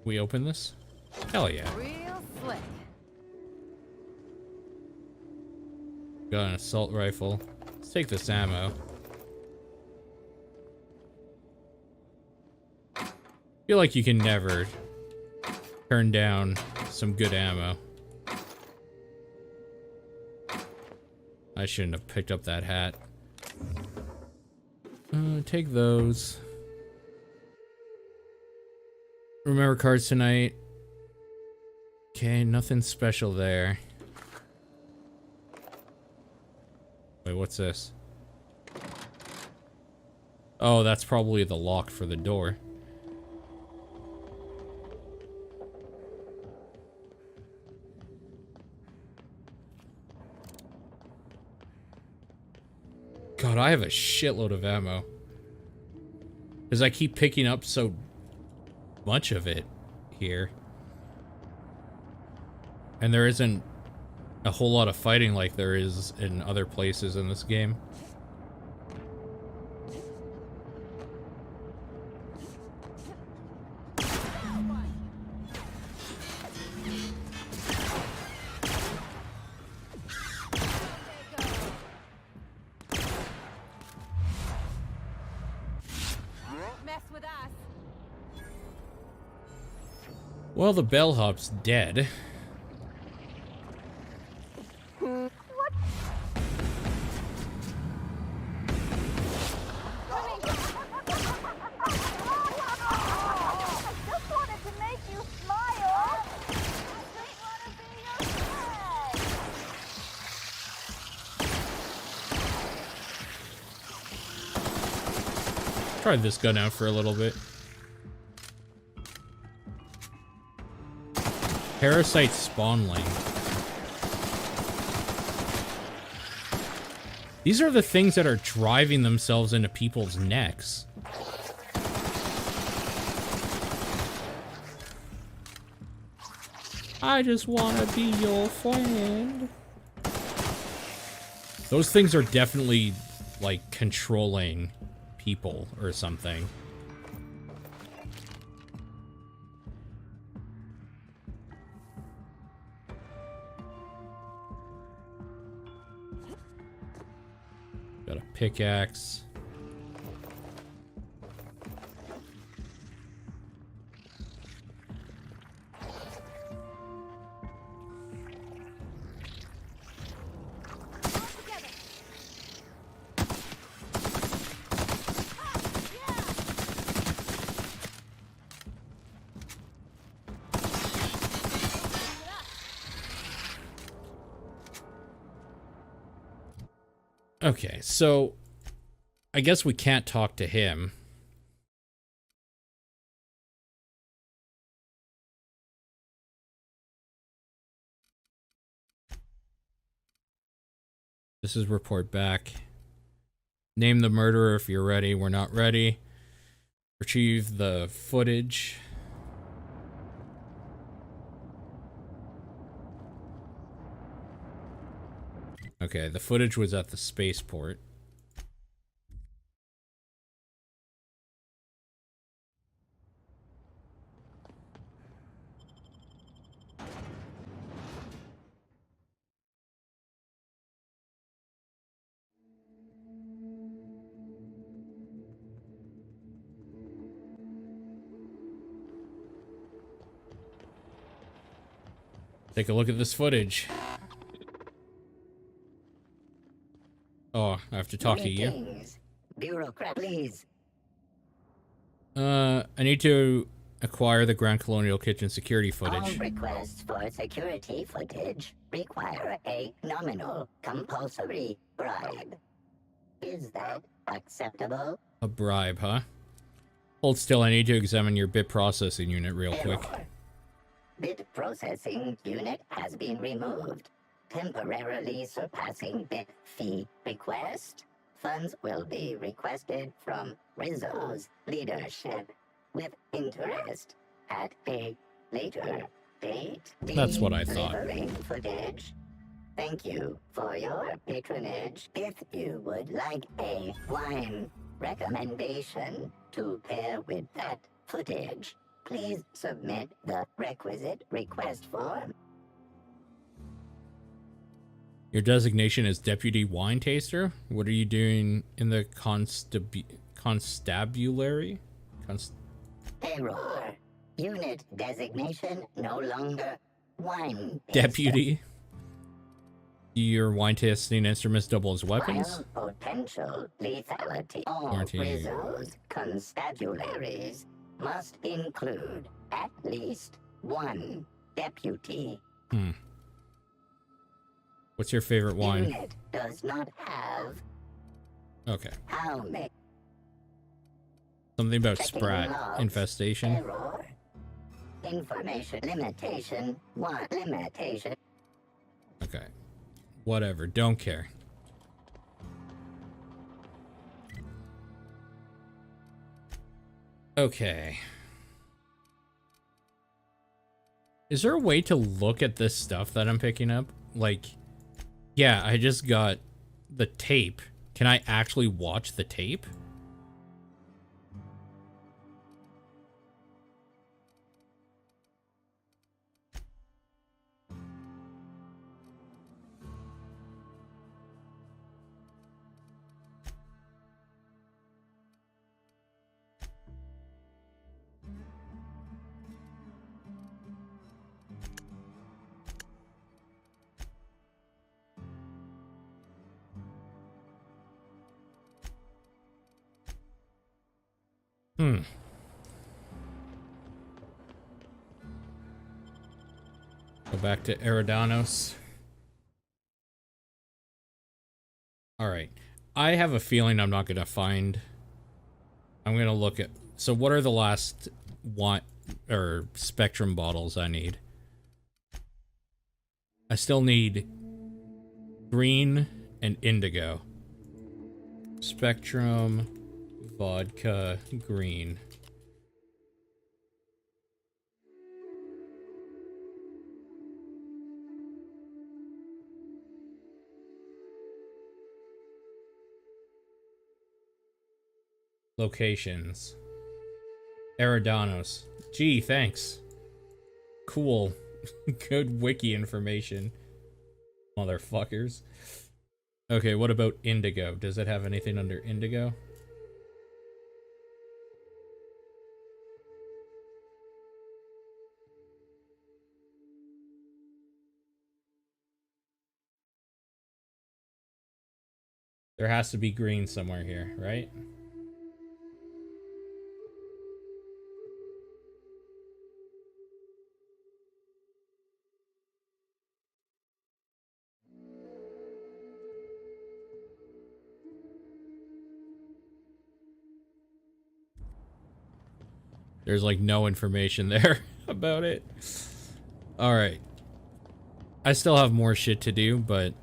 We open this? Hell yeah. Real slick. Got an assault rifle. Let's take this ammo. Feel like you can never turn down some good ammo. I shouldn't have picked up that hat. Take those. Remember cards tonight. Okay, nothing special there. Wait, what's this? Oh, that's probably the lock for the door. God, I have a shitload of ammo. Because I keep picking up so much of it here. And there isn't a whole lot of fighting like there is in other places in this game. Well, the bellhop's dead. Try this gun out for a little bit. Parasite spawnling. These are the things that are driving themselves into people's necks. I just want to be your friend. Those things are definitely, like, controlling people or something. Got a pickaxe. Okay, so I guess we can't talk to him. This is report back. Name the murderer if you're ready. We're not ready. Retrieve the footage. Okay, the footage was at the spaceport. Take a look at this footage. Oh, I have to talk to you. Greetings. Bureaucrat, please. I need to acquire the Grand Colonial Kitchen security footage. All requests for security footage require a nominal compulsory bribe. Is that acceptable? A bribe, huh? Hold still, I need to examine your bit processing unit real quick. Bit processing unit has been removed, temporarily surpassing bit fee request. Funds will be requested from Rizzo's leadership with interest at a later date. That's what I thought. Delivering footage. Thank you for your patronage. If you would like a wine recommendation to pair with that footage, please submit the requisite request form. Your designation is Deputy Wine Taster? What are you doing in the constabulary? Error. Unit designation no longer wine taster. Deputy? Your wine tasting instruments double as weapons? While potential lethality. All Quarantine. Rizzo's constabularies must include at least one deputy. What's your favorite wine? Unit does not have Okay. how many. Something about Checking sprat logs. infestation. Error. Information limitation. One limitation. Okay. Whatever. Don't care. Okay. Is there a way to look at this stuff that I'm picking up? Like, yeah, I just got the tape. Can I actually watch the tape? Go back to Eridanos. Alright. I have a feeling I'm not going to find... I'm going to look at... So what are the last Spectrum bottles I need? I still need green and indigo. Spectrum, vodka, green. Locations. Eridanos. Gee, thanks. Cool. Good wiki information. Motherfuckers. Okay, what about indigo? Does it have anything under indigo? There has to be green somewhere here, right? There's like no information there about it. Alright. I still have more shit to do, but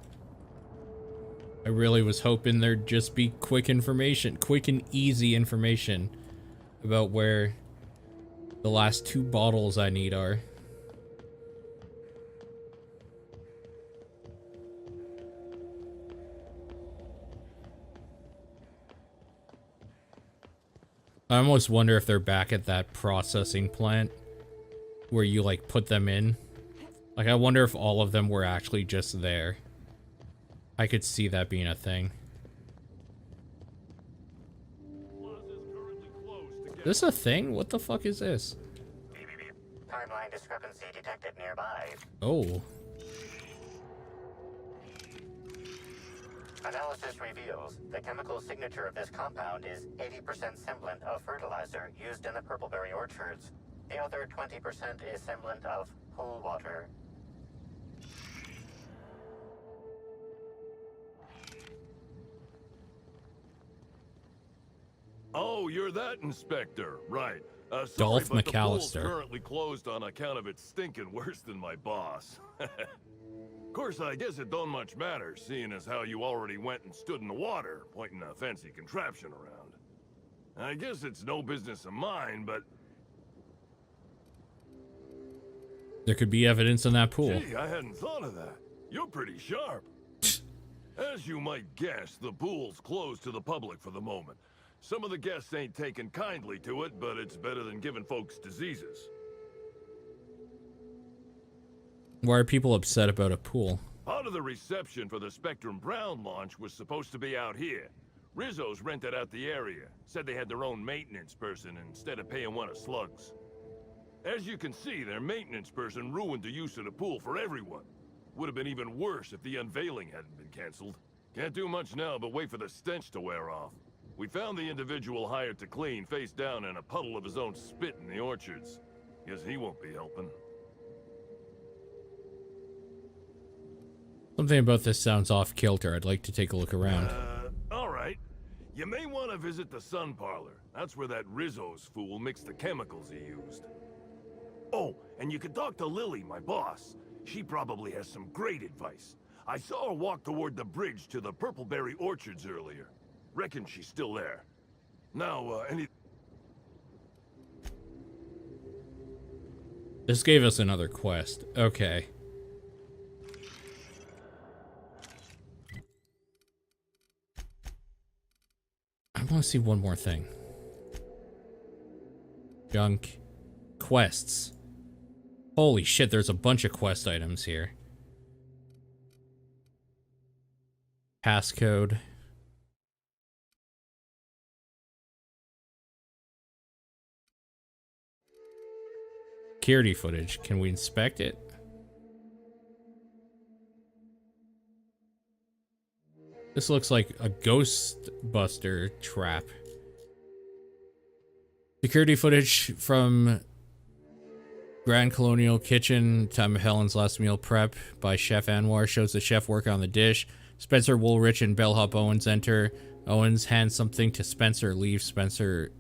I really was hoping there'd just be quick information, quick and easy information about where the last 2 bottles I need are. I almost wonder if they're back at that processing plant where you like put them in. Like, I wonder if all of them were actually just there. I could see that being a thing. This a thing? What the fuck is this? Timeline discrepancy detected nearby. Oh. Analysis reveals the chemical signature of this compound is 80% semblant of fertilizer used in the purpleberry orchards. The other 20% is semblant of pool water. Oh, you're that inspector, right? Sorry, Dolph but the pool's McAllister. currently closed on account of it stinking worse than my boss. Of course, I guess it don't much matter, seeing as how you already went and stood in the water, pointing a fancy contraption around. I guess it's no business of mine, but... There could be evidence in that pool. Gee, I hadn't thought of that. You're pretty sharp. As you might guess, the pool's closed to the public for the moment. Some of the guests ain't taken kindly to it, but it's better than giving folks diseases. Why are people upset about a pool? Part of the reception for the Spectrum Brown launch was supposed to be out here. Rizzo's rented out the area, said they had their own maintenance person instead of paying one of Slug's. As you can see, their maintenance person ruined the use of the pool for everyone. Would have been even worse if the unveiling hadn't been canceled. Can't do much now but wait for the stench to wear off. We found the individual hired to clean face down in a puddle of his own spit in the orchards. Guess he won't be helping. Something about this sounds off kilter. I'd like to take a look around. All right. You may want to visit the sun parlor. That's where that Rizzo's fool mixed the chemicals he used. Oh, and you could talk to Lily, my boss. She probably has some great advice. I saw her walk toward the bridge to the Purpleberry Orchards earlier. Reckon she's still there. Now, This gave us another quest. Okay. I want to see one more thing. Junk. Quests. Holy shit, there's a bunch of quest items here. Passcode. Security footage. Can we inspect it? This looks like a Ghostbuster trap. Security footage from Grand Colonial Kitchen, time of Helen's last meal prep by Chef Anwar shows the chef working on the dish. Spencer Woolrich and Bellhop Owens enter. Owens hands something to Spencer, leaves. Spencer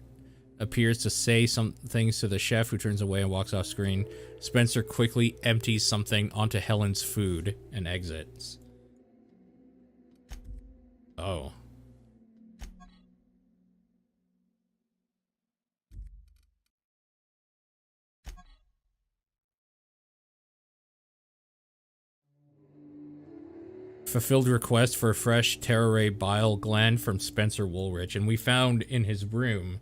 appears to say some things to the chef, who turns away and walks off screen. Spencer quickly empties something onto Helen's food and exits. Oh. Fulfilled request for a fresh Terra Ray bile gland from Spencer Woolrich, and we found in his room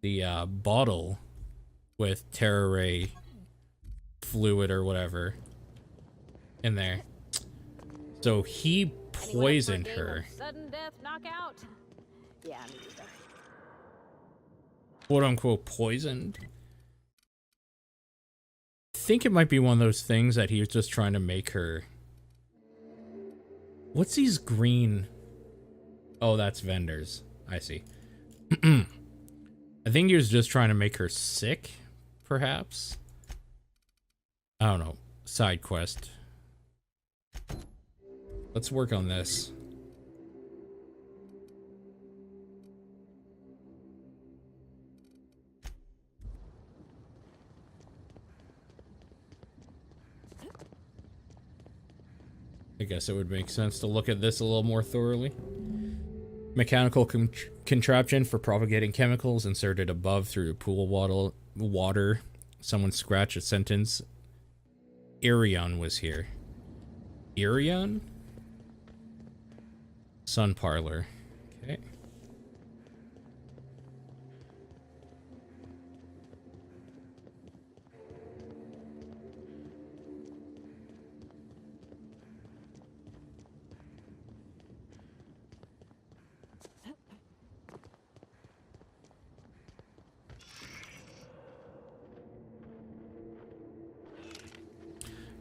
the bottle with Terra Ray fluid or whatever in there. So he poisoned her. Sudden death knockout. Yeah, me either. Quote unquote poisoned. I think it might be one of those things that he was just trying to make her. What's these green? Oh, that's vendors. I see. I think he was just trying to make her sick, perhaps. I don't know. Side quest. Let's work on this. I guess it would make sense to look at this a little more thoroughly. Mechanical contraption for propagating chemicals inserted above through pool water. Someone scratched a sentence. Irion was here. Irion? Sun parlor. Okay.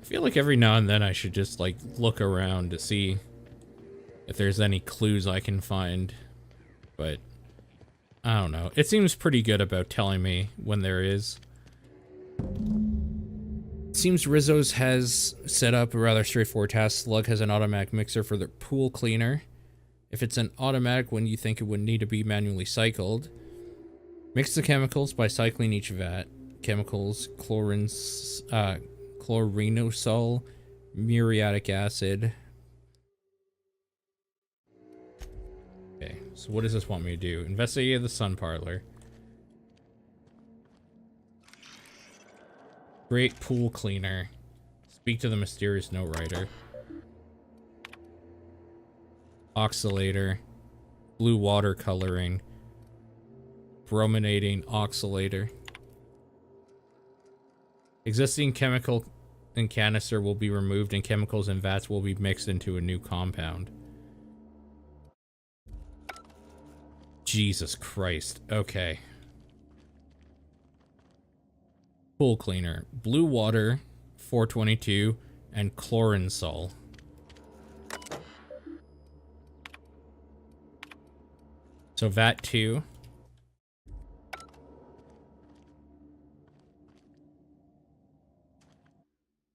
feel like every now and then I should just, like, look around to see if there's any clues I can find. But, I don't know. It seems pretty good about telling me when there is. It seems Rizzo's has set up a rather straightforward task. Slug has an automatic mixer for the pool cleaner. If it's an automatic one, you think it would need to be manually cycled. Mix the chemicals by cycling each vat. Chemicals, chlorinosol, muriatic acid. Okay, so what does this want me to do? Investigate the sun parlor. Great pool cleaner. Speak to the mysterious note writer. Oxalator. Blue water coloring. Brominating oxalator. Existing chemical and canister will be removed and chemicals and vats will be mixed into a new compound. Jesus Christ. Okay. Pool cleaner. Blue water, 422, and chlorinsol. So vat 2.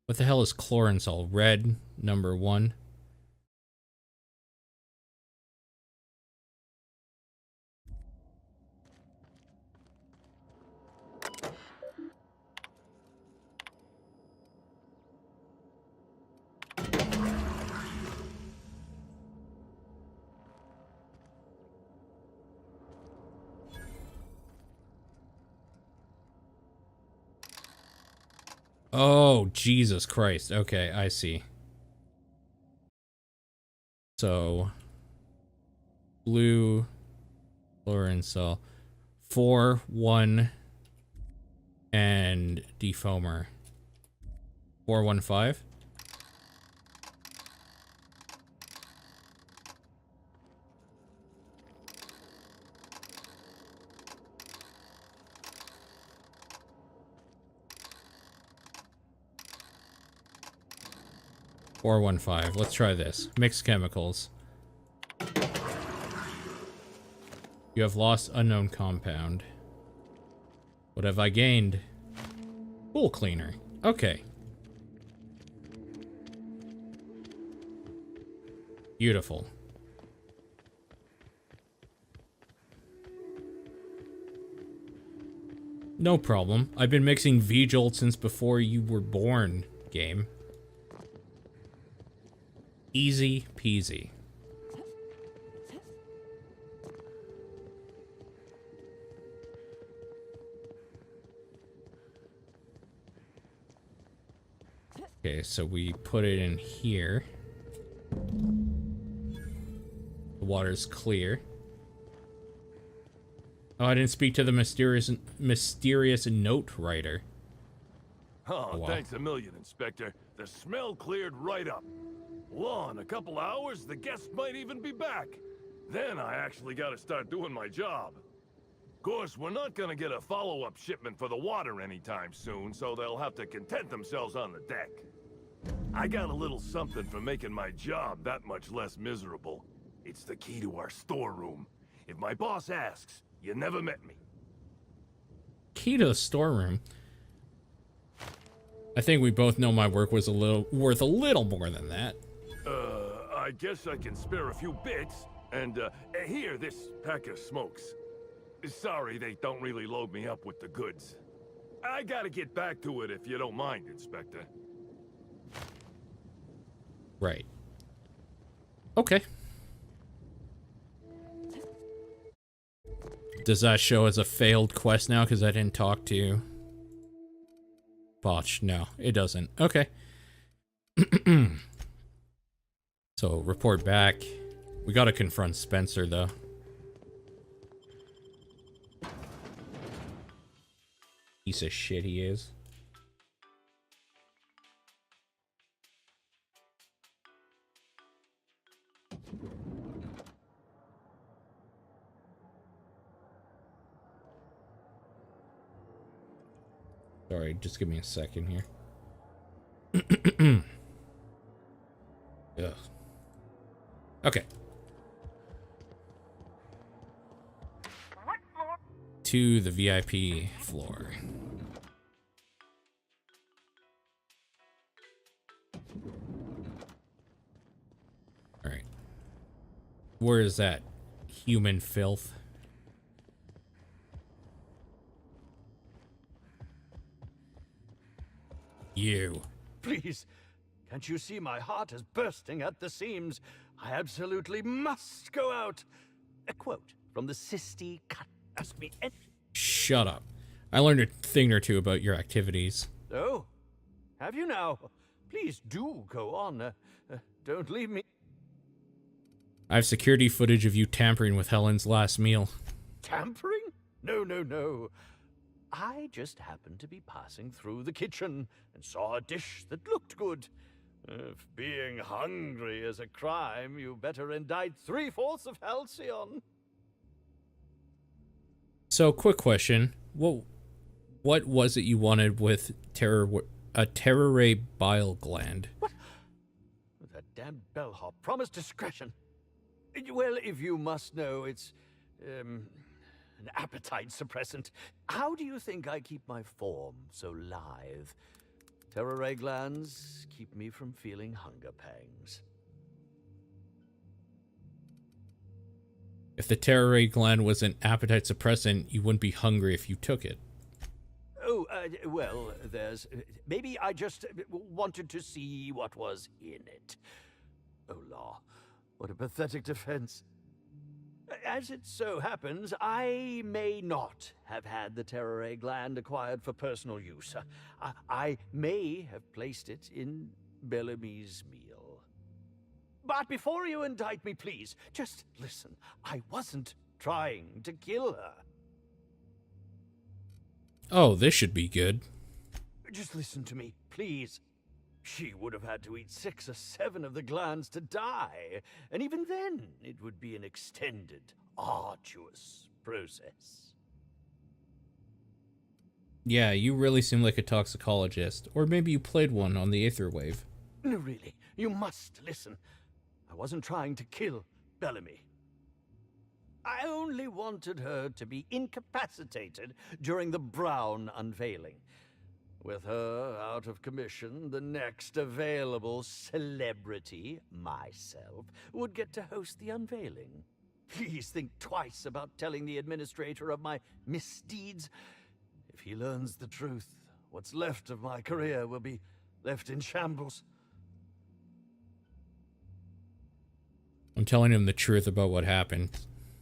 What the hell is chlorinsol? Red, number 1. Oh, Jesus Christ. Okay, I see. So, blue, chlorinsol, 4, 1, and defoamer. 415. Let's try this. Mixed chemicals. You have lost unknown compound. What have I gained? Pool cleaner. Okay. Beautiful. No problem. I've been mixing V-Jolt since before you were born, game. Easy peasy. Okay, so we put it in here. The water's clear. Oh, I didn't speak to the mysterious note writer. Oh, wow. Thanks a million, Inspector. The smell cleared right up. Well, in a couple hours, the guests might even be back. Then I actually gotta start doing my job. Of course, we're not gonna get a follow-up shipment for the water anytime soon, so they'll have to content themselves on the deck. I got a little something for making my job that much less miserable. It's the key to our storeroom. If my boss asks, you never met me. Key to the storeroom? I think we both know my work was worth a little more than that. I guess I can spare a few bits. And, here, this pack of smokes. Sorry, they don't really load me up with the goods. I gotta get back to it if you don't mind, Inspector. Right. Okay. Does that show as a failed quest now because I didn't talk to Botch? No, it doesn't. Okay. So, report back. We gotta confront Spencer, though. Piece of shit he is. Sorry, just give me a second here. Ugh. Okay. To the VIP floor. Alright. Where is that human filth? You. Please, can't you see my heart is bursting at the seams? I absolutely must go out. A quote from the Sisti Cut. Ask me any. Shut up. I learned a thing or two about your activities. Oh, have you now? Please do go on. Don't leave me. I have security footage of you tampering with Helen's last meal. Tampering? No, no, no. I just happened to be passing through the kitchen and saw a dish that looked good. If being hungry is a crime, you better indict 3/4 of Halcyon. So, quick question. What was it you wanted with a terror ray bile gland? What? That damn bellhop promised discretion. Well, if you must know, it's an appetite suppressant. How do you think I keep my form so lithe? Terror ray glands keep me from feeling hunger pangs. If the terror ray gland was an appetite suppressant, you wouldn't be hungry if you took it. Oh, well, there's... maybe I just wanted to see what was in it. Oh, law. What a pathetic defense. As it so happens, I may not have had the terror ray gland acquired for personal use. I may have placed it in Bellamy's meal. But before you indict me, please, just listen. I wasn't trying to kill her. Oh, this should be good. Just listen to me, please. She would have had to eat 6 or 7 of the glands to die, and even then, it would be an extended, arduous process. Yeah, you really seem like a toxicologist. Or maybe you played one on the Aether Wave. No, really, you must listen. I wasn't trying to kill Bellamy. I only wanted her to be incapacitated during the Brown unveiling. With her out of commission, the next available celebrity, myself, would get to host the unveiling. Please think twice about telling the administrator of my misdeeds. If he learns the truth, what's left of my career will be left in shambles. I'm telling him the truth about what happened.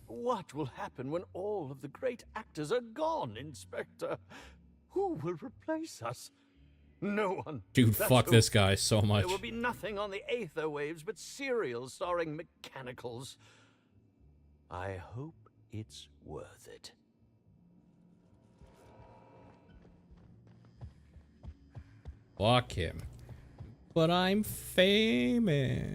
What will happen when all of the great actors are gone, Inspector? Who will replace us? No one. Dude, That's fuck who. this guy so much. There will be nothing on the Aether Waves but serials starring mechanicals. I hope it's worth it. Fuck him. But I'm famous.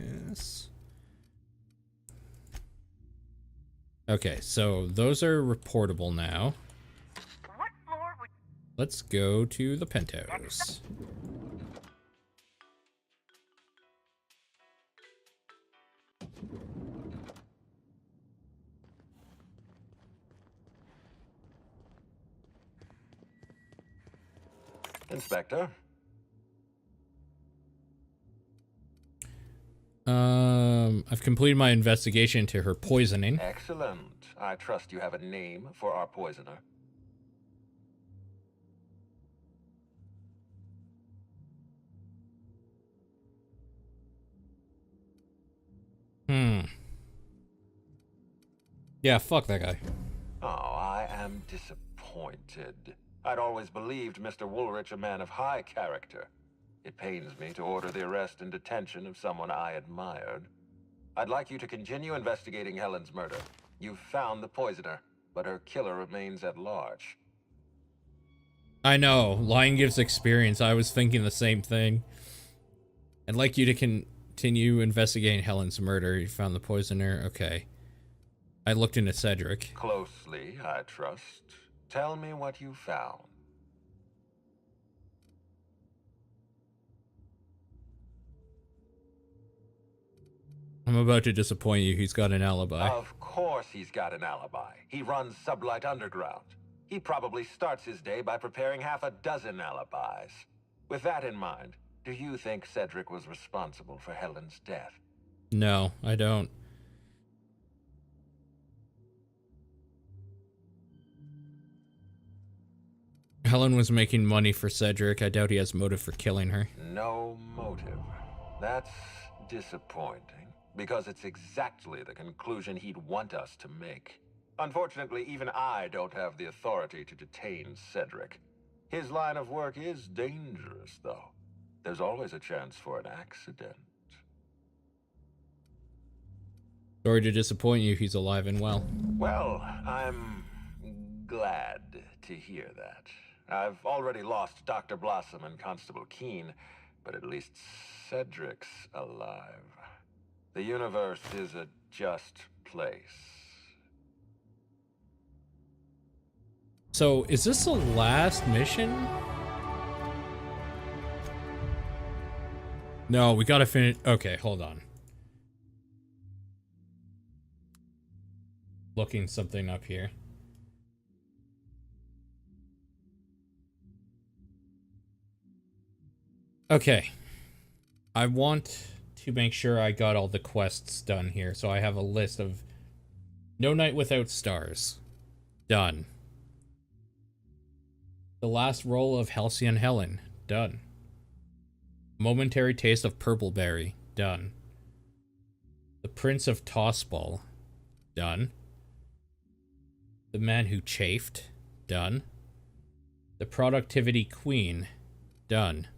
Okay, so those are reportable now. Let's go to the penthouse. Inspector? I've completed my investigation into her poisoning. Excellent. I trust you have a name for our poisoner. Yeah, fuck that guy. Oh, I am disappointed. I'd always believed Mr. Woolrich a man of high character. It pains me to order the arrest and detention of someone I admired. I'd like you to continue investigating Helen's murder. You've found the poisoner, but her killer remains at large. I know, lying gives experience. I was thinking the same thing. I'd like you to continue investigating Helen's murder. You found the poisoner. Okay. I looked into Cedric. Closely, I trust. Tell me what you found. I'm about to disappoint you. He's got an alibi. Of course he's got an alibi. He runs Sublight Underground. He probably starts his day by preparing half a dozen alibis. With that in mind, do you think Cedric was responsible for Helen's death? No, I don't. Helen was making money for Cedric. I doubt he has motive for killing her. No motive. That's disappointing, because it's exactly the conclusion he'd want us to make. Unfortunately, even I don't have the authority to detain Cedric. His line of work is dangerous, though. There's always a chance for an accident. Sorry to disappoint you. He's alive and well. Well, I'm glad to hear that. I've already lost Dr. Blossom and Constable Keene, but at least Cedric's alive. The universe is a just place. So, is this the last mission? No, we gotta finish. Okay, hold on. Looking something up here. Okay. I want to make sure I got all the quests done here, so I have a list of No Night Without Stars. Done. The Last Roll of Halcyon Helen. Done. Momentary Taste of Purpleberry. Done. The Prince of Tossball. Done. The Man Who Chafed. Done. The Productivity Queen. Done.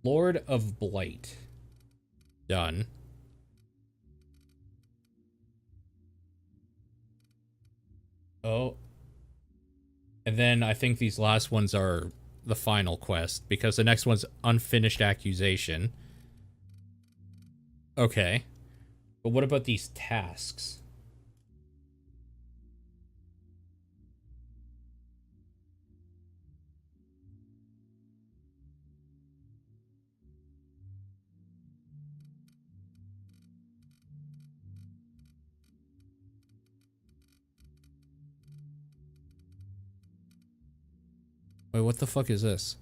Lord of Blight. Done. Oh. And then I think these last ones are the final quest, because the next one's Unfinished Accusation. Okay. But what about these tasks? Wait, what the fuck is this?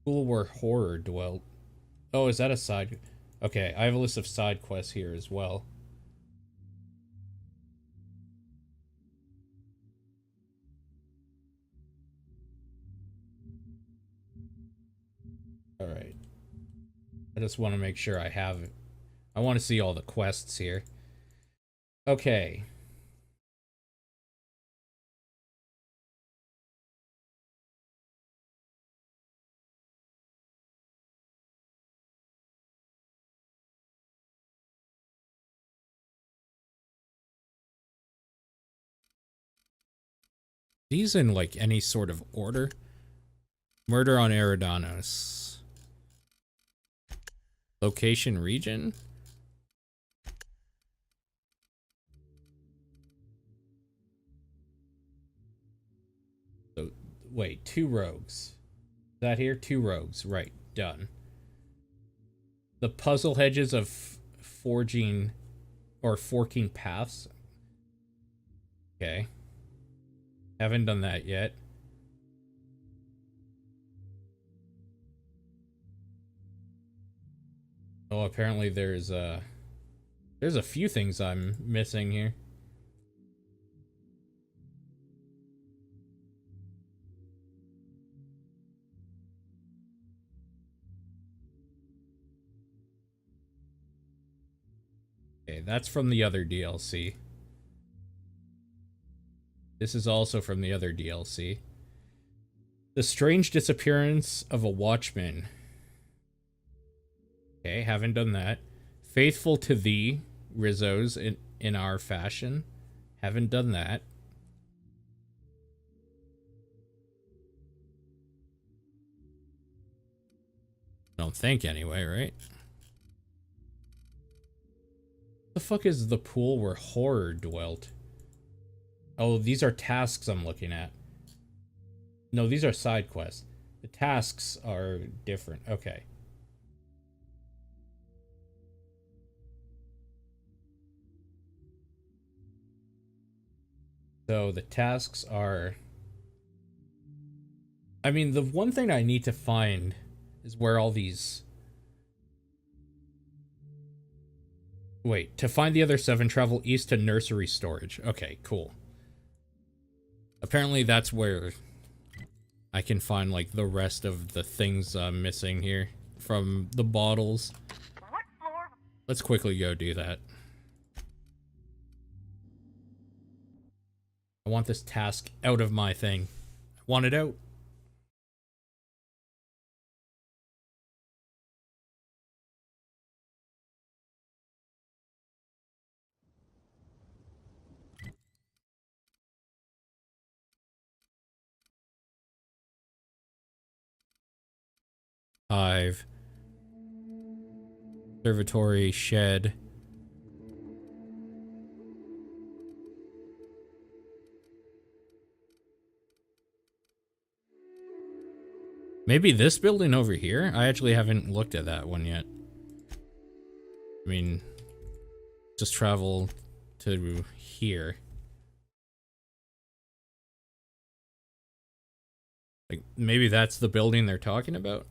School where horror dwelt. Oh, is that a side? Okay, I have a list of side quests here as well. Alright. I just want to make sure I have it. I want to see all the quests here. Okay. These in like any sort of order. Murder on Eridanos. Location, region. So wait, 2 rogues. Is that here? 2 rogues. Right, done. The puzzle hedges of forking paths. Okay. Haven't done that yet. Oh, apparently there's a few things I'm missing here. Okay, that's from the other DLC. This is also from the other DLC. The Strange Disappearance of a Watchman. Okay, haven't done that. Faithful to Thee, Rizzo's in Our Fashion. Haven't done that. Don't think anyway, right? What the fuck is the pool where horror dwelt? Oh, these are tasks I'm looking at. No, these are side quests. The tasks are different. Okay. So the tasks are... I mean, the one thing I need to find is where all these... Wait, to find the other 7, travel east to nursery storage. Okay, cool. Apparently that's where I can find, like, the rest of the things I'm missing here from the bottles. Let's quickly go do that. I want this task out of my thing. I want it out. Hive. Observatory, shed. Maybe this building over here? I actually haven't looked at that one yet. I mean, just travel to here. Like, maybe that's the building they're talking about?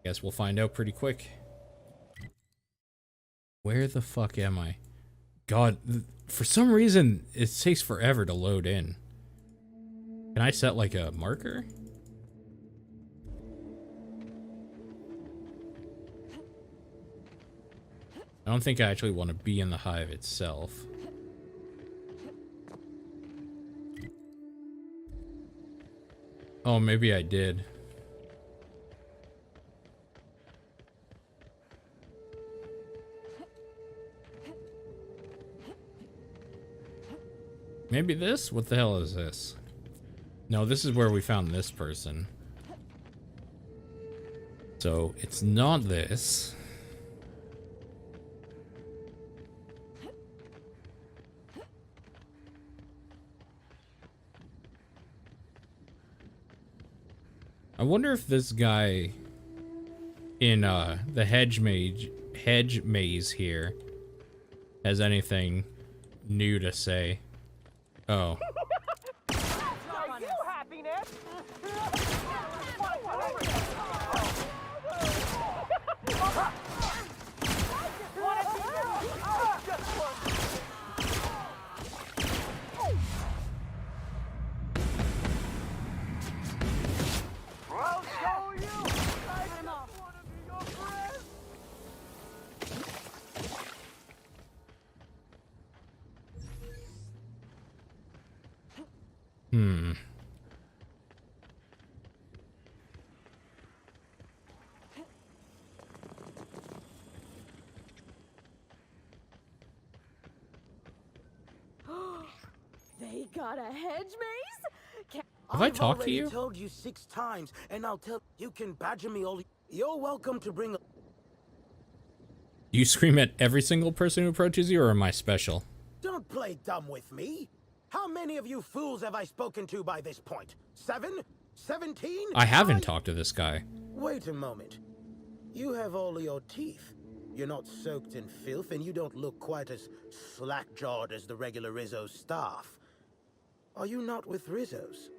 Guess we'll find out pretty quick. Where the fuck am I? God, for some reason, it takes forever to load in. Can I set, like, a marker? I don't think I actually want to be in the hive itself. Oh, maybe I did. Maybe this? What the hell is this? No, this is where we found this person. So, it's not this. I wonder if this guy in the hedge maze here has anything new to say. Oh. Are you happiness? I'll show you. I just want to be your friend. They got a hedge maze? Have I talked to you? I've already told you 6 times, and I'll tell you can badger me all. You're welcome to bring. You scream at every single person who approaches you, or am I special? Don't play dumb with me. How many of you fools have I spoken to by this point? 7? 17? I haven't talked to this guy. Wait a moment. You have all your teeth. You're not soaked in filth, and you don't look quite as slack-jawed as the regular Rizzo's staff. Are you not with Rizzo's?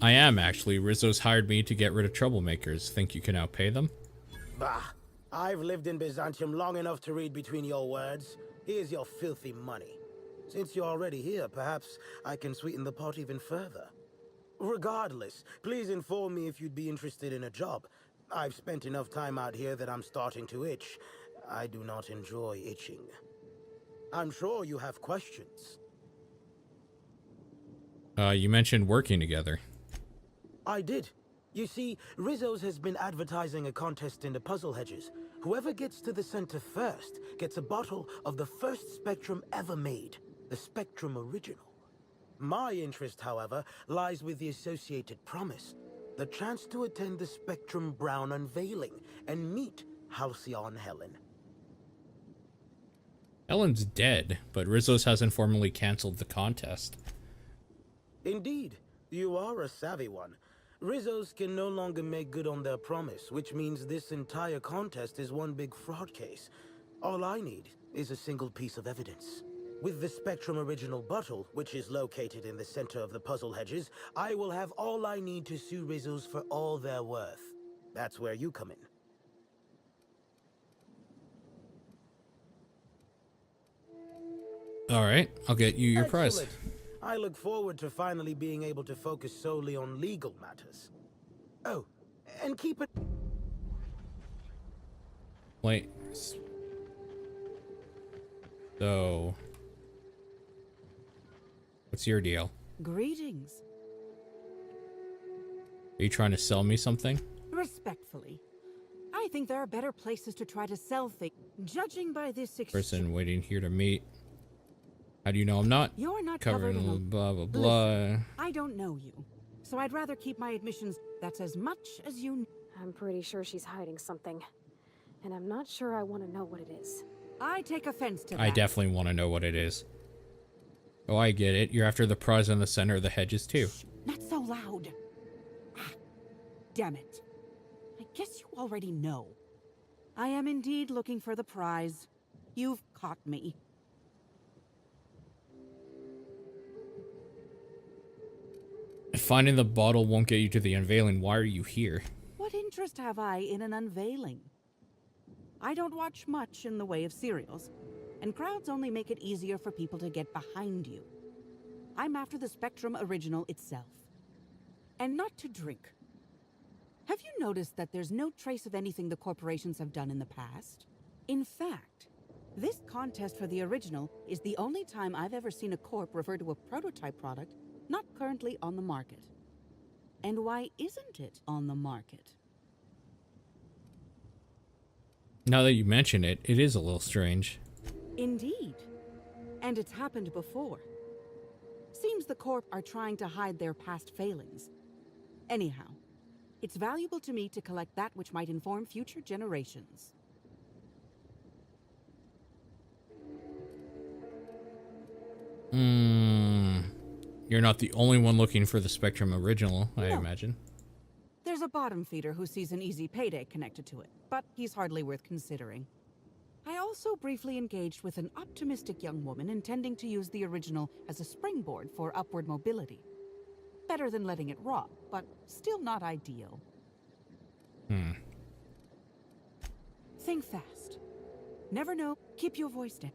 I am, actually. Rizzo's hired me to get rid of troublemakers. Think you can outpay them? Bah. I've lived in Byzantium long enough to read between your words. Here's your filthy money. Since you're already here, perhaps I can sweeten the pot even further. Regardless, please inform me if you'd be interested in a job. I've spent enough time out here that I'm starting to itch. I do not enjoy itching. I'm sure you have questions. You mentioned working together. I did. You see, Rizzo's has been advertising a contest in the puzzle hedges. Whoever gets to the center first gets a bottle of the first Spectrum ever made, the Spectrum Original. My interest, however, lies with the associated promise, the chance to attend the Spectrum Brown unveiling and meet Halcyon Helen. Helen's dead, but Rizzo's hasn't formally canceled the contest. Indeed, you are a savvy one. Rizzo's can no longer make good on their promise, which means this entire contest is one big fraud case. All I need is a single piece of evidence. With the Spectrum original bottle, which is located in the center of the puzzle hedges, I will have all I need to sue Rizzos for all they're worth. That's where you come in. All right, I'll get you your prize. Excellent. I look forward to finally being able to focus solely on legal matters. Oh, and keep it... Wait. So... what's your deal? Greetings. Are you trying to sell me something? Respectfully, I think there are better places to try to sell things. Judging by this Person waiting here to meet. How do you know I'm not? You're not covered covered in a... blah blah blah. Listen, I don't know you, so I'd rather keep my admissions. That's as much as you. I'm pretty sure she's hiding something, and I'm not sure I want to know what it is. I take offense to that. I definitely want to know what it is. Oh, I get it. You're after the prize in the center of the hedges too. Shh, not so loud. Ah, damn it. I guess you already know. I am indeed looking for the prize. You've caught me. If finding the bottle won't get you to the unveiling, why are you here? What interest have I in an unveiling? I don't watch much in the way of serials, and crowds only make it easier for people to get behind you. I'm after the Spectrum original itself. And not to drink. Have you noticed that there's no trace of anything the corporations have done in the past? In fact, this contest for the original is the only time I've ever seen a corp refer to a prototype product not currently on the market. And why isn't it on the market? Now that you mention it, it is a little strange. Indeed. And it's happened before. Seems the Corp are trying to hide their past failings. Anyhow, it's valuable to me to collect that which might inform future generations. You're not the only one looking for the Spectrum original, I No. imagine. There's a bottom feeder who sees an easy payday connected to it, but he's hardly worth considering. I also briefly engaged with an optimistic young woman intending to use the original as a springboard for upward mobility. Better than letting it rot, but still not ideal. Think fast. Never know. Keep your voice down.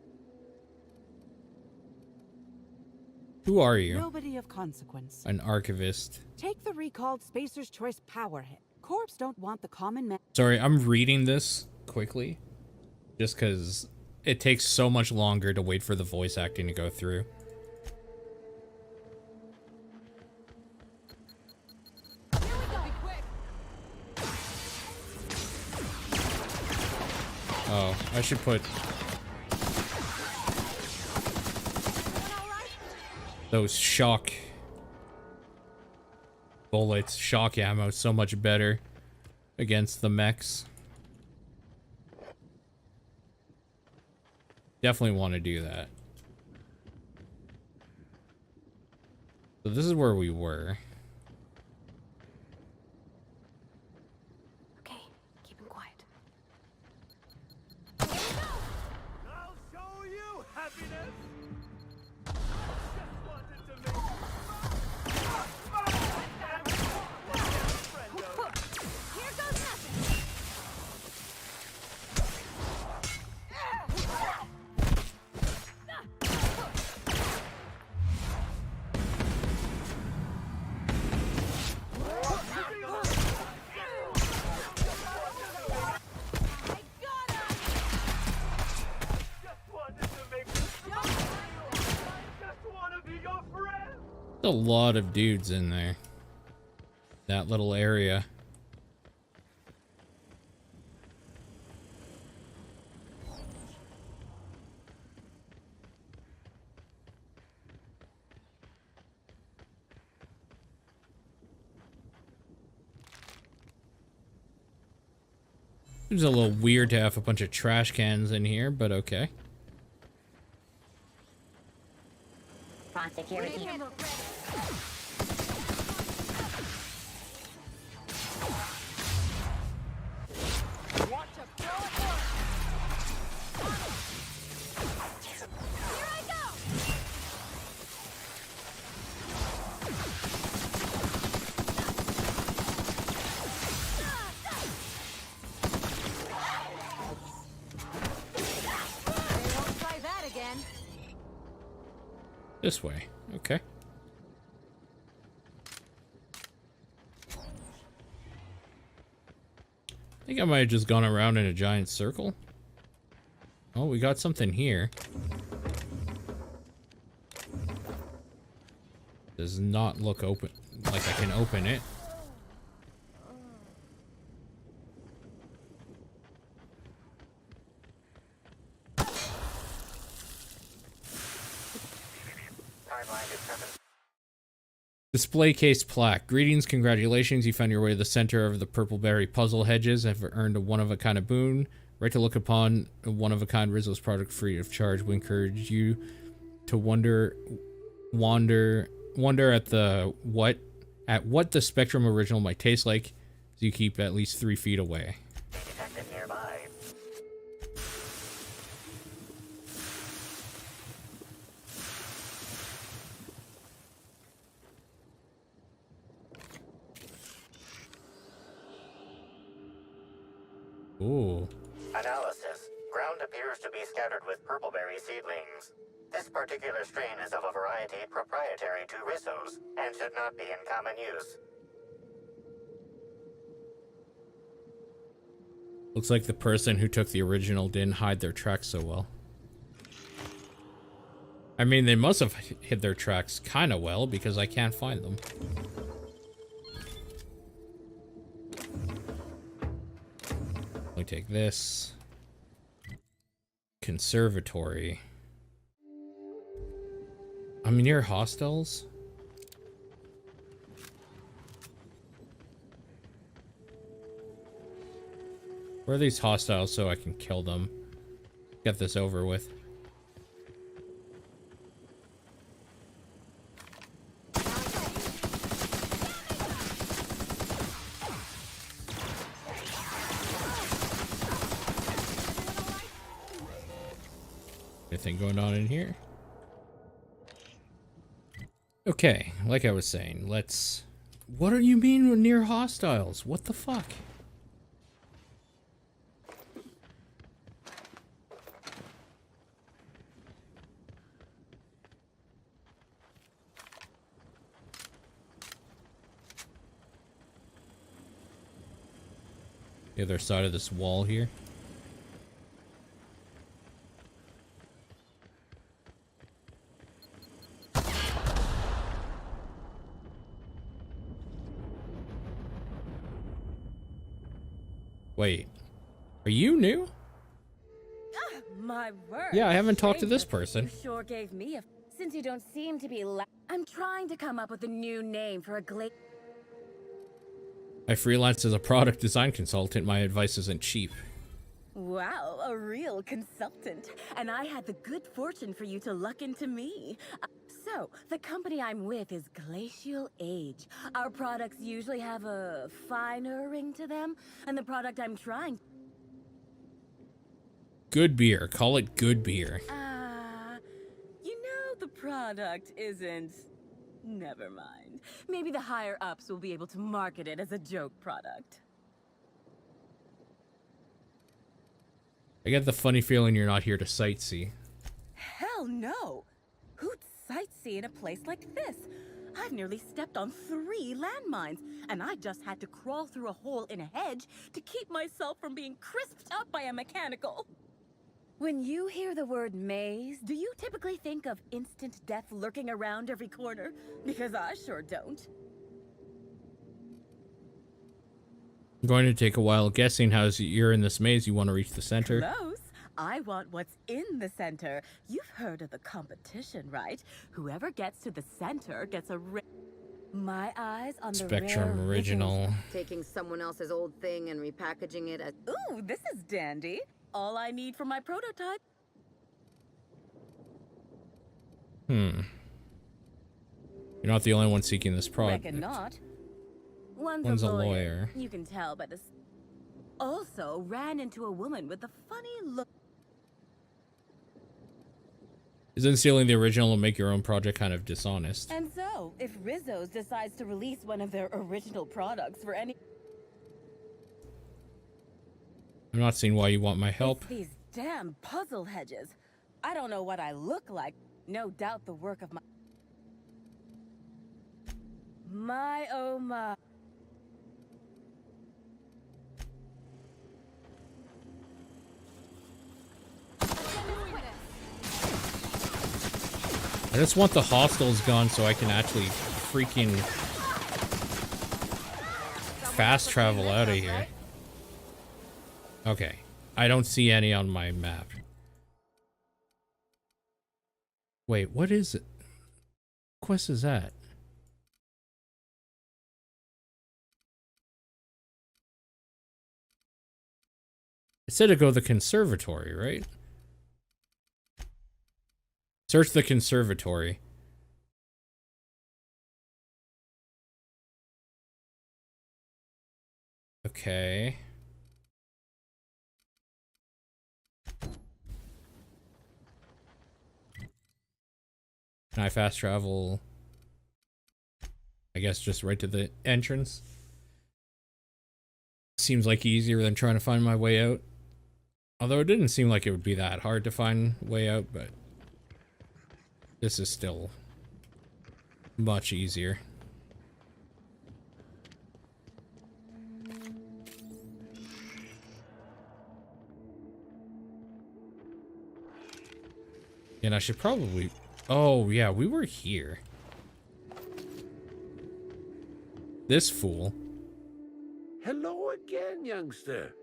Who are you? Nobody of consequence. An archivist. Take the recalled Spacer's Choice Powerhead. Corps don't want the common man. Sorry, I'm reading this quickly. Just because it takes so much longer to wait for the voice acting to go through. Oh, I should put those shock bullets, shock ammo, so much better against the mechs. Definitely want to do that. So this is where we were. Okay, keep him quiet. I'll show you happiness. Just wanted to make Here goes nothing. A lot of dudes in there. That little area. It was a little weird to have a bunch of trash cans in here, but okay. Security. This way. Okay. I think I might have just gone around in a giant circle. Oh, we got something here. Does not look open, like I can open it. Display case plaque. Greetings, congratulations. You found your way to the center of the purple-berry puzzle hedges. Have earned a one-of-a-kind boon. Right to look upon a one-of-a-kind Rizzo's product free of charge. We encourage you to wander at what the Spectrum original might taste like, so you keep at least 3 feet away. Detected nearby. Ooh. Analysis. Ground appears to be scattered with purpleberry seedlings. This particular strain is of a variety proprietary to Rizzo's and should not be in common use. Looks like the person who took the original didn't hide their tracks so well. I mean, they must have hid their tracks kind of well because I can't find them. Let me take this. Conservatory. I'm near hostels. Where are these hostiles so I can kill them? Get this over with. Anything going on in here? Okay, like I was saying, let's... What do you mean near hostiles? What the fuck? The other side of this wall here. Wait, are you new? My word. Yeah, I haven't talked to this Stranger, person. You sure gave me a... Since you don't seem to be I'm trying to come up with a new name for a I freelance as a product design consultant. My advice isn't cheap. Wow, a real consultant. And I had the good fortune for you to luck into me. So, the company I'm with is Glacial Age. Our products usually have a finer ring to them, and the product I'm trying... Good beer. Call it good beer. You know the product isn't... Never mind. Maybe the higher-ups will be able to market it as a joke product. I get the funny feeling you're not here to sightsee. Hell no! Who'd sightsee in a place like this? I've nearly stepped on 3 landmines, and I just had to crawl through a hole in a hedge to keep myself from being crisped up by a mechanical. When you hear the word maze, do you typically think of instant death lurking around every corner? Because I sure don't. I'm going to take a while guessing how you're in this maze. You want to reach the center. Close. I want what's in the center. You've heard of the competition, right? Whoever gets to the center gets a My eyes on the Spectrum rare original. Taking someone else's old thing and repackaging it as... Ooh, this is dandy. All I need for my prototype. You're not the only one seeking this product. Reckon not. One's a lawyer. You can tell by this. Also ran into a woman with a funny look. Isn't stealing the original and make your own project kind of dishonest? And so, if Rizzo's decides to release one of their original products for any... I'm not seeing why you want my help. It's these damn puzzle hedges. I don't know what I look like. No doubt the work of my oh my. I just want the hostiles gone so I can actually freaking fast travel out of here. Okay. I don't see any on my map. Wait, what is it? What quest is that? It said to go to the conservatory, right? Search the conservatory. Okay. Can I fast travel? I guess just right to the entrance. Seems like easier than trying to find my way out. Although it didn't seem like it would be that hard to find way out, but this is still much easier. And I should probably... Oh, yeah, we were here. This fool. Hello again, youngster.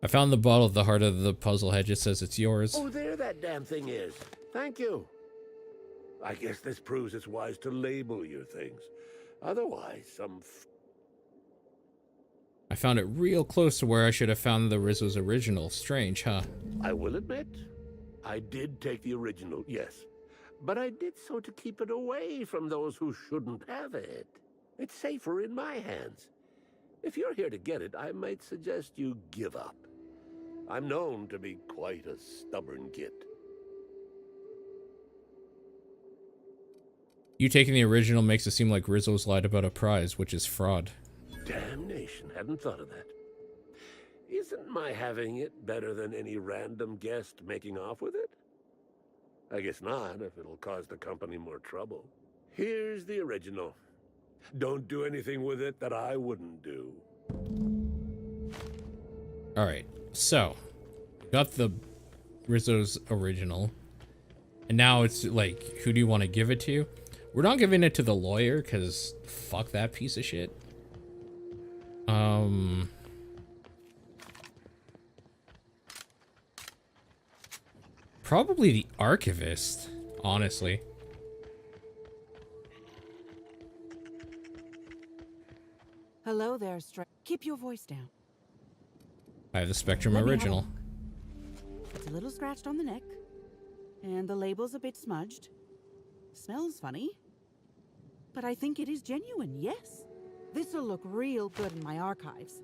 I found the bottle at the heart of the puzzle hedge. It says it's yours. Oh, there that damn thing is. Thank you. I guess this proves it's wise to label your things. Otherwise, I found it real close to where I should have found the Rizzo's original. Strange, huh? I will admit, I did take the original, yes. But I did so to keep it away from those who shouldn't have it. It's safer in my hands. If you're here to get it, I might suggest you give up. I'm known to be quite a stubborn git. You taking the original makes it seem like Rizzo's lied about a prize, which is fraud. Damnation, hadn't thought of that. Isn't my having it better than any random guest making off with it? I guess not, if it'll cause the company more trouble. Here's the original. Don't do anything with it that I wouldn't do. Alright, so got the Rizzo's original. And now it's like, who do you want to give it to? We're not giving it to the lawyer, because fuck that piece of shit. Probably the archivist, honestly. Hello there, keep your voice down. I have the Spectrum Let me have original. It's a little scratched on the neck, and the label's a bit smudged. Smells funny, but I think it is genuine, yes. This'll look real good in my archives.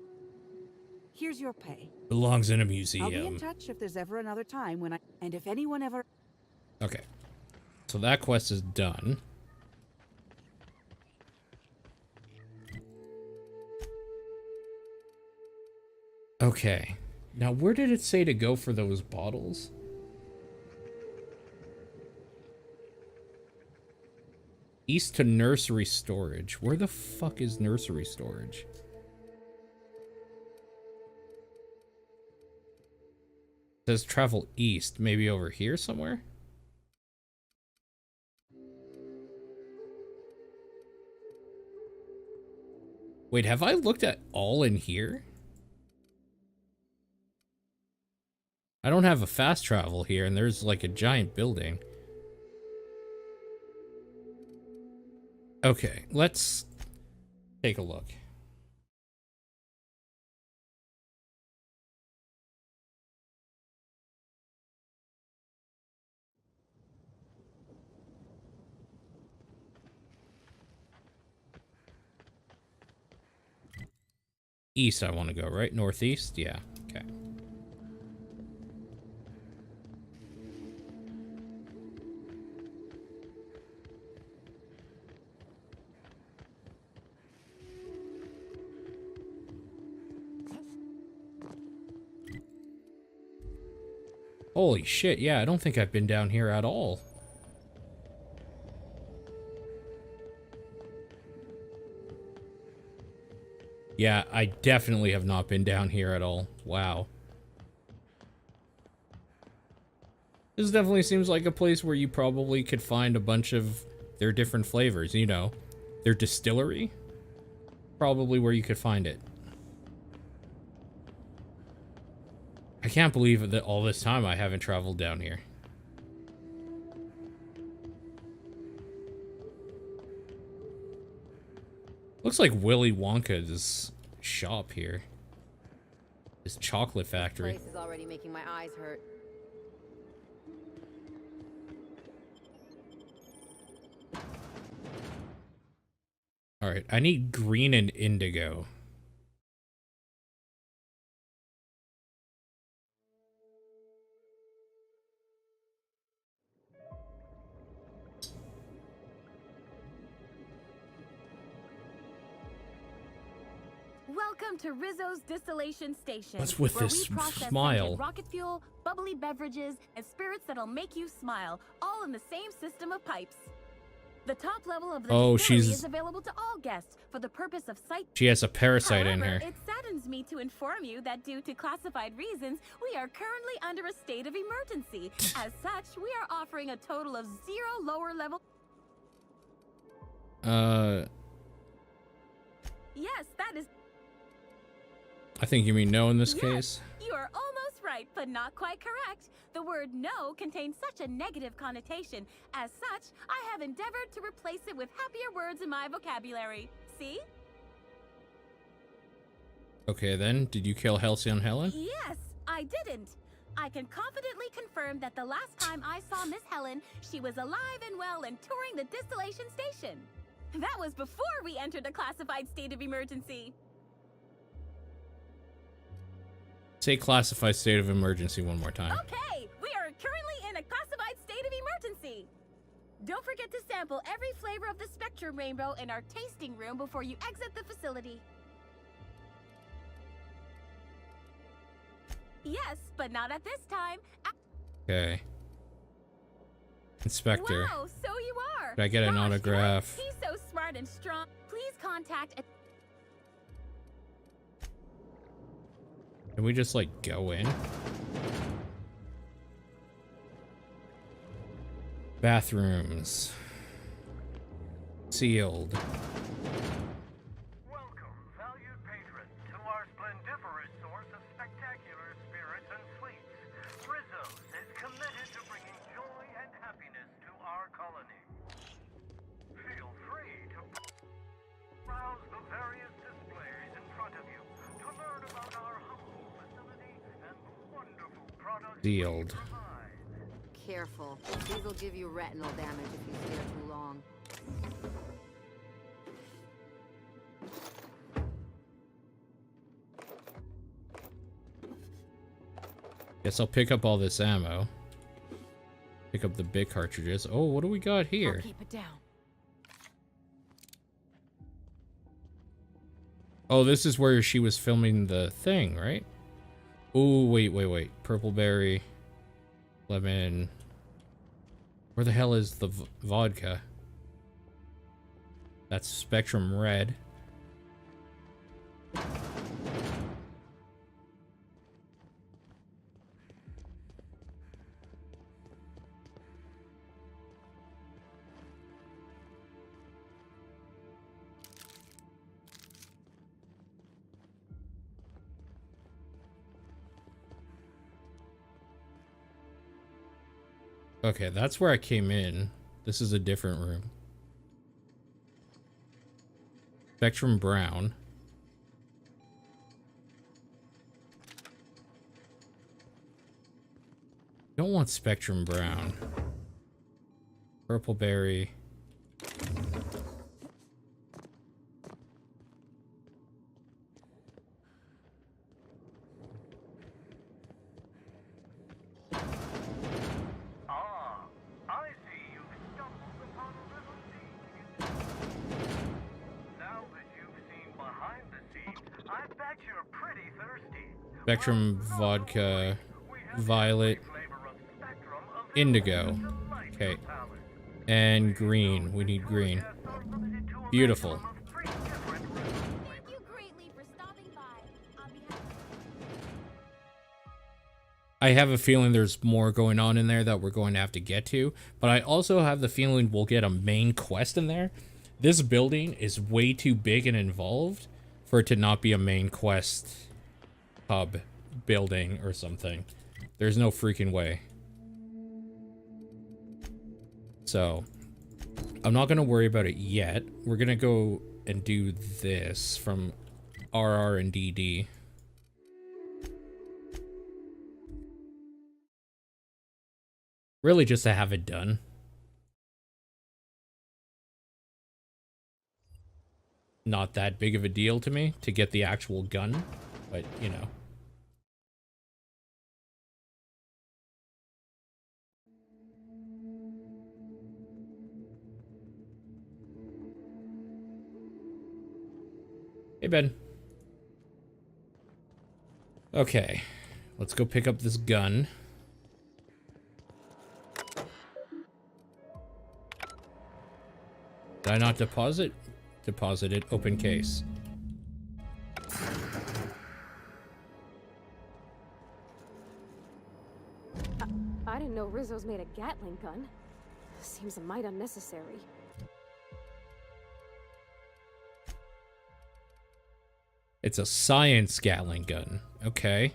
Here's your pay. Belongs in a museum. I'll be in touch if there's ever another time when and if anyone ever... Okay. So that quest is done. Okay. Now, where did it say to go for those bottles? East to nursery storage. Where the fuck is nursery storage? It says travel east. Maybe over here somewhere? Wait, have I looked at all in here? I don't have a fast travel here, and there's like a giant building. Okay, let's take a look. East I want to go, right? Northeast? Yeah, okay. Holy shit, yeah, I don't think I've been down here at all. Yeah, I definitely have not been down here at all. Wow. This definitely seems like a place where you probably could find a bunch of their different flavors, you know. Their distillery? Probably where you could find it. I can't believe that all this time I haven't traveled down here. Looks like Willy Wonka's shop here. His chocolate factory. This place is already making my eyes hurt. Alright, I need green and indigo. Welcome to Rizzo's Distillation Station. What's with where this we process smile? scented rocket fuel, bubbly beverages, and spirits that'll make you smile, all in the same system of pipes. The top level of the distillery is available to all guests for the purpose of sight. She has a parasite in her. It saddens me to inform you that due to classified reasons, we are currently under a state of emergency. As such, we are offering a total of 0 lower level. Yes, that is. I think you mean no in this case. You are almost right, but not quite correct. The word no contains such a negative connotation. As such, I have endeavored to replace it with happier words in my vocabulary. See? Okay then, did you kill Halcyon Helen? Yes, I didn't. I can confidently confirm that the last time I saw Miss Helen, she was alive and well and touring the distillation station. That was before we entered a classified state of emergency. Say classified state of emergency one more time. Okay, we are currently in a classified state of emergency. Don't forget to sample every flavor of the Spectrum Rainbow in our tasting room before you exit the facility. Yes, but not at this time. Okay. Inspector. Wow, so you are. Did I get an autograph? He's so smart and strong. Please contact. Can we just like go in? Bathrooms. Sealed. Welcome, valued patron, to our splendiferous source of spectacular spirits and sweets. Rizzo's is committed to bringing joy and happiness to our colony. Feel free to browse the various displays in front of you to learn about our humble facility and the wonderful products. Sealed. Careful. These will give you retinal damage if you stare too long. Guess I'll pick up all this ammo. Pick up the big cartridges. Oh, what do we got here? I'll keep it down. Oh, this is where she was filming the thing, right? Oh, wait. Purple berry. Lemon. Where the hell is the vodka? That's Spectrum Red. Okay, that's where I came in. This is a different room. Spectrum Brown. Don't want Spectrum Brown. Purple berry. Spectrum vodka, violet, Indigo. Okay. And green. We need green. Beautiful. I have a feeling there's more going on in there that we're going to have to get to, but I also have the feeling we'll get a main quest in there. This building is way too big and involved for it to not be a main quest hub building or something. There's no freaking way. So, I'm not going to worry about it yet. We're going to go and do this from RR and DD. Really just to have it done. Not that big of a deal to me to get the actual gun, but you know. Hey, Ben. Okay, let's go pick up this gun. Did I not deposit? Deposit it. Open case. I didn't know Rizzo's made a Gatling gun. Seems a mite unnecessary. It's a science Gatling gun. Okay.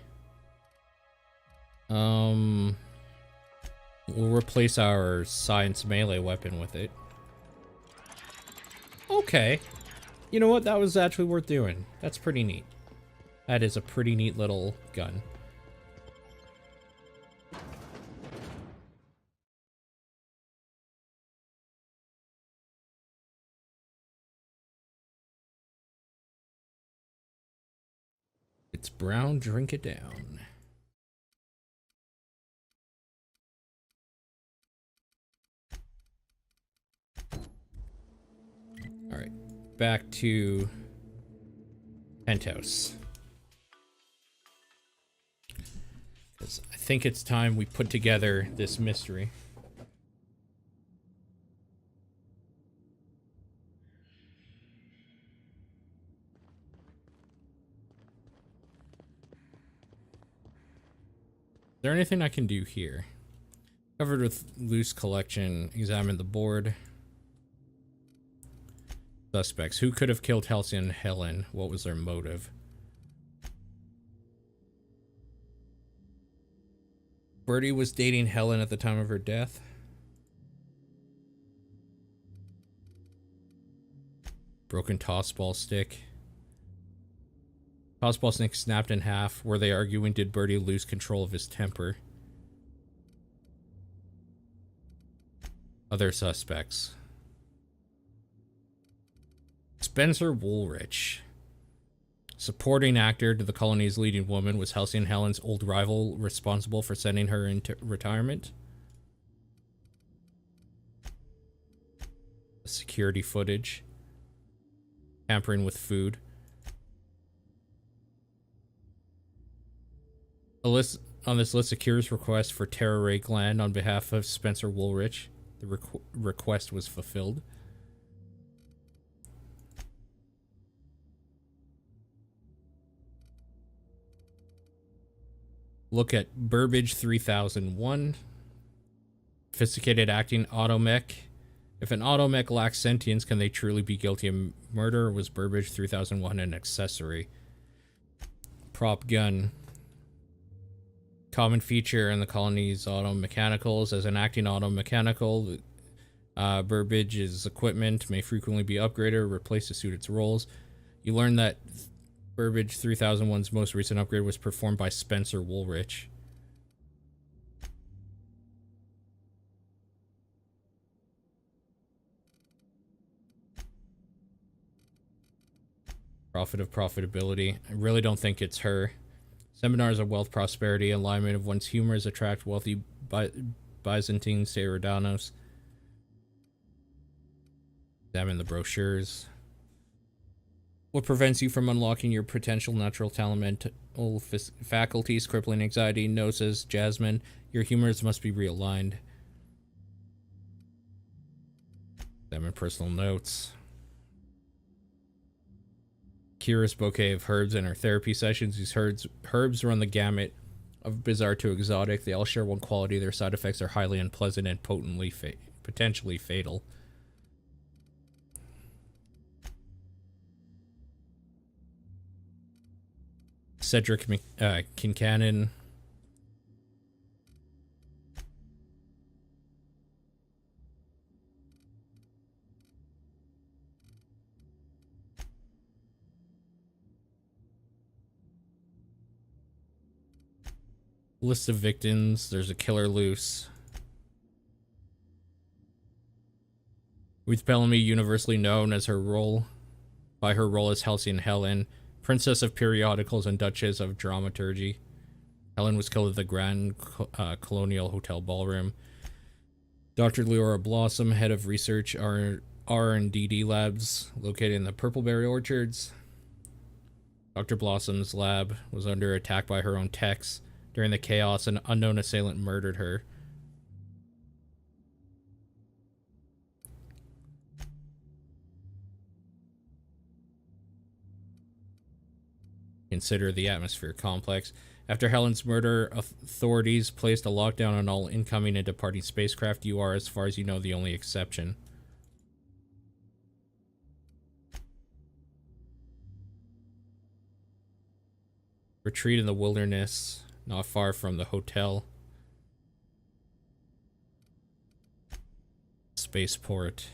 We'll replace our science melee weapon with it. Okay. You know what? That was actually worth doing. That's pretty neat. That is a pretty neat little gun. It's brown, drink it down. Alright, back to penthouse. Because I think it's time we put together this mystery. Is there anything I can do here? Covered with loose collection. Examine the board. Suspects. Who could have killed Halcyon and Helen? What was their motive? Birdie was dating Helen at the time of her death. Broken tossball stick. Tossball stick snapped in half. Were they arguing? Did Birdie lose control of his temper? Other suspects. Spencer Woolrich. Supporting actor to the colony's leading woman. Was Halcyon Helen's old rival responsible for sending her into retirement? Security footage. Tampering with food. A list on this list, secures request for Terra Ray Gland on behalf of Spencer Woolrich. The request was fulfilled. Look at Burbage 3001. Sophisticated acting automech. If an automech lacks sentience, can they truly be guilty of murder? Or was Burbage 3001 an accessory? Prop gun. Common feature in the colony's auto-mechanicals. As an acting auto-mechanical, Burbage's equipment may frequently be upgraded or replaced to suit its roles. You learn that Burbage 3001's most recent upgrade was performed by Spencer Woolrich. Profit of profitability. I really don't think it's her. Seminars of wealth, prosperity, alignment of one's humors attract wealthy Byzantines to Eridanos. Examine the brochures. What prevents you from unlocking your potential natural talent, mental faculties, crippling anxiety? No, says Jasmine. Your humors must be realigned. Them in personal notes. Kira's bouquet of herbs in her therapy sessions. These herbs run the gamut of bizarre to exotic. They all share one quality. Their side effects are highly unpleasant and potentially fatal. Cedric Kincannon. List of victims. There's a killer loose. Ruth Bellamy, universally known as by her role as Halcyon Helen, Princess of Periodicals and Duchess of Dramaturgy. Helen was killed at the Grand Colonial Hotel Ballroom. Dr. Leora Blossom, head of research R&DD labs located in the Purpleberry Orchards. Dr. Blossom's lab was under attack by her own techs. During the chaos, an unknown assailant murdered her. Consider the atmosphere complex. After Helen's murder, authorities placed a lockdown on all incoming and departing spacecraft. You are, as far as you know, the only exception. Retreat in the wilderness, not far from the hotel. Spaceport.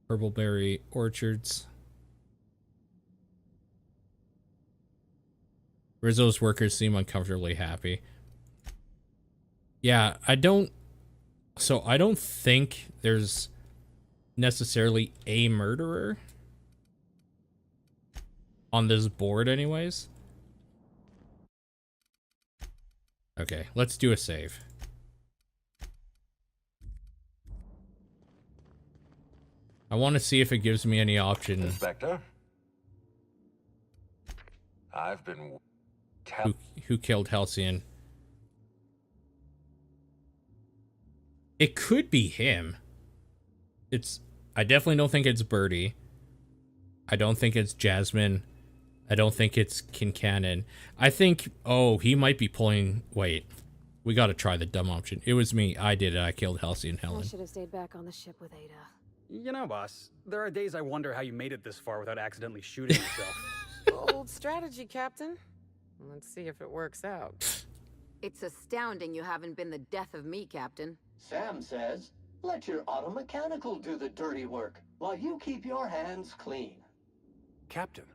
Purpleberry Orchards. Rizzo's workers seem uncomfortably happy. Yeah, I don't think there's necessarily a murderer on this board anyways. Okay, let's do a save. I want to see if it gives me any option. Inspector, I've been who killed Halcyon. It could be him. I definitely don't think it's Birdie. I don't think it's Jasmine. I don't think it's Kincannon. I think, he might be pulling, wait. We gotta try the dumb option. It was me. I did it. I killed Halcyon Helen. I should have stayed back on the ship with Ada. You know, boss, there are days I wonder how you made it this far without accidentally shooting yourself. Old strategy, Captain. Let's see if it works out. It's astounding you haven't been the death of me, Captain. Sam says, let your automechanical do the dirty work, while you keep your hands clean. Captain,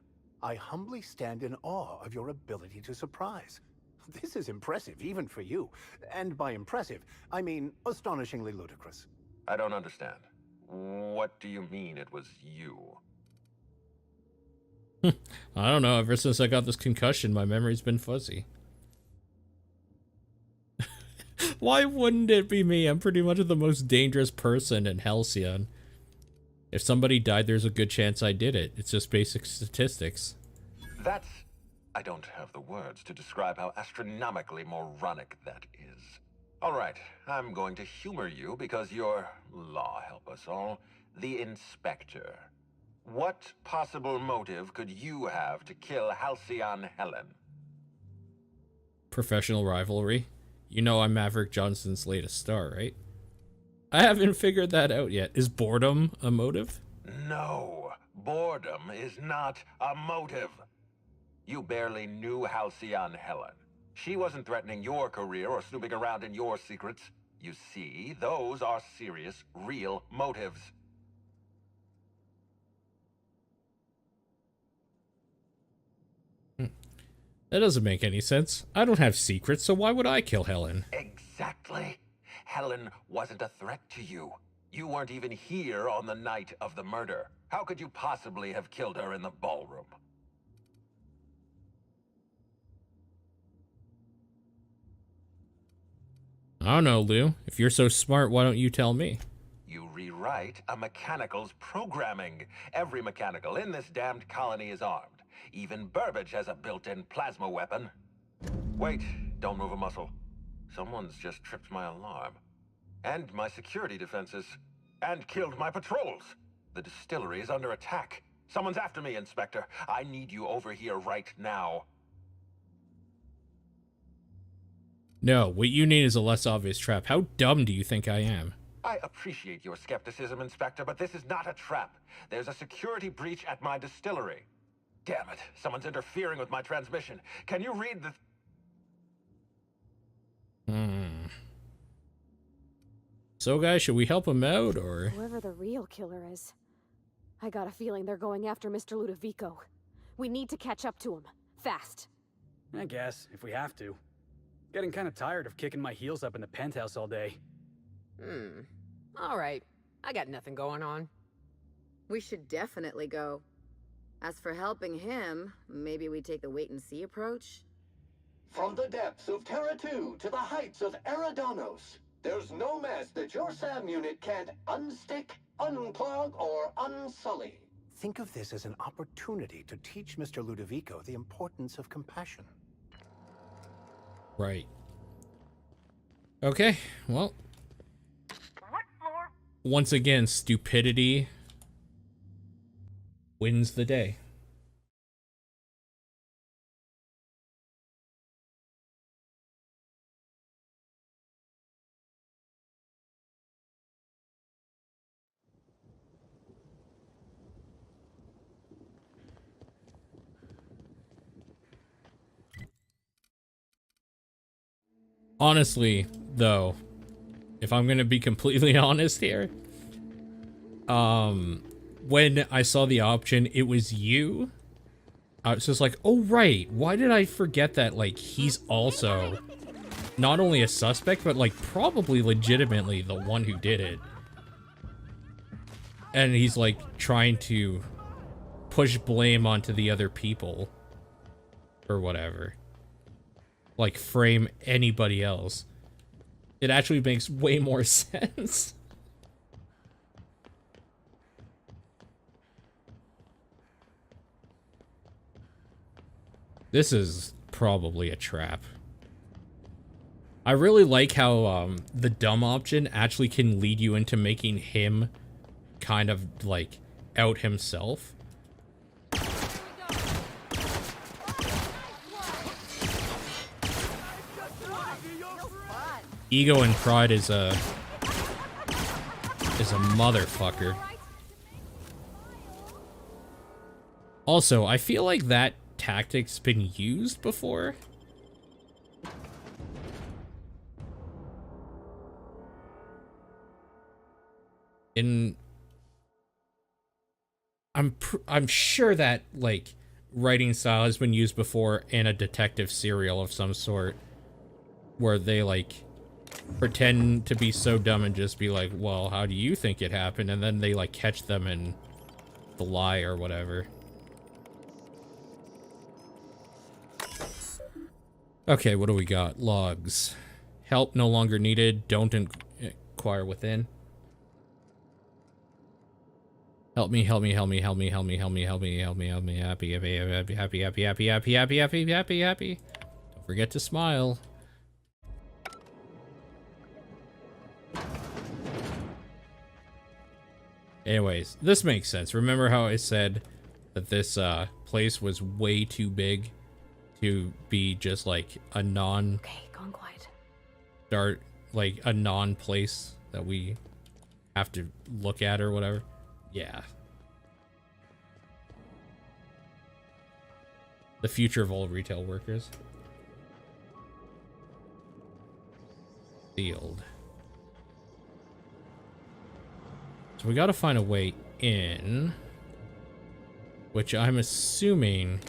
I humbly stand in awe of your ability to surprise. This is impressive, even for you. And by impressive, I mean astonishingly ludicrous. I don't understand. What do you mean it was you? I don't know. Ever since I got this concussion, my memory's been fuzzy. Why wouldn't it be me? I'm pretty much the most dangerous person in Halcyon. If somebody died, there's a good chance I did it. It's just basic statistics. I don't have the words to describe how astronomically moronic that is. All right, I'm going to humor you because you're, law help us all, the inspector. What possible motive could you have to kill Halcyon Helen? Professional rivalry. You know I'm Maverick Johnson's latest star, right? I haven't figured that out yet. Is boredom a motive? No, boredom is not a motive. You barely knew Halcyon Helen. She wasn't threatening your career or snooping around in your secrets. You see, those are serious, real motives. That doesn't make any sense. I don't have secrets, so why would I kill Helen? Exactly. Helen wasn't a threat to you. You weren't even here on the night of the murder. How could you possibly have killed her in the ballroom? I don't know, Lou. If you're so smart, why don't you tell me? You rewrite a mechanical's programming. Every mechanical in this damned colony is armed. Even Burbage has a built-in plasma weapon. Wait, don't move a muscle. Someone's just tripped my alarm. And my security defenses. And killed my patrols. The distillery is under attack. Someone's after me, Inspector. I need you over here right now. No, what you need is a less obvious trap. How dumb do you think I am? I appreciate your skepticism, Inspector, but this is not a trap. There's a security breach at my distillery. Damn it, someone's interfering with my transmission. Can you read the... So, guys, should we help him out, or...? Whoever the real killer is, I got a feeling they're going after Mr. Ludovico. We need to catch up to him. Fast. I guess, if we have to. Getting kind of tired of kicking my heels up in the penthouse all day. All right. I got nothing going on. We should definitely go. As for helping him, maybe we take the wait-and-see approach? From the depths of Terra 2 to the heights of Eridanos, there's no mess that your SAM unit can't unstick, unplug, or unsully. Think of this as an opportunity to teach Mr. Ludovico the importance of compassion. Right. Okay, well. Once again, stupidity wins the day. Honestly, though, if I'm gonna be completely honest here, when I saw the option, it was you. I was just like, oh right, why did I forget that, like, he's also not only a suspect, but, like, probably legitimately the one who did it. And he's, like, trying to push blame onto the other people. Or whatever. Like, frame anybody else. It actually makes way more sense. This is probably a trap. I really like how the dumb option actually can lead you into making him kind of like out himself. Ego and pride is a motherfucker. Also, I feel like that tactic's been used before. I'm sure that like writing style has been used before in a detective serial of some sort, where they like pretend to be so dumb and just be like, well, how do you think it happened? And then they like catch them in the lie or whatever. Okay, what do we got? Logs. Help no longer needed. Don't inquire within. Help me, help me, help me, help me, help me, help me, help me, help me, help me, happy, happy, happy, happy, happy, happy, happy, happy, happy, happy, happy. Don't forget to smile. Anyways, this makes sense. Remember how I said that this place was way too big to be just like a non... Okay, gone quiet. Start, like a non-place that we have to look at or whatever? Yeah. The future of all retail workers. Sealed. So we gotta find a way in, which I'm assuming...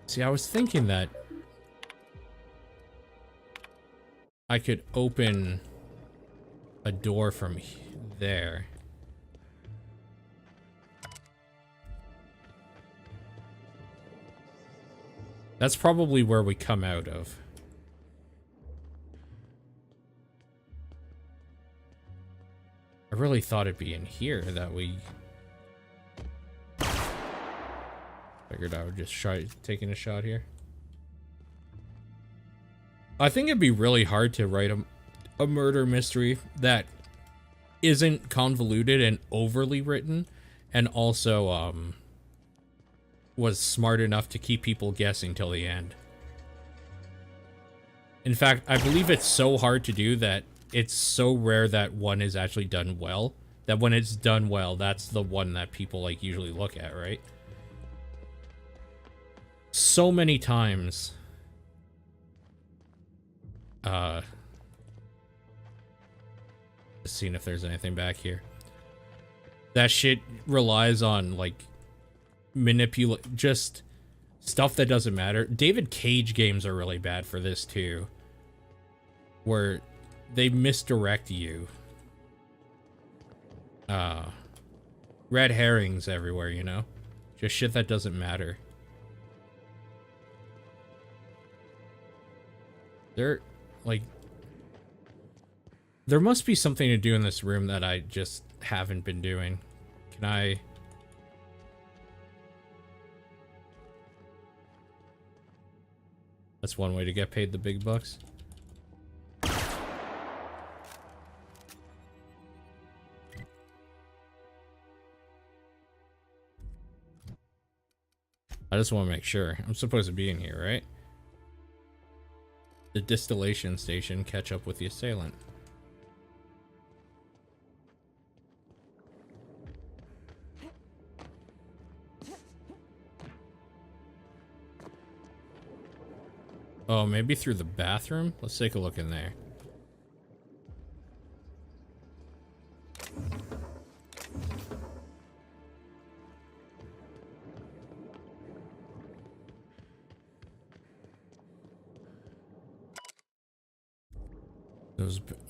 See, I was thinking that I could open a door from there. That's probably where we come out of. I really thought it'd be in here that we... Figured I would just try taking a shot here. I think it'd be really hard to write a murder mystery that isn't convoluted and overly written, and also was smart enough to keep people guessing till the end. In fact, I believe it's so hard to do that it's so rare that one is actually done well, that when it's done well, that's the one that people like usually look at, right? So many times just seeing if there's anything back here. That shit relies on like just stuff that doesn't matter. David Cage games are really bad for this too, where they misdirect you. Red herrings everywhere, you know? Just shit that doesn't matter. There must be something to do in this room that I just haven't been doing. Can I... That's one way to get paid the big bucks. I just want to make sure. I'm supposed to be in here, right? The distillation station, catch up with the assailant. Oh, maybe through the bathroom? Let's take a look in there.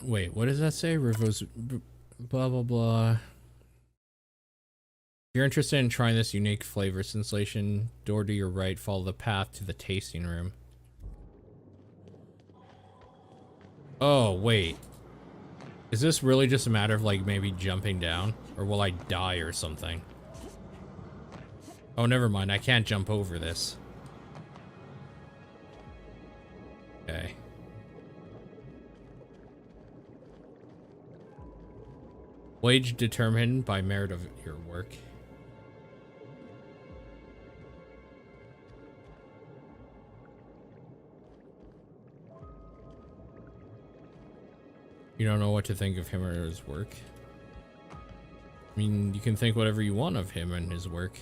Wait, what does that say? Rivos, blah, blah, blah. If you're interested in trying this unique flavor sensation, door to your right, follow the path to the tasting room. Oh, wait. Is this really just a matter of, like, maybe jumping down? Or will I die or something? Oh, never mind. I can't jump over this. Okay. Wage determined by merit of your work. You don't know what to think of him or his work. I mean, you can think whatever you want of him and his work.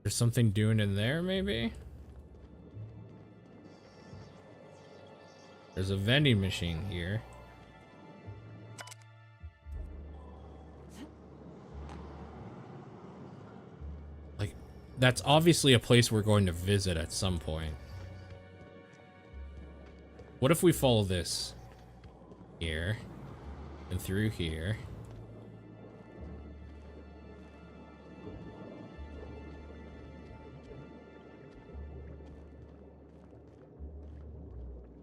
There's something doing in there, maybe? There's a vending machine here. Like, that's obviously a place we're going to visit at some point. What if we follow this? Here. And through here.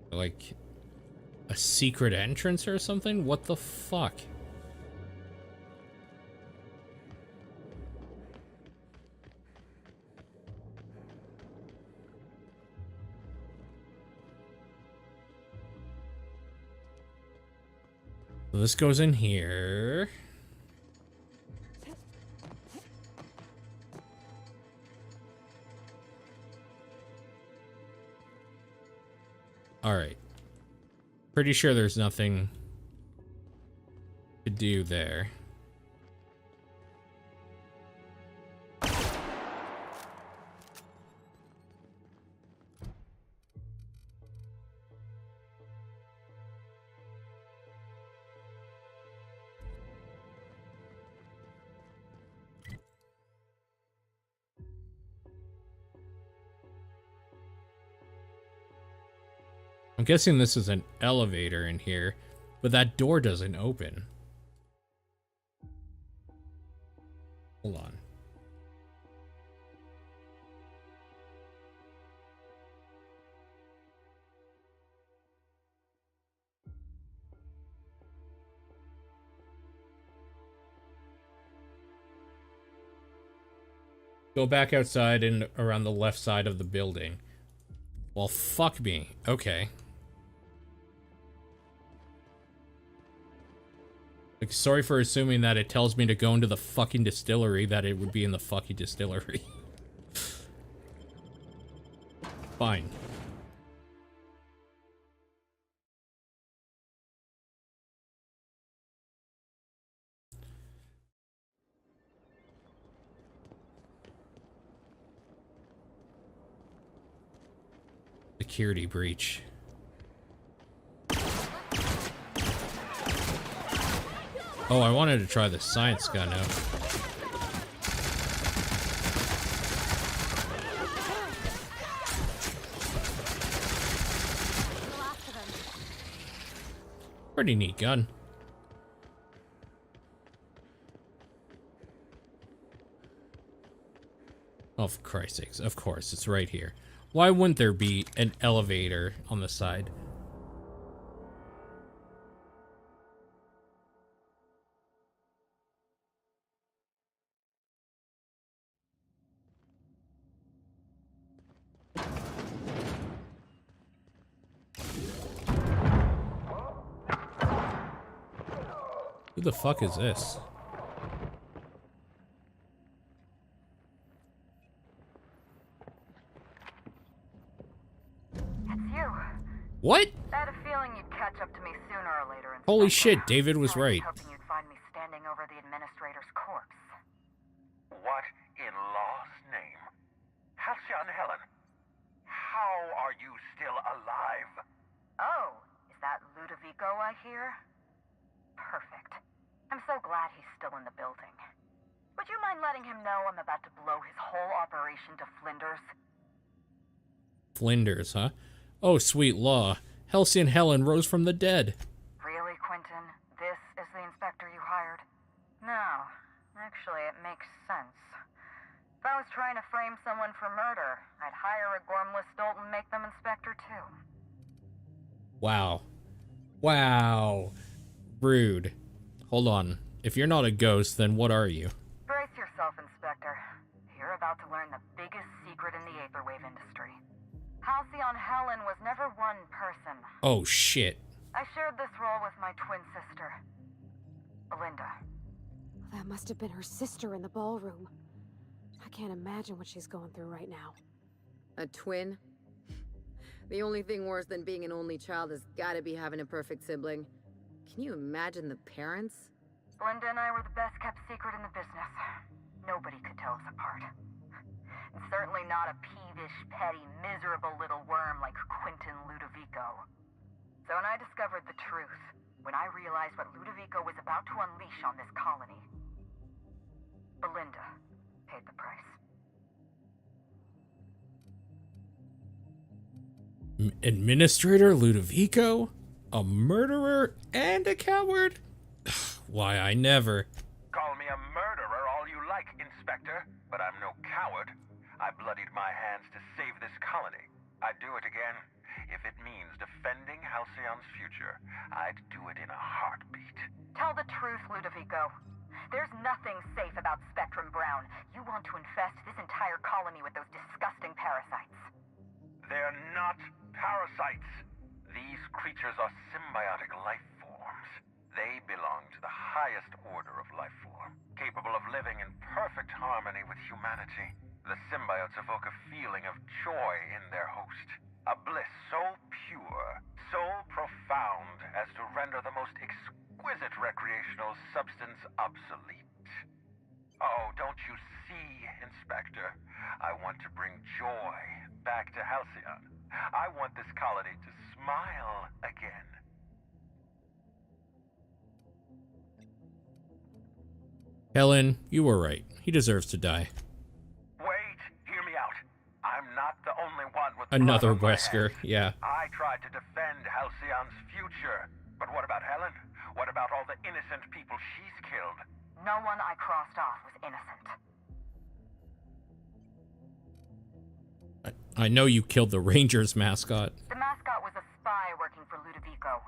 Like a secret entrance or something? What the fuck? So this goes in here. Alright. Pretty sure there's nothing to do there. I'm guessing this is an elevator in here, But that door doesn't open. Hold on. Go back outside and around the left side of the building. Well, fuck me. Okay. Like, sorry for assuming that it tells me to go into the fucking distillery, that it would be in the fucking distillery. Fine. Security breach. Oh, I wanted to try the science gun out. Pretty neat gun. Oh, for Christ's sakes. Of course, it's right here. Why wouldn't there be an elevator on the side? Who the fuck is this? What? I had a feeling you'd catch up to me sooner or later. Holy shit, David was right. Hoping you'd find me standing over the administrator's corpse. What in law's name? Halcyon Helen, how are you still alive? Oh, is that Ludovico I hear? Perfect. I'm so glad he's still in the building. Would you mind letting him know I'm about to blow his whole operation to flinders? Flinders, huh? Oh, sweet law. Halcyon Helen rose from the dead. Really, Quentin? This is the inspector you hired? No. Actually, it makes sense. If I was trying to frame someone for murder, I'd hire a gormless dolt and make them inspector too. Wow. Wow. Rude. Hold on. If you're not a ghost, then what are you? Brace yourself, Inspector. You're about to learn the biggest secret in the Vaporwave industry. Halcyon Helen was never one person. Oh, shit. I shared this role with my twin sister, Belinda. That must have been her sister in the ballroom. I can't imagine what she's going through right now. A twin? The only thing worse than being an only child has gotta be having a perfect sibling. Can you imagine the parents? Belinda and I were the best kept secret in the business. Nobody could tell us apart. And certainly not a peevish, petty, miserable little worm like Quentin Ludovico. So when I discovered the truth, when I realized what Ludovico was about to unleash on this colony, Belinda paid the price. Administrator Ludovico? A murderer and a coward? Why, I never. Call me a murderer all you like, Inspector, but I'm no coward. I bloodied my hands to save this colony. I'd do it again. If it means defending Halcyon's future, I'd do it in a heartbeat. Tell the truth, Ludovico. There's nothing safe about Spectrum Brown. You want to infest this entire colony with those disgusting parasites. They're not parasites. These creatures are symbiotic life forms. They belong to the highest order of life form, capable of living in perfect harmony with humanity. The symbiotes evoke a feeling of joy in their host, a bliss so pure, so profound as to render the most exquisite recreational substance obsolete. Oh, don't you see, Inspector? I want to bring joy back to Halcyon. I want this colony to smile again. Helen, you were right. He deserves to die. Wait, hear me out. I'm not the only one with Another blood on my Wesker, hands. yeah. I tried to defend Halcyon's future, but what about Helen? innocent people she's killed. No one I crossed off was innocent. I know you killed the Rangers mascot. The mascot was a spy working for Ludovico.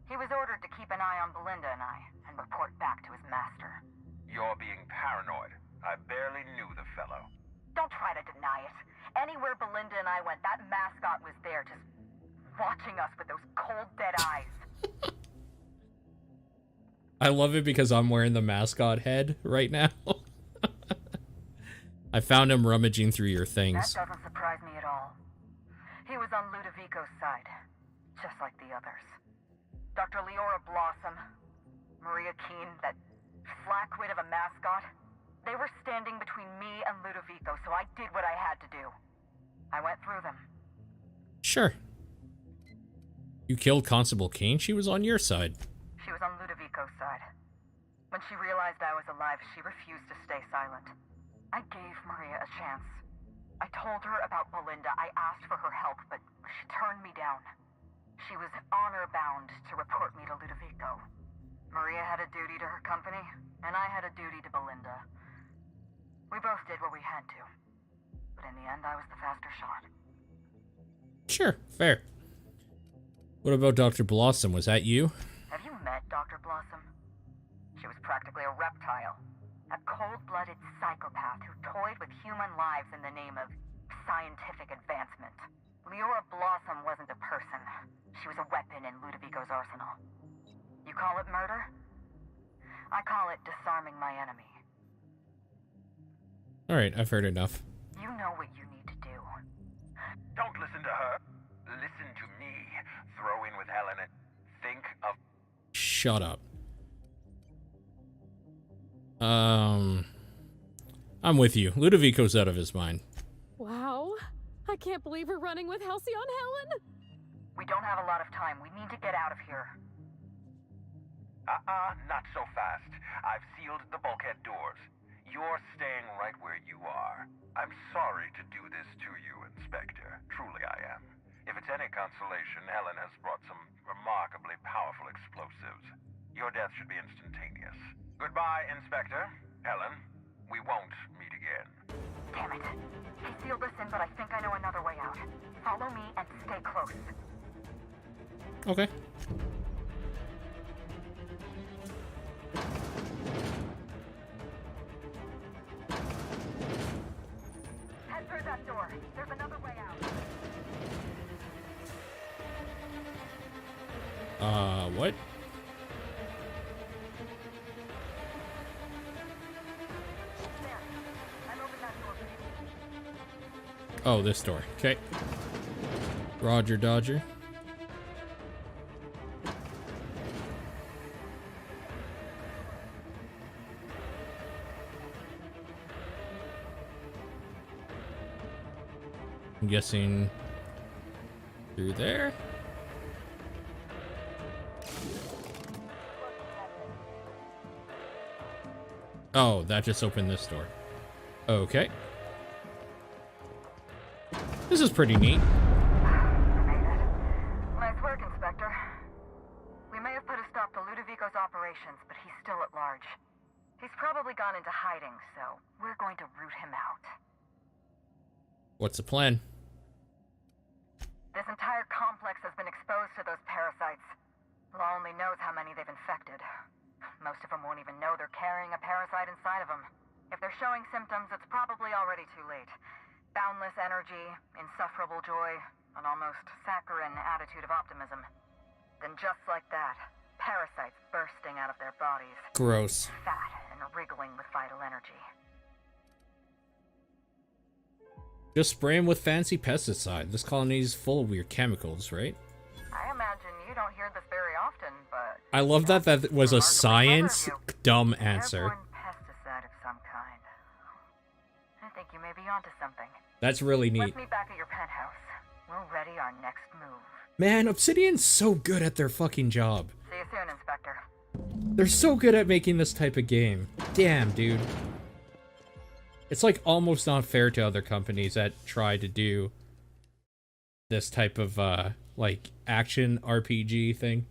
He was ordered to keep an eye on Belinda and I, and report back to his master. You're being paranoid. I barely knew the fellow. Don't try to deny it. Anywhere Belinda and I went, that mascot was there, just watching us with those cold, dead eyes. I love it because I'm wearing the mascot head right now. I found him rummaging through your things. That doesn't surprise me at all. He was on Ludovico's side, just like the others. Dr. Leora Blossom, Maria Keene, that flackwit of a mascot, they were standing between me and Ludovico, so I did what I had to do. I went through them. Sure. You killed Constable Keene? She was on your side. She was on Ludovico's side. When she realized I was alive, she refused to stay silent. I gave Maria a chance. I told her about Belinda. I asked for her help, but she turned me down. She was honor-bound to report me to Ludovico. Maria had a duty to her company, and I had a duty to Belinda. We both did what we had to. But in the end, I was the faster shot. Sure, fair. What about Dr. Blossom? Was that you? Have you met Dr. Blossom? She was practically a reptile. A cold-blooded psychopath who toyed with human lives in the name of scientific advancement. Leora Blossom wasn't a person. She was a weapon in Ludovico's arsenal. You call it murder? I call it disarming my enemy. Alright, I've heard enough. You know what you need to do. Don't listen to her. Listen to me. Throw in with Helen and think of... Shut up. I'm with you. Ludovico's out of his mind. Wow. I can't believe we're running with Halcyon Helen. We don't have a lot of time. We need to get out of here. Not so fast. I've sealed the bulkhead doors. You're staying right where you are. I'm sorry to do this to you, Inspector. Truly I am. If it's any consolation, Helen has brought some remarkably powerful explosives. Your death should be instantaneous. Goodbye, Inspector. Helen, we won't meet again. Damn it. He sealed us in, but I think I know another way out. Follow me and stay close. Okay. Head through that door. There's another way out. What? Oh, this door. Okay. Roger, Dodger. I'm guessing through there. Oh, that just opened this door. Okay. This is pretty neat. Nice work, Inspector. We may have put a stop to Ludovico's operations, but he's still at large. He's probably gone into hiding, so we're going to root him out. What's the plan? This entire complex has been exposed to those parasites. Law only knows how many they've infected. Most of them won't even know they're carrying a parasite inside of them. If they're showing symptoms, it's probably already too late. Boundless energy, insufferable joy, an almost saccharine attitude of optimism. Then just like that, parasites bursting out of their bodies. Gross. Fat and wriggling with vital energy. Just spray him with fancy pesticide. This colony's full of weird chemicals, right? I imagine you don't hear this very often, but... I love that that was a science dumb answer. Airborne pesticide of some kind. I think you may be onto something. That's really neat. Let's meet back at your penthouse. We'll ready our next move. Man, Obsidian's so good at their fucking job. See you soon, Inspector. They're so good at making this type of game. Damn, dude. It's like almost not fair to other companies that try to do this type of like action RPG thing.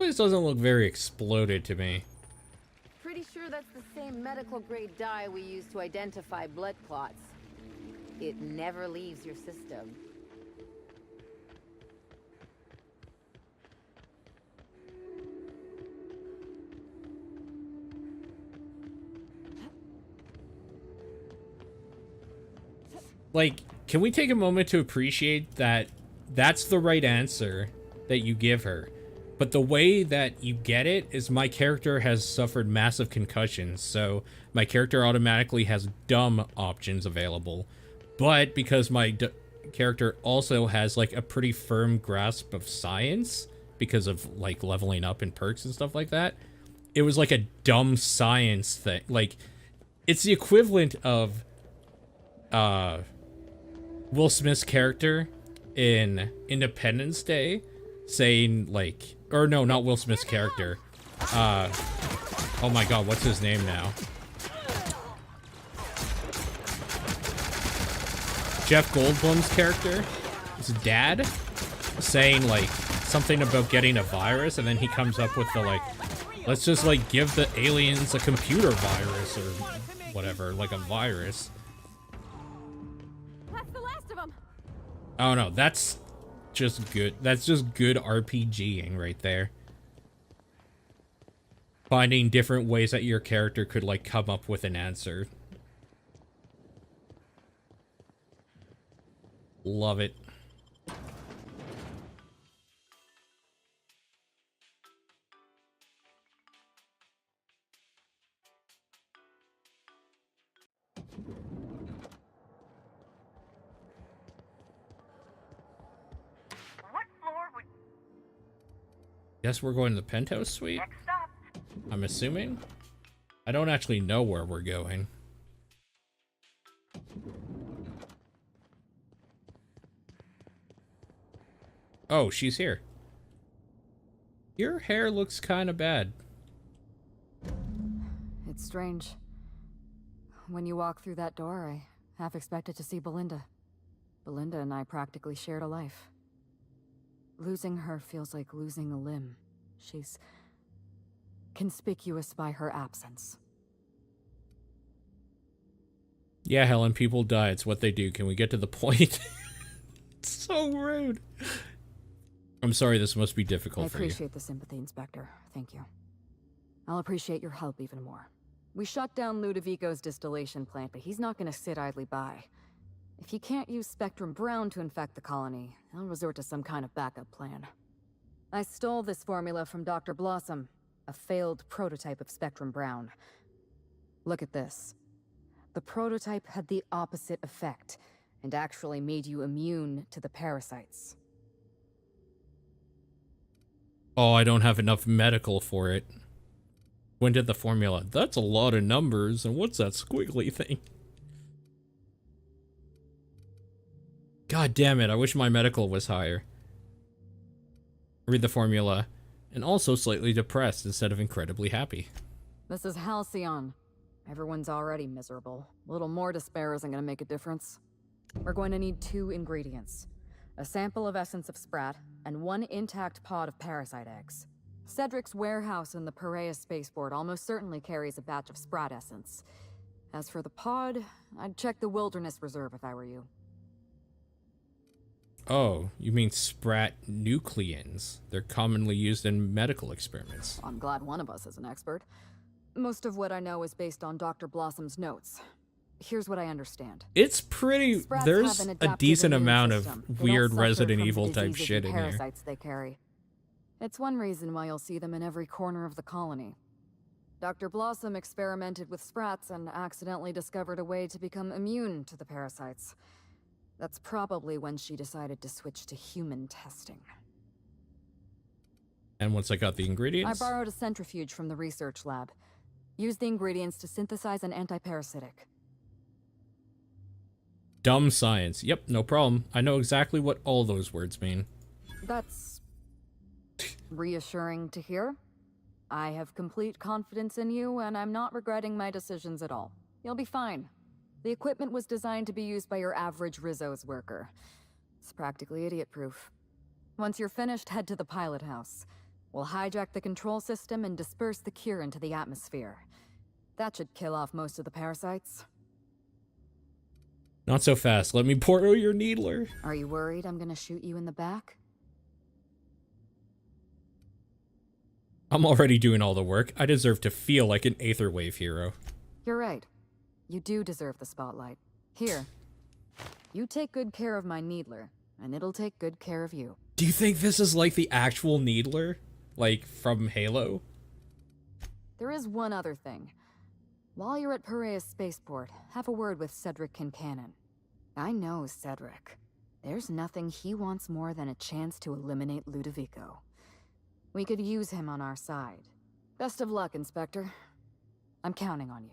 This doesn't look very exploded to me. Pretty sure that's the same medical grade dye we use to identify blood clots. It never leaves your system. Like, can we take a moment to appreciate that that's the right answer that you give her? But the way that you get it is my character has suffered massive concussions, so my character automatically has dumb options available. But because my character also has like a pretty firm grasp of science because of like leveling up and perks and stuff like that, it was like a dumb science thing. Like, it's the equivalent of Will Smith's character in Independence Day saying like, or no, not Will Smith's character. Oh my god, what's his name now? Jeff Goldblum's character, his dad, saying like something about getting a virus, and then he comes up with the like, let's just like give the aliens a computer virus or whatever, like a virus. That's the last of them. Oh no, that's just good. That's just good RPGing right there. Finding different ways that your character could like come up with an answer. Love it. What floor would... Guess we're going to the penthouse suite? I'm assuming? I don't actually know where we're going. Oh, she's here. Your hair looks kind of bad. It's strange. When you walk through that door, I half expected to see Belinda. Belinda and I practically shared a life. Losing her feels like losing a limb. She's conspicuous by her absence. Yeah, Helen, people die. It's what they do. Can we get to the point? It's so rude. I'm sorry, this must be difficult for you. I appreciate the sympathy, Inspector. Thank you. I'll appreciate your help even more. We shut down Ludovico's distillation plant, but he's not going to sit idly by. If he can't use Spectrum Brown to infect the colony, he'll resort to some kind of backup plan. I stole this formula from Dr. Blossom, a failed prototype of Spectrum Brown. Look at this. The prototype had the opposite effect, and actually made you immune to the parasites. Oh, I don't have enough medical for it. When did the formula? That's a lot of numbers, and what's that squiggly thing? God damn it, I wish my medical was higher. Read the formula, and also slightly depressed instead of incredibly happy. This is Halcyon. Everyone's already miserable. A little more despair isn't gonna make a difference. We're going to need 2 ingredients. A sample of essence of sprat, and 1 intact pod of parasite eggs. Cedric's warehouse in the Perea spaceport almost certainly carries a batch of sprat essence. As for the pod, I'd check the Wilderness Reserve if I were you. Oh, you mean sprat nucleins. They're commonly used in medical experiments. I'm glad one of us is an expert. Most of what I know is based on Dr. Blossom's notes. Here's what I understand. It's pretty... Sprats There's have an a adaptive decent immune amount system. of They don't weird suffer Resident from the Evil type diseases shit and in here. parasites they carry. It's one reason why you'll see them in every corner of the colony. Dr. Blossom experimented with sprats and accidentally discovered a way to become immune to the parasites. That's probably when she decided to switch to human testing. And once I got the ingredients... I borrowed a centrifuge from the research lab. Used the ingredients to synthesize an antiparasitic. Dumb science. Yep, no problem. I know exactly what all those words mean. That's reassuring to hear. I have complete confidence in you, and I'm not regretting my decisions at all. You'll be fine. The equipment was designed to be used by your average Rizzo's worker. It's practically idiot-proof. Once you're finished, head to the pilot house. We'll hijack the control system and disperse the cure into the atmosphere. That should kill off most of the parasites. Not so fast. Let me borrow your needler. Are you worried I'm gonna shoot you in the back? I'm already doing all the work. I deserve to feel like an Aetherwave hero. You're right. You do deserve the spotlight. Here. You take good care of my needler, and it'll take good care of you. Do you think this is like the actual needler? Like, from Halo? There is one other thing. While you're at Piraeus Spaceport, have a word with Cedric Kincannon. I know Cedric. There's nothing he wants more than a chance to eliminate Ludovico. We could use him on our side. Best of luck, Inspector. I'm counting on you.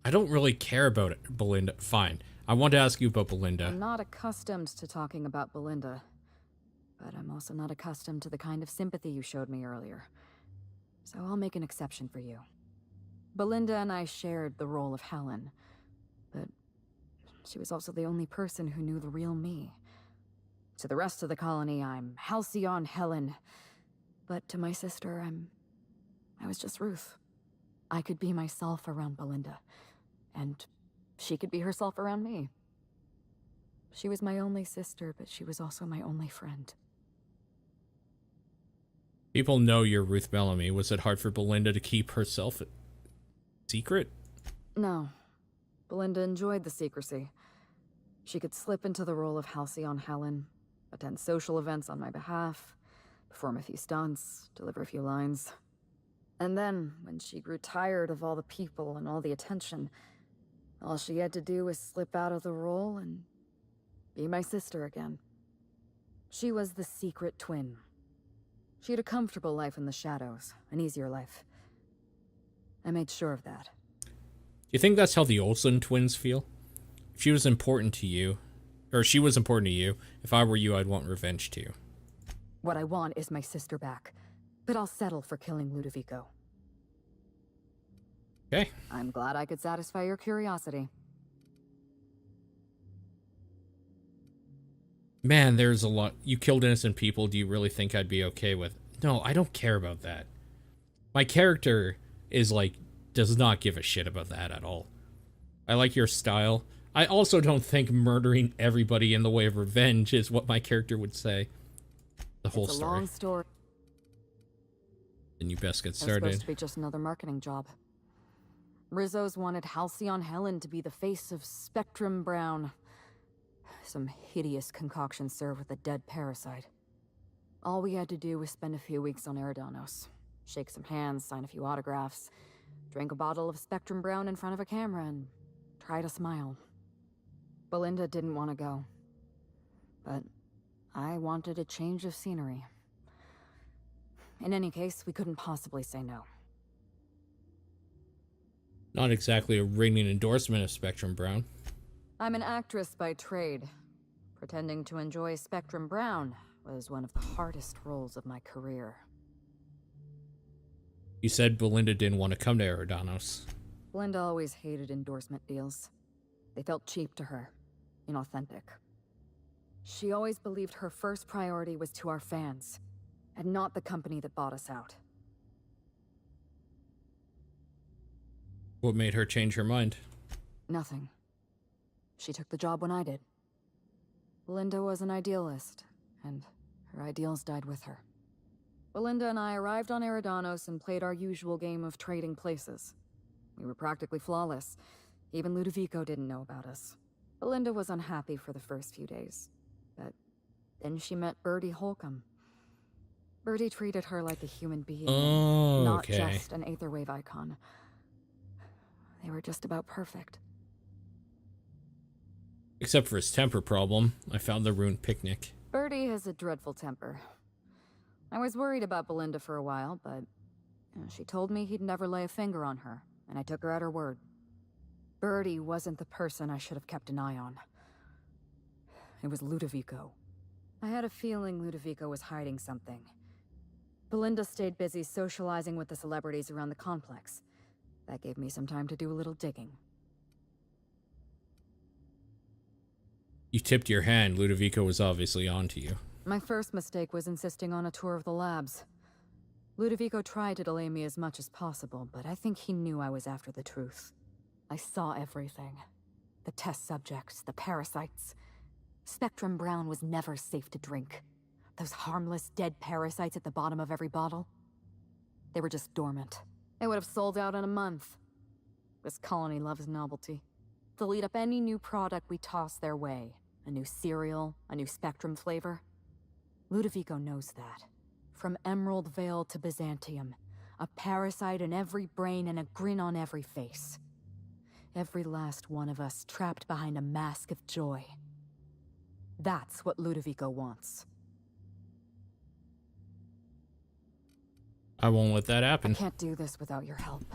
I don't really care about it, Belinda. Fine. I want to ask you about Belinda. I'm not accustomed to talking about Belinda, but I'm also not accustomed to the kind of sympathy you showed me earlier. So I'll make an exception for you. Belinda and I shared the role of Helen, but she was also the only person who knew the real me. To the rest of the colony, I'm Halcyon Helen, but to my sister, I was just Ruth. I could be myself around Belinda, and she could be herself around me. She was my only sister, but she was also my only friend. People know you're Ruth Bellamy. Was it hard for Belinda to keep herself secret? No. Belinda enjoyed the secrecy. She could slip into the role of Halcyon Helen, attend social events on my behalf, perform a few stunts, deliver a few lines. And then, when she grew tired of all the people and all the attention, all she had to do was slip out of the role and be my sister again. She was the secret twin. She had a comfortable life in the shadows, an easier life. I made sure of that. You think that's how the Olsen twins feel? If she was important to you, or she was important to you, if I were you, I'd want revenge too. What I want is my sister back, but I'll settle for killing Ludovico. Okay. I'm glad I could satisfy your curiosity. Man, there's a lot. You killed innocent people. Do you really think I'd be okay with? No, I don't care about that. My character is like, does not give a shit about that at all. I like your style. I also don't think murdering everybody in the way of revenge is what my character would say. The whole It's a story. long story. Then you best get It's supposed started. to be just another marketing job. Rizzo's wanted Halcyon Helen to be the face of Spectrum Brown. Some hideous concoction served with a dead parasite. All we had to do was spend a few weeks on Eridanos, shake some hands, sign a few autographs, drink a bottle of Spectrum Brown in front of a camera, and try to smile. Belinda didn't want to go, but I wanted a change of scenery. In any case, we couldn't possibly say no. Not exactly a ringing endorsement of Spectrum Brown. I'm an actress by trade. Pretending to enjoy Spectrum Brown was one of the hardest roles of my career. You said Belinda didn't want to come to Eridanos. Belinda always hated endorsement deals. They felt cheap to her, inauthentic. She always believed her first priority was to our fans, and not the company that bought us out. What made her change her mind? Nothing. She took the job when I did. Belinda was an idealist, and her ideals died with her. Belinda and I arrived on Eridanos and played our usual game of trading places. We were practically flawless. Even Ludovico didn't know about us. Belinda was unhappy for the first few days, but then she met Bertie Holcomb. Bertie treated her like a human being, not just an Aetherwave icon. They were just about perfect. Except for his temper problem. I found the ruined picnic. Bertie has a dreadful temper. I was worried about Belinda for a while, but she told me he'd never lay a finger on her, and I took her at her word. Bertie wasn't the person I should have kept an eye on. It was Ludovico. I had a feeling Ludovico was hiding something. Belinda stayed busy socializing with the celebrities around the complex. That gave me some time to do a little digging. You tipped your hand. Ludovico was obviously onto you. My first mistake was insisting on a tour of the labs. Ludovico tried to delay me as much as possible, but I think he knew I was after the truth. I saw everything. The test subjects, the parasites. Spectrum Brown was never safe to drink. Those harmless, dead parasites at the bottom of every bottle. They were just dormant. They would have sold out in a month. This colony loves novelty. They'll eat up any new product we toss their way. A new cereal, a new Spectrum flavor. Ludovico knows that. From Emerald Vale to Byzantium, a parasite in every brain and a grin on every face. Every last one of us trapped behind a mask of joy. That's what Ludovico wants. I won't let that happen. I can't do this without your help.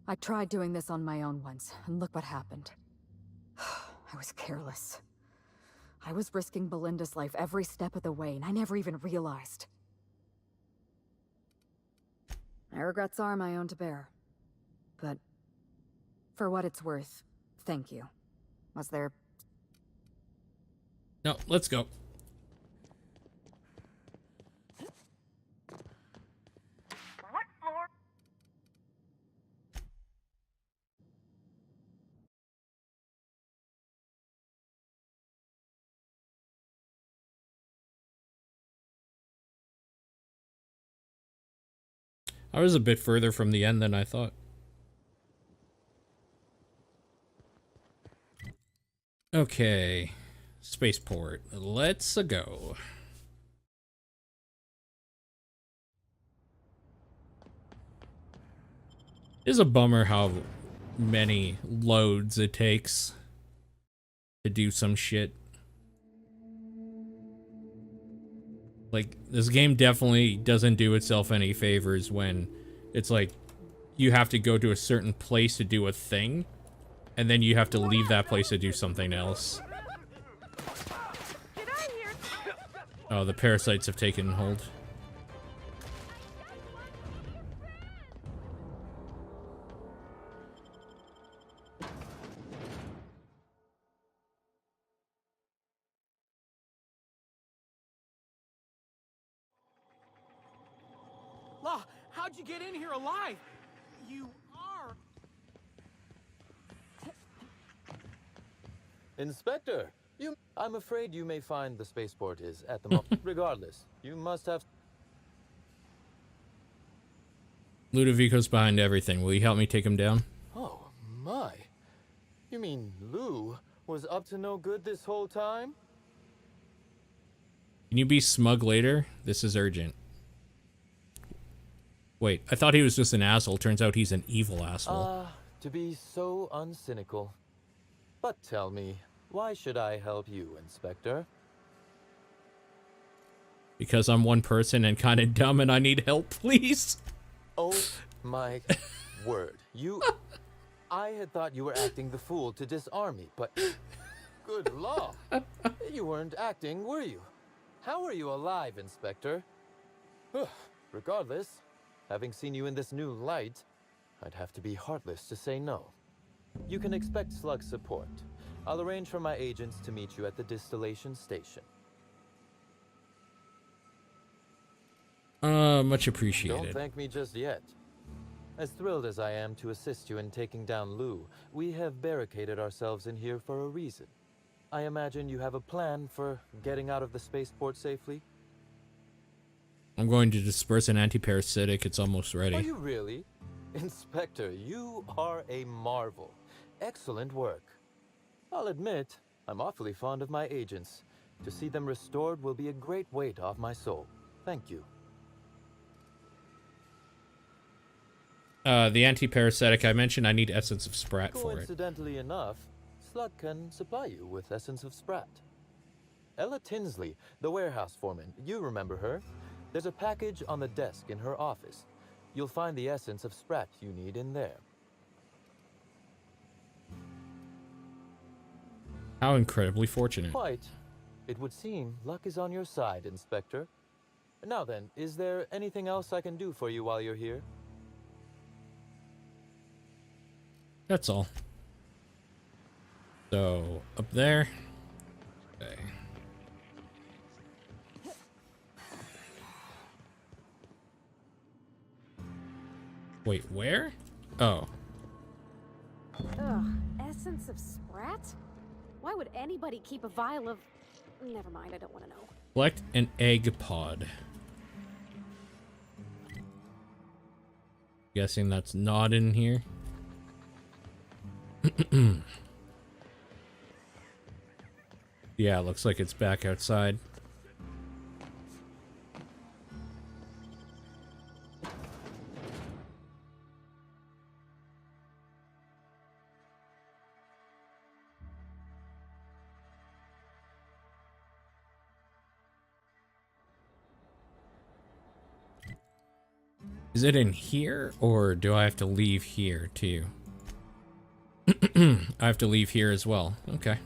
I tried doing this on my own once, and look what happened. I was careless. I was risking Belinda's life every step of the way, and I never even realized. My regrets are my own to bear. But for what it's worth, thank you. Was there... No, let's go. What floor? I was a bit further from the end than I thought. Okay. Spaceport. Let's go. It's a bummer how many loads it takes to do some shit. Like, this game definitely doesn't do itself any favors when it's like you have to go to a certain place to do a thing, and then you have to leave that place to do something else. Oh, the parasites have taken hold. La, how'd you get in here alive? You are... Inspector, I'm afraid you may find the spaceport is at the moment. Regardless, you must have... Ludovico's behind everything. Will you help me take him down? Oh, my. You mean Lou was up to no good this whole time? Can you be smug later? This is urgent. Wait, I thought he was just an asshole. Turns out he's an evil asshole. To be so uncynical. But tell me, why should I help you, Inspector? Because I'm one person and kind of dumb and I need help, please. Oh my word. I had thought you were acting the fool to disarm me, but good law. You weren't acting, were you? How are you alive, Inspector? Regardless, having seen you in this new light, I'd have to be heartless to say no. You can expect Slug support. I'll arrange for my agents to meet you at the distillation station. Much appreciated. Don't thank me just yet. As thrilled as I am to assist you in taking down Lou, we have barricaded ourselves in here for a reason. I imagine you have a plan for getting out of the spaceport safely? I'm going to disperse an anti-parasitic. It's almost ready. Are you really? Inspector, you are a marvel. Excellent work. I'll admit, I'm awfully fond of my agents. To see them restored will be a great weight off my soul. Thank you. The anti-parasitic I mentioned, I need Essence of Sprat for it. Coincidentally enough, Slug can supply you with Essence of Sprat. Ella Tinsley, the warehouse foreman, you remember her? There's a package on the desk in her office. You'll find the Essence of Sprat you need in there. How incredibly fortunate. Quite. It would seem luck is on your side, Inspector. Now then, is there anything else I can do for you while you're here? That's all. So, up there. Wait, where? Oh. Ugh, essence of sprat? Why would anybody keep a vial of... Never mind, I don't want to know. Collect an egg pod. Guessing that's not in here. Yeah, looks like it's back outside. Is it in here, or do I have to leave here too? I have to leave here as well. Okay.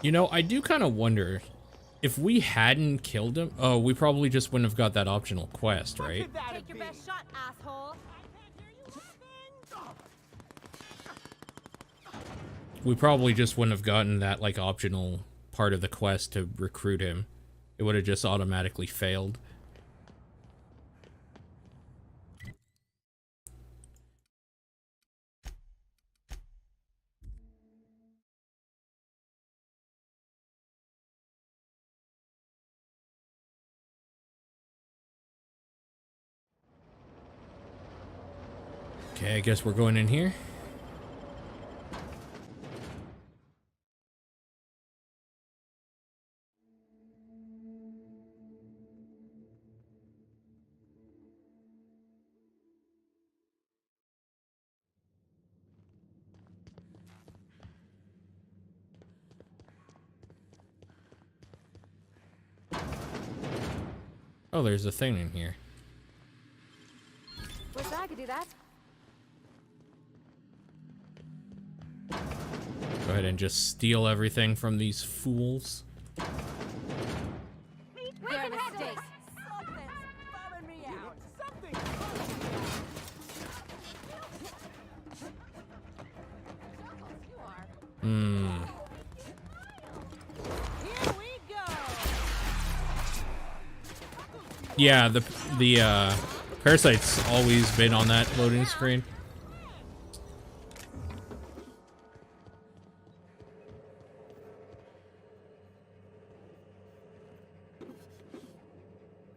You know, I do kind of wonder if we hadn't killed him. Oh, we probably just wouldn't have got that optional quest, right? Take your best shot, asshole. We probably just wouldn't have gotten that, like, optional part of the quest to recruit him. It would have just automatically failed. Okay, I guess we're going in here. Oh, there's a thing in here. Wish I could do that. Go ahead and just steal everything from these fools. You're a mistake. Hmm. Yeah, the parasite's always been on that loading screen.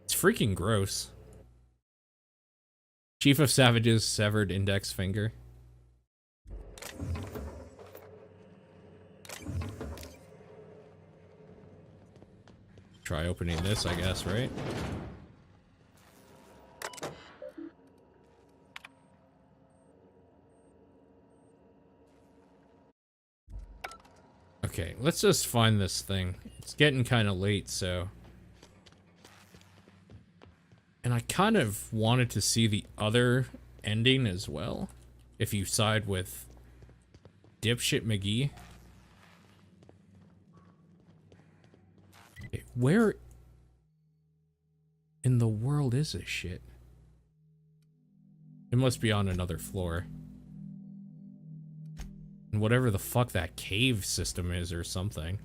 It's freaking gross. Chief of Savage's severed index finger. Try opening this, I guess, right? Okay, let's just find this thing. It's getting kind of late, so... And I kind of wanted to see the other ending as well. If you side with Dipshit McGee. Okay, where in the world is this shit? It must be on another floor. And whatever the fuck that cave system is or something.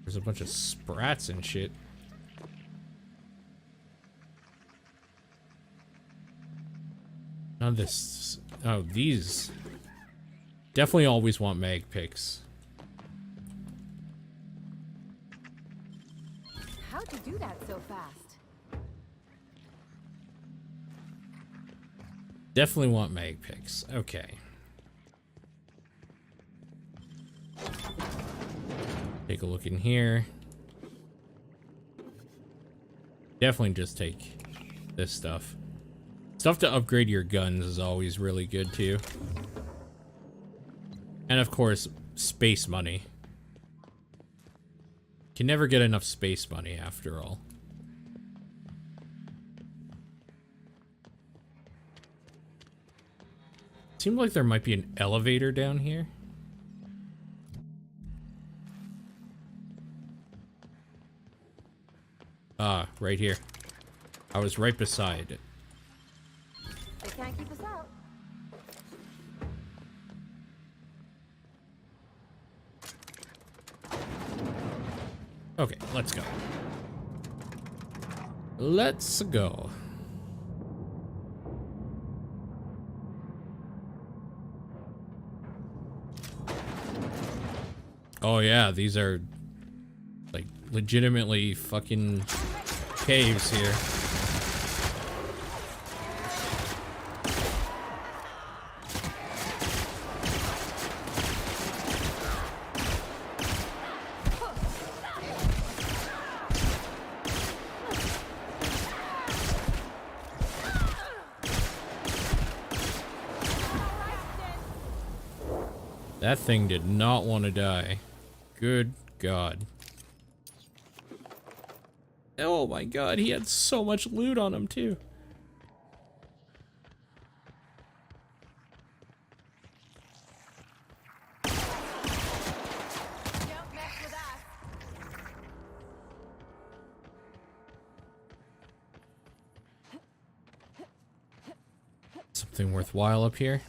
There's a bunch of sprats and shit. None of this... Oh, these... Definitely always want mag picks. How'd you do that so fast? Definitely want mag picks. Okay. Take a look in here. Definitely just take this stuff. Stuff to upgrade your guns is always really good too. And of course, space money. Can never get enough space money after all. Seemed like there might be an elevator down here. Ah, right here. I was right beside it. They can't keep us out. Okay, let's go. Let's go. Oh yeah, these are like legitimately fucking caves here. That thing did not want to die. Good God. Oh my God, he had so much loot on him too. Something worthwhile up here.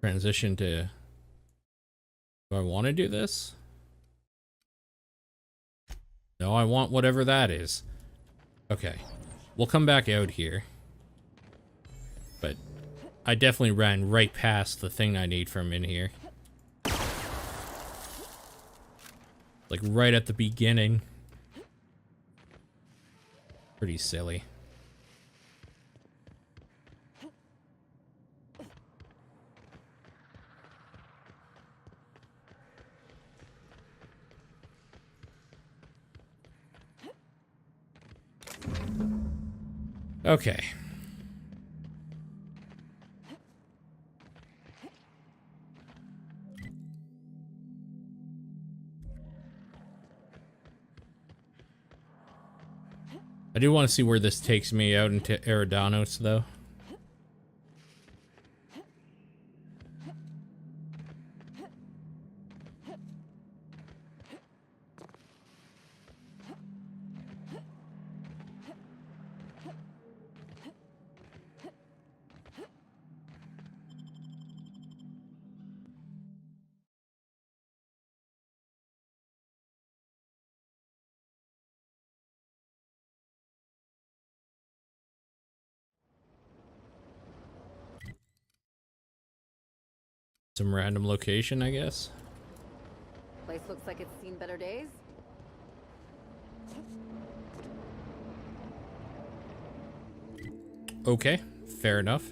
Transition to, do I want to do this? No, I want whatever that is. Okay, we'll come back out here. But I definitely ran right past the thing I need from in here. Like right at the beginning. Pretty silly. Okay. I do want to see where this takes me out into Eridanos, though. Some random location, I guess. Place looks like it's seen better days. Okay, fair enough.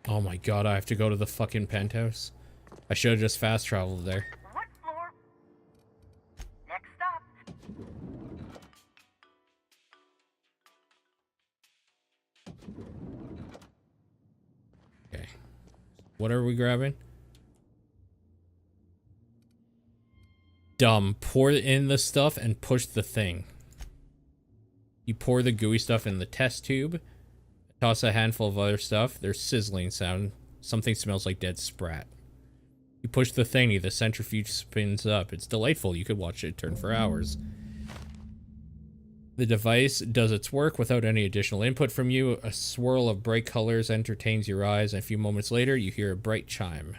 Oh my God, I have to go to the fucking penthouse. I should have just fast traveled there. What floor? Next stop. Okay. What are we grabbing? Dumb. Pour in the stuff and push the thing. You pour the gooey stuff in the test tube. Toss a handful of other stuff. There's sizzling sound. Something smells like dead sprat. You push the thingy, the centrifuge spins up. It's delightful. You could watch it turn for hours. The device does its work without any additional input from you. A swirl of bright colors entertains your eyes, and a few moments later, you hear a bright chime.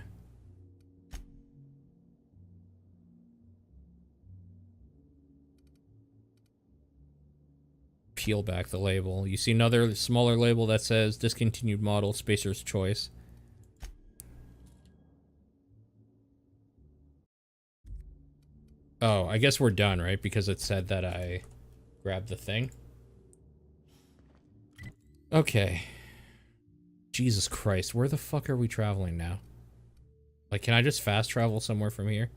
peel back the label. You see another smaller label that says discontinued model, Spacer's Choice. Oh, I guess we're done, right? Because it said that I grabbed the thing. Okay. Jesus Christ, where the fuck are we traveling now? Like, can I just fast travel somewhere from here?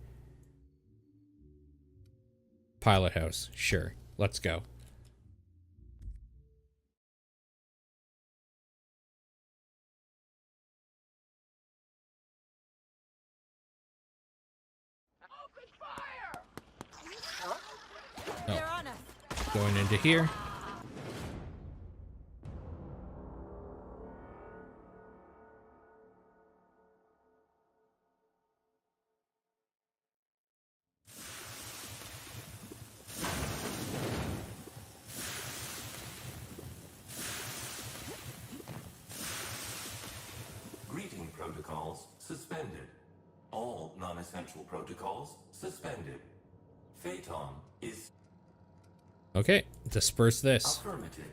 Pilot house. Sure. Let's go. Oh. Going into here. Greeting protocols suspended. All non-essential protocols suspended. Phaeton is Okay, disperse this. affirmative.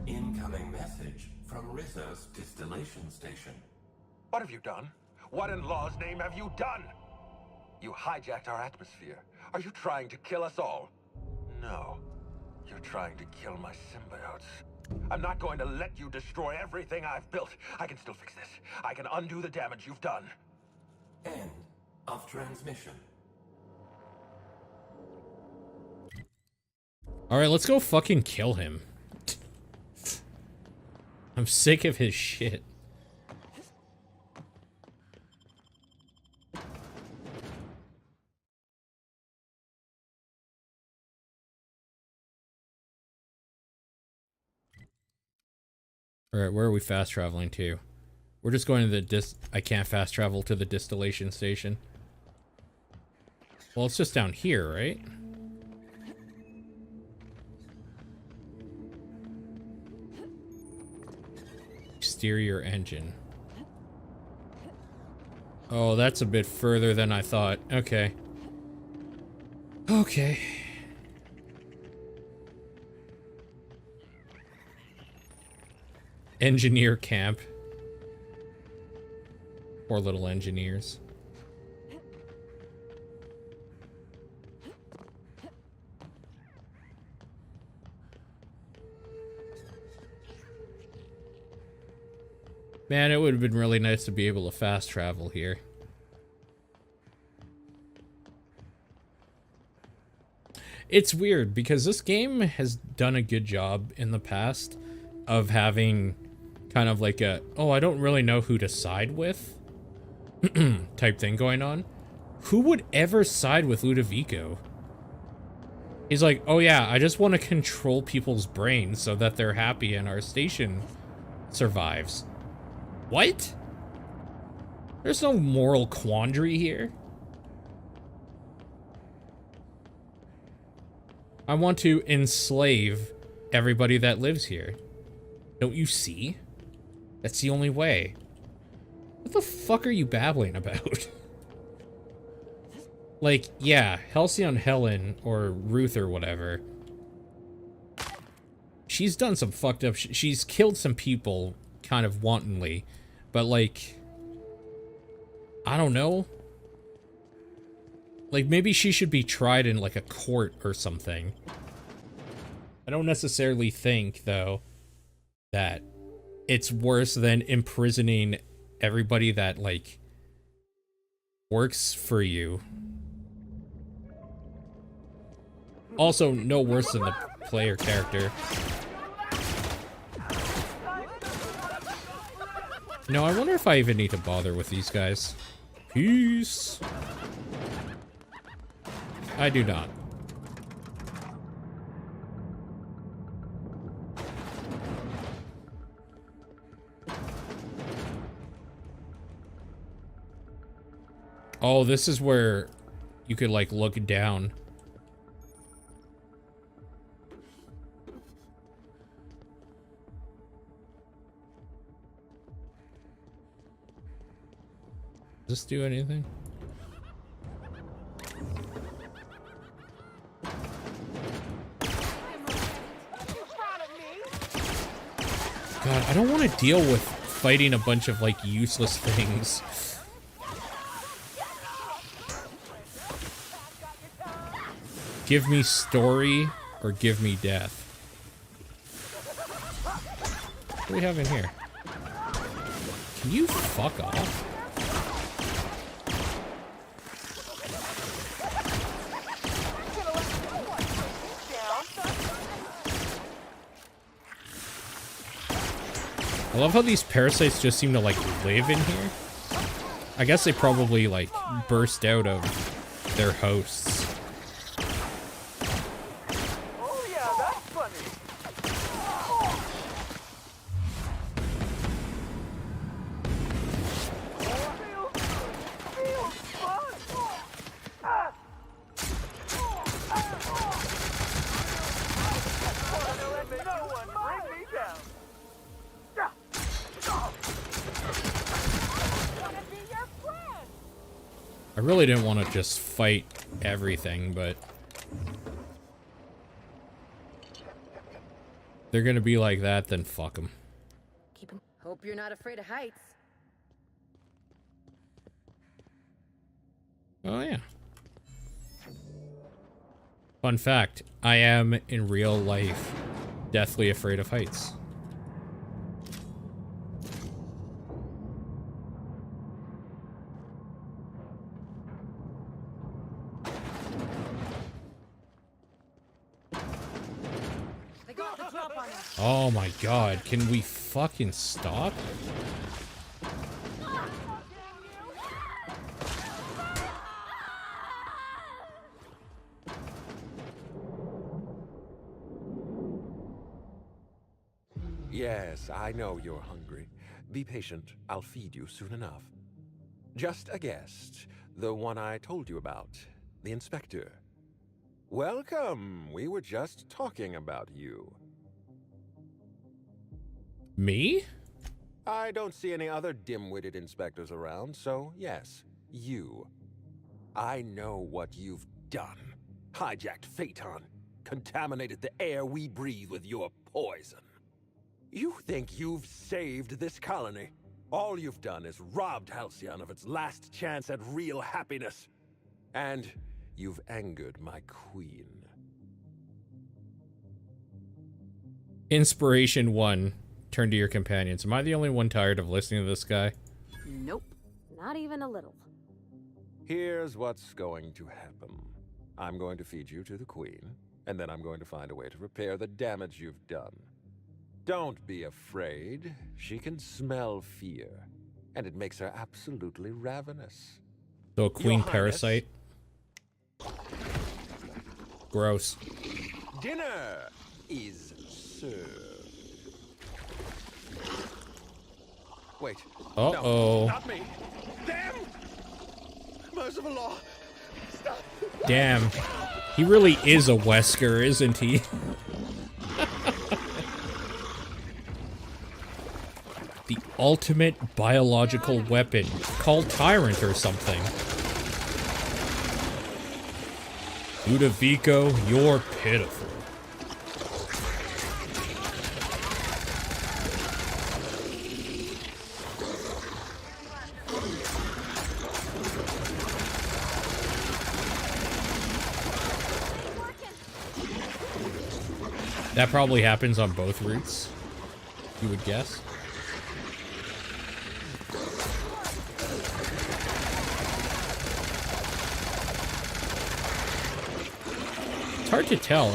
Incoming message from Rizzo's distillation station. What have you done? What in law's name have you done? You hijacked our atmosphere. Are you trying to kill us all? No. You're trying to kill my symbiotes. I'm not going to let you destroy everything I've built. I can still fix this. I can undo the damage you've done. End of transmission. Alright, let's go fucking kill him. I'm sick of his shit. Alright, where are we fast traveling to? We're just going to the I can't fast travel to the distillation station. Well, it's just down here, right? Exterior engine. Oh, that's a bit further than I thought. Okay. Okay. Engineer camp. Poor little engineers. Man, it would have been really nice to be able to fast travel here. It's weird because this game has done a good job in the past of having kind of like a, oh, I don't really know who to side with type thing going on. Who would ever side with Ludovico? He's like, oh yeah, I just want to control people's brains so that they're happy and our station survives. What? There's no moral quandary here. I want to enslave everybody that lives here. Don't you see? That's the only way. What the fuck are you babbling about? Like, yeah, Halcyon Helen or Ruth or whatever. She's done some fucked up she's killed some people kind of wantonly. But like, I don't know. Like, maybe she should be tried in like a court or something. I don't necessarily think, though, that it's worse than imprisoning everybody that, like, works for you. Also, no worse than the player character. No, I wonder if I even need to bother with these guys. Peace. I do not. Oh, this is where you could, like, look down. Does this do anything? God, I don't want to deal with fighting a bunch of, like, useless things. Give me story or give me death. What do we have in here? Can you fuck off? I love how these parasites just seem to, like, live in here. I guess they probably, like, burst out of their hosts. I really didn't want to just fight everything, but they're gonna be like that, then fuck them. Hope you're not afraid of heights. Oh yeah. Fun fact, I am in real life deathly afraid of heights. Oh my god, can we fucking stop? Yes, I know you're hungry. Be patient. I'll feed you soon enough. Just a guest. The one I told you about. The inspector. Welcome. We were just talking about you. Me? I don't see any other dim-witted inspectors around, so yes, you. I know what you've done. Hijacked Phaeton. Contaminated the air we breathe with your poison. You think you've saved this colony? All you've done is robbed Halcyon of its last chance at real happiness. And you've angered my queen. Inspiration 1. Turn to your companions. Am I the only one tired of listening to this guy? Nope. Not even a little. Here's what's going to happen. I'm going to feed you to the queen, and then I'm going to find a way to repair the damage you've done. Don't be afraid. She can smell fear, and it makes her absolutely ravenous. So a queen Your parasite? Gross. Dinner is served. Wait. Uh-oh. No, not me. Damn! Merciful law. Stop. Damn. He really is a Wesker, isn't he? The ultimate biological weapon. Called Tyrant or something. Ludovico, you're pitiful. That probably happens on both routes, you would guess. It's hard to tell.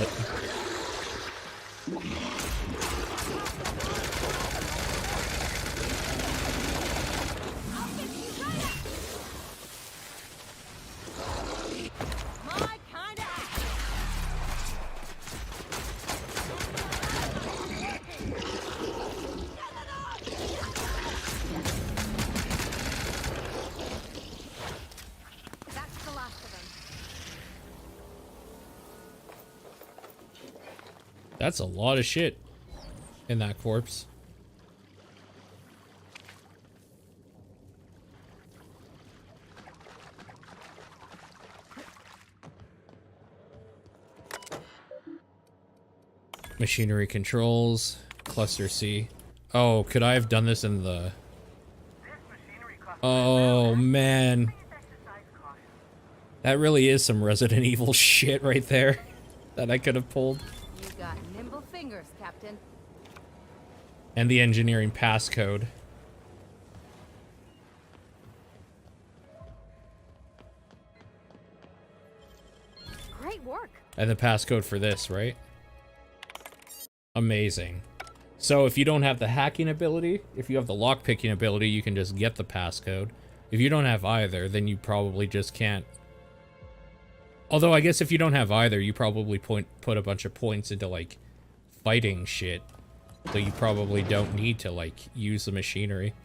That's a lot of shit in that corpse. Machinery controls, cluster C. Oh, could I have done this in the... Oh, man. That really is some Resident Evil shit right there that I could have pulled. You got nimble fingers, Captain. And the engineering passcode. Great work. And the passcode for this, right? Amazing. So if you don't have the hacking ability, if you have the lockpicking ability, you can just get the passcode. If you don't have either, then you probably just can't. Although I guess if you don't have either, you probably put a bunch of points into like fighting shit. So you probably don't need to like use the machinery.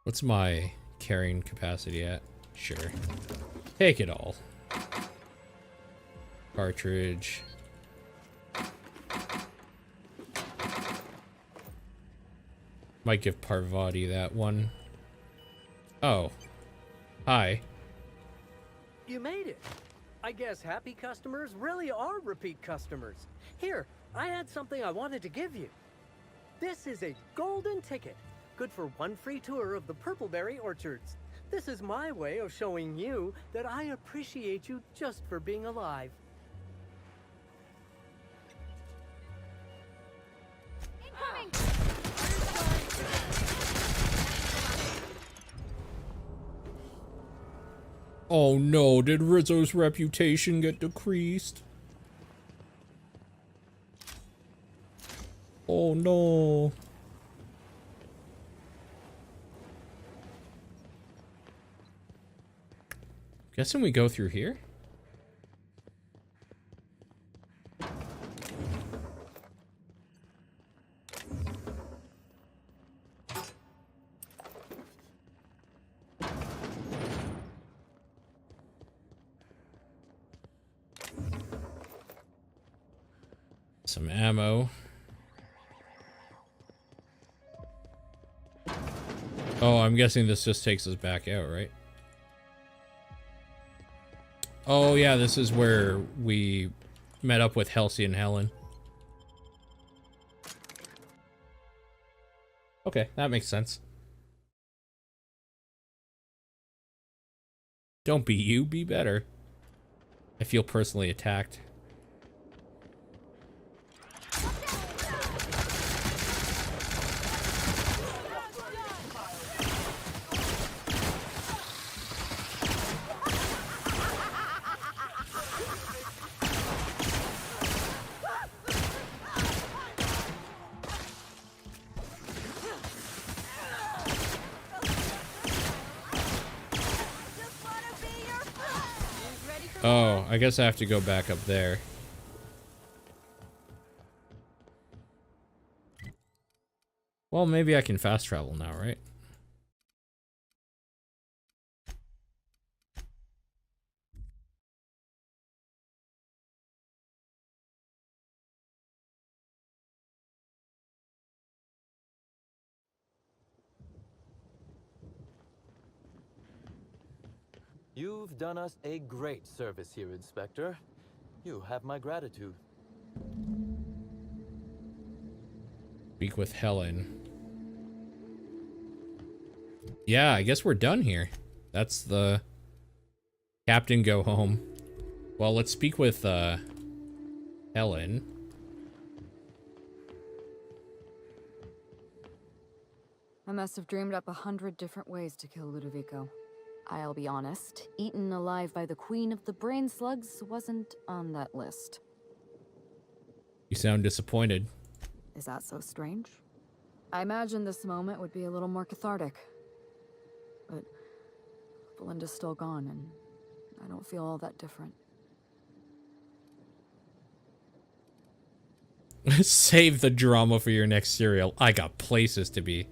What's my carrying capacity at? Sure. Take it all. Cartridge. Might give Parvati that one. Oh. Hi. You made it. I guess happy customers really are repeat customers. Here, I had something I wanted to give you. This is a golden ticket. Good for one free tour of the Purpleberry Orchards. This is my way of showing you that I appreciate you just for being alive. Incoming! Oh no, did Rizzo's reputation get decreased? Oh no. Guessing we go through here? Some ammo. Oh, I'm guessing this just takes us back out, right? Oh yeah, this is where we met up with Halsey and Helen. Okay, that makes sense. Don't be you, be better. I feel personally attacked. Oh, I guess I have to go back up there. Well, maybe I can fast travel now, right? You've done us a great service here, Inspector. You have my gratitude. Speak with Helen. Yeah, I guess we're done here. That's the Captain go home. Well, let's speak with Helen. I must have dreamed up 100 different ways to kill Ludovico. I'll be honest, eaten alive by the Queen of the Brain Slugs wasn't on that list. You sound disappointed. Is that so strange? I imagined this moment would be a little more cathartic. But Belinda's still gone, and I don't feel all that different. Save the drama for your next serial. I got places to be.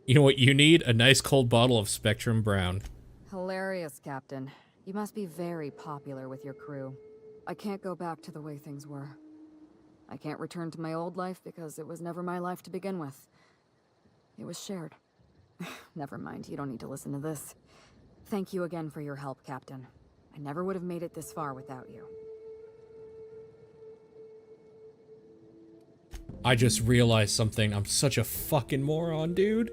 You know what you need? A nice cold bottle of Spectrum Brown. Hilarious, Captain. You must be very popular with your crew. I can't go back to the way things were. I can't return to my old life because it was never my life to begin with. It was shared. Never mind, you don't need to listen to this. Thank you again for your help, Captain. I never would have made it this far without you. I just realized something. I'm such a fucking moron, dude.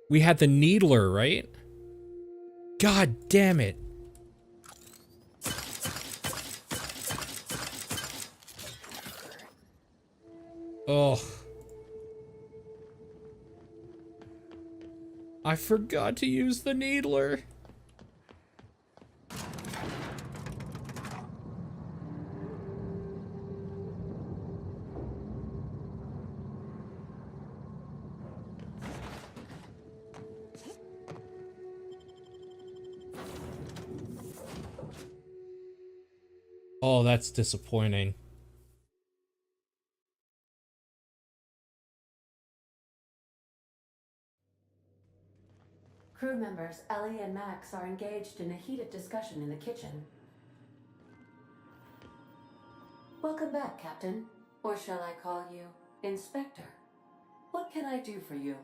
We had the Needler, right? God damn it. Oh. I forgot to use the Needler. Oh, that's disappointing. Crew members Ellie and Max are engaged in a heated discussion in the kitchen. Welcome back, Captain. Or shall I call you Inspector? What can I do for you?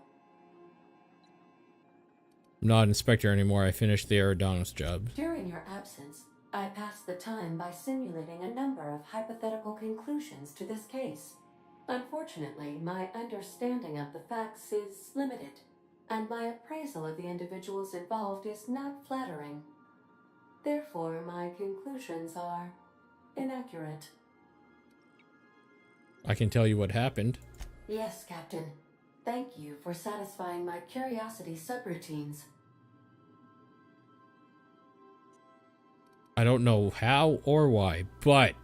I'm not Inspector anymore. I finished the Eridanos job. During your absence, I passed the time by simulating a number of hypothetical conclusions to this case. Unfortunately, my understanding of the facts is limited, and my appraisal of the individuals involved is not flattering. Therefore, my conclusions are inaccurate. I can tell you what happened. Yes, Captain. Thank you for satisfying my curiosity subroutines. I don't know how or why, but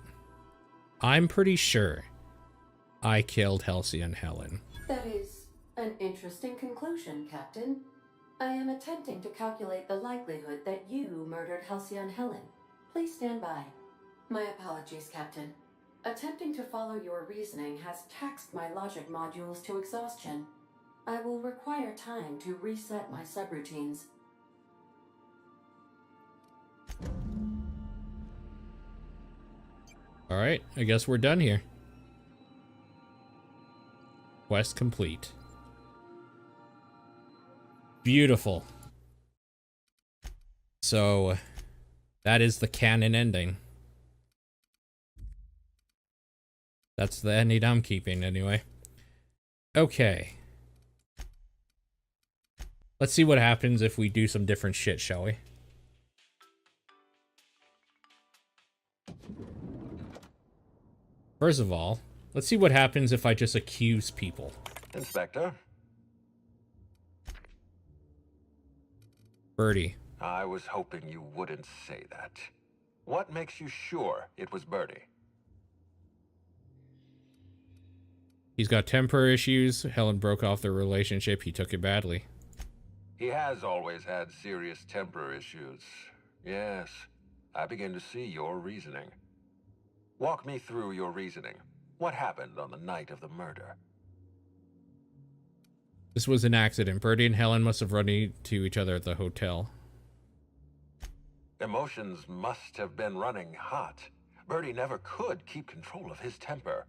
I'm pretty sure I killed Halcyon Helen. That is an interesting conclusion, Captain. I am attempting to calculate the likelihood that you murdered Halcyon Helen. Please stand by. My apologies, Captain. Attempting to follow your reasoning has taxed my logic modules to exhaustion. I will require time to reset my subroutines. Alright, I guess we're done here. Quest complete. Beautiful. So, that is the canon ending. That's the ending I'm keeping, anyway. Okay. Let's see what happens if we do some different shit, shall we? First of all, let's see what happens if I just accuse people. Inspector? Birdie. I was hoping you wouldn't say that. What makes you sure it was Birdie? He's got temper issues. Helen broke off their relationship. He took it badly. He has always had serious temper issues. Yes, I begin to see your reasoning. Walk me through your reasoning. What happened on the night of the murder? This was an accident. Birdie and Helen must have run into each other at the hotel. Emotions must have been running hot. Birdie never could keep control of his temper.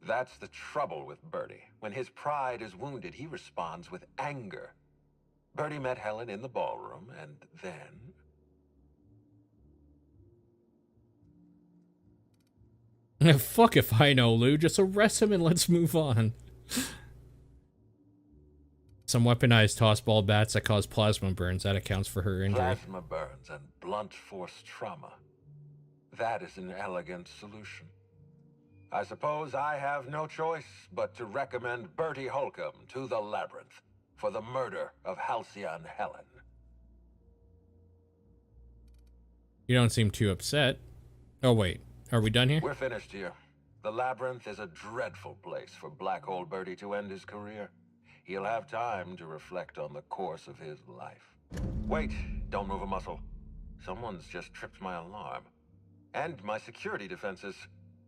That's the trouble with Birdie. When his pride is wounded, he responds with anger. Birdie met Helen in the ballroom, and then... Fuck if I know, Lou. Just arrest him and let's move on. Some weaponized tossball bats that cause plasma burns. That accounts for her injury. Plasma burns and blunt force trauma. That is an elegant solution. I suppose I have no choice but to recommend Bertie Holcomb to the Labyrinth for the murder of Halcyon Helen. You don't seem too upset. Oh, wait. Are we done here? We're finished here. The Labyrinth is a dreadful place for Black Hole Bertie to end his career. He'll have time to reflect on the course of his life. Wait, don't move a muscle. Someone's just tripped my alarm. And my security defenses.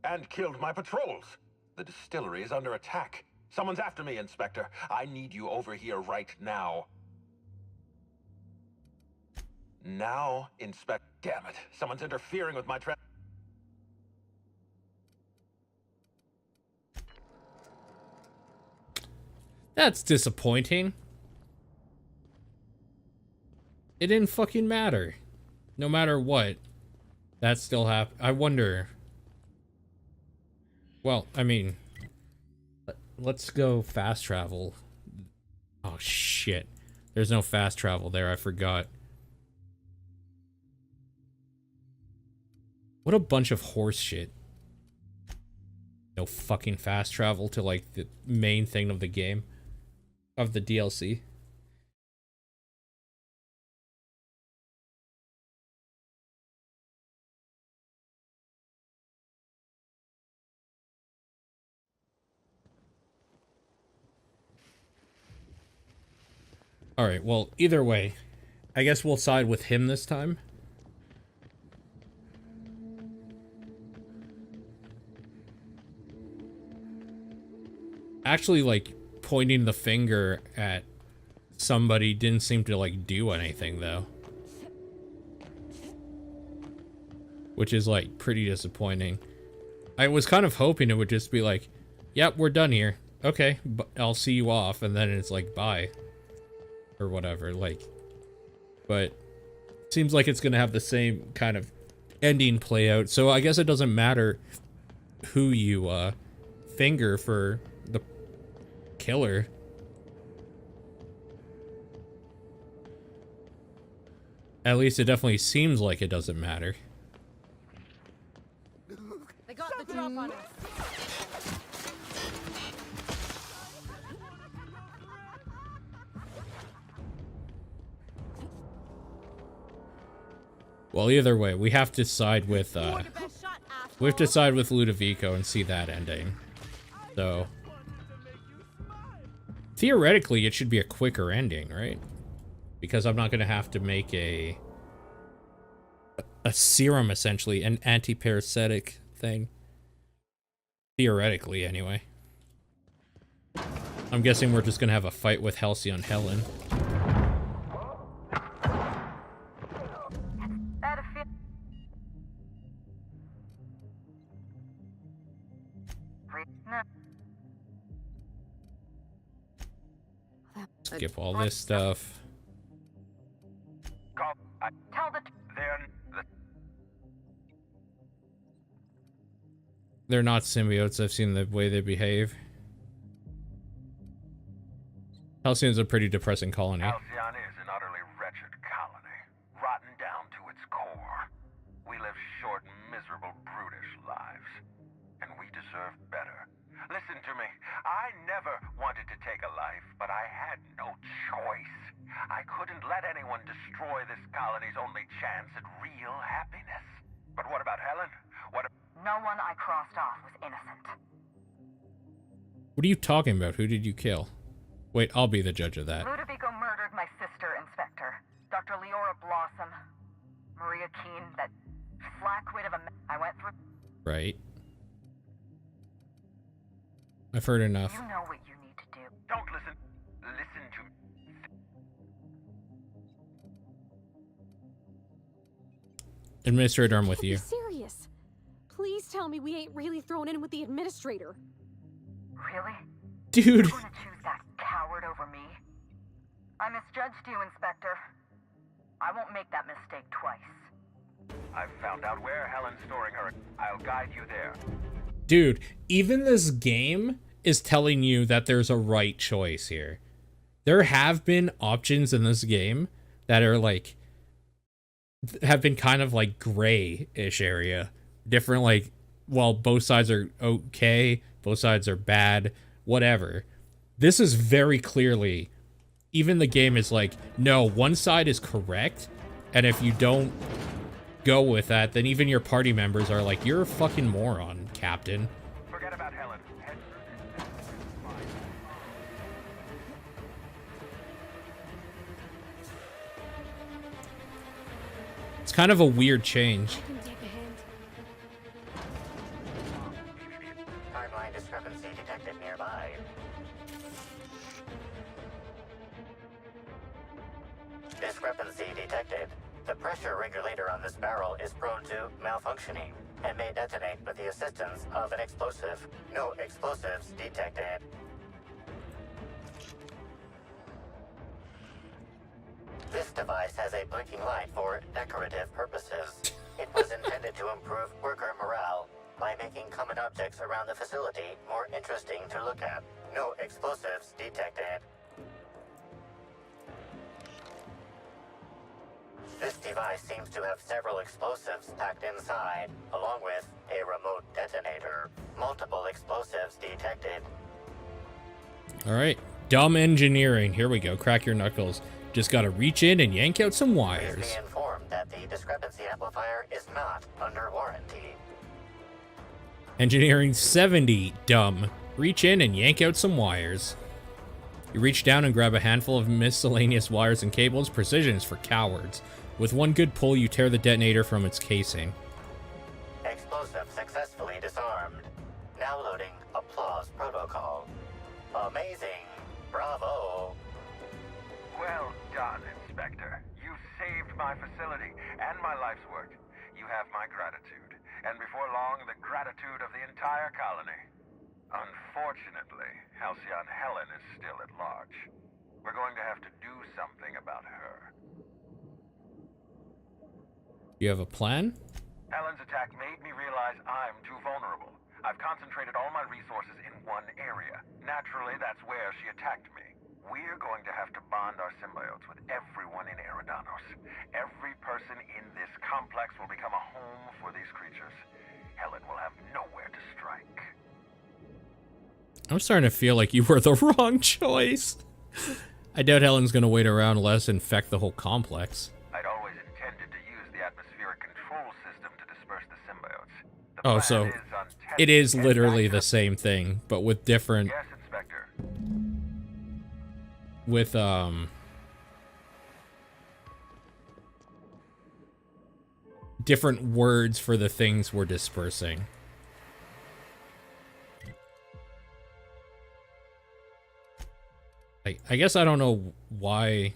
And killed my patrols. The distillery is under attack. Someone's after me, Inspector. I need you over here right now. Now, Inspector. Damn it. Someone's interfering with my That's disappointing. It didn't fucking matter. No matter what. That still happened. I wonder. Well, I mean, let's go fast travel. Oh shit. There's no fast travel there, I forgot. What a bunch of horse shit. No fucking fast travel to like the main thing of the game. Of the DLC. Alright, well, either way, I guess we'll side with him this time. Actually, like, pointing the finger at somebody didn't seem to, like, do anything, though. Which is, like, pretty disappointing. I was kind of hoping it would just be like, yep, we're done here. Okay, I'll see you off, and then it's like, bye. Or whatever, like, but seems like it's gonna have the same kind of ending play out, so I guess it doesn't matter who you finger for the killer. At least it definitely seems like it doesn't matter. They got the drop on us. Well, either way, we have to side with Ludovico and see that ending. So theoretically, it should be a quicker ending, right? Because I'm not going to have to make a serum, essentially, an anti-parasitic thing. Theoretically, anyway. I'm guessing we're just going to have a fight with Halcyon Helen. Skip all this stuff. They're not symbiotes. I've seen the way they behave. Halcyon's a pretty depressing colony. Halcyon is an utterly wretched colony, rotten down to its core. We live short, miserable, brutish lives, and we deserve better. Listen to me. I never wanted to take a life, but I had no choice. I couldn't let anyone destroy this colony's only chance at real happiness. But what about Helen? No one I crossed off was innocent. What are you talking about? Who did you kill? Wait, I'll be the judge of that. Ludovico murdered my sister, Inspector. Dr. Leora Blossom. Maria Keene, that flackwit of a I went through. Right. I've heard enough. You know what you need to do. Don't listen. Listen to me. Administrator, I'm with you. Be serious. Please tell me we ain't really thrown in with the administrator. Really? Dude. You're gonna choose that coward over me? I misjudged you, Inspector. I won't make that mistake twice. I've found out where Helen's storing her. I'll guide you there. Dude, even this game is telling you that there's a right choice here. There have been options in this game that are like, have been kind of like gray-ish area. Different, like, well, both sides are okay, both sides are bad, whatever. This is very clearly, even the game is like, no, one side is correct, and if you don't go with that, then even your party members are like, you're a fucking moron, Captain. Forget about Helen. It's kind of a weird change. Timeline discrepancy detected nearby. Discrepancy detected. The pressure regulator on this barrel is prone to malfunctioning and may detonate with the assistance of an explosive. No explosives detected. This device has a blinking light for decorative purposes. It was intended to improve worker morale by making common objects around the facility more interesting to look at. No explosives detected. This device seems to have several explosives packed inside, along with a remote detonator. Multiple explosives detected. Alright. Dumb engineering. Here we go. Crack your knuckles. Just gotta reach in and yank out some Please wires. be informed that the discrepancy amplifier is not under warranty. Engineering 70. Dumb. Reach in and yank out some wires. You reach down and grab a handful of miscellaneous wires and cables. Precision is for cowards. With one good pull, you tear the detonator from its casing. Explosive successfully disarmed. Now loading applause protocol. Amazing. Bravo. Well done, Inspector. You saved my facility and my life's work. You have my gratitude, and before long, the gratitude of the entire colony. Unfortunately, Halcyon Helen is still at large. We're going to have to do something about her. You have a plan? Helen's attack made me realize I'm too vulnerable. I've concentrated all my resources in one area. Naturally, that's where she attacked me. We're going to have to bond our symbiotes with everyone in Eridanos. Every person in this complex will become a home for these creatures. Helen will have nowhere to strike. I'm starting to feel like you were the wrong choice. I doubt Helen's gonna wait around and let us infect the whole complex. I'd always intended to use the atmospheric control system to disperse the symbiotes. Oh, so it is literally the same thing, but with different... Yes, Inspector. With, different words for the things we're dispersing. I guess I don't know why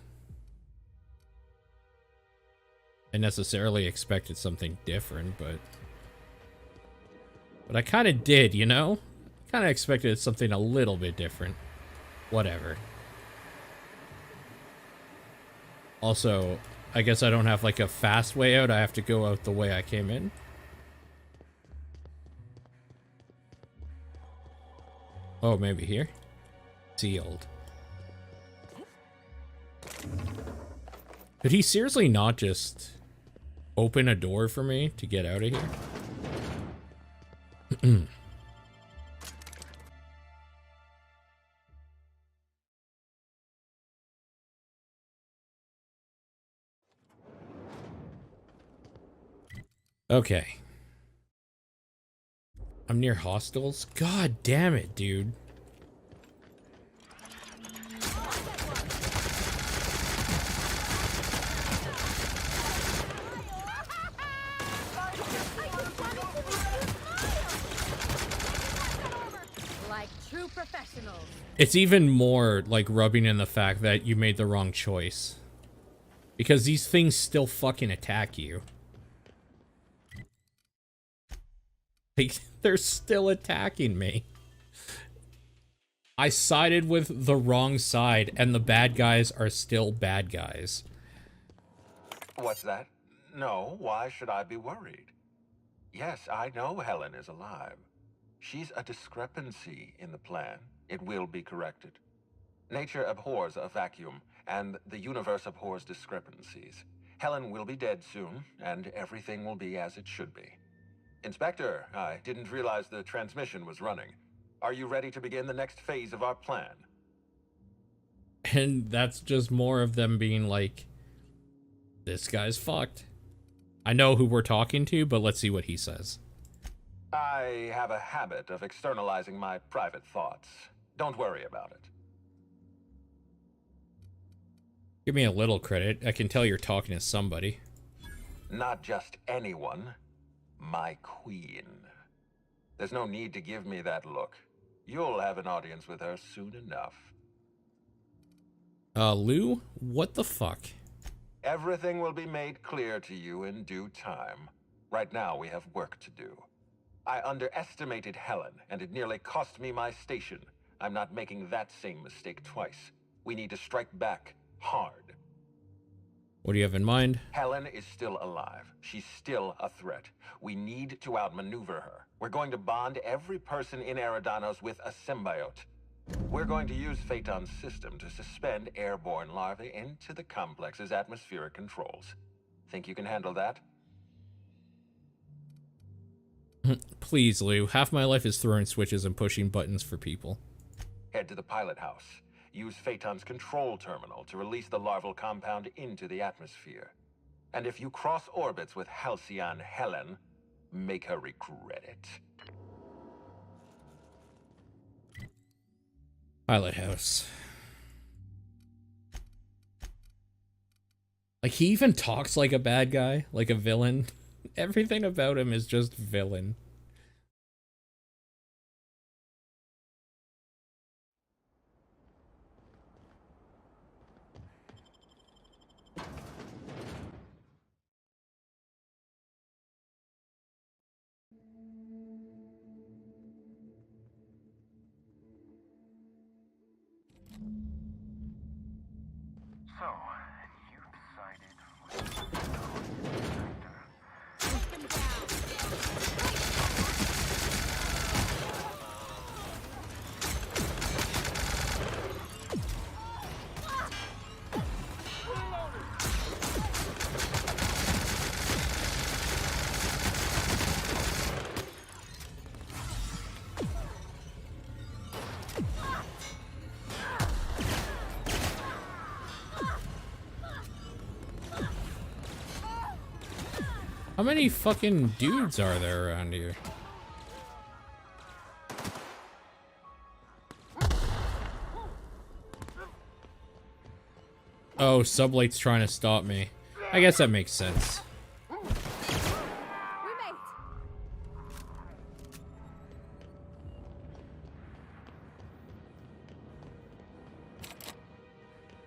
I necessarily expected something different, but I kind of did, you know? Kind of expected something a little bit different. Whatever. Also, I guess I don't have like a fast way out. I have to go out the way I came in. Oh, maybe here? Sealed. Could he seriously not just open a door for me to get out of here? Okay. I'm near hostels? God damn it, dude. Like true professionals. It's even more like rubbing in the fact that you made the wrong choice. Because these things still fucking attack you. Like, they're still attacking me. I sided with the wrong side, and the bad guys are still bad guys. What's that? No, why should I be worried? Yes, I know Helen is alive. She's a discrepancy in the plan. It will be corrected. Nature abhors a vacuum, and the universe abhors discrepancies. Helen will be dead soon, and everything will be as it should be. Inspector, I didn't realize the transmission was running. Are you ready to begin the next phase of our plan? And that's just more of them being like, this guy's fucked. I know who we're talking to, but let's see what he says. I have a habit of externalizing my private thoughts. Don't worry about it. Give me a little credit. I can tell you're talking to somebody. Not just anyone. My queen. There's no need to give me that look. You'll have an audience with her soon enough. Lou? What the fuck? Everything will be made clear to you in due time. Right now, we have work to do. I underestimated Helen, and it nearly cost me my station. I'm not making that same mistake twice. We need to strike back hard. What do you have in mind? Helen is still alive. She's still a threat. We need to outmaneuver her. We're going to bond every person in Eridanos with a symbiote. We're going to use Phaeton's system to suspend airborne larvae into the complex's atmospheric controls. Think you can handle that? Please, Lou. Half my life is throwing switches and pushing buttons for people. Head to the pilot house. Use Phaeton's control terminal to release the larval compound into the atmosphere. And if you cross orbits with Halcyon Helen, make her regret it. Pilot house. Like, he even talks like a bad guy, like a villain. Everything about him is just villain. So, you decided... How many fucking dudes are there around here? Oh, Sublight's trying to stop me. I guess that makes sense.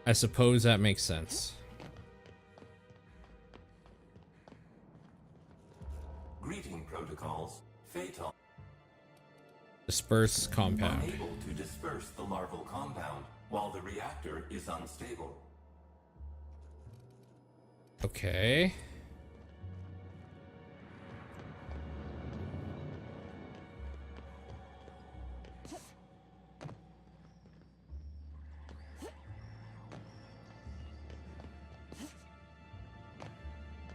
I suppose that makes sense. Greeting protocols. Phaeton. Disperse compound. Unable to disperse the larval compound while the reactor is unstable. Okay.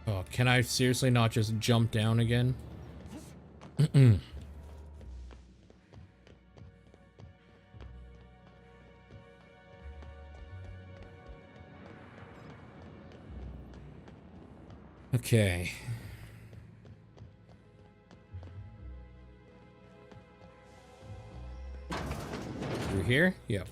Oh, can I seriously not just jump down again? Okay. Through here? Yep.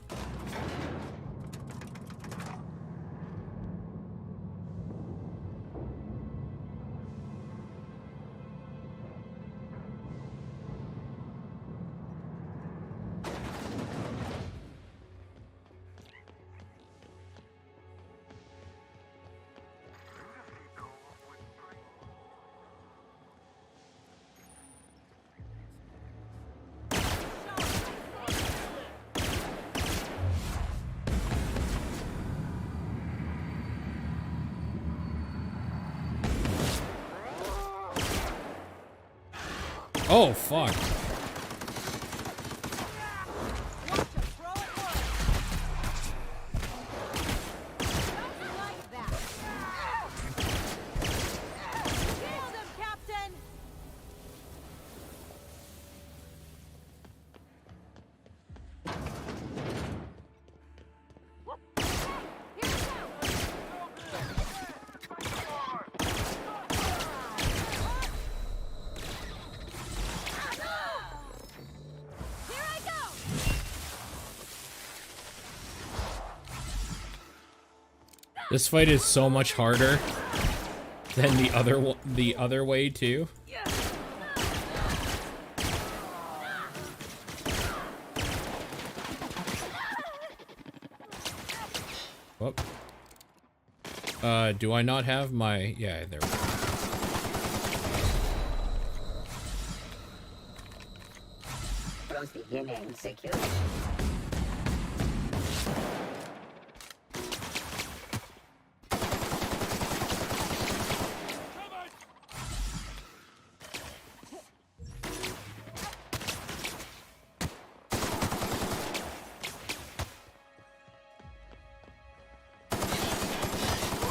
Oh, fuck. This fight is so much harder than the other way too. Whoop. Do I not have my... Yeah, there we go. Drones beginning security.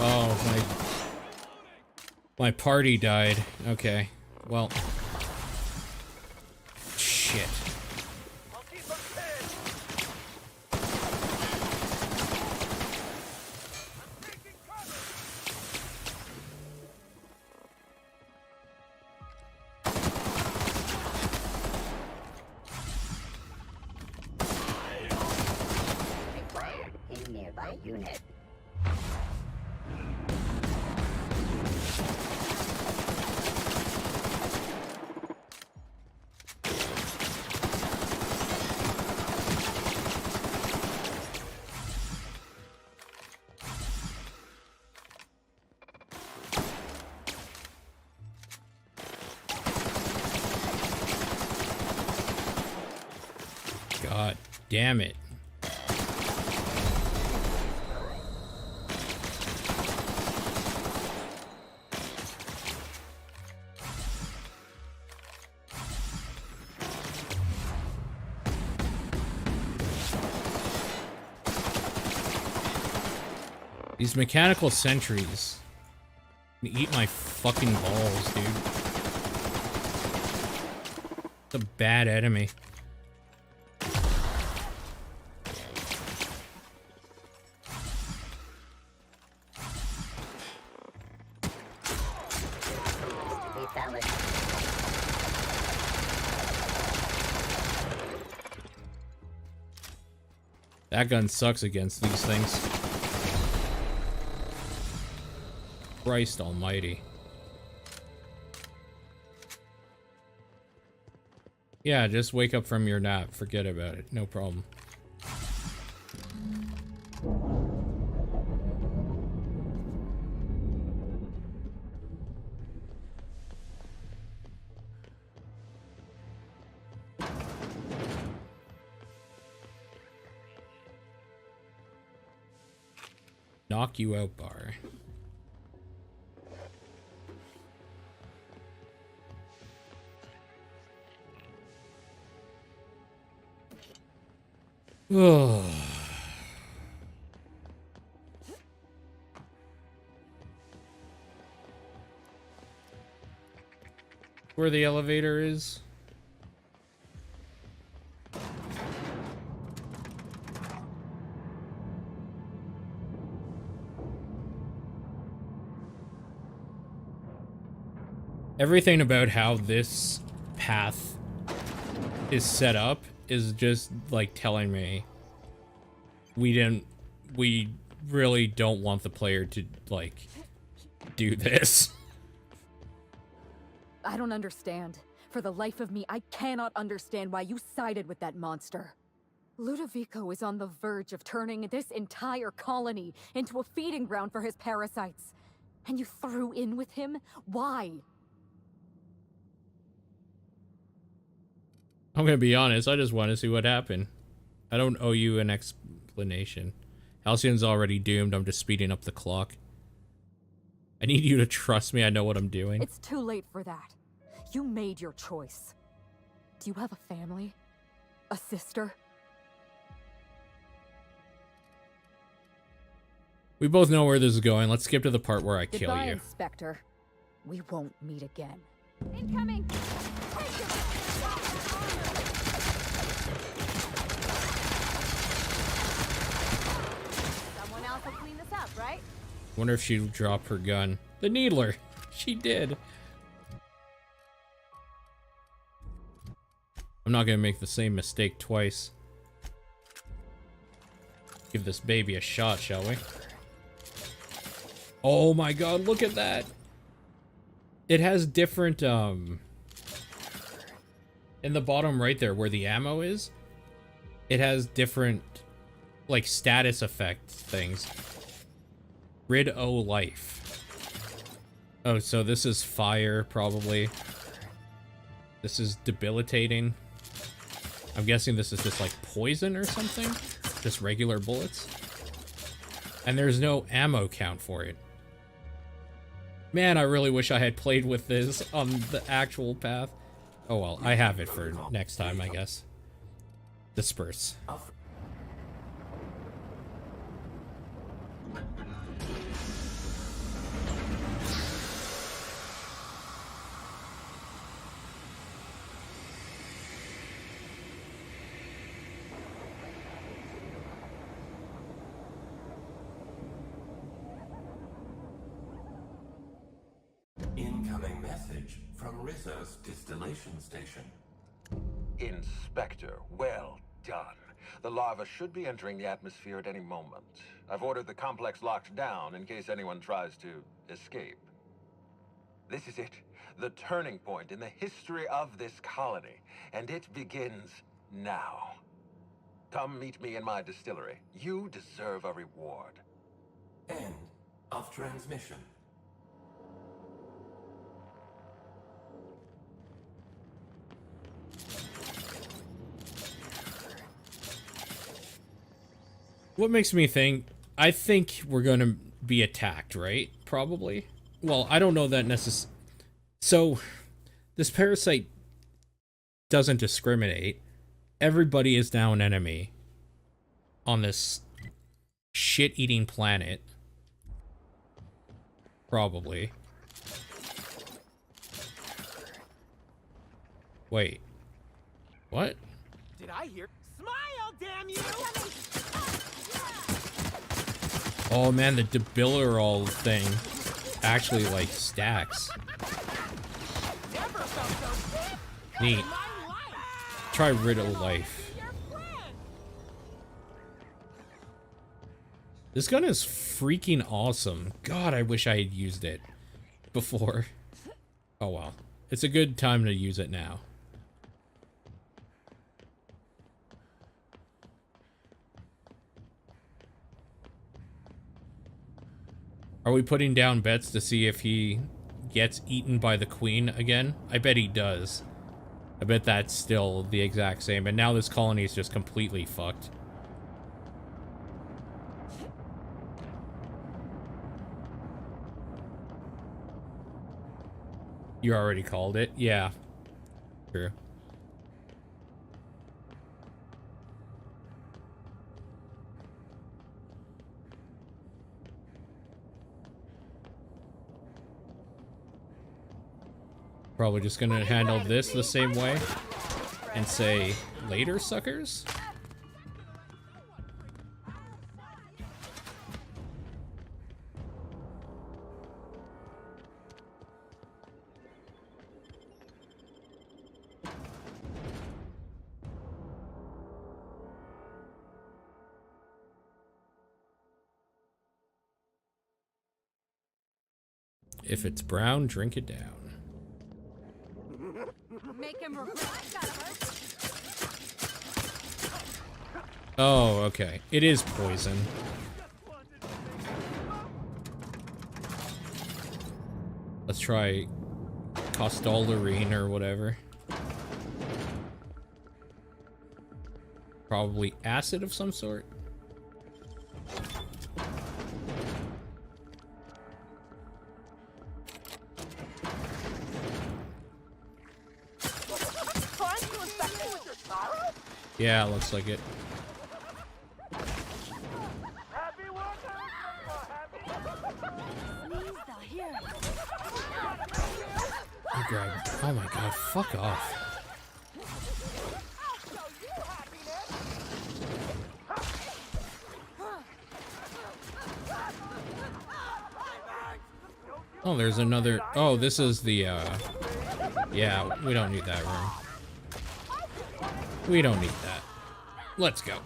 Oh, my party died. Okay, well... Shit. Required in nearby unit. God damn it. These mechanical sentries can eat my fucking balls, dude. It's a bad enemy. That gun sucks against these things. Christ almighty. Yeah, just wake up from your nap. Forget about it. No problem. Knock you out bar. Oh. Where the elevator is? Everything about how this path is set up is just like telling me we really don't want the player to like do this. I don't understand. For the life of me, I cannot understand why you sided with that monster. Ludovico is on the verge of turning this entire colony into a feeding ground for his parasites. And you threw in with him? Why? I'm gonna be honest, I just want to see what happened. I don't owe you an explanation. Halcyon's already doomed, I'm just speeding up the clock. I need you to trust me, I know what I'm doing. It's too late for that. You made your choice. Do you have a family? A sister? We both know where this is going. Let's skip to the part where I kill Goodbye, you. Inspector. We won't meet again. Incoming! Someone else will clean this up, right? Wonder if she'd drop her gun. The Needler! She did. I'm not gonna make the same mistake twice. Give this baby a shot, shall we? Oh my god, look at that! It has different, in the bottom right there where the ammo is, it has different, like, status effect things. Rid O life. Oh, so this is fire, probably. This is debilitating. I'm guessing this is just like poison or something? Just regular bullets? And there's no ammo count for it. Man, I really wish I had played with this on the actual path. Oh well, I have it for next time, I guess. Disperse. Incoming message from Rizzo's distillation station. Inspector, well done. The lava should be entering the atmosphere at any moment. I've ordered the complex locked down in case anyone tries to escape. This is it, the turning point in the history of this colony, and it begins now. Come meet me in my distillery. You deserve a reward. End of transmission. What makes me think... I think we're gonna be attacked, right? Probably. Well, I don't know that necessarily. So, this parasite doesn't discriminate. Everybody is now an enemy on this shit-eating planet. Probably. Wait. What? Did I hear? Smile, damn you! Oh man, the debilitating thing actually like stacks. Neat. Try Riddle Life. This gun is freaking awesome. God, I wish I had used it before. Oh well. It's a good time to use it now. Are we putting down bets to see if he gets eaten by the queen again? I bet he does. I bet that's still the exact same. And now this colony is just completely fucked. You already called it? Yeah. True. Probably just gonna handle this the same way and say, later, suckers? If it's brown, drink it down. Make him Oh, okay. It is poison. Let's try Costolderine or whatever. Probably acid of some sort. Yeah, looks like it. Oh, grab. Oh my god, fuck off. Oh, there's another. Oh, this is the, yeah, we don't need that room. We don't need that. Let's go.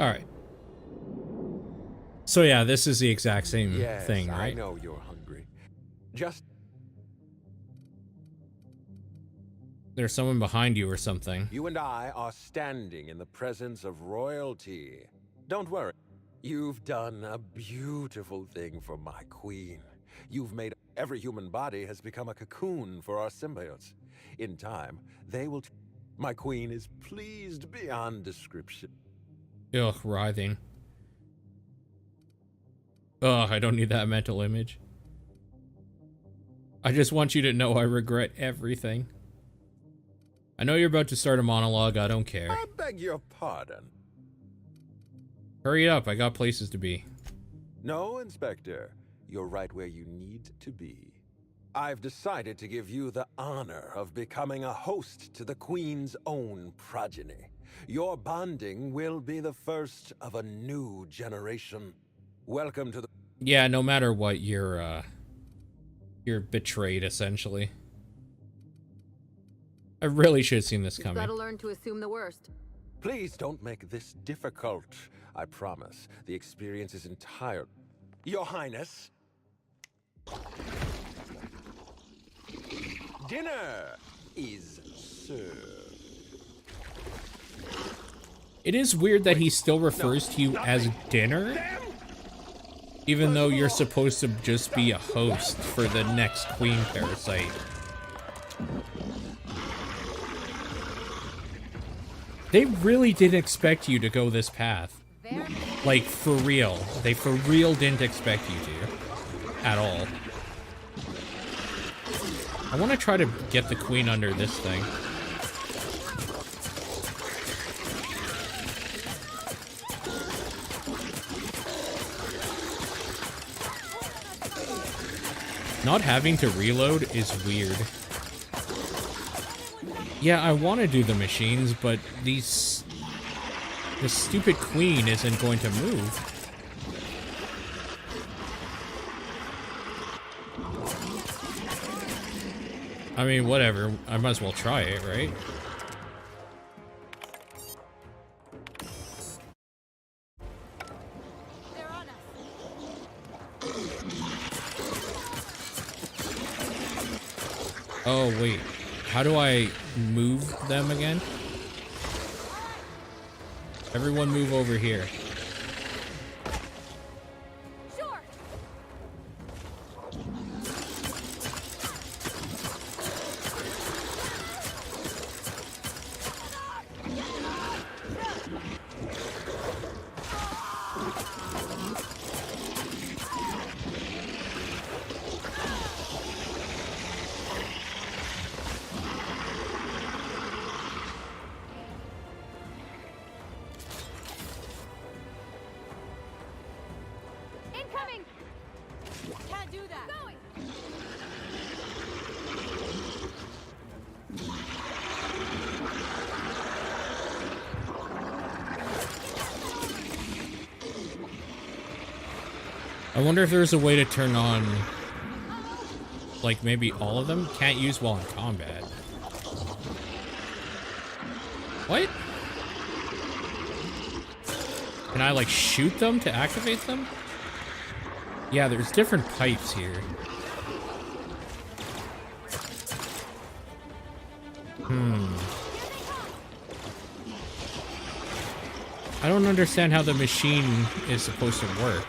Alright. So yeah, this is the exact same Yes, thing, I right? know you're hungry. Just There's someone behind you or something. you and I are standing in the presence of royalty. Don't worry. You've done a beautiful thing for my queen. You've made every human body has become a cocoon for our symbiotes. In time, they will... My queen is pleased beyond description. Ugh, writhing. Ugh, I don't need that mental image. I just want you to know I regret everything. I know you're about to start a monologue, I don't care. I beg your pardon. Hurry up, I got places to be. No, Inspector. You're right where you need to be. I've decided to give you the honor of becoming a host to the Queen's own progeny. Your bonding will be the first of a new generation. Welcome to the... Yeah, no matter what, you're betrayed, essentially. I really should have seen this You've coming. got to learn to assume the worst. Please don't make this difficult. I promise. The experience is entire... Your Highness. Dinner is served. It is weird that he still refers to you as dinner, even though you're supposed to just be a host for the next queen parasite. They really didn't expect you to go this path. Like, for real. They for real didn't expect you to. At all. I want to try to get the queen under this thing. Not having to reload is weird. Yeah, I want to do the machines, but the stupid queen isn't going to move. I mean, whatever. I might as well try it, right? Oh, wait. How do I move them again? Everyone move over here. I wonder if there's a way to turn on, like, maybe all of them? Can't use while in combat. What? Can I, like, shoot them to activate them? Yeah, there's different pipes here. I don't understand how the machine is supposed to work.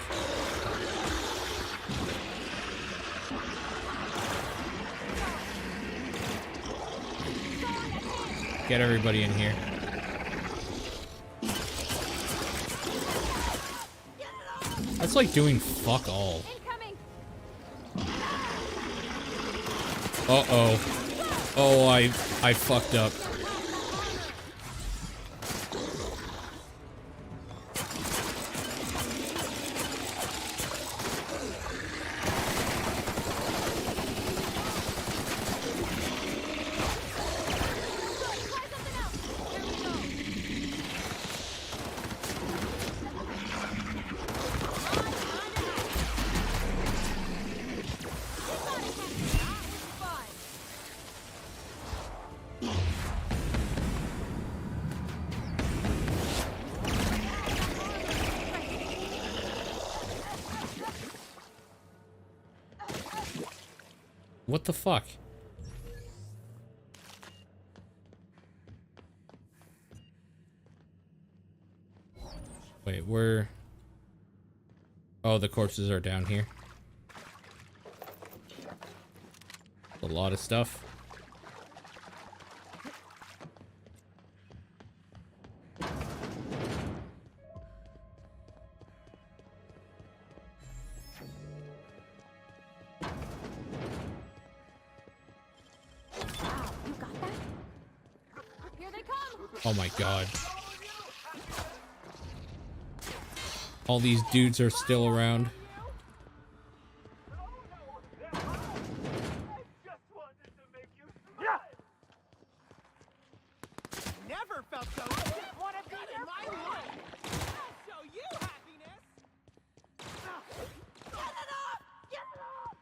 Get everybody in here. That's like doing fuck all. Uh-oh. Oh, I fucked up. What the fuck? Wait, where? Oh, the corpses are down here. A lot of stuff. Here they come! Oh my god. All these dudes are still around. Never felt so good. Want to be in my life? I'll show you happiness. Get it off! Get it off!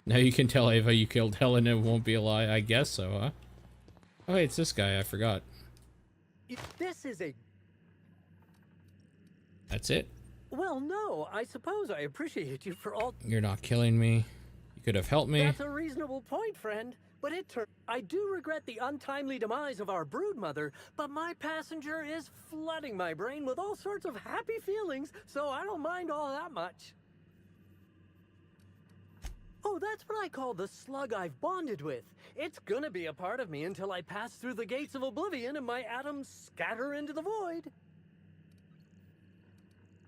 Now you can tell Ava you killed Helen and it won't be a lie. I guess so, huh? Oh, hey, it's this guy. I forgot. This is a... That's it. Well, no, I suppose I appreciate you for all... You're not killing me. You could have helped me. That's a reasonable point, friend. But I do regret the untimely demise of our broodmother, but my passenger is flooding my brain with all sorts of happy feelings, so I don't mind all that much. Oh, that's what I call the slug I've bonded with. It's gonna be a part of me until I pass through the gates of oblivion and my atoms scatter into the void.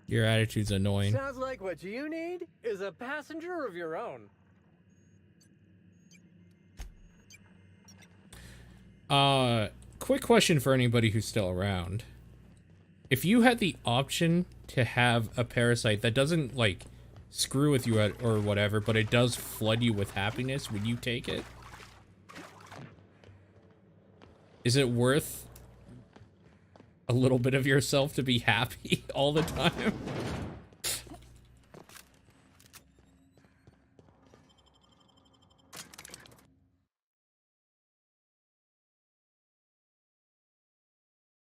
Your attitude's annoying. Sounds like what you need is a passenger of your own. Quick question for anybody who's still around. If you had the option to have a parasite that doesn't, like, screw with you or whatever, but it does flood you with happiness, would you take it? Is it worth a little bit of yourself to be happy all the time?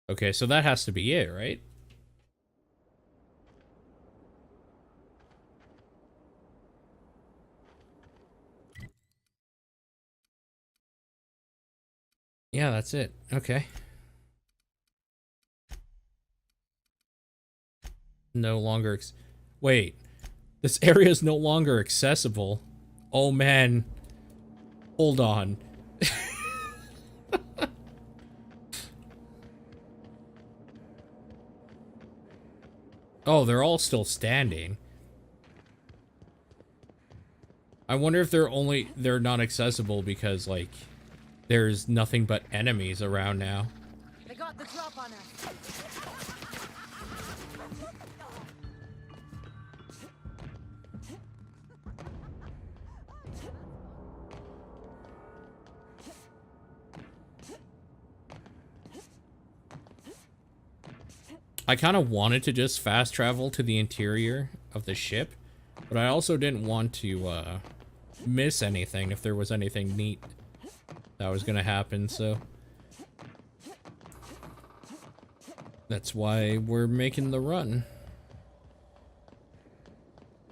Okay, so that has to be it, right? Yeah, that's it. Okay. No longer... Wait. This area is no longer accessible. Oh, man. Hold on. Oh, they're all still standing. I wonder if they're not accessible because, like, there's nothing but enemies around now. They got the drop on us. I kind of wanted to just fast travel to the interior of the ship, but I also didn't want to miss anything if there was anything neat that was gonna happen, so that's why we're making the run.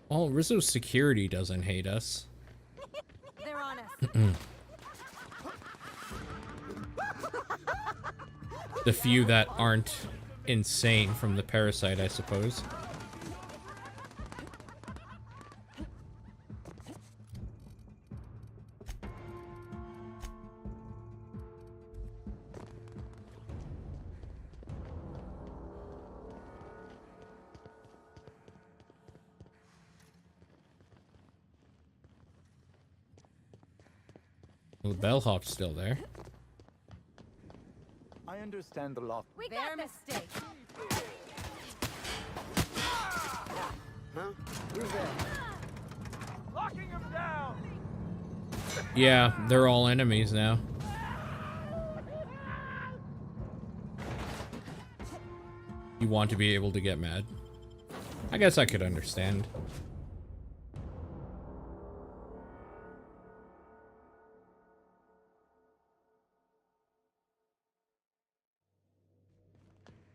Oh, Rizzo's security doesn't hate us. They're on us. The few that aren't insane from the parasite, I suppose. Well, the bellhop's still there. I understand the law. We got this. Mistake. Huh? Who's there? Locking him down! Yeah, they're all enemies now. You want to be able to get mad. I guess I could understand.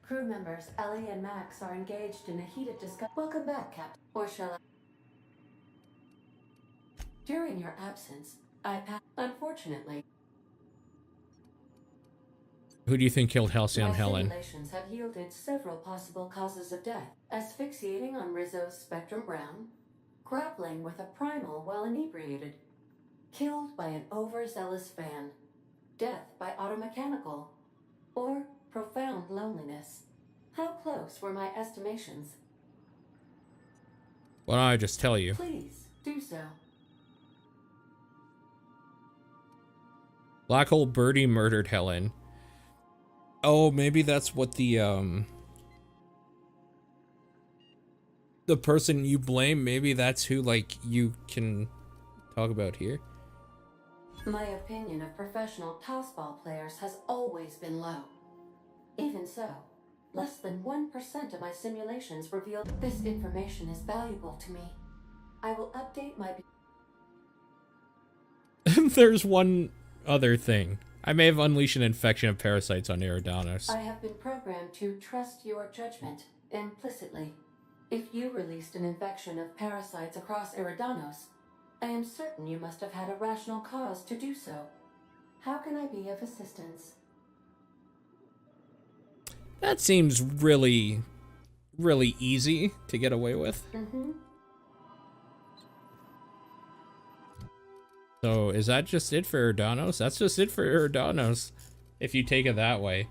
Crew members Ellie and Max are engaged in a heated discussion. Welcome back, Captain. Or shall I? During your absence, unfortunately, Who do you think killed Halcyon my Helen? simulations have yielded several possible causes of death. Asphyxiating on Rizzo's Spectrum Brown, grappling with a primal while inebriated, killed by an overzealous fan, death by automechanical, or profound loneliness. How close were my estimations? Why don't I just tell you? Please, do so. Black Hole Birdie murdered Helen. Oh, maybe that's what the person you blame, maybe that's who, like, you can talk about here. My opinion of professional tossball players has always been low. Even so, less than 1% of my simulations revealed this information is valuable to me. I will update my... There's one other thing. I may have unleashed an infection of parasites on Eridanos. I have been programmed to trust your judgment, implicitly. If you released an infection of parasites across Eridanos, I am certain you must have had a rational cause to do so. How can I be of assistance? That seems really, really easy to get away with. Mm-hmm. So, is that just it for Eridanos? That's just it for Eridanos, if you take it that way.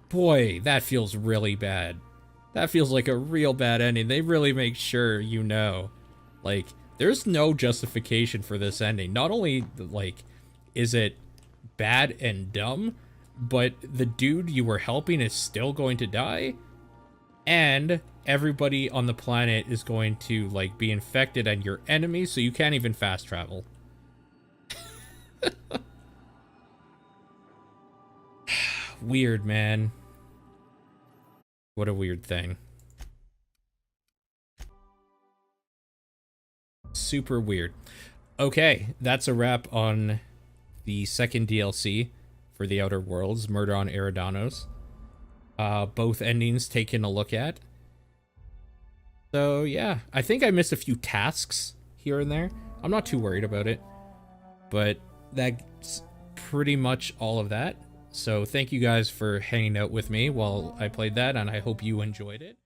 Boy, that feels really bad. That feels like a real bad ending. They really make sure you know. Like, there's no justification for this ending. Not only, like, is it bad and dumb, but the dude you were helping is still going to die, and everybody on the planet is going to, like, be infected and your enemy, so you can't even fast travel. Weird, man. What a weird thing. Super weird. Okay, that's a wrap on the second DLC for The Outer Worlds, Murder on Eridanos. Both endings taken a look at. So, yeah. I think I missed a few tasks here and there. I'm not too worried about it. But that's pretty much all of that. So thank you guys for hanging out with me while I played that, and I hope you enjoyed it.